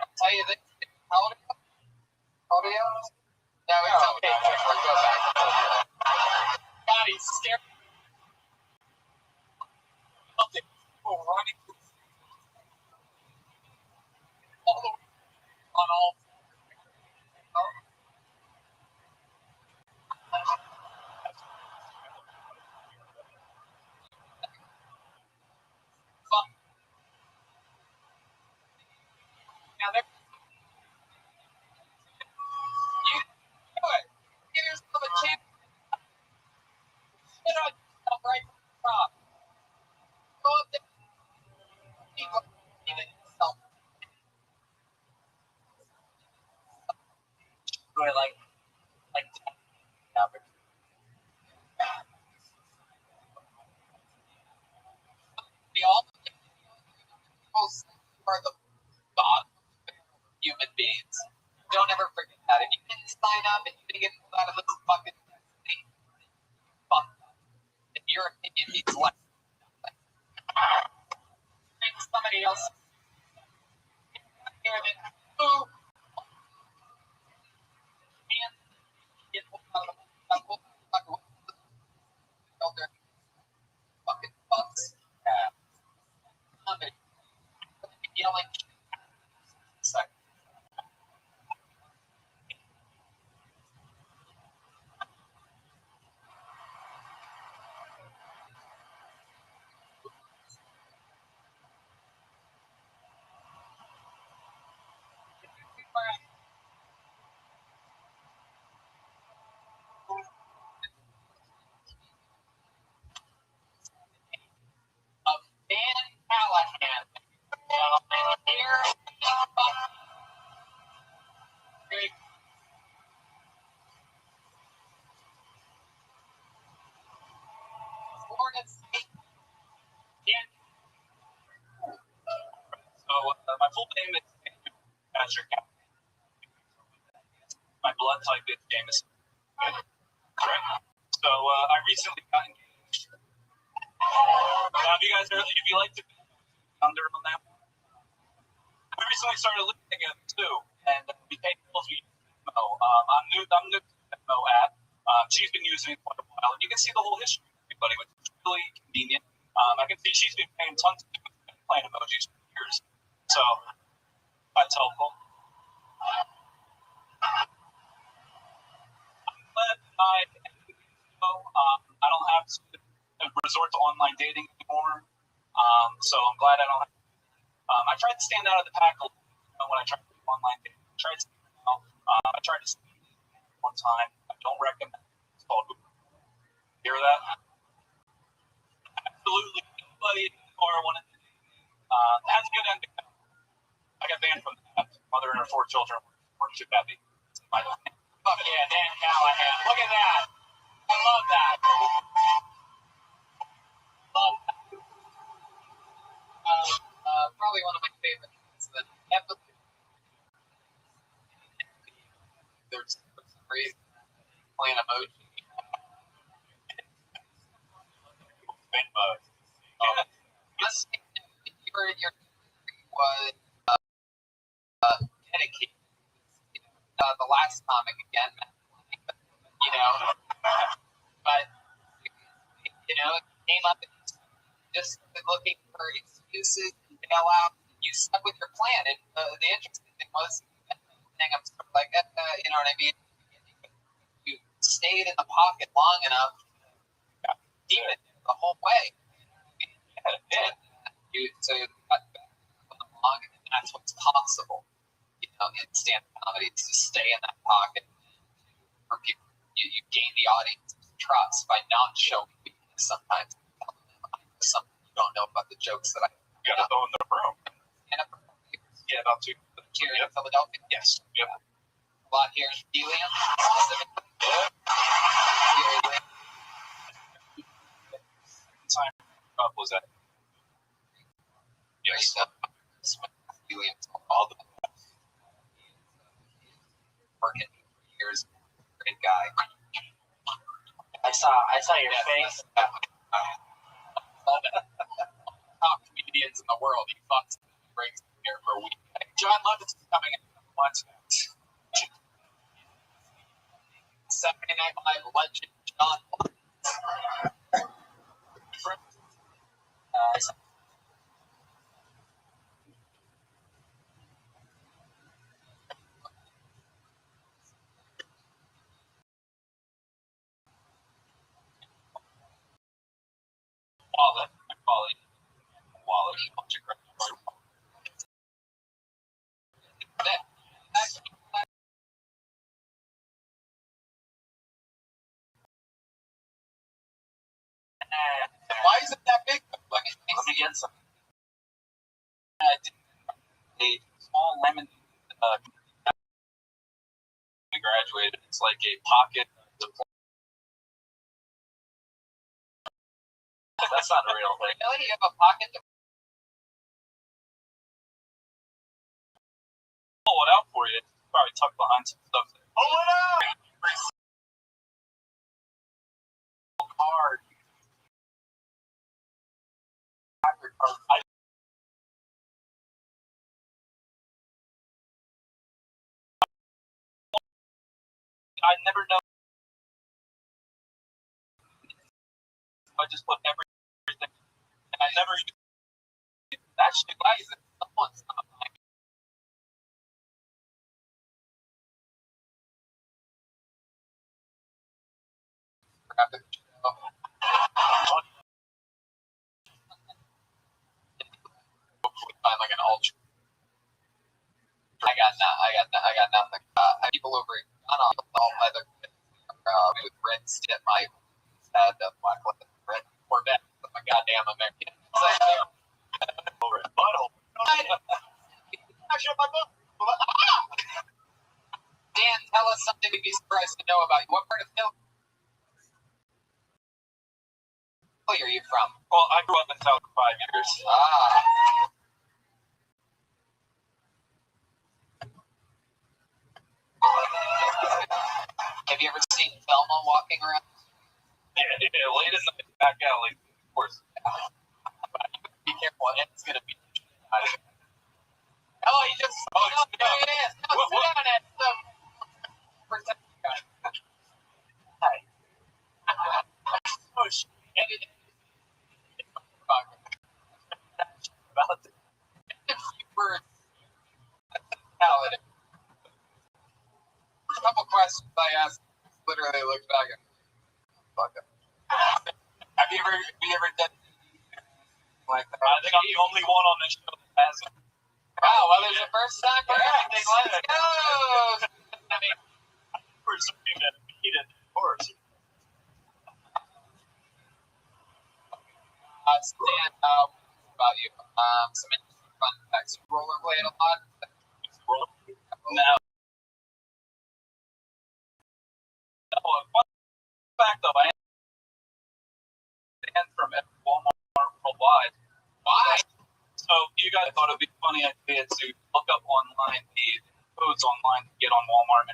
I'll tell you this. How old are you? How old are you? No, it's okay. Go back. God, he's scared. People running all the way on all. Now they're you do it. Give yourself a chance. Get on yourself right from the top. Go up there. People even yourself. Do it like we all are the bottom human beings. Don't ever forget that. If you didn't sign up and you didn't get pulled out of this fucking thing, fuck. If you your opinion means less. Somebody else here that who can't get fucking fucks. Yelling. Of Dan Callahan. Here, Florida State. So my full name is Patrick. My blood type is Jameson. Right. So I recently got engaged. Now, if you like to be under on that, we recently started living together too, and became close with Mo. I'm new to the Mo app. She's been using it for a while, and you can see the whole history of everybody, which is really convenient. I can see she's been paying tons of playing emojis for years, so that's helpful. But I don't have to resort to online dating anymore, so I'm glad I don't have. I tried to stand out of the pack a little bit when I tried to do online dating. I tried to one time. I don't recommend it. It's called Google. Hear that? Absolutely nobody or one of has a good ending. I got banned from that. Mother and her 4 children weren't too happy. Fuck Yeah, Dan Callahan. Look at that. I love that. Love that. Probably one of my favorite things. The empathy. There's great playing emoji. Your was dedicated. The last comic again, but it came up just looking for excuses to bail out. You stuck with your plan, and the interesting thing was, I'm sort of like, you know what I mean? You stayed in the pocket long enough to keep it the whole way. You got long, and that's what's possible. In stand-up comedy, to stay in that pocket for people. You gain the audience's trust by not showing weakness sometimes. Something you don't know about the jokes that I got to throw in the room. Yeah, about 2 here in Philadelphia. Yes. Yep. A lot here in Helium. Time was that? Yes. Helium. All the working years. Great guy. I saw your face. Top comedians in the world. He fucks brings them here for a week. John Lovitz is coming in once. Saturday Night Live legend John Lovitz. Wallet. Bunch of crap. Why is it that big? Let me get some. I did a small lemon. I graduated. It's like a pocket diploma. That's not a real thing. Really? You have a pocket diploma? Pull it out for you. It's probably tucked behind some stuff. Pull it out! Hard. I never know. I just put everything. And I never use that shit. Why is it? Someone's not like graphic show. Hopefully find like an ultra. I got nothing. People over on all leather with red stip. I had black leather, red Corvette. I'm a goddamn American. Over it. Butthole. Dan, tell us something we'd be surprised to know about you. What part of Philly are you from? Well, I grew up in South for 5 years. Have you ever seen Velma walking around? Yeah, late at night, back alley, of course. Be careful, it's gonna be. Oh, he just. Oh, there it is. No, sit down, Ed. Hi. Oh, shit. About the birds. Paladin. A couple questions I asked. Literally looked back and fuck it. Have you ever done like that? I think I'm the only one on this show that hasn't. Wow, well, there's a first time for everything. Let's go. I mean, we're something that needed, of course. Stan, about you. Some interesting fun facts. You rollerblade a lot? No. No, a fun fact though, I am banned from Walmart worldwide. Why? So you guys thought it'd be a funny idea to look up online the codes online to get on Walmart.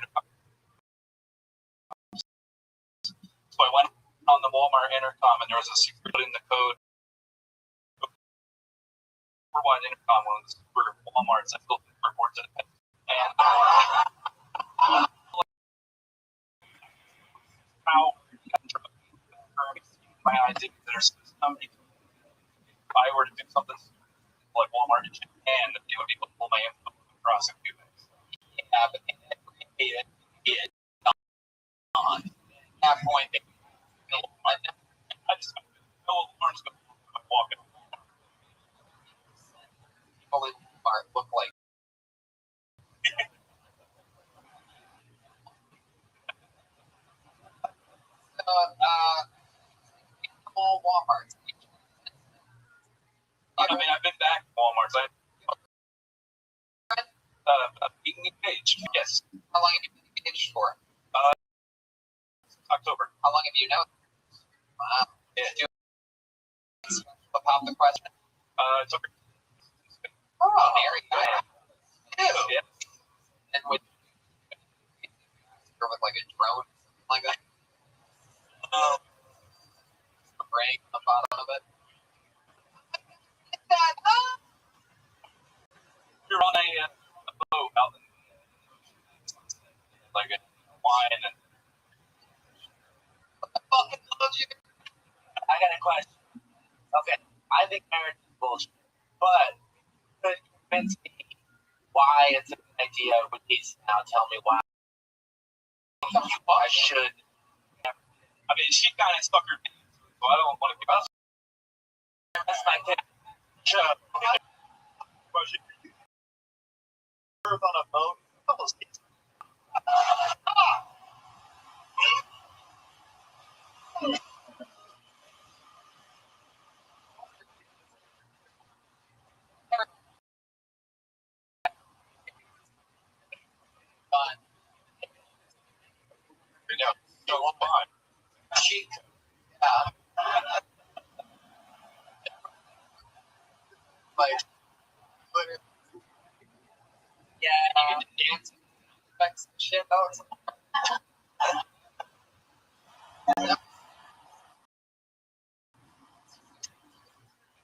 So I went on the Walmart intercom and there was a secret in the code. Worldwide intercom, one of the super Walmarts that built the report to the pet. And how my idea that there's somebody, if I were to do something like Walmart in Japan, they would be able to pull my info and prosecute me. Yeah, but it on that point, I just no alarms go walking. People in Walmart look like. All Walmarts. I mean, I've been back to Walmart's. Being engaged. Yes. How long have you been engaged for? October. How long have you known? Wow. Yeah. What popped the question? It's over. Oh, very good. Ew. Yeah. And with like a drone, like that. Ring on the bottom of it. You're on a boat out in like a wine and. I got a question. Okay, I think marriage is bullshit, but could you convince me why it's a good idea with these now? Tell me why I should. I mean, she kind of stuck her dick into it, so I don't want to give up. That's my kid. Shut up. On a boat. So fun. She, like, yeah, you get to dance and shit.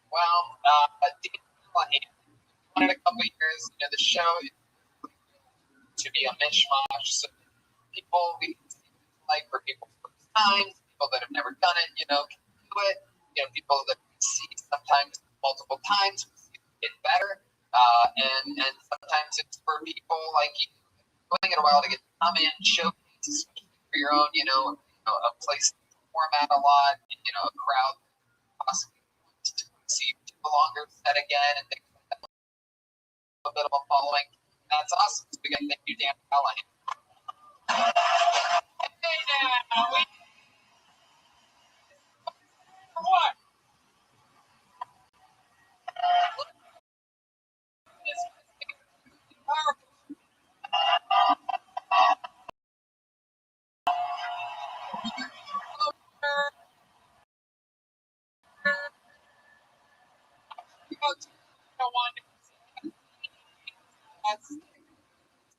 Well, in a couple of years, the show to be a mishmash. So people we like for people first times, people that have never done it, can do it. People that see sometimes multiple times get better. And sometimes it's for people like you going in a while to get to come in, showcase for your own, a place to format a lot, a crowd possibly to see a longer set again and things like that. A bit of a following. That's awesome. So we got to thank you, Dan Callahan. Hey now, what?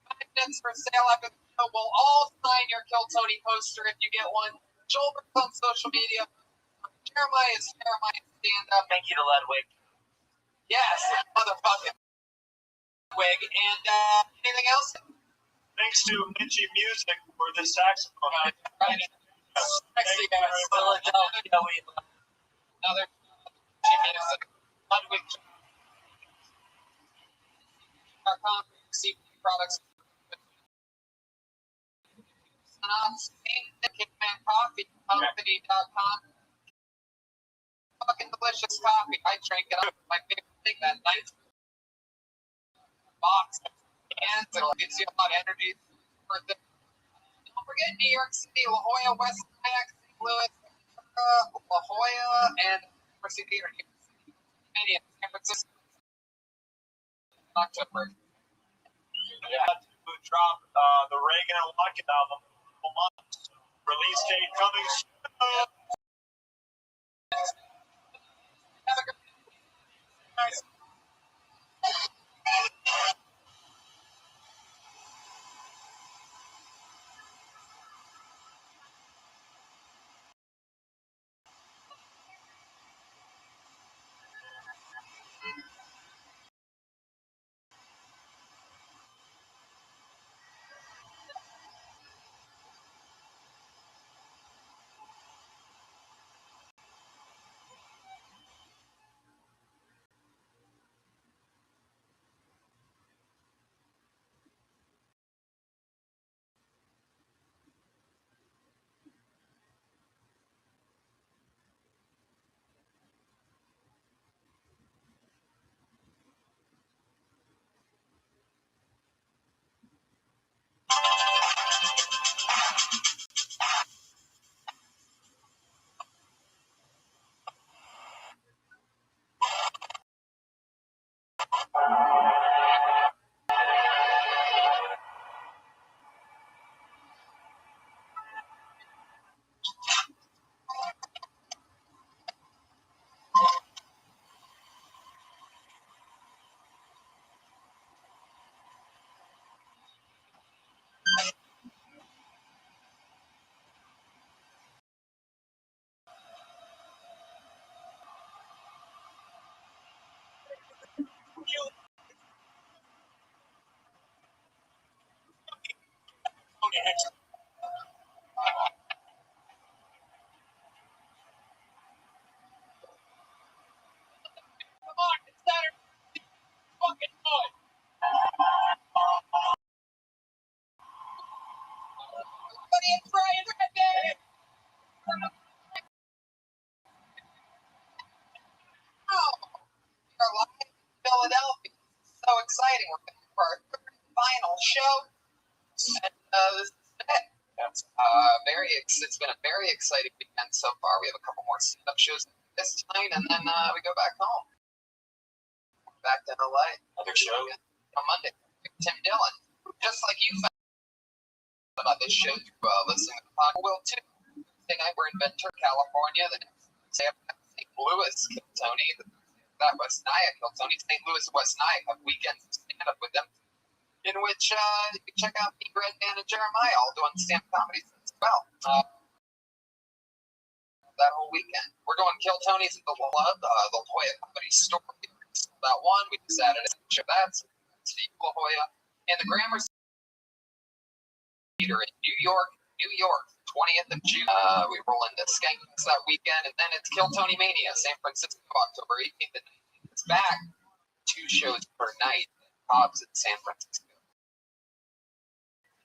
Magnets for sale after the show. We'll all sign your Kill Tony poster if you get one. Joelbert's on social media. Jeremiah is Jeremiah stand up. Thank you to Ludwig. Yes, motherfucking wig. And anything else? Thanks to Minchie Music for the saxophone. Right. Sexy guys. Philadelphia, we love. Another music. Ludwig. CP products. Company.com. Fucking delicious coffee. I drink it up. My favorite thing that night. Box. And it'll give you a lot of energy. Don't forget New York City, La Jolla, West Nyack, St. Louis, La Jolla, and University Theater. San Francisco. October. Who dropped the Reagan and Lockett album in a couple months. Release date coming soon. Have a good night. Come on, it's Saturday. Fucking good. Everybody, it's Brian Redman. Oh, we're live in Philadelphia. So exciting. We're back for our third and final show. And this is it. It's been a very exciting weekend so far. We have a couple more stand-up shows this tonight, and then we go back home. Back to LA. Other show. On Monday. Tim Dillon. Just like you found about this show through listening to the podcast. Will too. Thursday night we're in Ventura, California. The next day St. Louis, Kill Tony. That West Nyack, Kill Tony. St. Louis, West Nyack have weekends to stand up with them, in which you can check out me, Redman, and Jeremiah all doing stand-up comedy as well. That whole weekend. We're going Kill Tony's at the La Jolla Comedy Store. that one. We decided to show that. Steve La Jolla and the Gramercy Theater in New York, 20th of June. We roll into Skankfest that weekend, and then it's Kill Tony Mania, San Francisco, October 18th and 19th. It's back. 2 shows per night. Hobbs in San Francisco.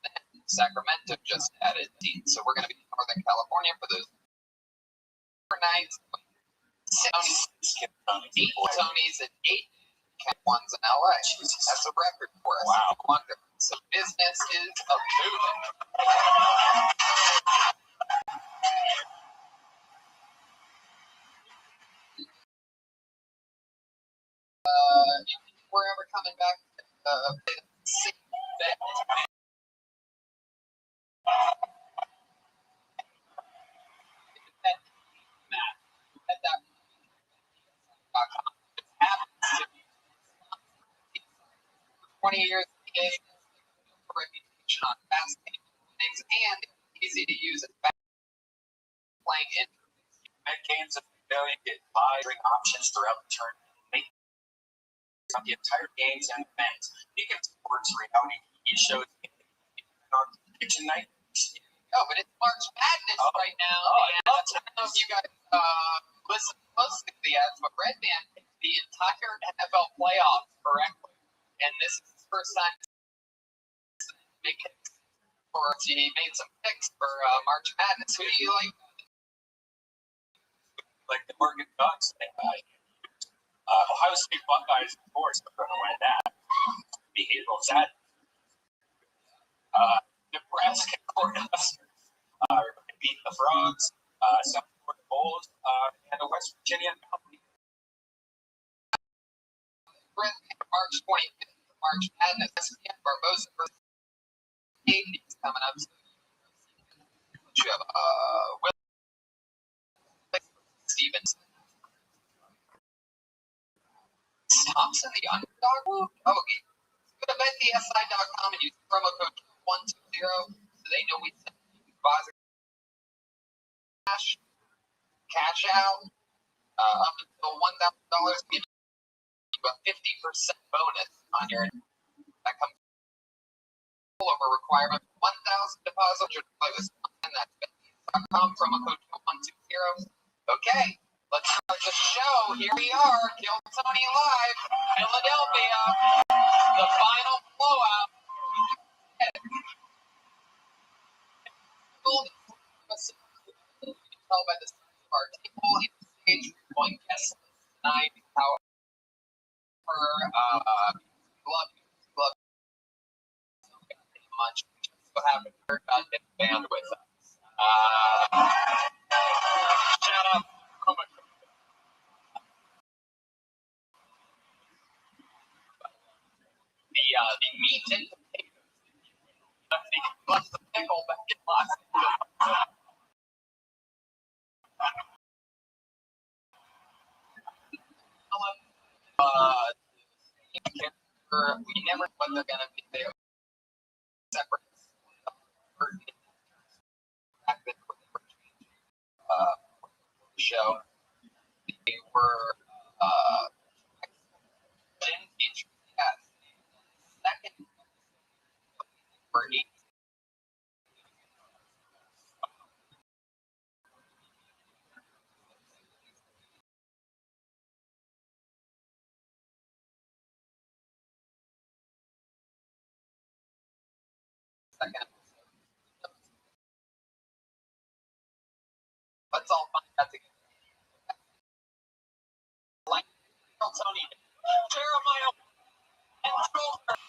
And then Sacramento just added 18. So we're going to be in Northern California for those per nights. 8 Tonys and 8 ones in LA. That's a record for us. Wow. So business is a booming. We're ever coming back sick bet. At that 20 years of the game, a reputation on fast things, and easy to use and playing in. Games of you get buy-ring options throughout the tournament. On the entire games and events. You can sports reality TV shows on kitchen night. Oh, but it's March Madness right now. And I don't know if you guys listen closely to the ads, but Redman picked the entire NFL playoffs correctly. And this is his first time making he made some picks for March Madness. Who do you like? Like the Oregon Ducks. Ohio State Buckeyes, of course, are going to win that. Behavioral sad. Nebraska Cornhuskers beat the Frogs. South Florida Bulls and the West Virginia Mountain. March 25th, March Madness. Barbosa versus 80s coming up. You have Will Stevens. Thompson, the underdog. Oh, okay. Go to betdsi.com and use promo code 120 so they know we sent you deposit cash out up until $1,000. Give you a 50% bonus on your. That comes over requirement. 1,000 deposit. Your play was and that's betdsi.com promo code 120. Okay. Let's start the show. Here we are, Kill Tony Live, Philadelphia. The final blowout. You can tell by the size of our table in the stage. We're going yes tonight. However, love you. Much. So happy to have this band with us. Shout out. The meat and potatoes. Plus the pickle back in Los Angeles. We never know what they're going to be. They are separate. Show. They were features. Yes. Second for 8. Second. Let's all find out together. Like Tony, Jeremiah, and Joker.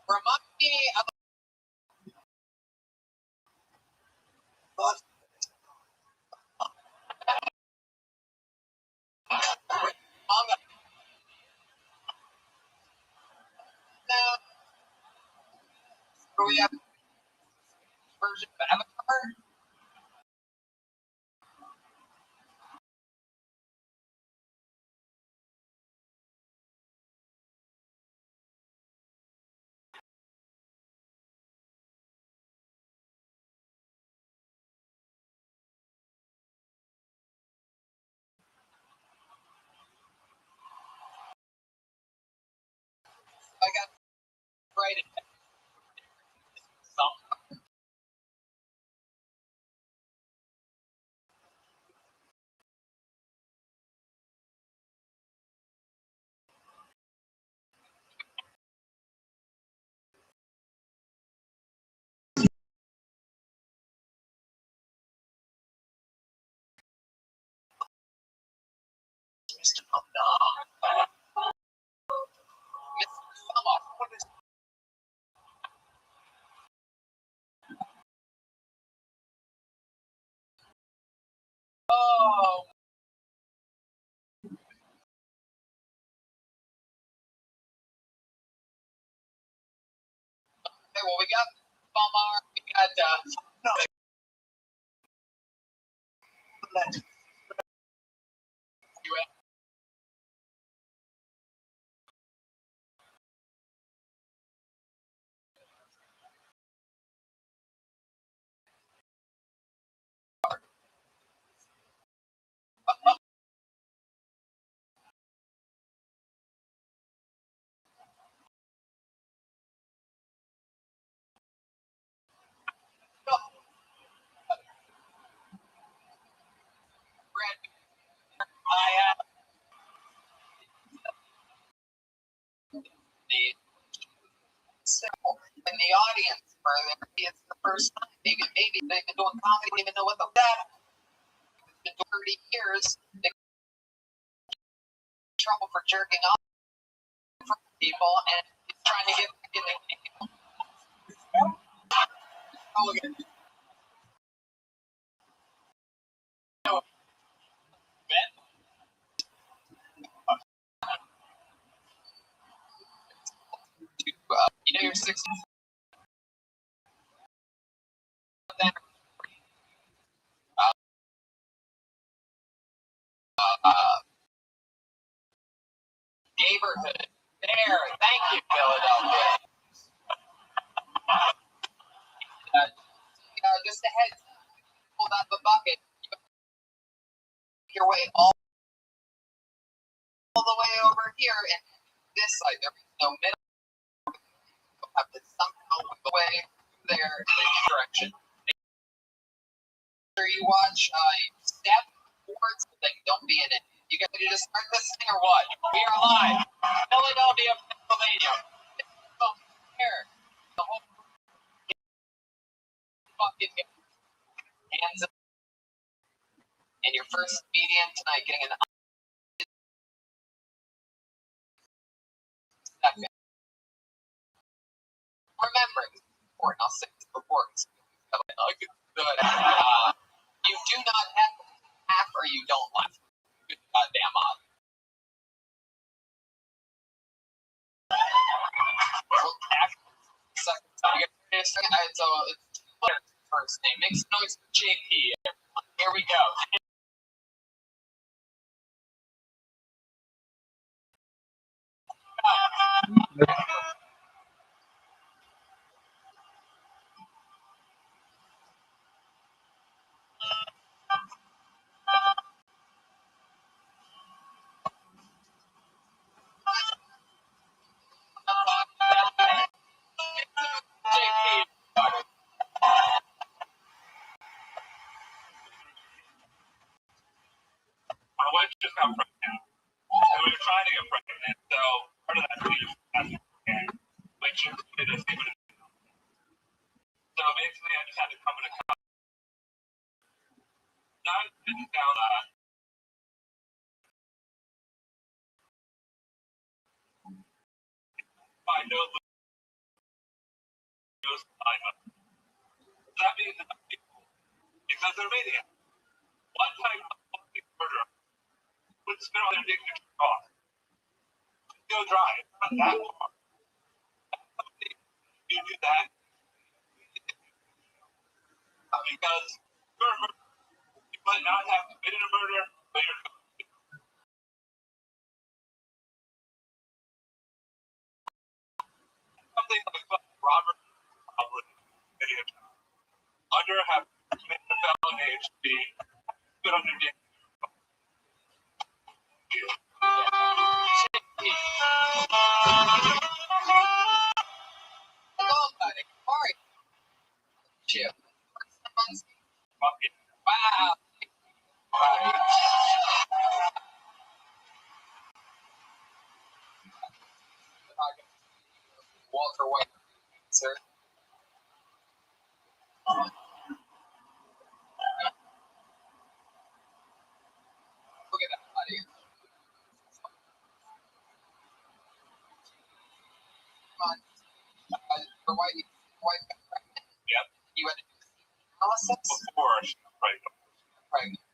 Remind me of we have version of Avatar. I got right in some. Mr. Summer, what is oh okay, well we got Summer, we got you Brad, I have the in the audience for it's the first time. Maybe they've been doing comedy, don't even know what the that. It's been 30 years. They get in trouble for jerking off for people, and he's trying to get back in the game. Oh, again. Ben? You know you're 60. Then, neighborhood. There. Thank you, Philadelphia. Just ahead, pull out the bucket. You make your way all the way over here, and this side there is no middle. You'll have to somehow work the way through there in each direction. Make sure you watch. You step towards the thing. Don't be in it. You guys ready to start this thing or what? We are live. Philadelphia, Pennsylvania. From here, the whole fucking hands up. And your first comedian tonight getting an second. Remember, it's important. I'll say it's important. You do not have to laugh or you don't laugh. Good goddamn odd. Second time. So it's first name. Make some noise for JP. Here we go. My wife just got pregnant, and we were trying to get pregnant, so part of that was which included a statement. So basically, I just had to come in a cup. Not didn't sound I know the news saliva. That means that people, because they're maniac. One type of fucking murderer would spit on their dick and turn off. Go dry. Not that long. You do that, because you're a murderer. You might not have committed a murder, but you're something like Robert probably under have committed a felony HD, put under the Chip. bucket. Wow. Walter White, sir. Look at that body. Come on. For White, Yep. you had to do analysis? Before she was pregnant. Pregnant.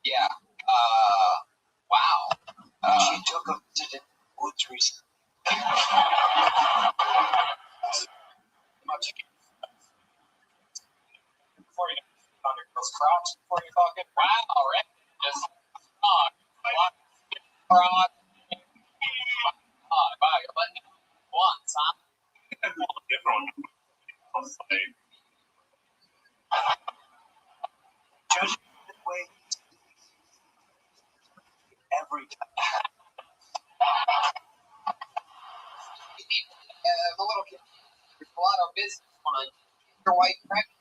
Yeah. Wow. She took him to the woods recently. Before you on your girl's crotch, before you're talking. Wow, right? Just on. Broad. Wow, you're letting it once, huh? That's a little different. It's like, Judge the way every time. The little kid. There's a lot of business on your white pregnant.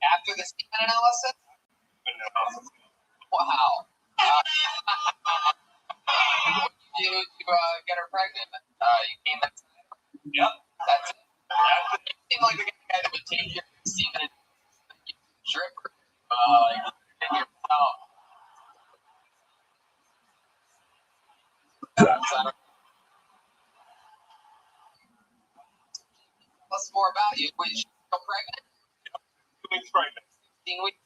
After the semen analysis? Wow. What did you do to get her pregnant? You came in. yep. That's it. You seem like the guy that would take your semen and drip her. In your mouth. Tell us more about you. Was she still pregnant? 2 weeks pregnant. 15 weeks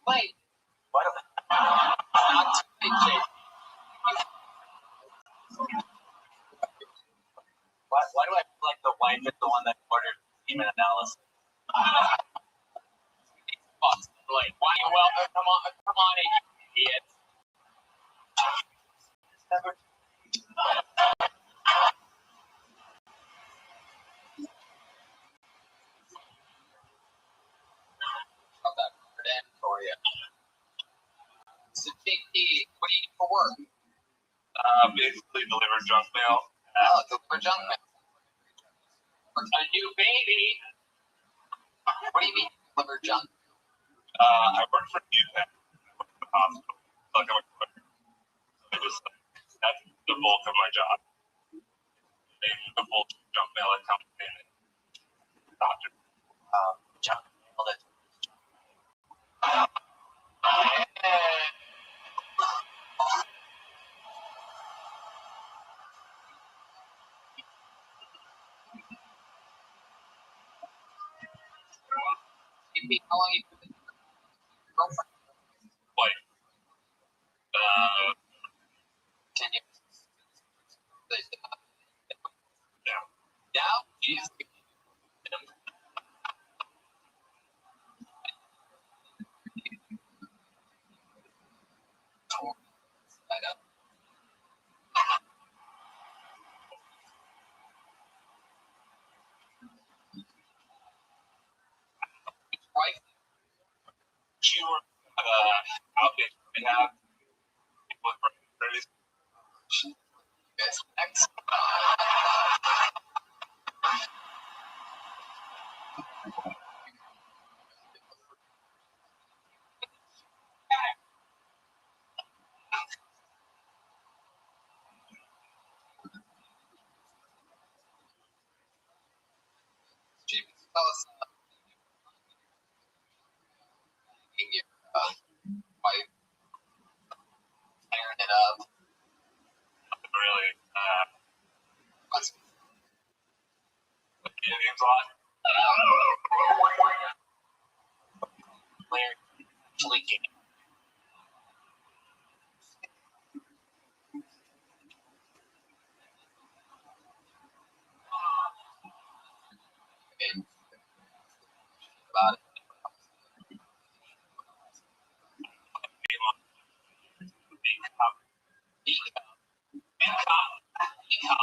late. What? Not too late, Jake. Why do I feel like the wife is the one that ordered semen analysis? Like, why you welcome? Come on in, you idiot. Got that covered in for you. So, JP, what do you do for work? Basically deliver junk mail. Deliver junk mail. A new baby. What do you mean deliver junk? I work for UPenn. The hospital. Like I'm a clerk. So that's the bulk of my job. They the bulk of junk mail that comes in. Doctor. Junk mail that JP, how long you been with your girlfriend? Like, 10 years. yeah. Now? Jeez. I know. Wife? She works at outpatient rehab. People with brain injuries. Yes. Next. JP, tell us in your wife tearing it up. Really, What's video games a lot. Larry leaking? About it.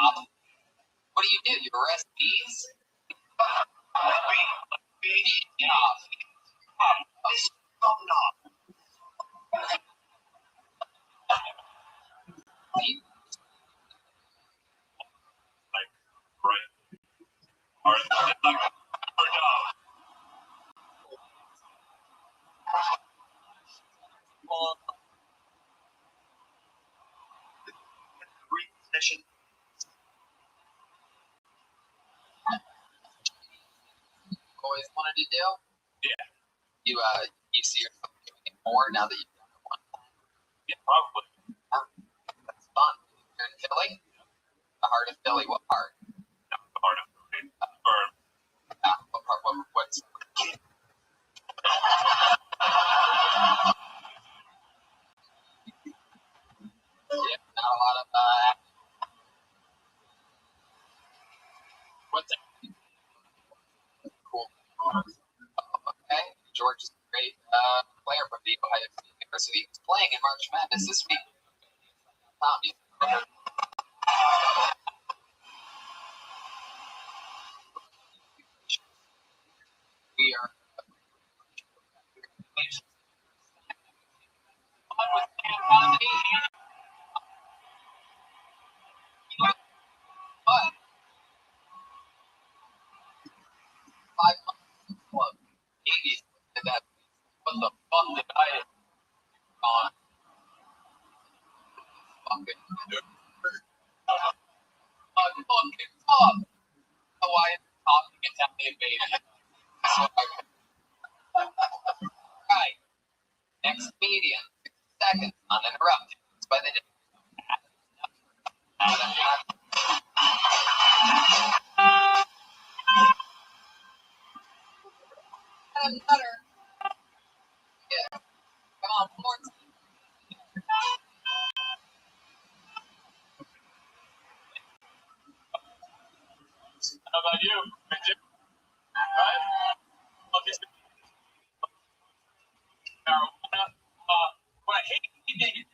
What do? You arrest bees? Always wanted to do? Yeah. You see yourself doing it more now that you've done it one time? Yeah, probably. That's fun. You're in Philly? The heart of Philly, what part? The heart of Philly. Or What part? What's not a lot of what's that? Cool. Okay. George is a great player from the Ohio State University. He's playing in March Madness this week. We are but 5 months club. 80s did that. What the fuck did I on? Fucking fuck. Why is talking Italian baby? Right. Next medium. 6 seconds. Uninterrupted. By the Butter. Yeah. Come on, more. how about you? Right? Okay. Marijuana. What I hate eating,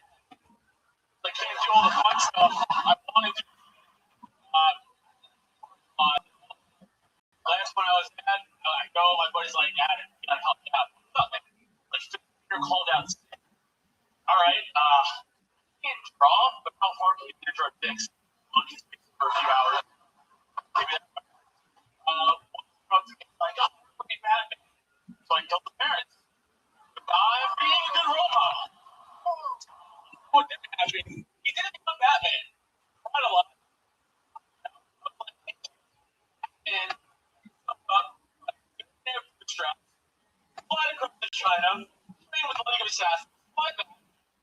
I can't do all the fun stuff. I wanted to. Last one I was at, I go, my buddy's like, "Dad, can I help you out?" What's up, man? Like, you're called out. All right. Can't draw, but how hard can you draw dicks? Look for a few hours. Maybe that. Like, oh, pretty bad. So I told the parents, I'm being a good role model. What didn't happen? He didn't become Batman. Quite a lot. And fly across to China, train with the League of Assassins, fly back,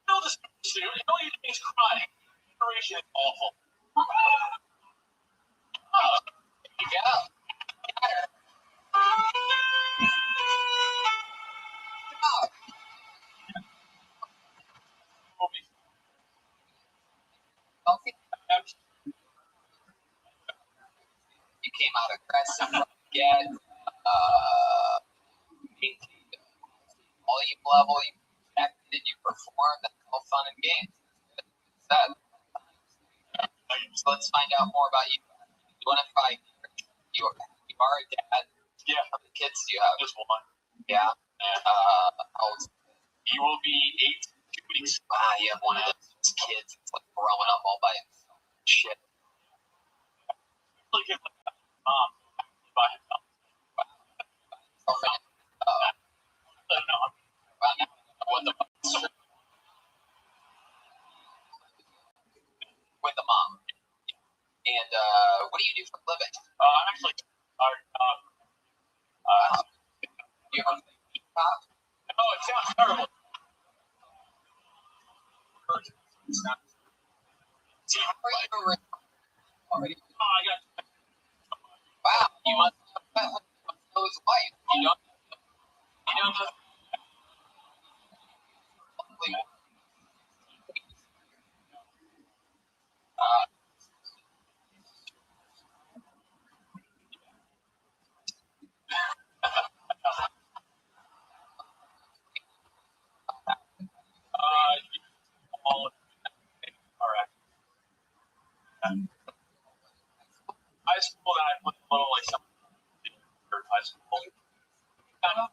build a suit, and all you do is crying. Generation is awful. There you go. You came out aggressive from the get. Volume level, you protected, you performed. That's all fun and games. So let's find out more about you. You want to fight? You are a dad. Yeah. How many kids do you have? Just one. Yeah. How old? He will be 8 in 2 weeks. You have one of those kids that's like growing up all by himself. Shit. Really good mom by himself. With the mom. And what do you do for a living? I'm actually You have a pop? oh, it sounds terrible. See, how are you already? I got Wow, you must know his wife. You know the all right. high school that I went a little like some high school. Kind of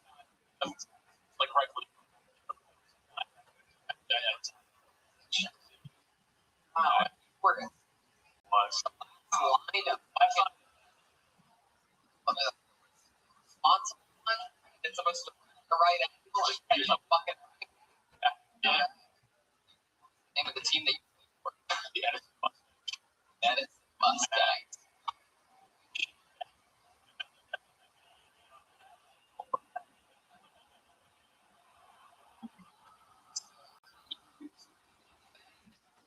like regularly. We're in Was line of it's supposed to be the right angle and catch a fucking name of the team that you that is Mustangs.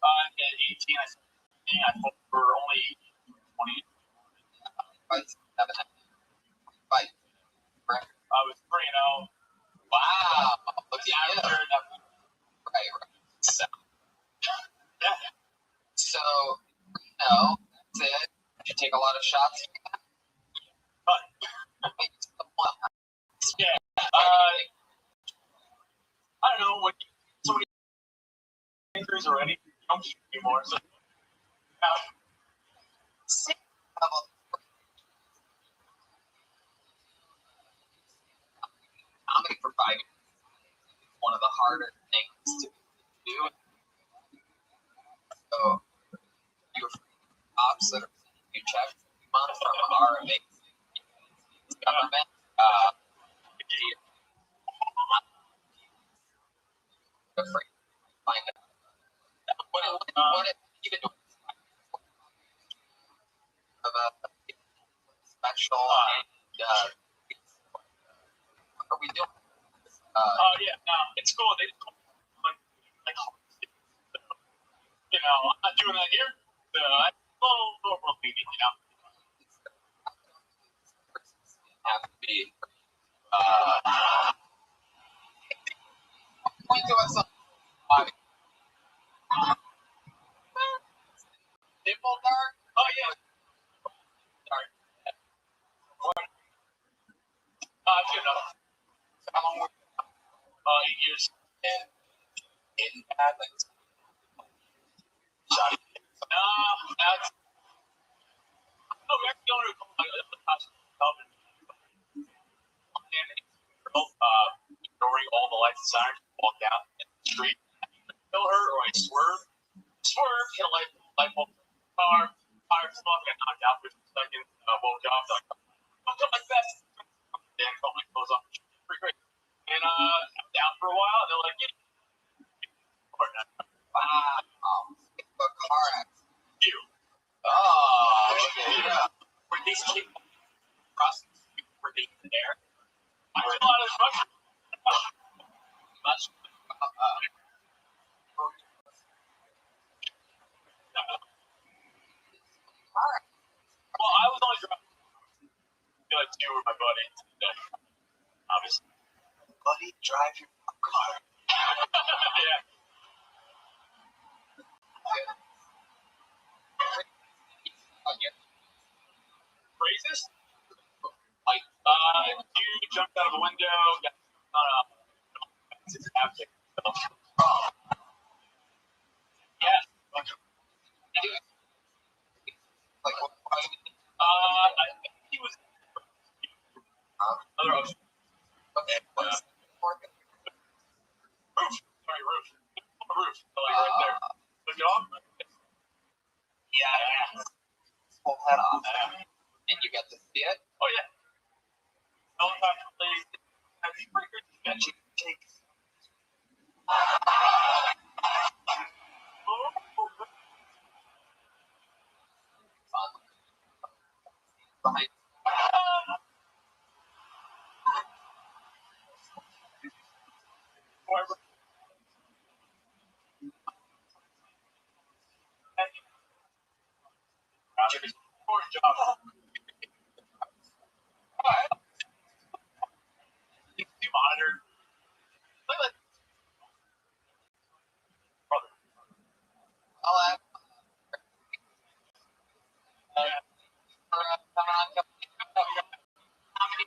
at 18, I thought we were only 20. Fight 7. Fight. I was 3-0. Wow. Look at you. Amateur enough. Right. So, Yeah. so that's it. Did you take a lot of shots? Yeah. I don't know. When so many injuries already, you don't shoot anymore. So, comedy for 5 years is one of the harder things to do. So, your cops that are sending you checks every month from our amazing government, afraid to find out. What even of a special what are we doing? yeah, no, it's cool. They just like, you know, I'm not doing that here. So I'm a little relieving, you know. Have to be we doing something Dimple dark? Oh yeah. Dark. You know, How long were 8 years. you in bad like shot? That's. Oh, we're actually going to the hospital. Ignoring all the lights and sirens, walk down the street, kill her, or I swerve, hit a light bulb, car, tire spot, got knocked out for a second, woke up, like, don't come like that. Then call my clothes off, pretty great. And I'm down for a while, and they're like, Wow. A car accident. you. Oh, okay, yeah. Were these people crossing the street? Were they there? I did a lot of rushing. Much. Well, I was only driving. Like you were my buddy. Obviously. Buddy, drive your car. Yeah. Phrases? Like, you jumped out of a window, got yeah. Like what? I think he was another option. Okay. What's Roof. Sorry, roof. Roof. Like right there. Took it off? yeah. Pull that off. And you got to see it? Oh, yeah. No, actually, that's pretty good. And you take fun. Behind Whoever. Important job. You monitored. Look at brother. I'll have Yeah. coming on. How many?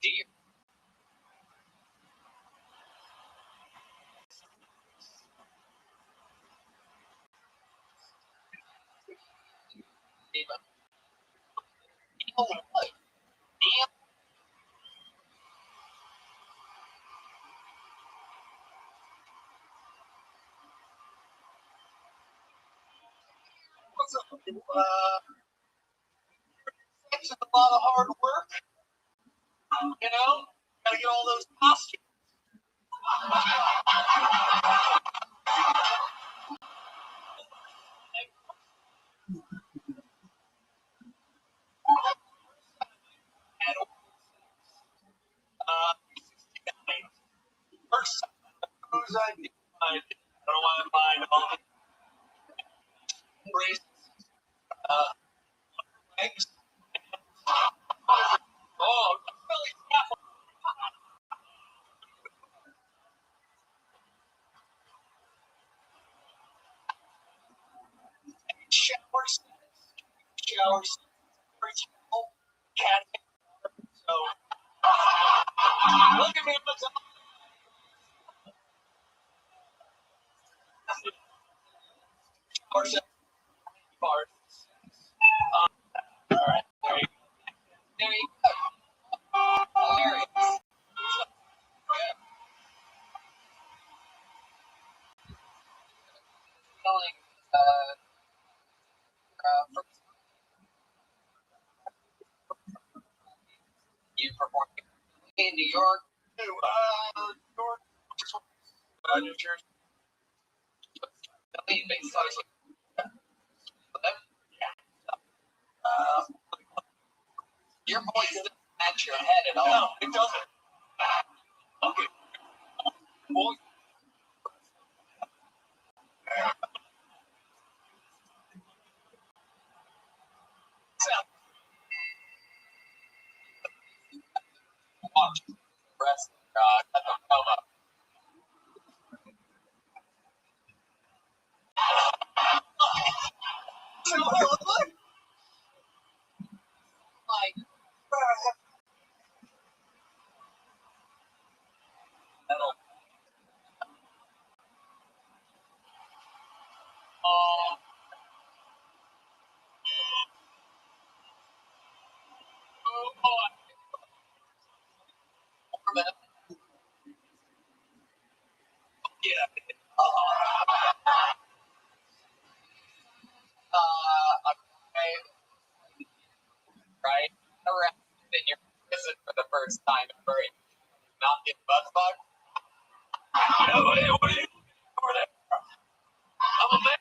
Deer. It's a lot of hard work. You know, gotta get all those costumes. First who's I did, I don't want to find all the braces, legs. Oh, really careful. Showers, very small, cat. So, look at me, I'm showers, bars. All right, there you go. Hilarious. Telling, you performed in New York, New Jersey. Based on your voice doesn't match your head at all. No, it doesn't. Okay. Voice. Watch the rest. I don't know about. Like, metal. Yeah. Okay. Right? Never in your prison for the first time ever. Not get butt fucked. What are you over there? I'm a man.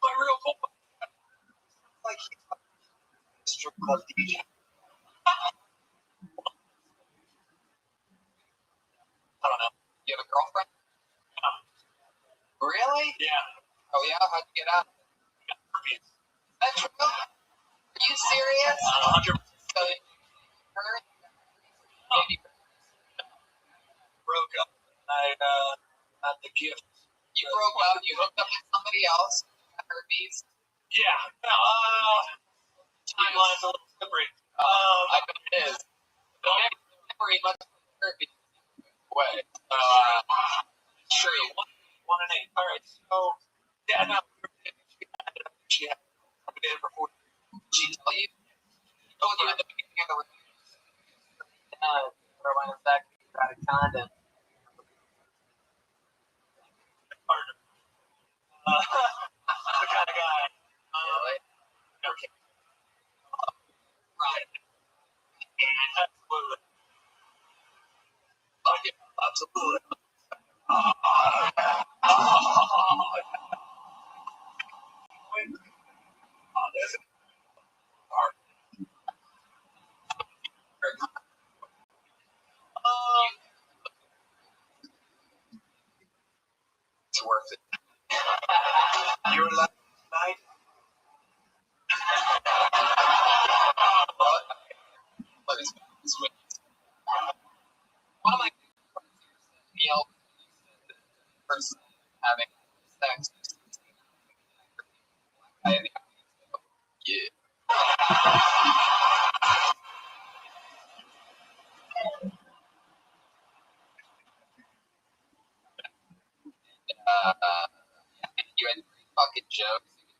My real voice. Like strip club DJ. I don't know. You have a girlfriend? Really? Yeah. Oh yeah? How'd you get out? That's true? Are you serious? 100%. So, her? Maybe broke up. I had the gift. You broke up? You hooked up with somebody else? Herpes? Yeah. No, timeline's a little slippery. I bet it is. Memory must be herpes. Way. True. 1 and 8. All right. So, yeah, no. She had been for 4 years. She told you? She told you at the beginning of the review. Or when it's back, you got a condom. The kind of guy. Really? Okay. Right. Absolutely. Oh, yeah, absolutely.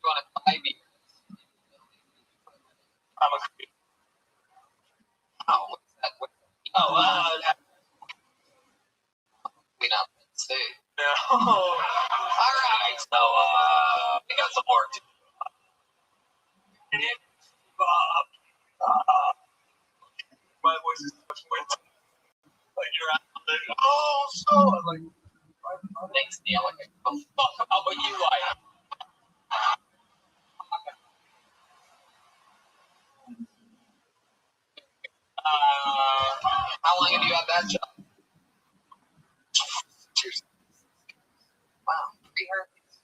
You want to buy beer? I'm a Oh, what's that? We not say. no. All right, so we got some more. My voice is much more like you're out like, oh, so I'm like, Thanks, Neil. Like, oh, fuck about what you like. How long have you had that job? cheers. Wow, 3 herpes.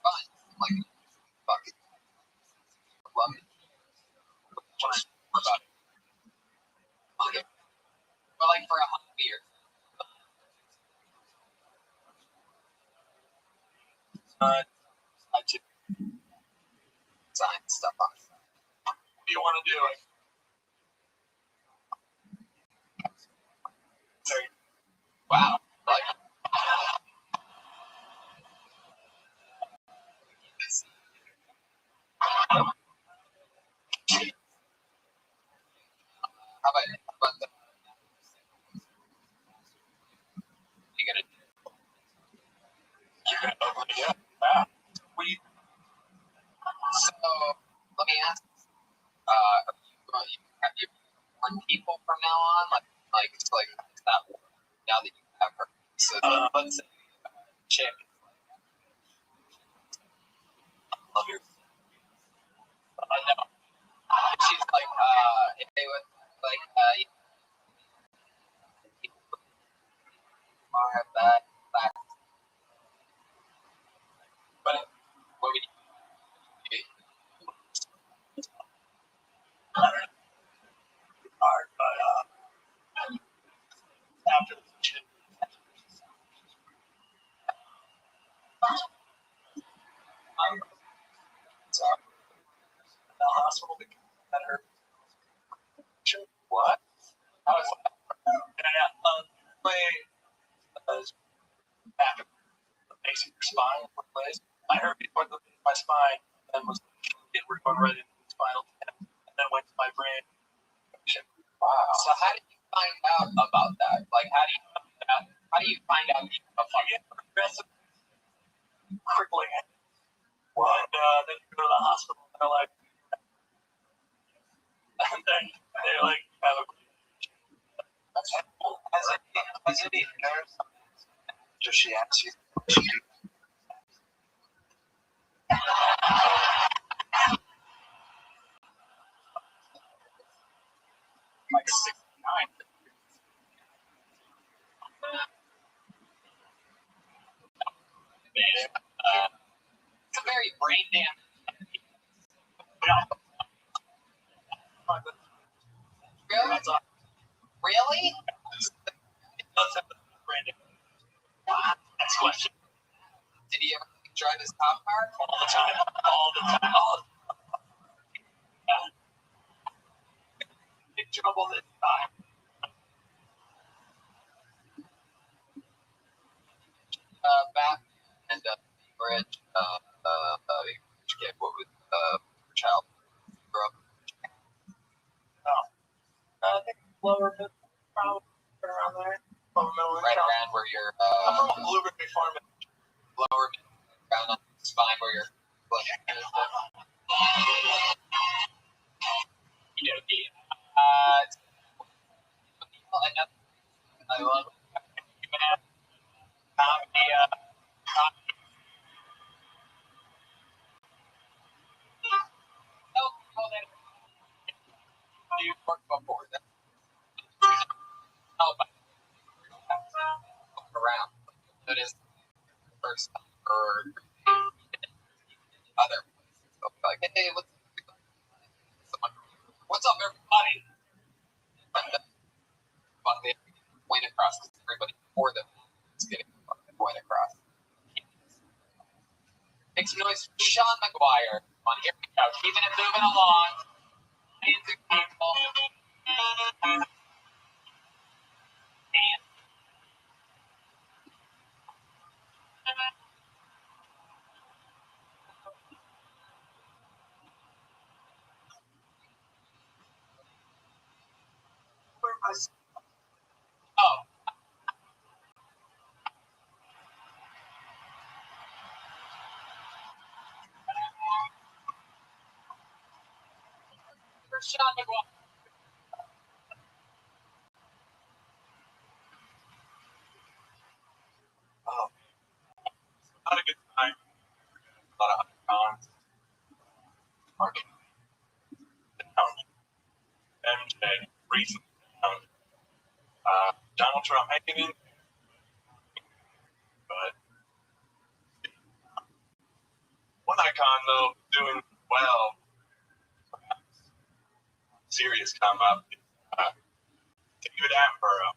Fine. Like, fuck it. Love it. Just more about it. Okay. But like for a hot beer. I took Sign stuff on it. what do you want to do? Sorry. Wow. Like, how about the you gonna do? You're gonna open it up. Wow. What do you So let me ask. Have you warned people from now on? Like how does that work now that you have her? So let's say chick. Love your. No. She's like, hey, what, like, more of that. But what would you do? hard, but after the shit. Sorry. The hospital because that hurt. Sure. What? I was like, after basic your spine replaced. I heard before the my spine and was we're going right into the spinal tap and then went to my brain. Wow. So how did you find out about that? Like, how do you find out you have a fucking Progressive crippling it. And then you go to the hospital and they're like, and then they like have a. Has any nurse does she ask you? Like 69. it's a very brain damage. Yeah. Really? That's all. Really? Let's have the brain damage. Next question. Did he ever drive his cop car? All the time. All the time. Yeah. Big trouble this time. Back and Bridge. What was child grew up? I think lower mid, probably around there. Right around where you're I'm from Blueberry Farm. lower around on the spine where you're looking at it. I love you worked before that. Oh, but around. That is first or other. So like, hey, what's up, everybody? But they point across because everybody before them is getting point across. Make some noise for Sean McGuire. Come on, here we go. Keeping it moving along. Amazing people. Oh. First shot to go. Oh, not a good time. A lot of cons. Market down. MJ recently down. Donald Trump hanging in, but one icon though doing well. Serious come up. David Attenborough,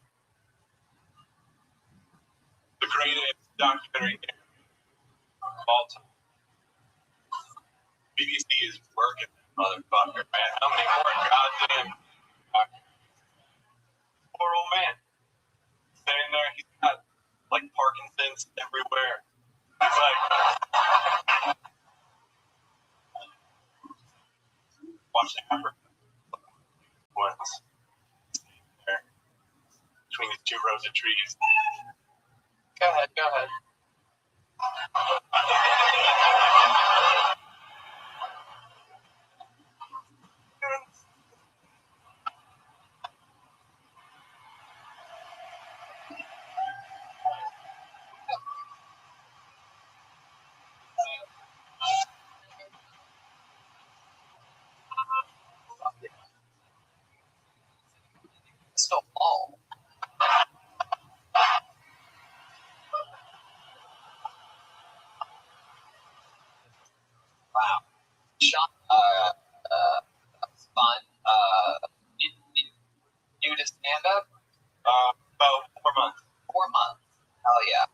the greatest documentary of all time. BBC is working, motherfucker, man. How many more goddamn poor old man standing there? He's got like Parkinson's everywhere. He's like, watch the Africa ones there between these two rows of trees. Go ahead, go ahead. Still fall. Wow. Sean, that was fun. Did you do stand up? About 4 months. 4 months. Hell yeah.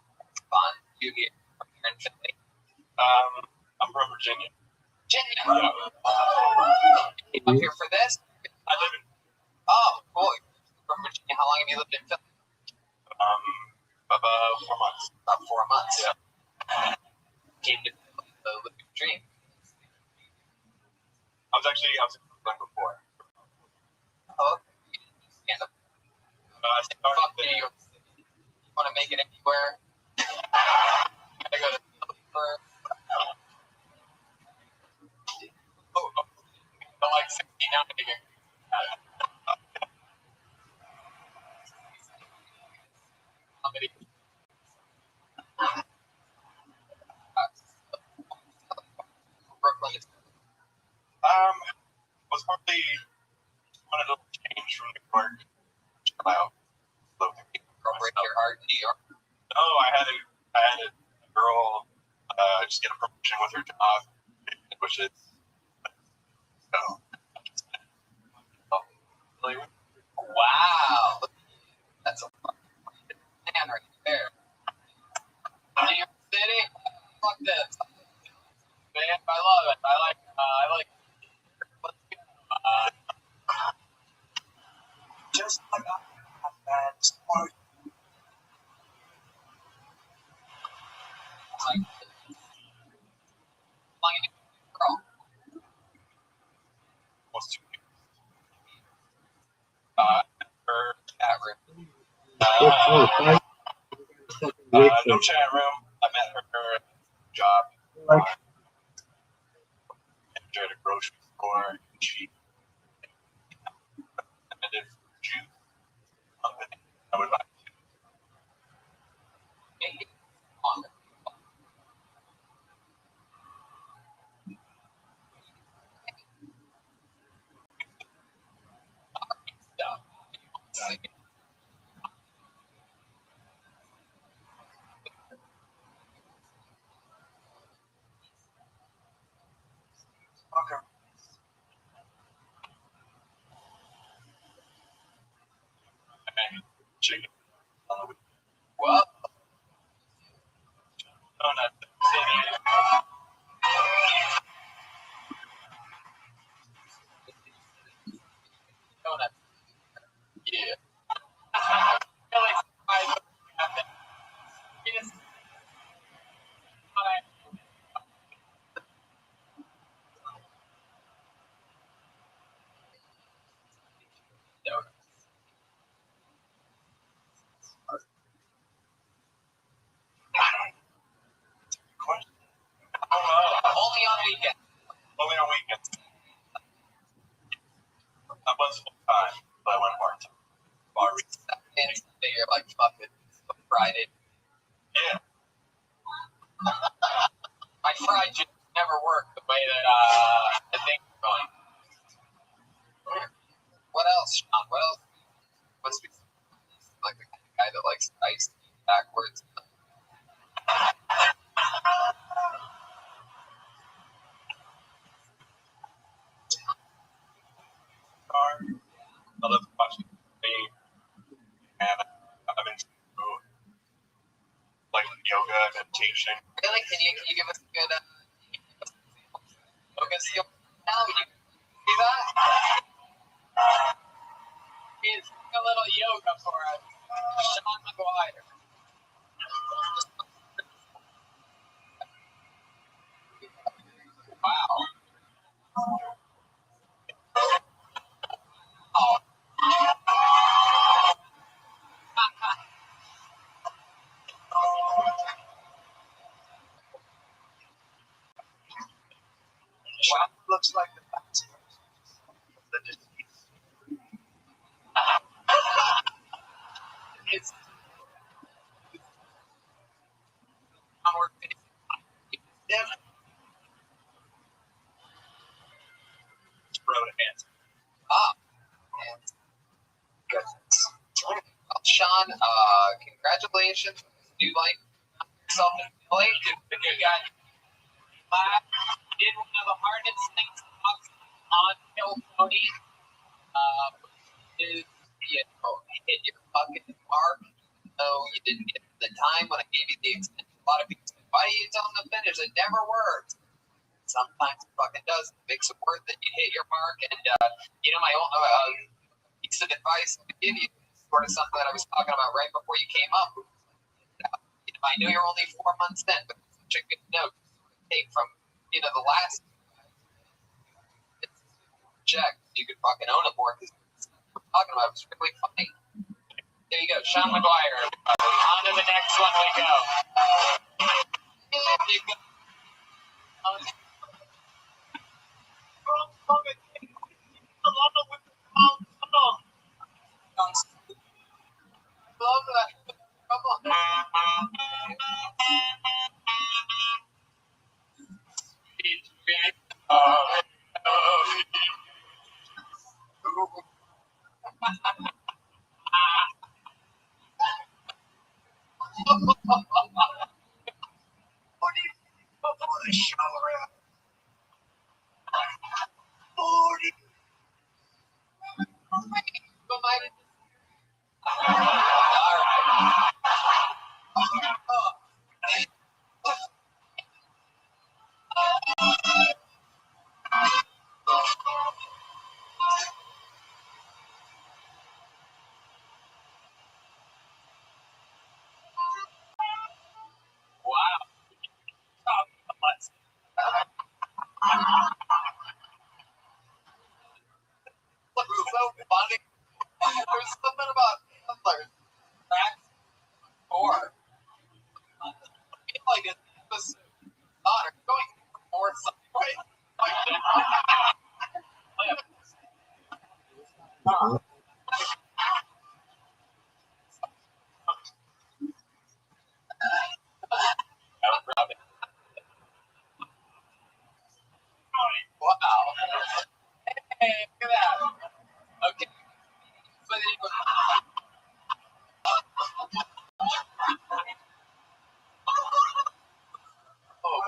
Fun. You get from here in Philly. I'm from Virginia. Virginia. Yeah. You came up here for this? I live in Oh, cool. You're from Virginia. How long have you lived in Philly? about 4 months. About 4 months. Yeah. Came to Philly to live your dream. I was in Brooklyn before. Oh, stand up. I started Fuck there. New York City. You want to make it anywhere? You gotta go to Philly first. Oh, I'm like 69 again. Comedy. Brooklyn is Was hardly wanted a little change from New York. Chill out. Slow down. girl break your heart in New York. No, I had a girl just get a promotion with her job, which is so. Wow. That's a man right there. New York City? Fuck this. Man, I love it. I like let's go. Just like that sport. Like, flying a girl. Almost 2 years. Her That room. no chat room. I met her job. Manager at a grocery store. She recommended juice company. I would buy. Maybe on the stuff. Like, Okay. Chicken. well, Donut. donut. Yeah. I feel like I have that. Yes. fried chicken never worked the way that I think it's going. What else, Sean? What else? What's like the kind of guy that likes ice backwards? I love watching TV, and I'm into like yoga, meditation. Really? Can you give us a good yoga skill? Now you see that? He's doing a little yoga for us. Sean McGuire. Wow. Oh. Wow, looks like the best. The disease. It's our Yeah. Throw hands. and good. Well, Sean, congratulations. You like yourself in Philly? You got did one of the hardest things on Hill Pony. Is hit your fucking mark. So you didn't get the time when I gave you the extension. A lot of people say, why do you tell them to finish? It never works. Sometimes it fucking does. It makes it worth it. You hit your mark, and my own piece of advice to give you, sort of something that I was talking about right before you came up. I know you're only 4 months in, but it's such a good note to take from the last check. You could fucking own it more because what we're talking about is really funny. There you go, Sean McGuire. On to the next one we go. There you go. Love that. Come on. So funny. There's something about Hitler's tracks or I feel like it's just honor going more somewhere like that. Wow. Hey, look at that. Okay. So then you go. Oh,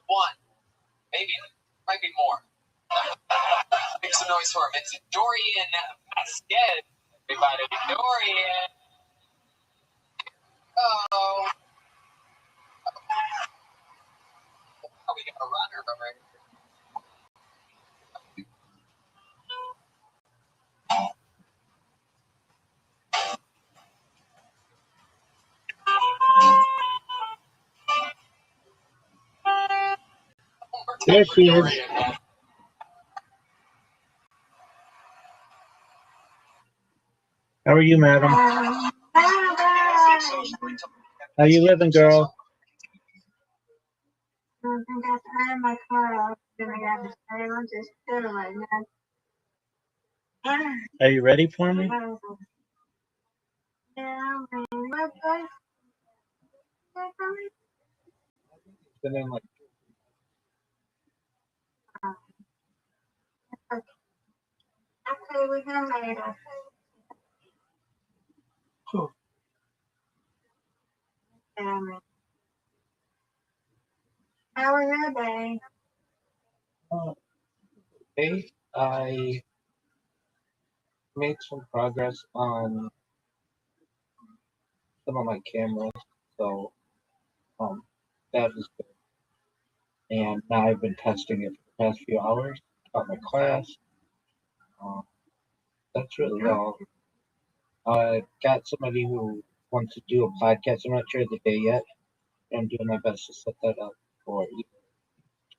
one. Maybe. Might be more. Make some noise for him. It's Dorian Vasquez. Everybody, Dorian. Oh. Oh, we got a runner over here. There she is. How are you, madam? How you living, girl? I think I turned my car off, then I got disturbed. I'm just chilling right now. Are you ready for me? And then like Okay, we're gonna later. How was your day? hey, I made some progress on some of my cameras, so that was good. And now I've been testing it for the past few hours. Taught my class. Um, that's really all. I got somebody who wants to do a podcast. I'm not sure of the day yet. I'm doing my best to set that up for either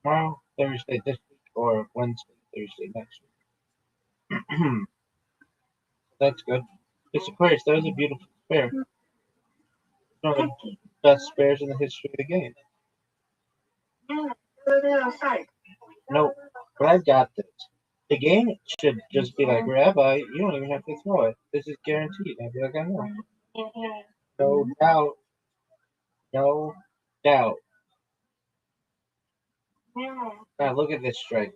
tomorrow, Thursday this week, or Wednesday, Thursday next week. That's good. It's Aquarius. That was a beautiful spare. One of the best spares in the history of the game. Nope. But I've got this. The game should just be like, Rabbi, you don't even have to throw it. This is guaranteed. I'd be like, I know. No doubt. No doubt. Now look at this strike.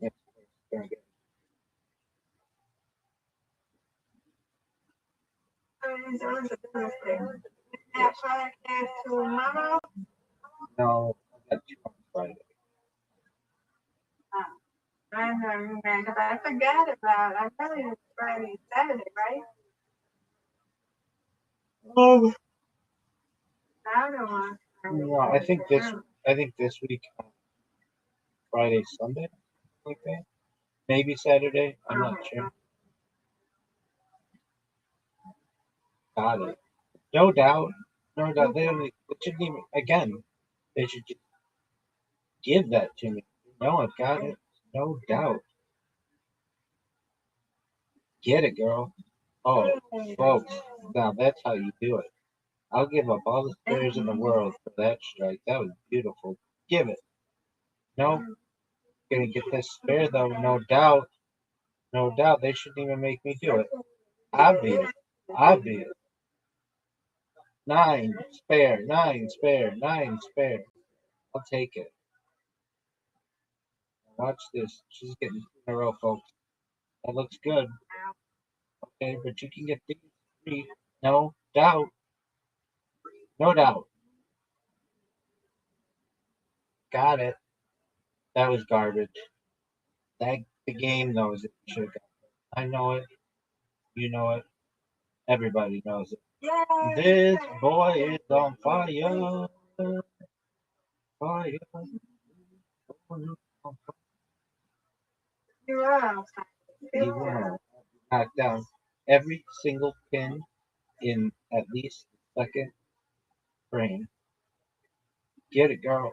Tomorrow? No, I got 2 on Friday. I know, man, because I forgot about it. I really was Friday, Saturday, right? I don't want. No, I think this week, Friday, Sunday, like that. Maybe Saturday. I'm not sure. Got it. No doubt. No doubt. They shouldn't even. Again, they should just give that to me. No, I've got it. No doubt. Get it, girl. Oh, folks. Now that's how you do it. I'll give up all the spares in the world for that strike. That was beautiful. Give it. No, gonna get this spare though. No doubt. No doubt. They shouldn't even make me do it. Obvious. Obvious. 9 spare. 9 spare. 9 spare. I'll take it. Watch this. She's getting 2 in a row, folks. That looks good. Okay, but you can get these 3. No doubt. No doubt. Got it. That was garbage. That the game knows it. Should have got it. I know it. You know it. Everybody knows it. This boy is on fire. Fire. You are. He will knock down every single pin in at least the second frame. Get it, girl.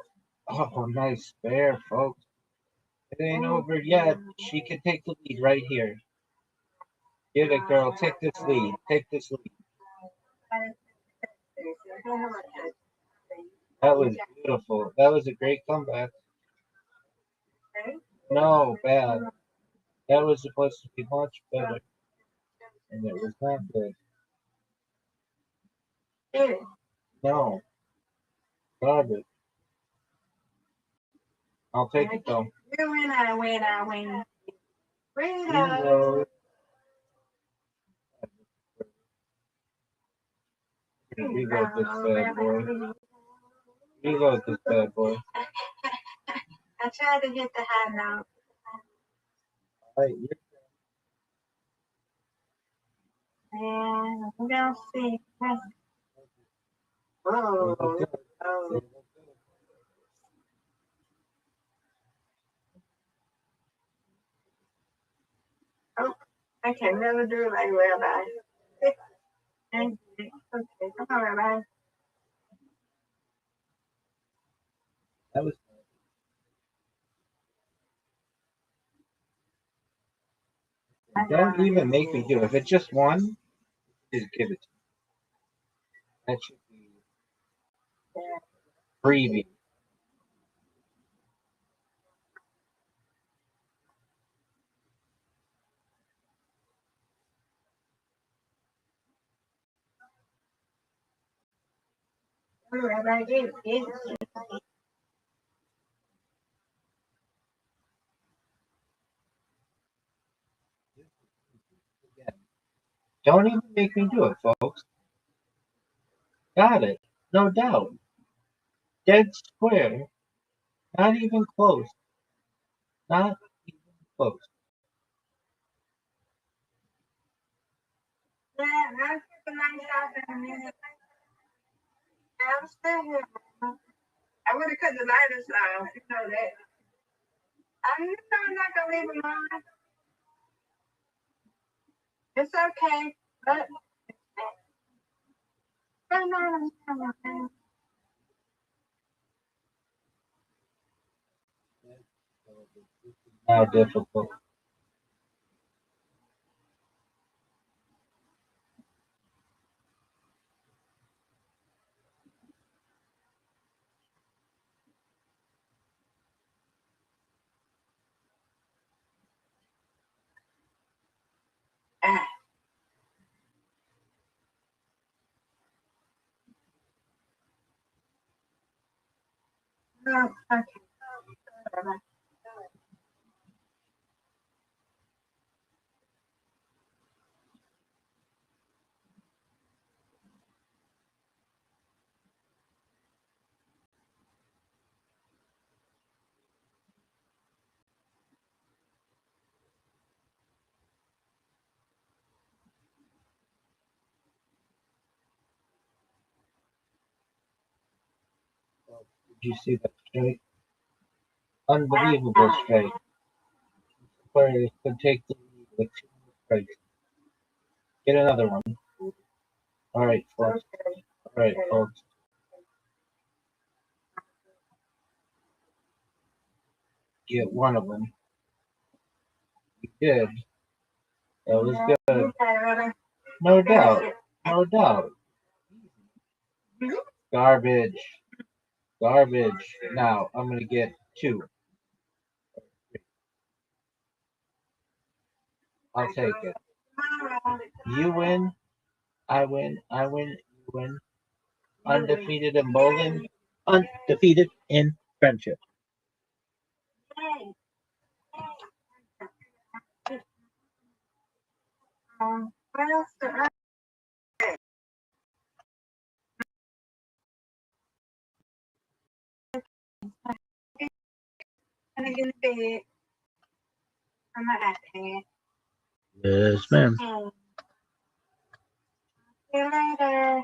Oh, nice spare, folks. It ain't over yet. She can take the lead right here. Get it, girl. Take this lead. Take this lead. That was beautiful. That was a great comeback. No, bad. That was supposed to be much better. And it was not good. No. Garbage. I'll take it though. You win, I win, I win. Zero. Reload this bad boy. Reload this bad boy. I tried to get the high note. Alright, And we're gonna see. Oh, oh. Oh, I can never do it like Rabbi. Thank you. Okay, come on, Rabbi. that was don't even make me do it. If it's just one, just give it to me. That should be freebie. Don't even make me do it, folks. Got it. No doubt. Dead square. Not even close. Not even close. Yeah, I'll take the night off in a minute. I'm still here. I would have cut the lighters off, you know that. I'm not gonna leave them on. It's okay, but no. Now difficult. No, okay. Did you see that strike? Unbelievable strike. Players could take the lead with 2 strikes. Get another one. All right, folks. All right, folks. Get one of them. You did. That was good. No doubt. No doubt. Garbage. Garbage. Now, I'm going to get 2. I'll take it. You win. I win. I win. You win. Undefeated in bowling. Undefeated in friendship. What else do I gonna get in bed on my iPad? Yes, ma'am. See you later.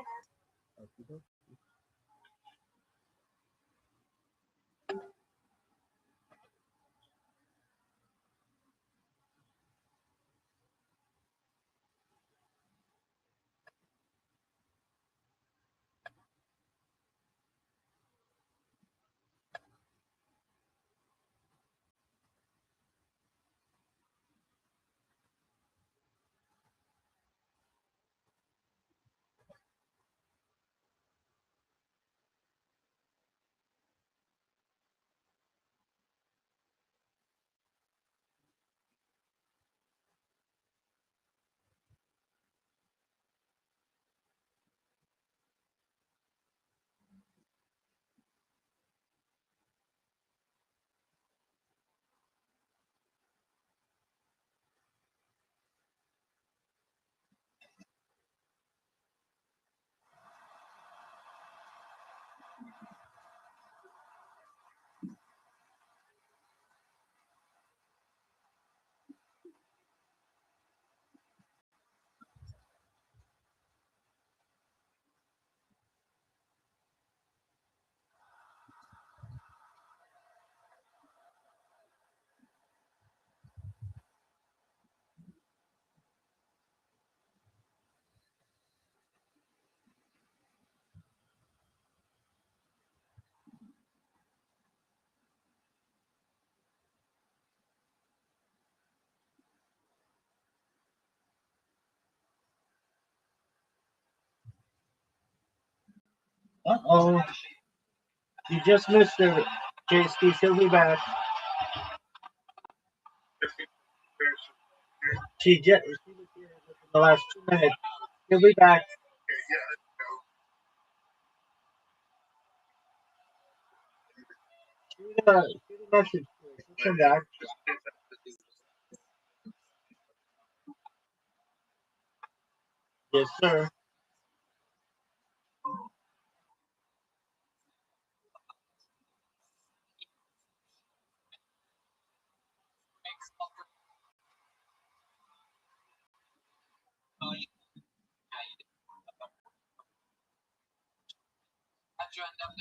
Uh-oh. You just missed her. JSP, she'll be back. She was here in the last 2 minutes. She'll be back. Shoot a message to us. We'll come back. Yes, sir. How'd you end up in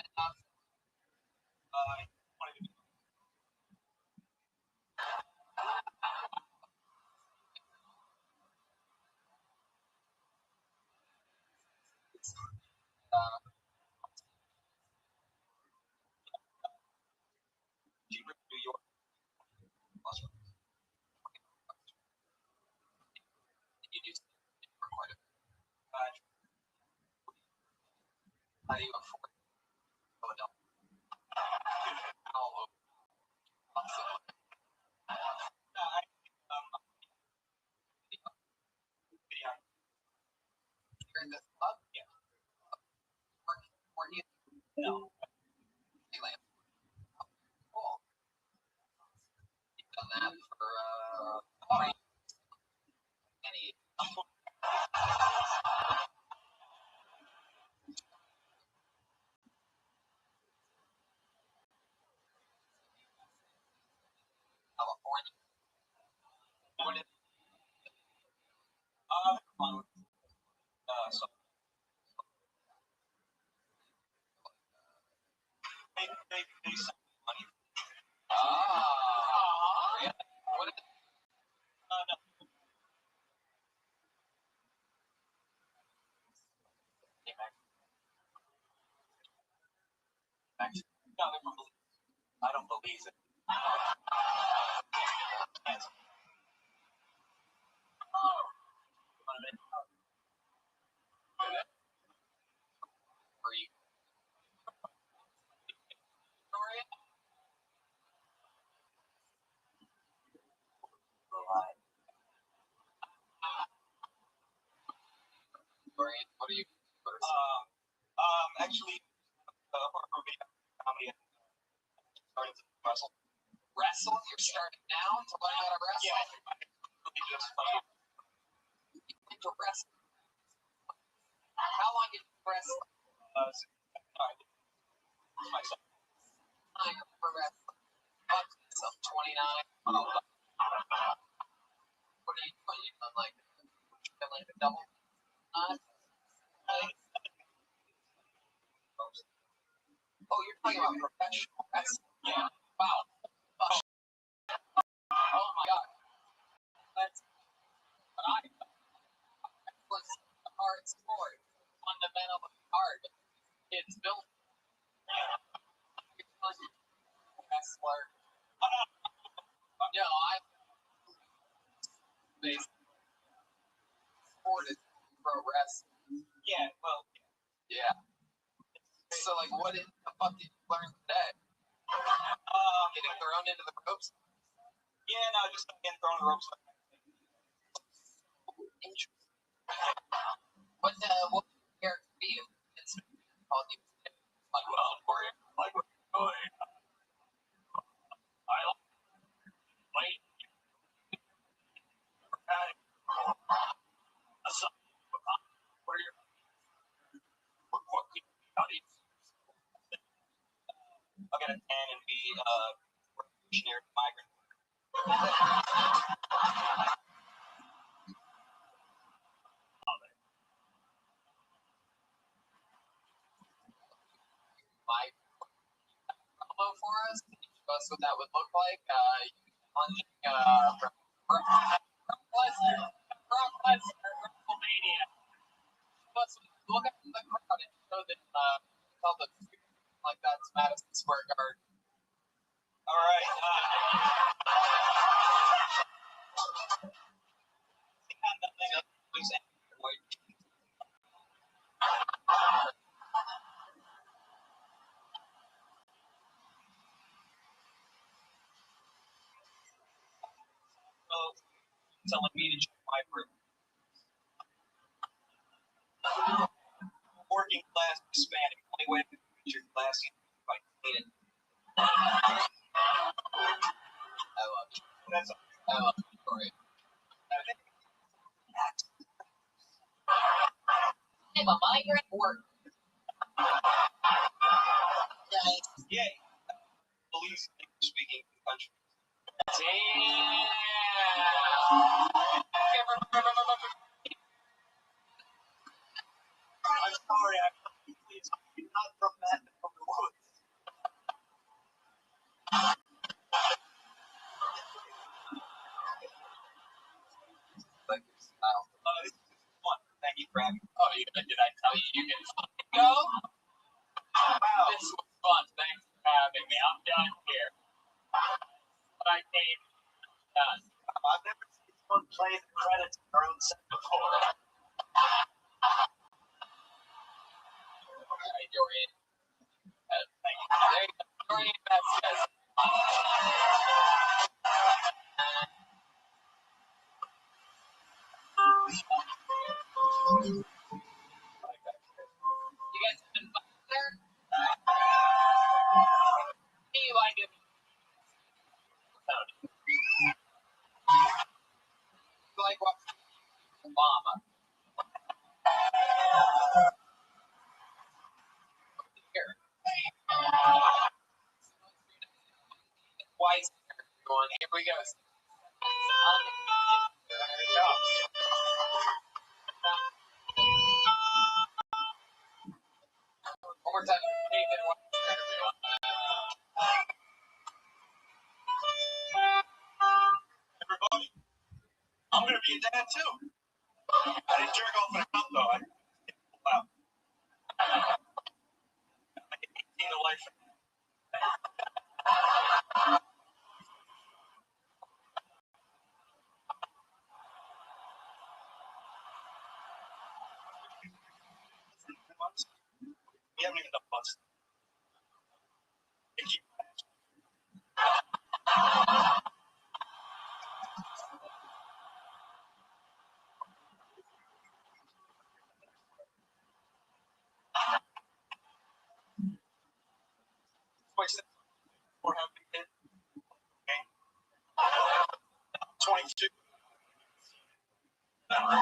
New York? You do for quite a bit. How do you afford Philadelphia? All over. You're in this club? Yeah. Were you? No. Disneyland. Cool. You've done that for any California. What is so they send money. Yeah. What is no. No, I don't believe it. Free. What are you? Actually, horror movie comedy. Started to wrestle. Wrestle? You're starting now to learn how to wrestle? Yeah. Really just to wrestle. How long did you wrestle? Myself. I remember wrestling. I'm 29. What are you doing? You done like a double? Oh, you're talking about professional wrestling? Yeah. Wow. Oh my God. That's what I was a hard sport. Fundamentally hard. It's built. Wrestler. No, I basically sport is pro wrestling. Yeah, well. Yeah. So, like, what in the fuck did you learn today? Getting thrown into the ropes? Yeah, no, just getting thrown in the ropes. Interesting. What character be you? It's called you. Like, well, for you. Like, what you're doing. I like wait. Where you're what I'll get a 10 and be revolutionary migrant. My promo for us, can you show us what that would look like? Plunging Brock Lesnar, WrestleMania. Look at the crowd and show that tell the like that's Madison Square Garden. All right. Telling me to check my room. Working class Hispanic. Only way to get your class if I need it. love you. I love you, Tori. I have a migrant work. Nice. Yay. Police speaking country. Damn. I'm sorry, I'm not from that neck of the woods. Like your style. This is fun. Thank you for having me. Oh, did I tell you you can fucking go? Wow. This was fun. Thanks for having me. I'm done here. But I came done. I've never seen someone play the credits in their own set before. Alright, you're in. Thank you. There you go. You're in. That says. You guys have been fun there? Do you like it? You like watching Obama? Here. Wise going. Here we go. One more time. Nathan, everyone. Everybody, I'm going to be a dad too. I didn't jerk off in a cup though. Wow. I get 18 to life. We haven't even done months. Thank you. Or have a kid. Okay. 22. How am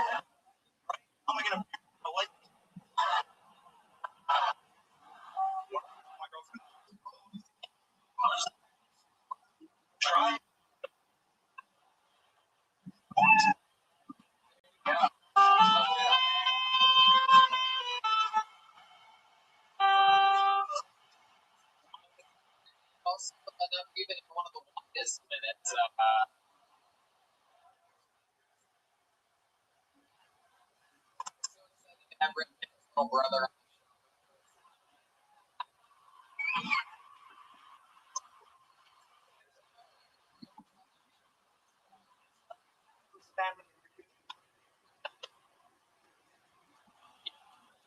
I going to like my girlfriend? Try. Also, even in one of the longest minutes, have written his little brother.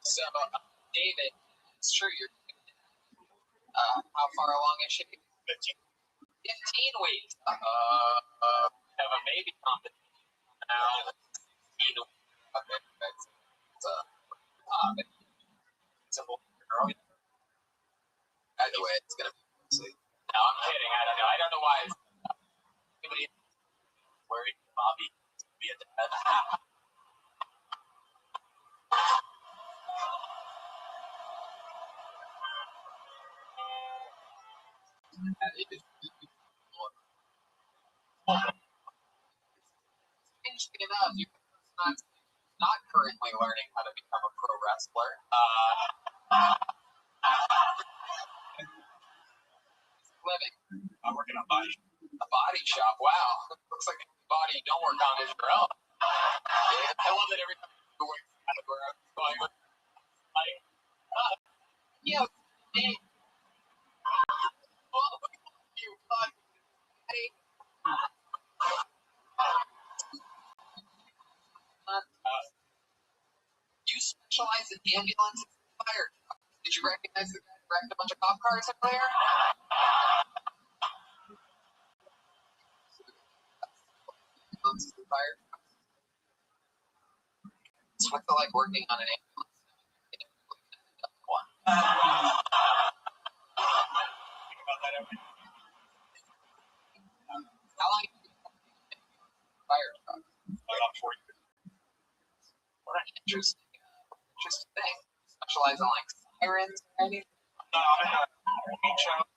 So, David, it's true. You're. How far along is she? 15. 15 weeks. Have a baby competition now. 16 weeks. Okay, that's it's a boy girl. Either way, it's gonna be. No, I'm kidding. I don't know. I don't know why. Anybody worried Bobby to be a dad? Strangely enough, you're not currently learning how to become a pro wrestler. Living. I'm working on body. A body shop. Wow. Looks like a body you don't work on is your own. I love that every time you work out of where I'm going, like, you know, hey, well, you, hey, you specialize in ambulance and fire trucks. Did you recognize the guy who wrecked a bunch of cop cars earlier? Ambulances and fire trucks. It's what like working on an ambulance. One. Think about that every Interesting thing. Specialize on like sirens or anything? No, I'm in a beach house.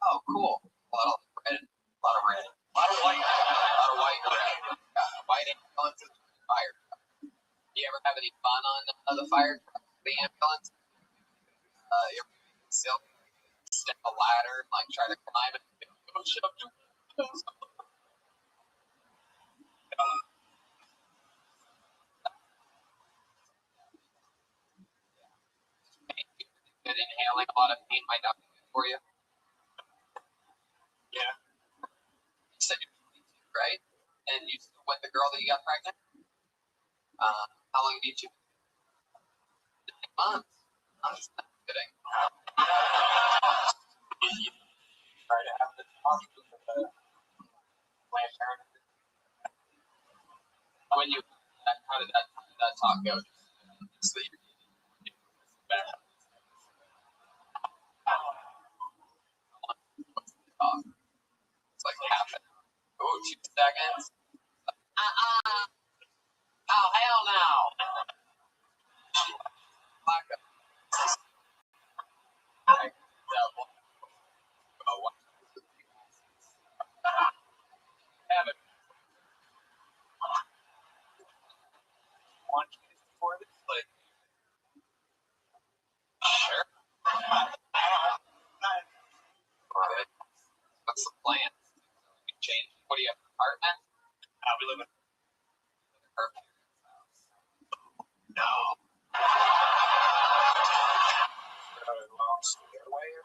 Oh, cool. A lot of red. A lot of red. A lot of white. A lot of white and red. White ambulances, fire truck. Do you ever have any fun on the fire truck, the ambulance? You ever silk, step a ladder, and like try to climb it? Go shove your nose. Good inhaling a lot of pain might not be good for you. Yeah. You said you're 22, right? And you still with the girl that you got pregnant? How long have you two? 9 months. That's not kidding. You try to have the talk with the Planned Parenthood. When you, how did that talk go? Just that you're back. What's the talk? It's like half an hour. Oh, 2 seconds. Oh, hell no. Sure. What's the plan? Change. What do you have? An apartment? We live in Her parents' house. no. Long stairway or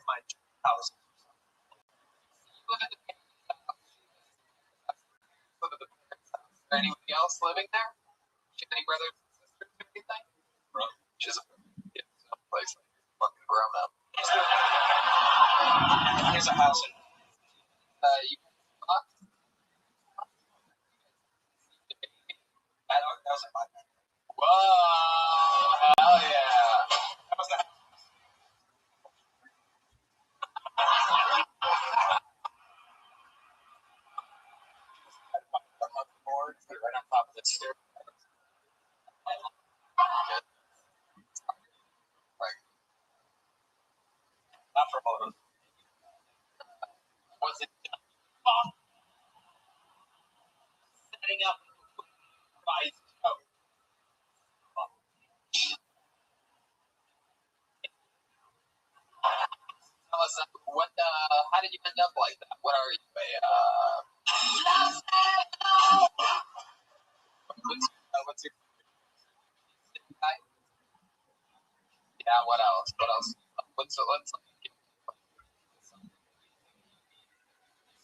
my house. Live at the parents' house. Live at the parents' house. Is there anybody else living there? Do you have any brothers and sisters or anything? She's a place like fucking grown up. Here's a house in You that was in my bed. Whoa, hell yeah. That was the house. Board right on top of the stair. Not for all of us. Was it setting up by Tell us what how did you end up like that? What are you what's your guy? Yeah, what else? What else? Let's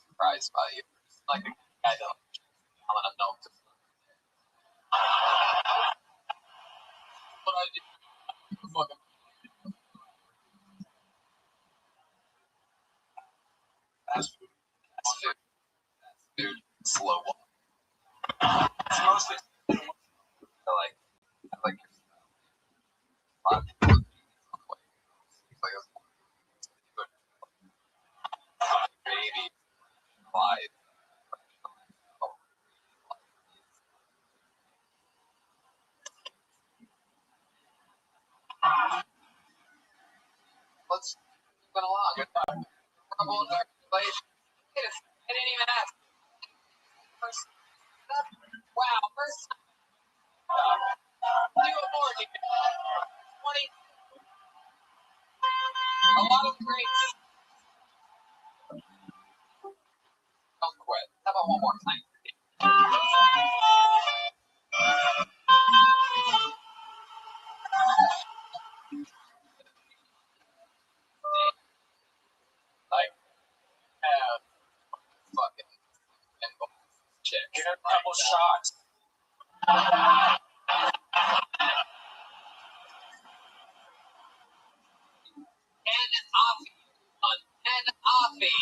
surprised by you. Like a guy that telling him no. What I did fucking Fast food. dude, slow walk. It's mostly I like your baby live. Let's move along. Trouble in our relation. I didn't even ask. First, wow, first do it more, dude. 20. A lot of greats. Don't quit. How about one more time? Like, fucking chick. get a couple shots. And Offie. And Offie.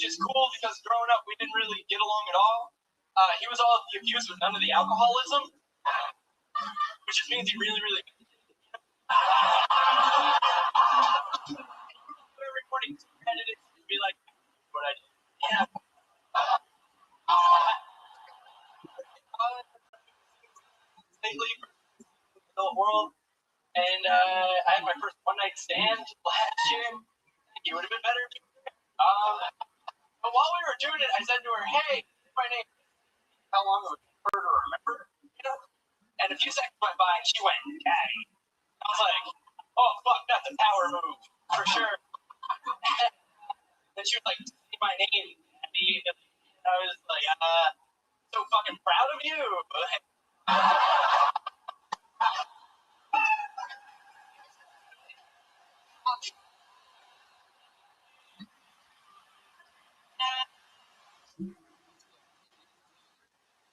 is cool because growing up we didn't really get along at all. He was all of the abuse with none of the alcoholism, which just means he really, really. Recording candidates would be like, what I did. Yeah. Lately, the world, and I had my first one night stand last year. He would have been better. But while we were doing it, I said to her, "Hey, my name. How long it would take her to remember?" You know. And a few seconds went by, and she went, "Daddy." I was like, "Oh fuck, that's a power move for sure." Then she was like, "Say my name, Daddy." And I was like, "So fucking proud of you."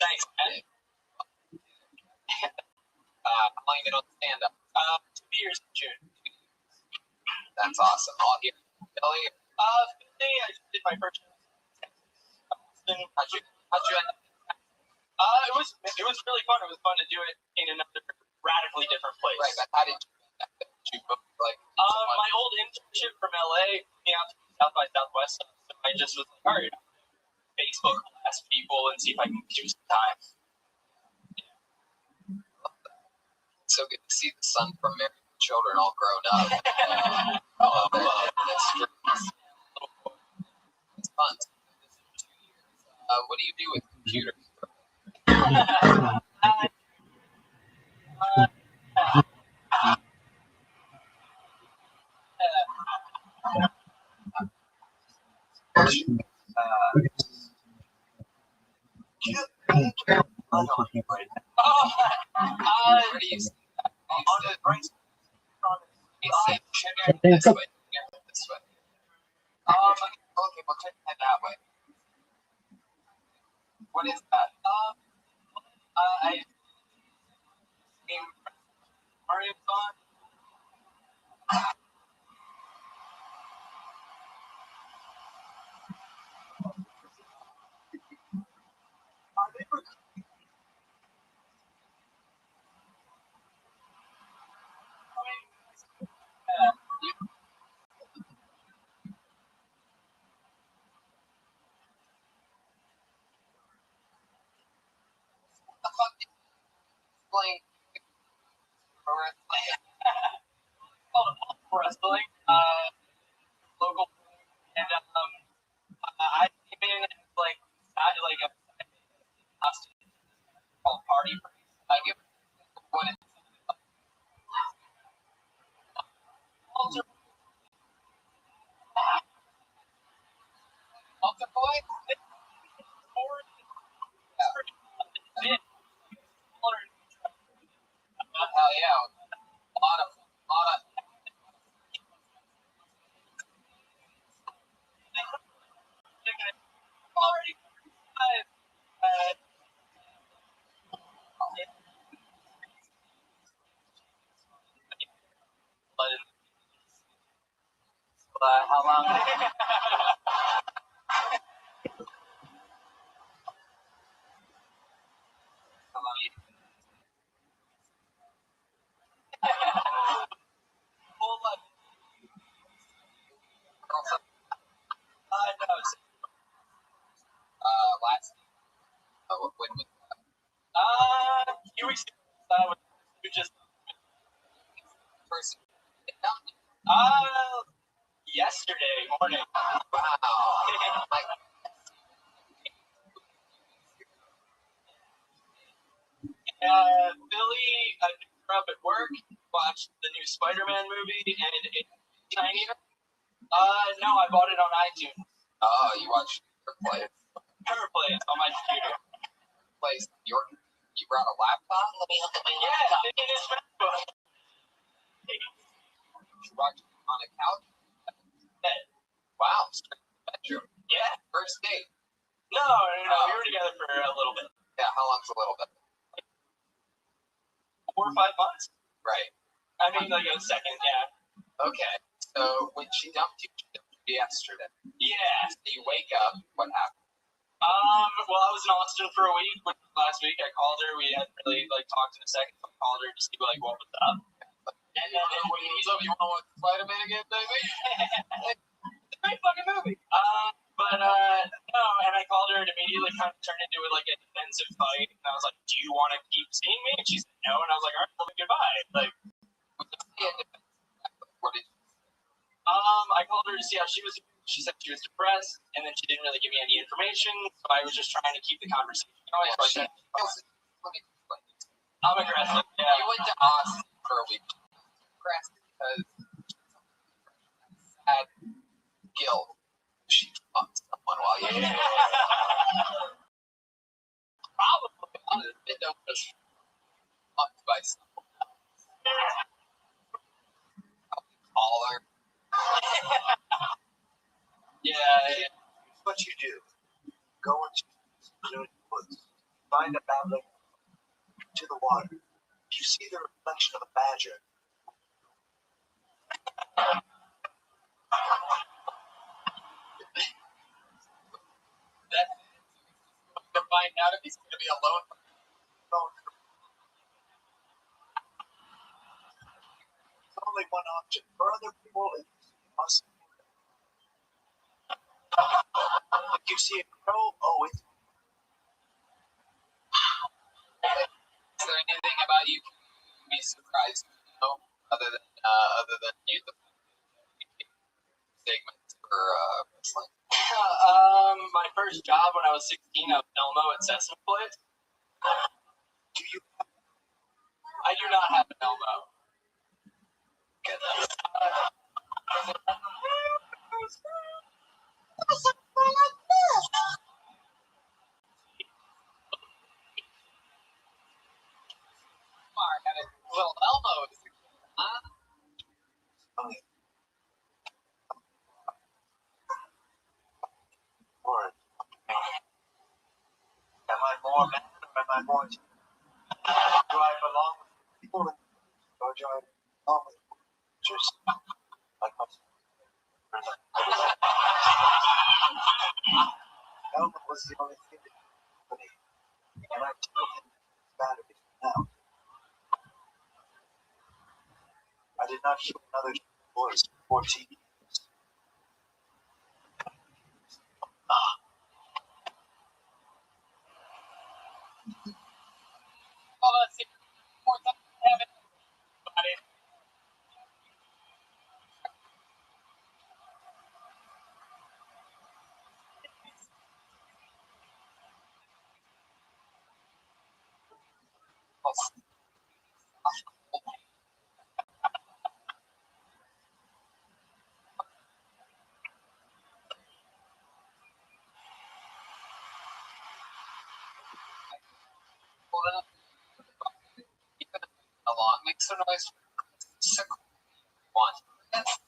Thanks, man. How long you been on stand up? 2 years in June. That's awesome. All here. Philly? Philly, I just did my first show. How'd you end up? It was really fun. It was fun to do it in another radically different place. Right, but how did you like? My old internship from LA put me out to South by Southwest, so I just was like, all right, Facebook ask people and see if I can do some time. So good to see the son from married children all grown up. It's fun. What do you do with computers? Where do you see that? On the right side. This way. This way. Okay, we'll check that way. What is that? I game Mario Kart. Wrestling, local, and I came in and like a costume called Party. I give one altar boy. Hell yeah, a lot of. Already. How long? Last when we few weeks ago, we just person. Yesterday morning. Wow. Billy, I picked her up at work, watched the new Spider-Man movie, and it's tiny. No, I bought it on iTunes. Oh, you watched her play it? Her play it on my computer. Plays your. You brought a laptop? Let me look at my laptop. Yeah, it is MacBook. You watched it on a couch? Bed. Wow, straight bedroom. Yeah. First date? No. We were together for a little bit. Yeah, how long's a little bit? 4 or 5 months. Right. I mean, like a second, yeah. Okay. So when she dumped you yesterday. Yeah. You wake up, what happened? Well, I was in Austin for a week. Last week, I called her. We hadn't really talked in a second. So I called her to see what was up. And then when you was up, you want to watch Spider-Man again, baby? It's a great fucking movie. No, and I called her and immediately kind of turned into like a defensive fight. And I was like, "Do you want to keep seeing me?" And she said no. And I was like, "All right, well, goodbye." Like, What did you I called her to see how she was. She said she was depressed, and then she didn't really give me any information. So I was just trying to keep the conversation going. So I said, let me explain. "I'm aggressive." Yeah. You went to Austin for a week. Aggressive because sad guilt. She fucked someone while you were there. Probably. It don't just fucked by someone else. Call her. Yeah. What you do? Go into the woods, find a outlet to the water. You see the reflection of a badger. To find out if he's going to be alone. There's only one option. For other people, it's must. If you see a crow, oh, it's Is there anything about you you'd be surprised to know other than you the segments for wrestling? My first job when I was 16, I was Elmo at Sesame Place. do you I do not have an Elmo. Mark had a little Elmo. Huh? or am I more man or am I more? Do I belong with people or do I belong with just like myself? Elmo was the only thing that for me, and I still think it's bad of it now. I did not hear another voice for 14 years. Well, let's see. More time to have it. Buddy. Along makes a noise. One. That's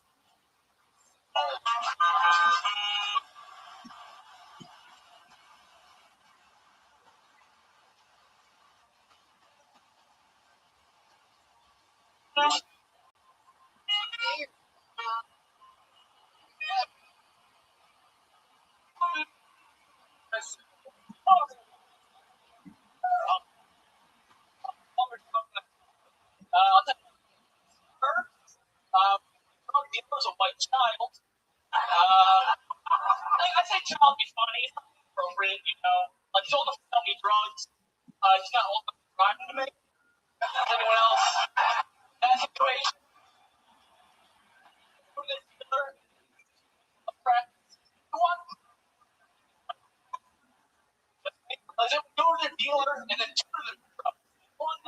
I'll tell you. Drug dealer's a white child. I say child be funny. It's not appropriate, you know. Like, he's old enough to sell me drugs. He's not old enough to drive to me. Anyone else? That situation. Go to the dealer. A practice. You want? Go to the dealer and then turn to the drug. One.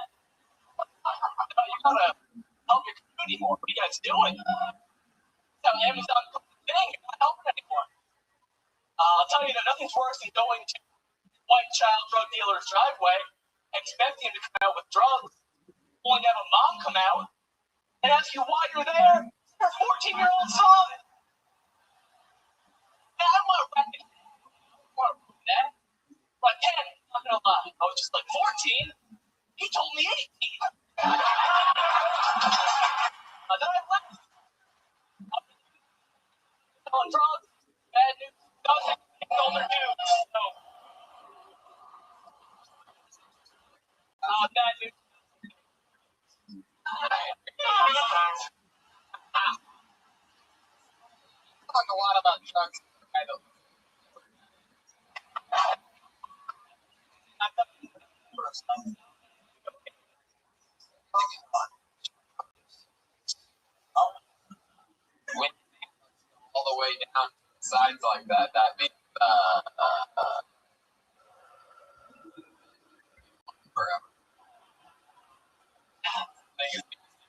You gotta help your community more. What are you guys doing? That's how Amazon comes to thing. You're not helping anyone. I'll tell you that nothing's worse than going to white child drug dealer's driveway, expecting him to come out with drugs, only to have a mom come out and ask you why you're there. Your 14-year-old son. Now, I want to wreck it. I want to ruin that. But 10, I'm not going to lie. I was just like, 14? He told me 18. Then I left. Selling drugs. That dude. Talk a lot about trucks. I don't. When all the way down sides like that, that means forever.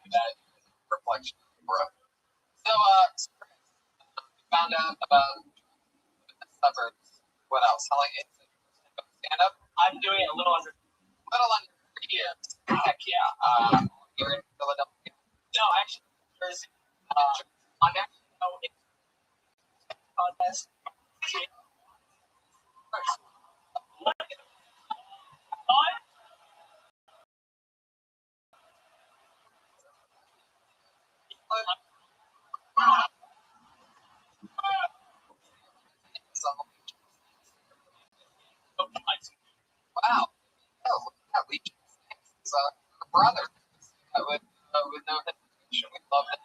That reflection forever. So, found out about the suburbs. What else? How long is it? Stand up? I'm doing it a little under 3 years. Heck yeah. You're in Philadelphia? No, actually, Jersey. I'm actually in contest. Wow. Oh, yeah, we just brother. I would know that. We love that.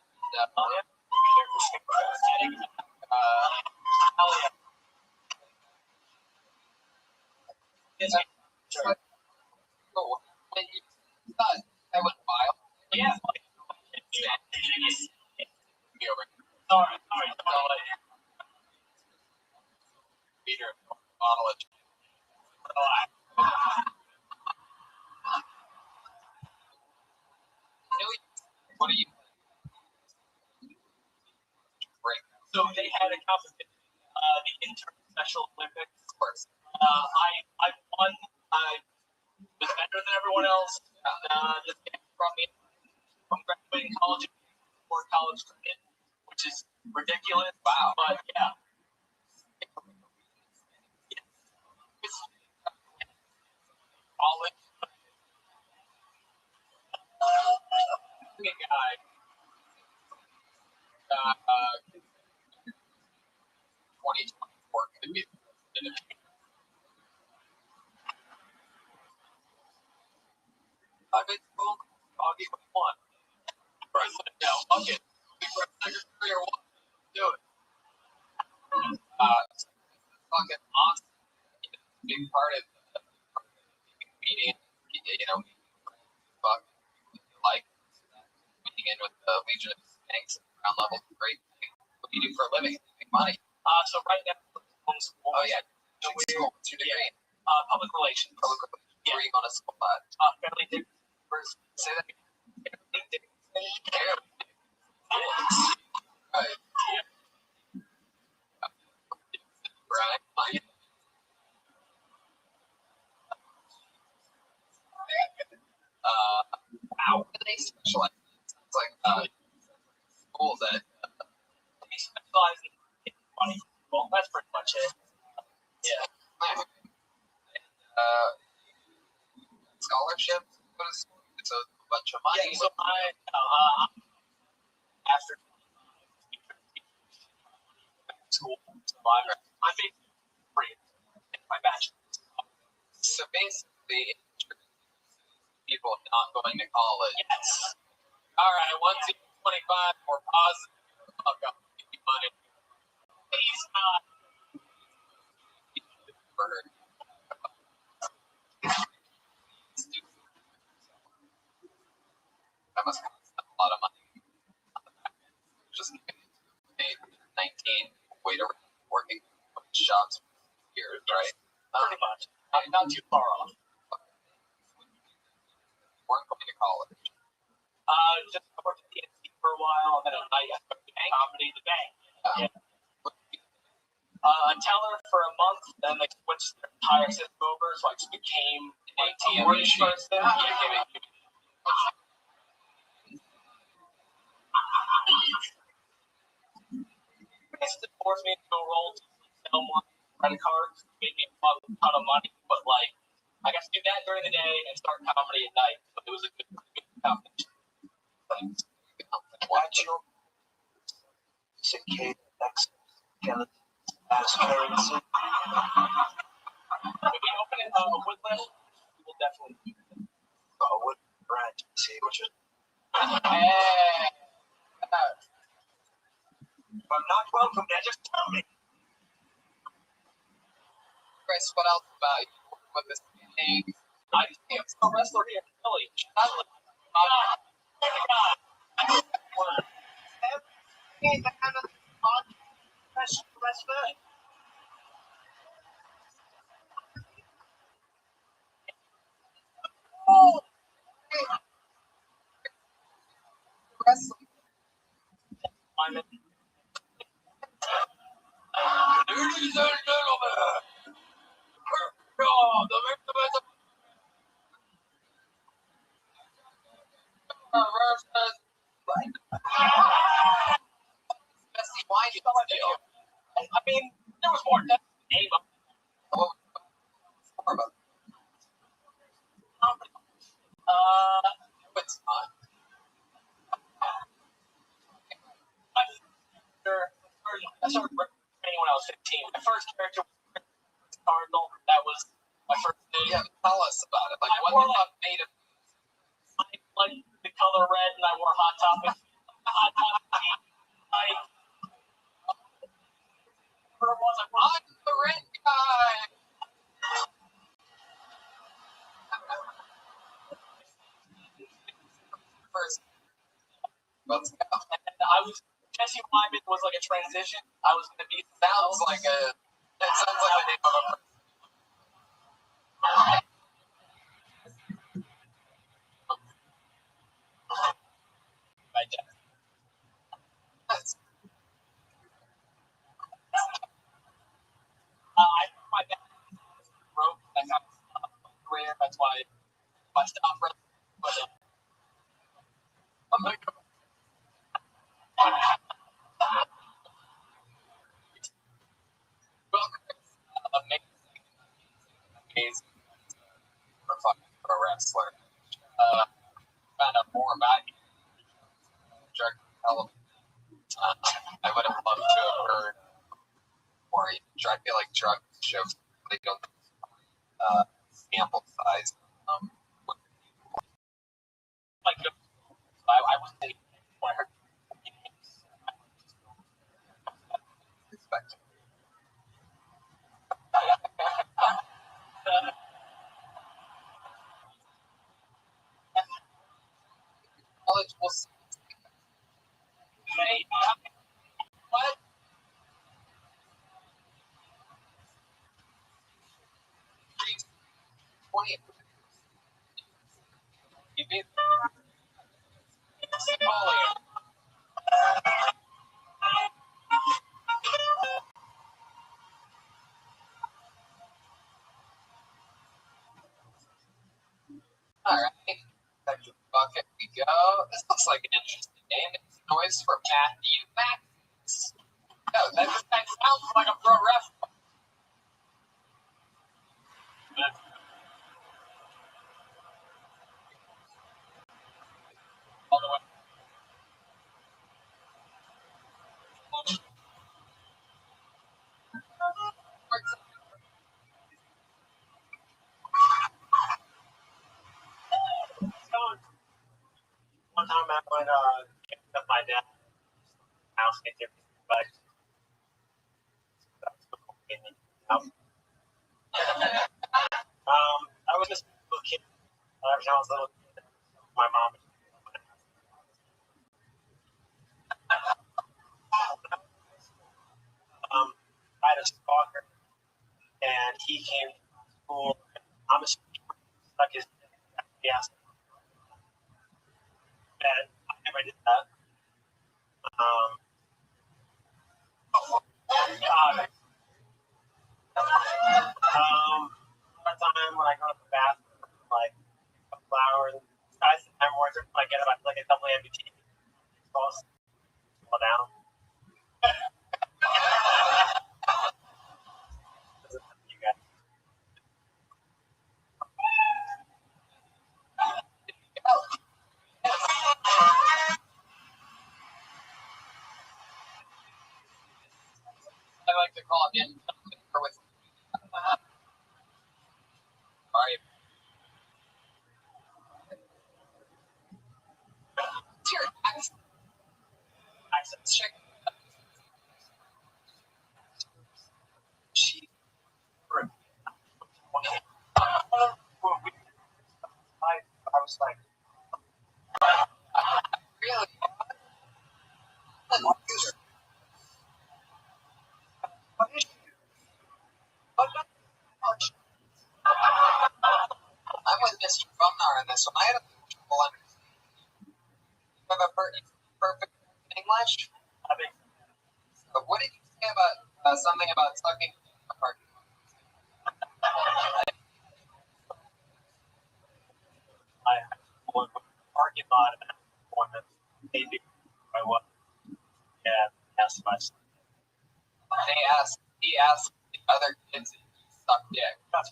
I would file. Yeah. Sorry. Peter, bottle it. What are you? So they had a competition, the Inter Special Olympics. Of course. I won. I was better than everyone else. This came from me from graduating college or college credit, which is ridiculous. Wow. But yeah. College. Guy. 2024 could be. I've been told Augie won. President now, fuck it. Secretary or what? Do it. Fucking awesome. Big part of the meeting, fuck, like, meeting in with the Legion of Tanks at ground level, great thing. What do you do for a living? Make money. So right now, homeschool. Oh, yeah. What's your degree? Public relations. Where are you going to school at? Fairleigh Dickinson. Say that again. Fairleigh Dickinson. Right. Right. Wow. They specialize. It's like schools that we specialize in money. Well, that's pretty much it. Yeah. Scholarship. It's a bunch of money. Yeah, so after school, so I'm basically free in my bachelor's. So basically, people not going to college. Yes. All right, 1-25 or positive. Fuck up. Money. He's not. That must cost a lot of money. Just 19 waiter working jobs for years, right? Pretty much. Not too far off. Weren't going to college. Just worked at TNT for a while, and then at night I started doing comedy at the bank. Yeah. A teller for a month, then they switched their entire system over, so I just became an ATM person. Yeah, It forced me to go roll to sell more credit cards, made me a ton of money, but like I got to do that during the day and start comedy at night. So it was a good combination. Watch your cicada next as currency. If we open it Woodland, we'll definitely do it. If I'm not welcome there, just tell me. Chris, what else about you? With this thing? I am a wrestler here in Philly. Wrestling. Ladies and gentlemen, the victim is versus Bessie Wine deal. I mean, there was more depth to the game. It's not. I started training when I was 15. My first character was Cardinal. That was my first name. Yeah, tell us about it. Like, what the fuck made it? I like the color red, and I wore Hot Topic. Hot Topic. I'm the red guy. First, let's go. And I was Jesse Wyman was like a transition. I was gonna be Sounds like a. It sounds like the name of a. my dad. That's My dad broke. I got career. That's why I stopped wrestling. But I'm like. Well, amazing for a wrestler. Found out more about you. Drug development. I would have loved to have heard more. I feel like drug shows they don't sample size. like I was thinking when I heard Expect. College will see. hey, What? Twenty. You beat. All right. Back to the bucket we go. This looks like an interesting game. It's noise for Matthew Max. No, that sounds like a pro wrestler. All the way. one time I went picked up my dad's house and get but I was just a little kid. Every time I was a little kid, my mom. I had a stalker, and he came to school. I'm stuck his yes. And I never did that. One time when I go to the bathroom, like a couple hours, I sit there more when I get about like a double amputee. Fall down. You guys. I like to call it in with. All right. access. Check. She. I was like, Really? what is she? I'm with Mr. Brumnar on this one. I had a trouble understanding. You have a perfect English? I think What did you say about something about sucking a parking lot? I went with the parking lot and one that maybe I was. Yeah, asked myself. He asked the other kids if he sucked dick. That's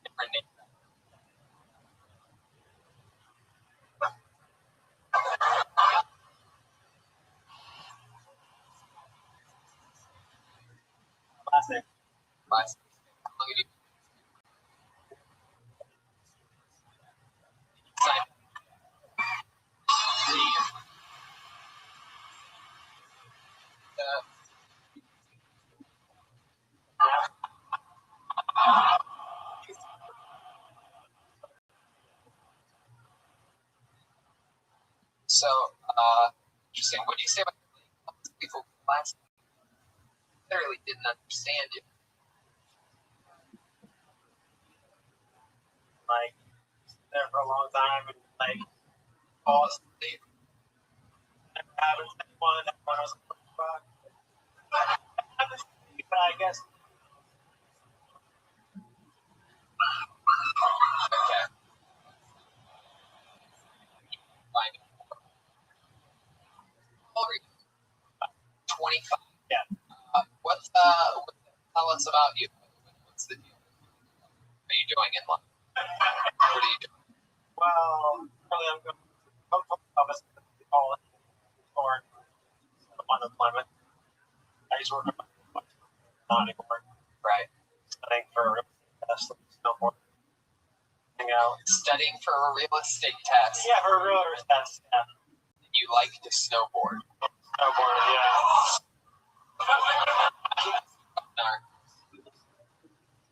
Different name. last name. Last how long did you sign? So, interesting. What do you say about people last? Literally didn't understand you. Like there for a long time and like All asleep. never happened to anyone. Everyone was like, fuck. But I guess Okay. Fine. 25. yeah. Tell us about you. What's the deal? What are you doing in life? What are you doing? Well, really I'm going to office call it or unemployment. I used to work not anymore. Right. Studying for a real test, snowboard. Hang out. Studying for a real estate test. Yeah, for a real test. Yeah. You like to snowboard. Snowboard, yeah.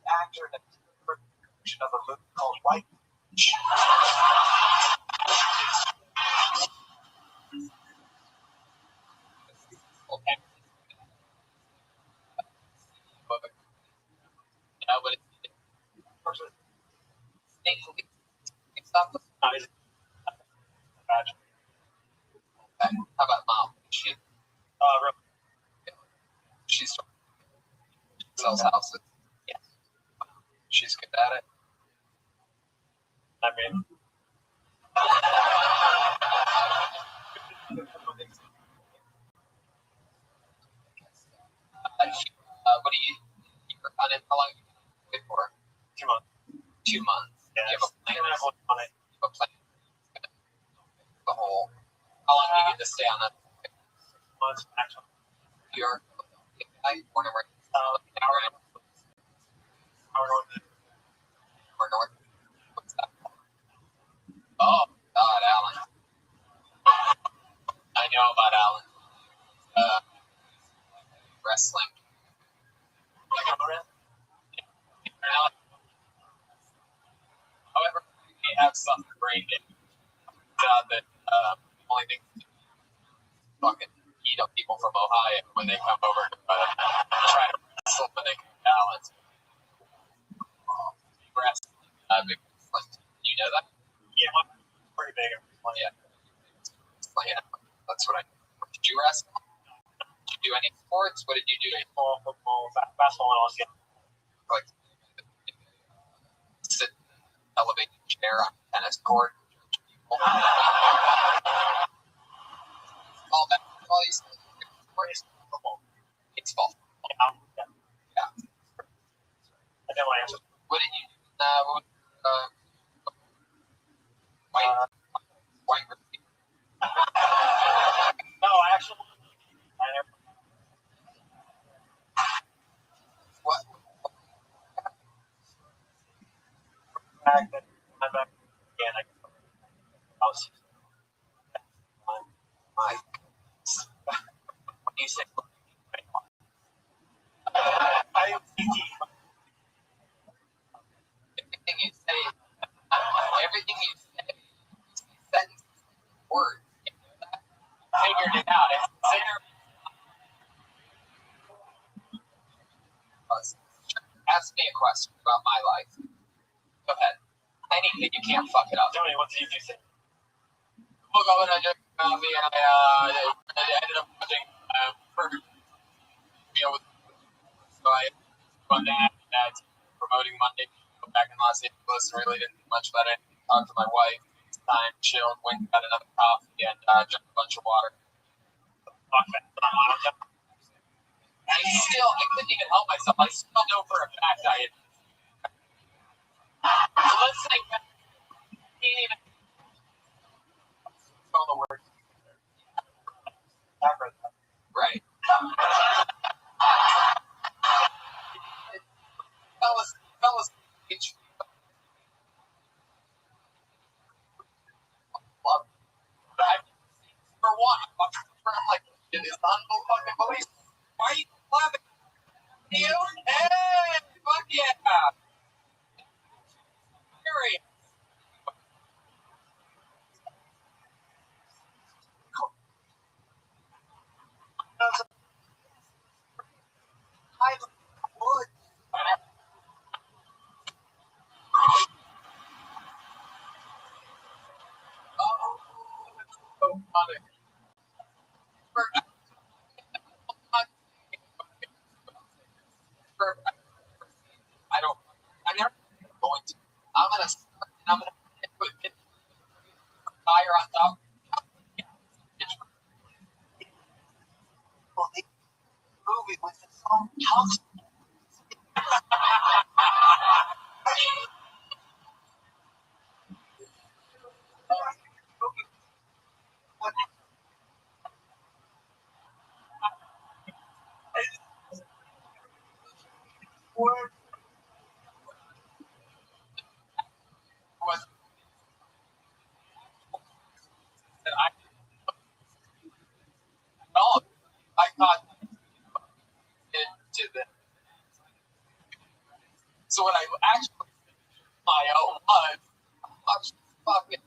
Actor in a production of a movie called White. Okay. Yeah, but it's not the Nice. How about mom? She Really, she sells houses. Yeah. She's good at it. I mean, What do you? How long have you been employed for? 2 months. 2 months. Yeah. You have a plan. I have on it. You have a plan. The whole. How long do you get to stay on that? Months actually. You're born and raised. Hour north. Or north. What's that? Oh God, Alan. I know about Alan. Wrestling. However, we have some brain damage. That only thing fucking eat up people from Ohio when they come over to try to wrestle when they come to Alan's. Wrestling. You know that? Yeah, pretty big. Yeah. Yeah. That's what I. Did you wrestle? Did you do any sports? What did you do? Baseball, football, basketball, and all that. Like sit in an elevated chair on a tennis court. All basketball you said. Football. Baseball. Yeah. Yeah. I didn't want to answer. What did you do? White. No, I actually. I never. What? Back then, I'm back again. I was ask me a question about my life. Go ahead. Anything, you can't fuck it up. Tell me what's the easiest thing. Woke up and I drank coffee and I ended up watching Perfect. So I run that promoting Monday back in Los Angeles and really didn't do much about it. Talked to my wife, time, chilled, went and got another coffee and drank a bunch of water. Fuck that. I couldn't even help myself. I still know for a fact I had. So let's say I can't even spell the word. Right. Fellas, for one, I'm like, it is unfucking believable. Why are you laughing? You? Hey, fuck yeah! Period. I would. Oh, so funny. I'm never going to. I'm gonna start and I'm gonna put fire on top. Well, they movie with the song Talks. I thought to the so when I actually my own was fucking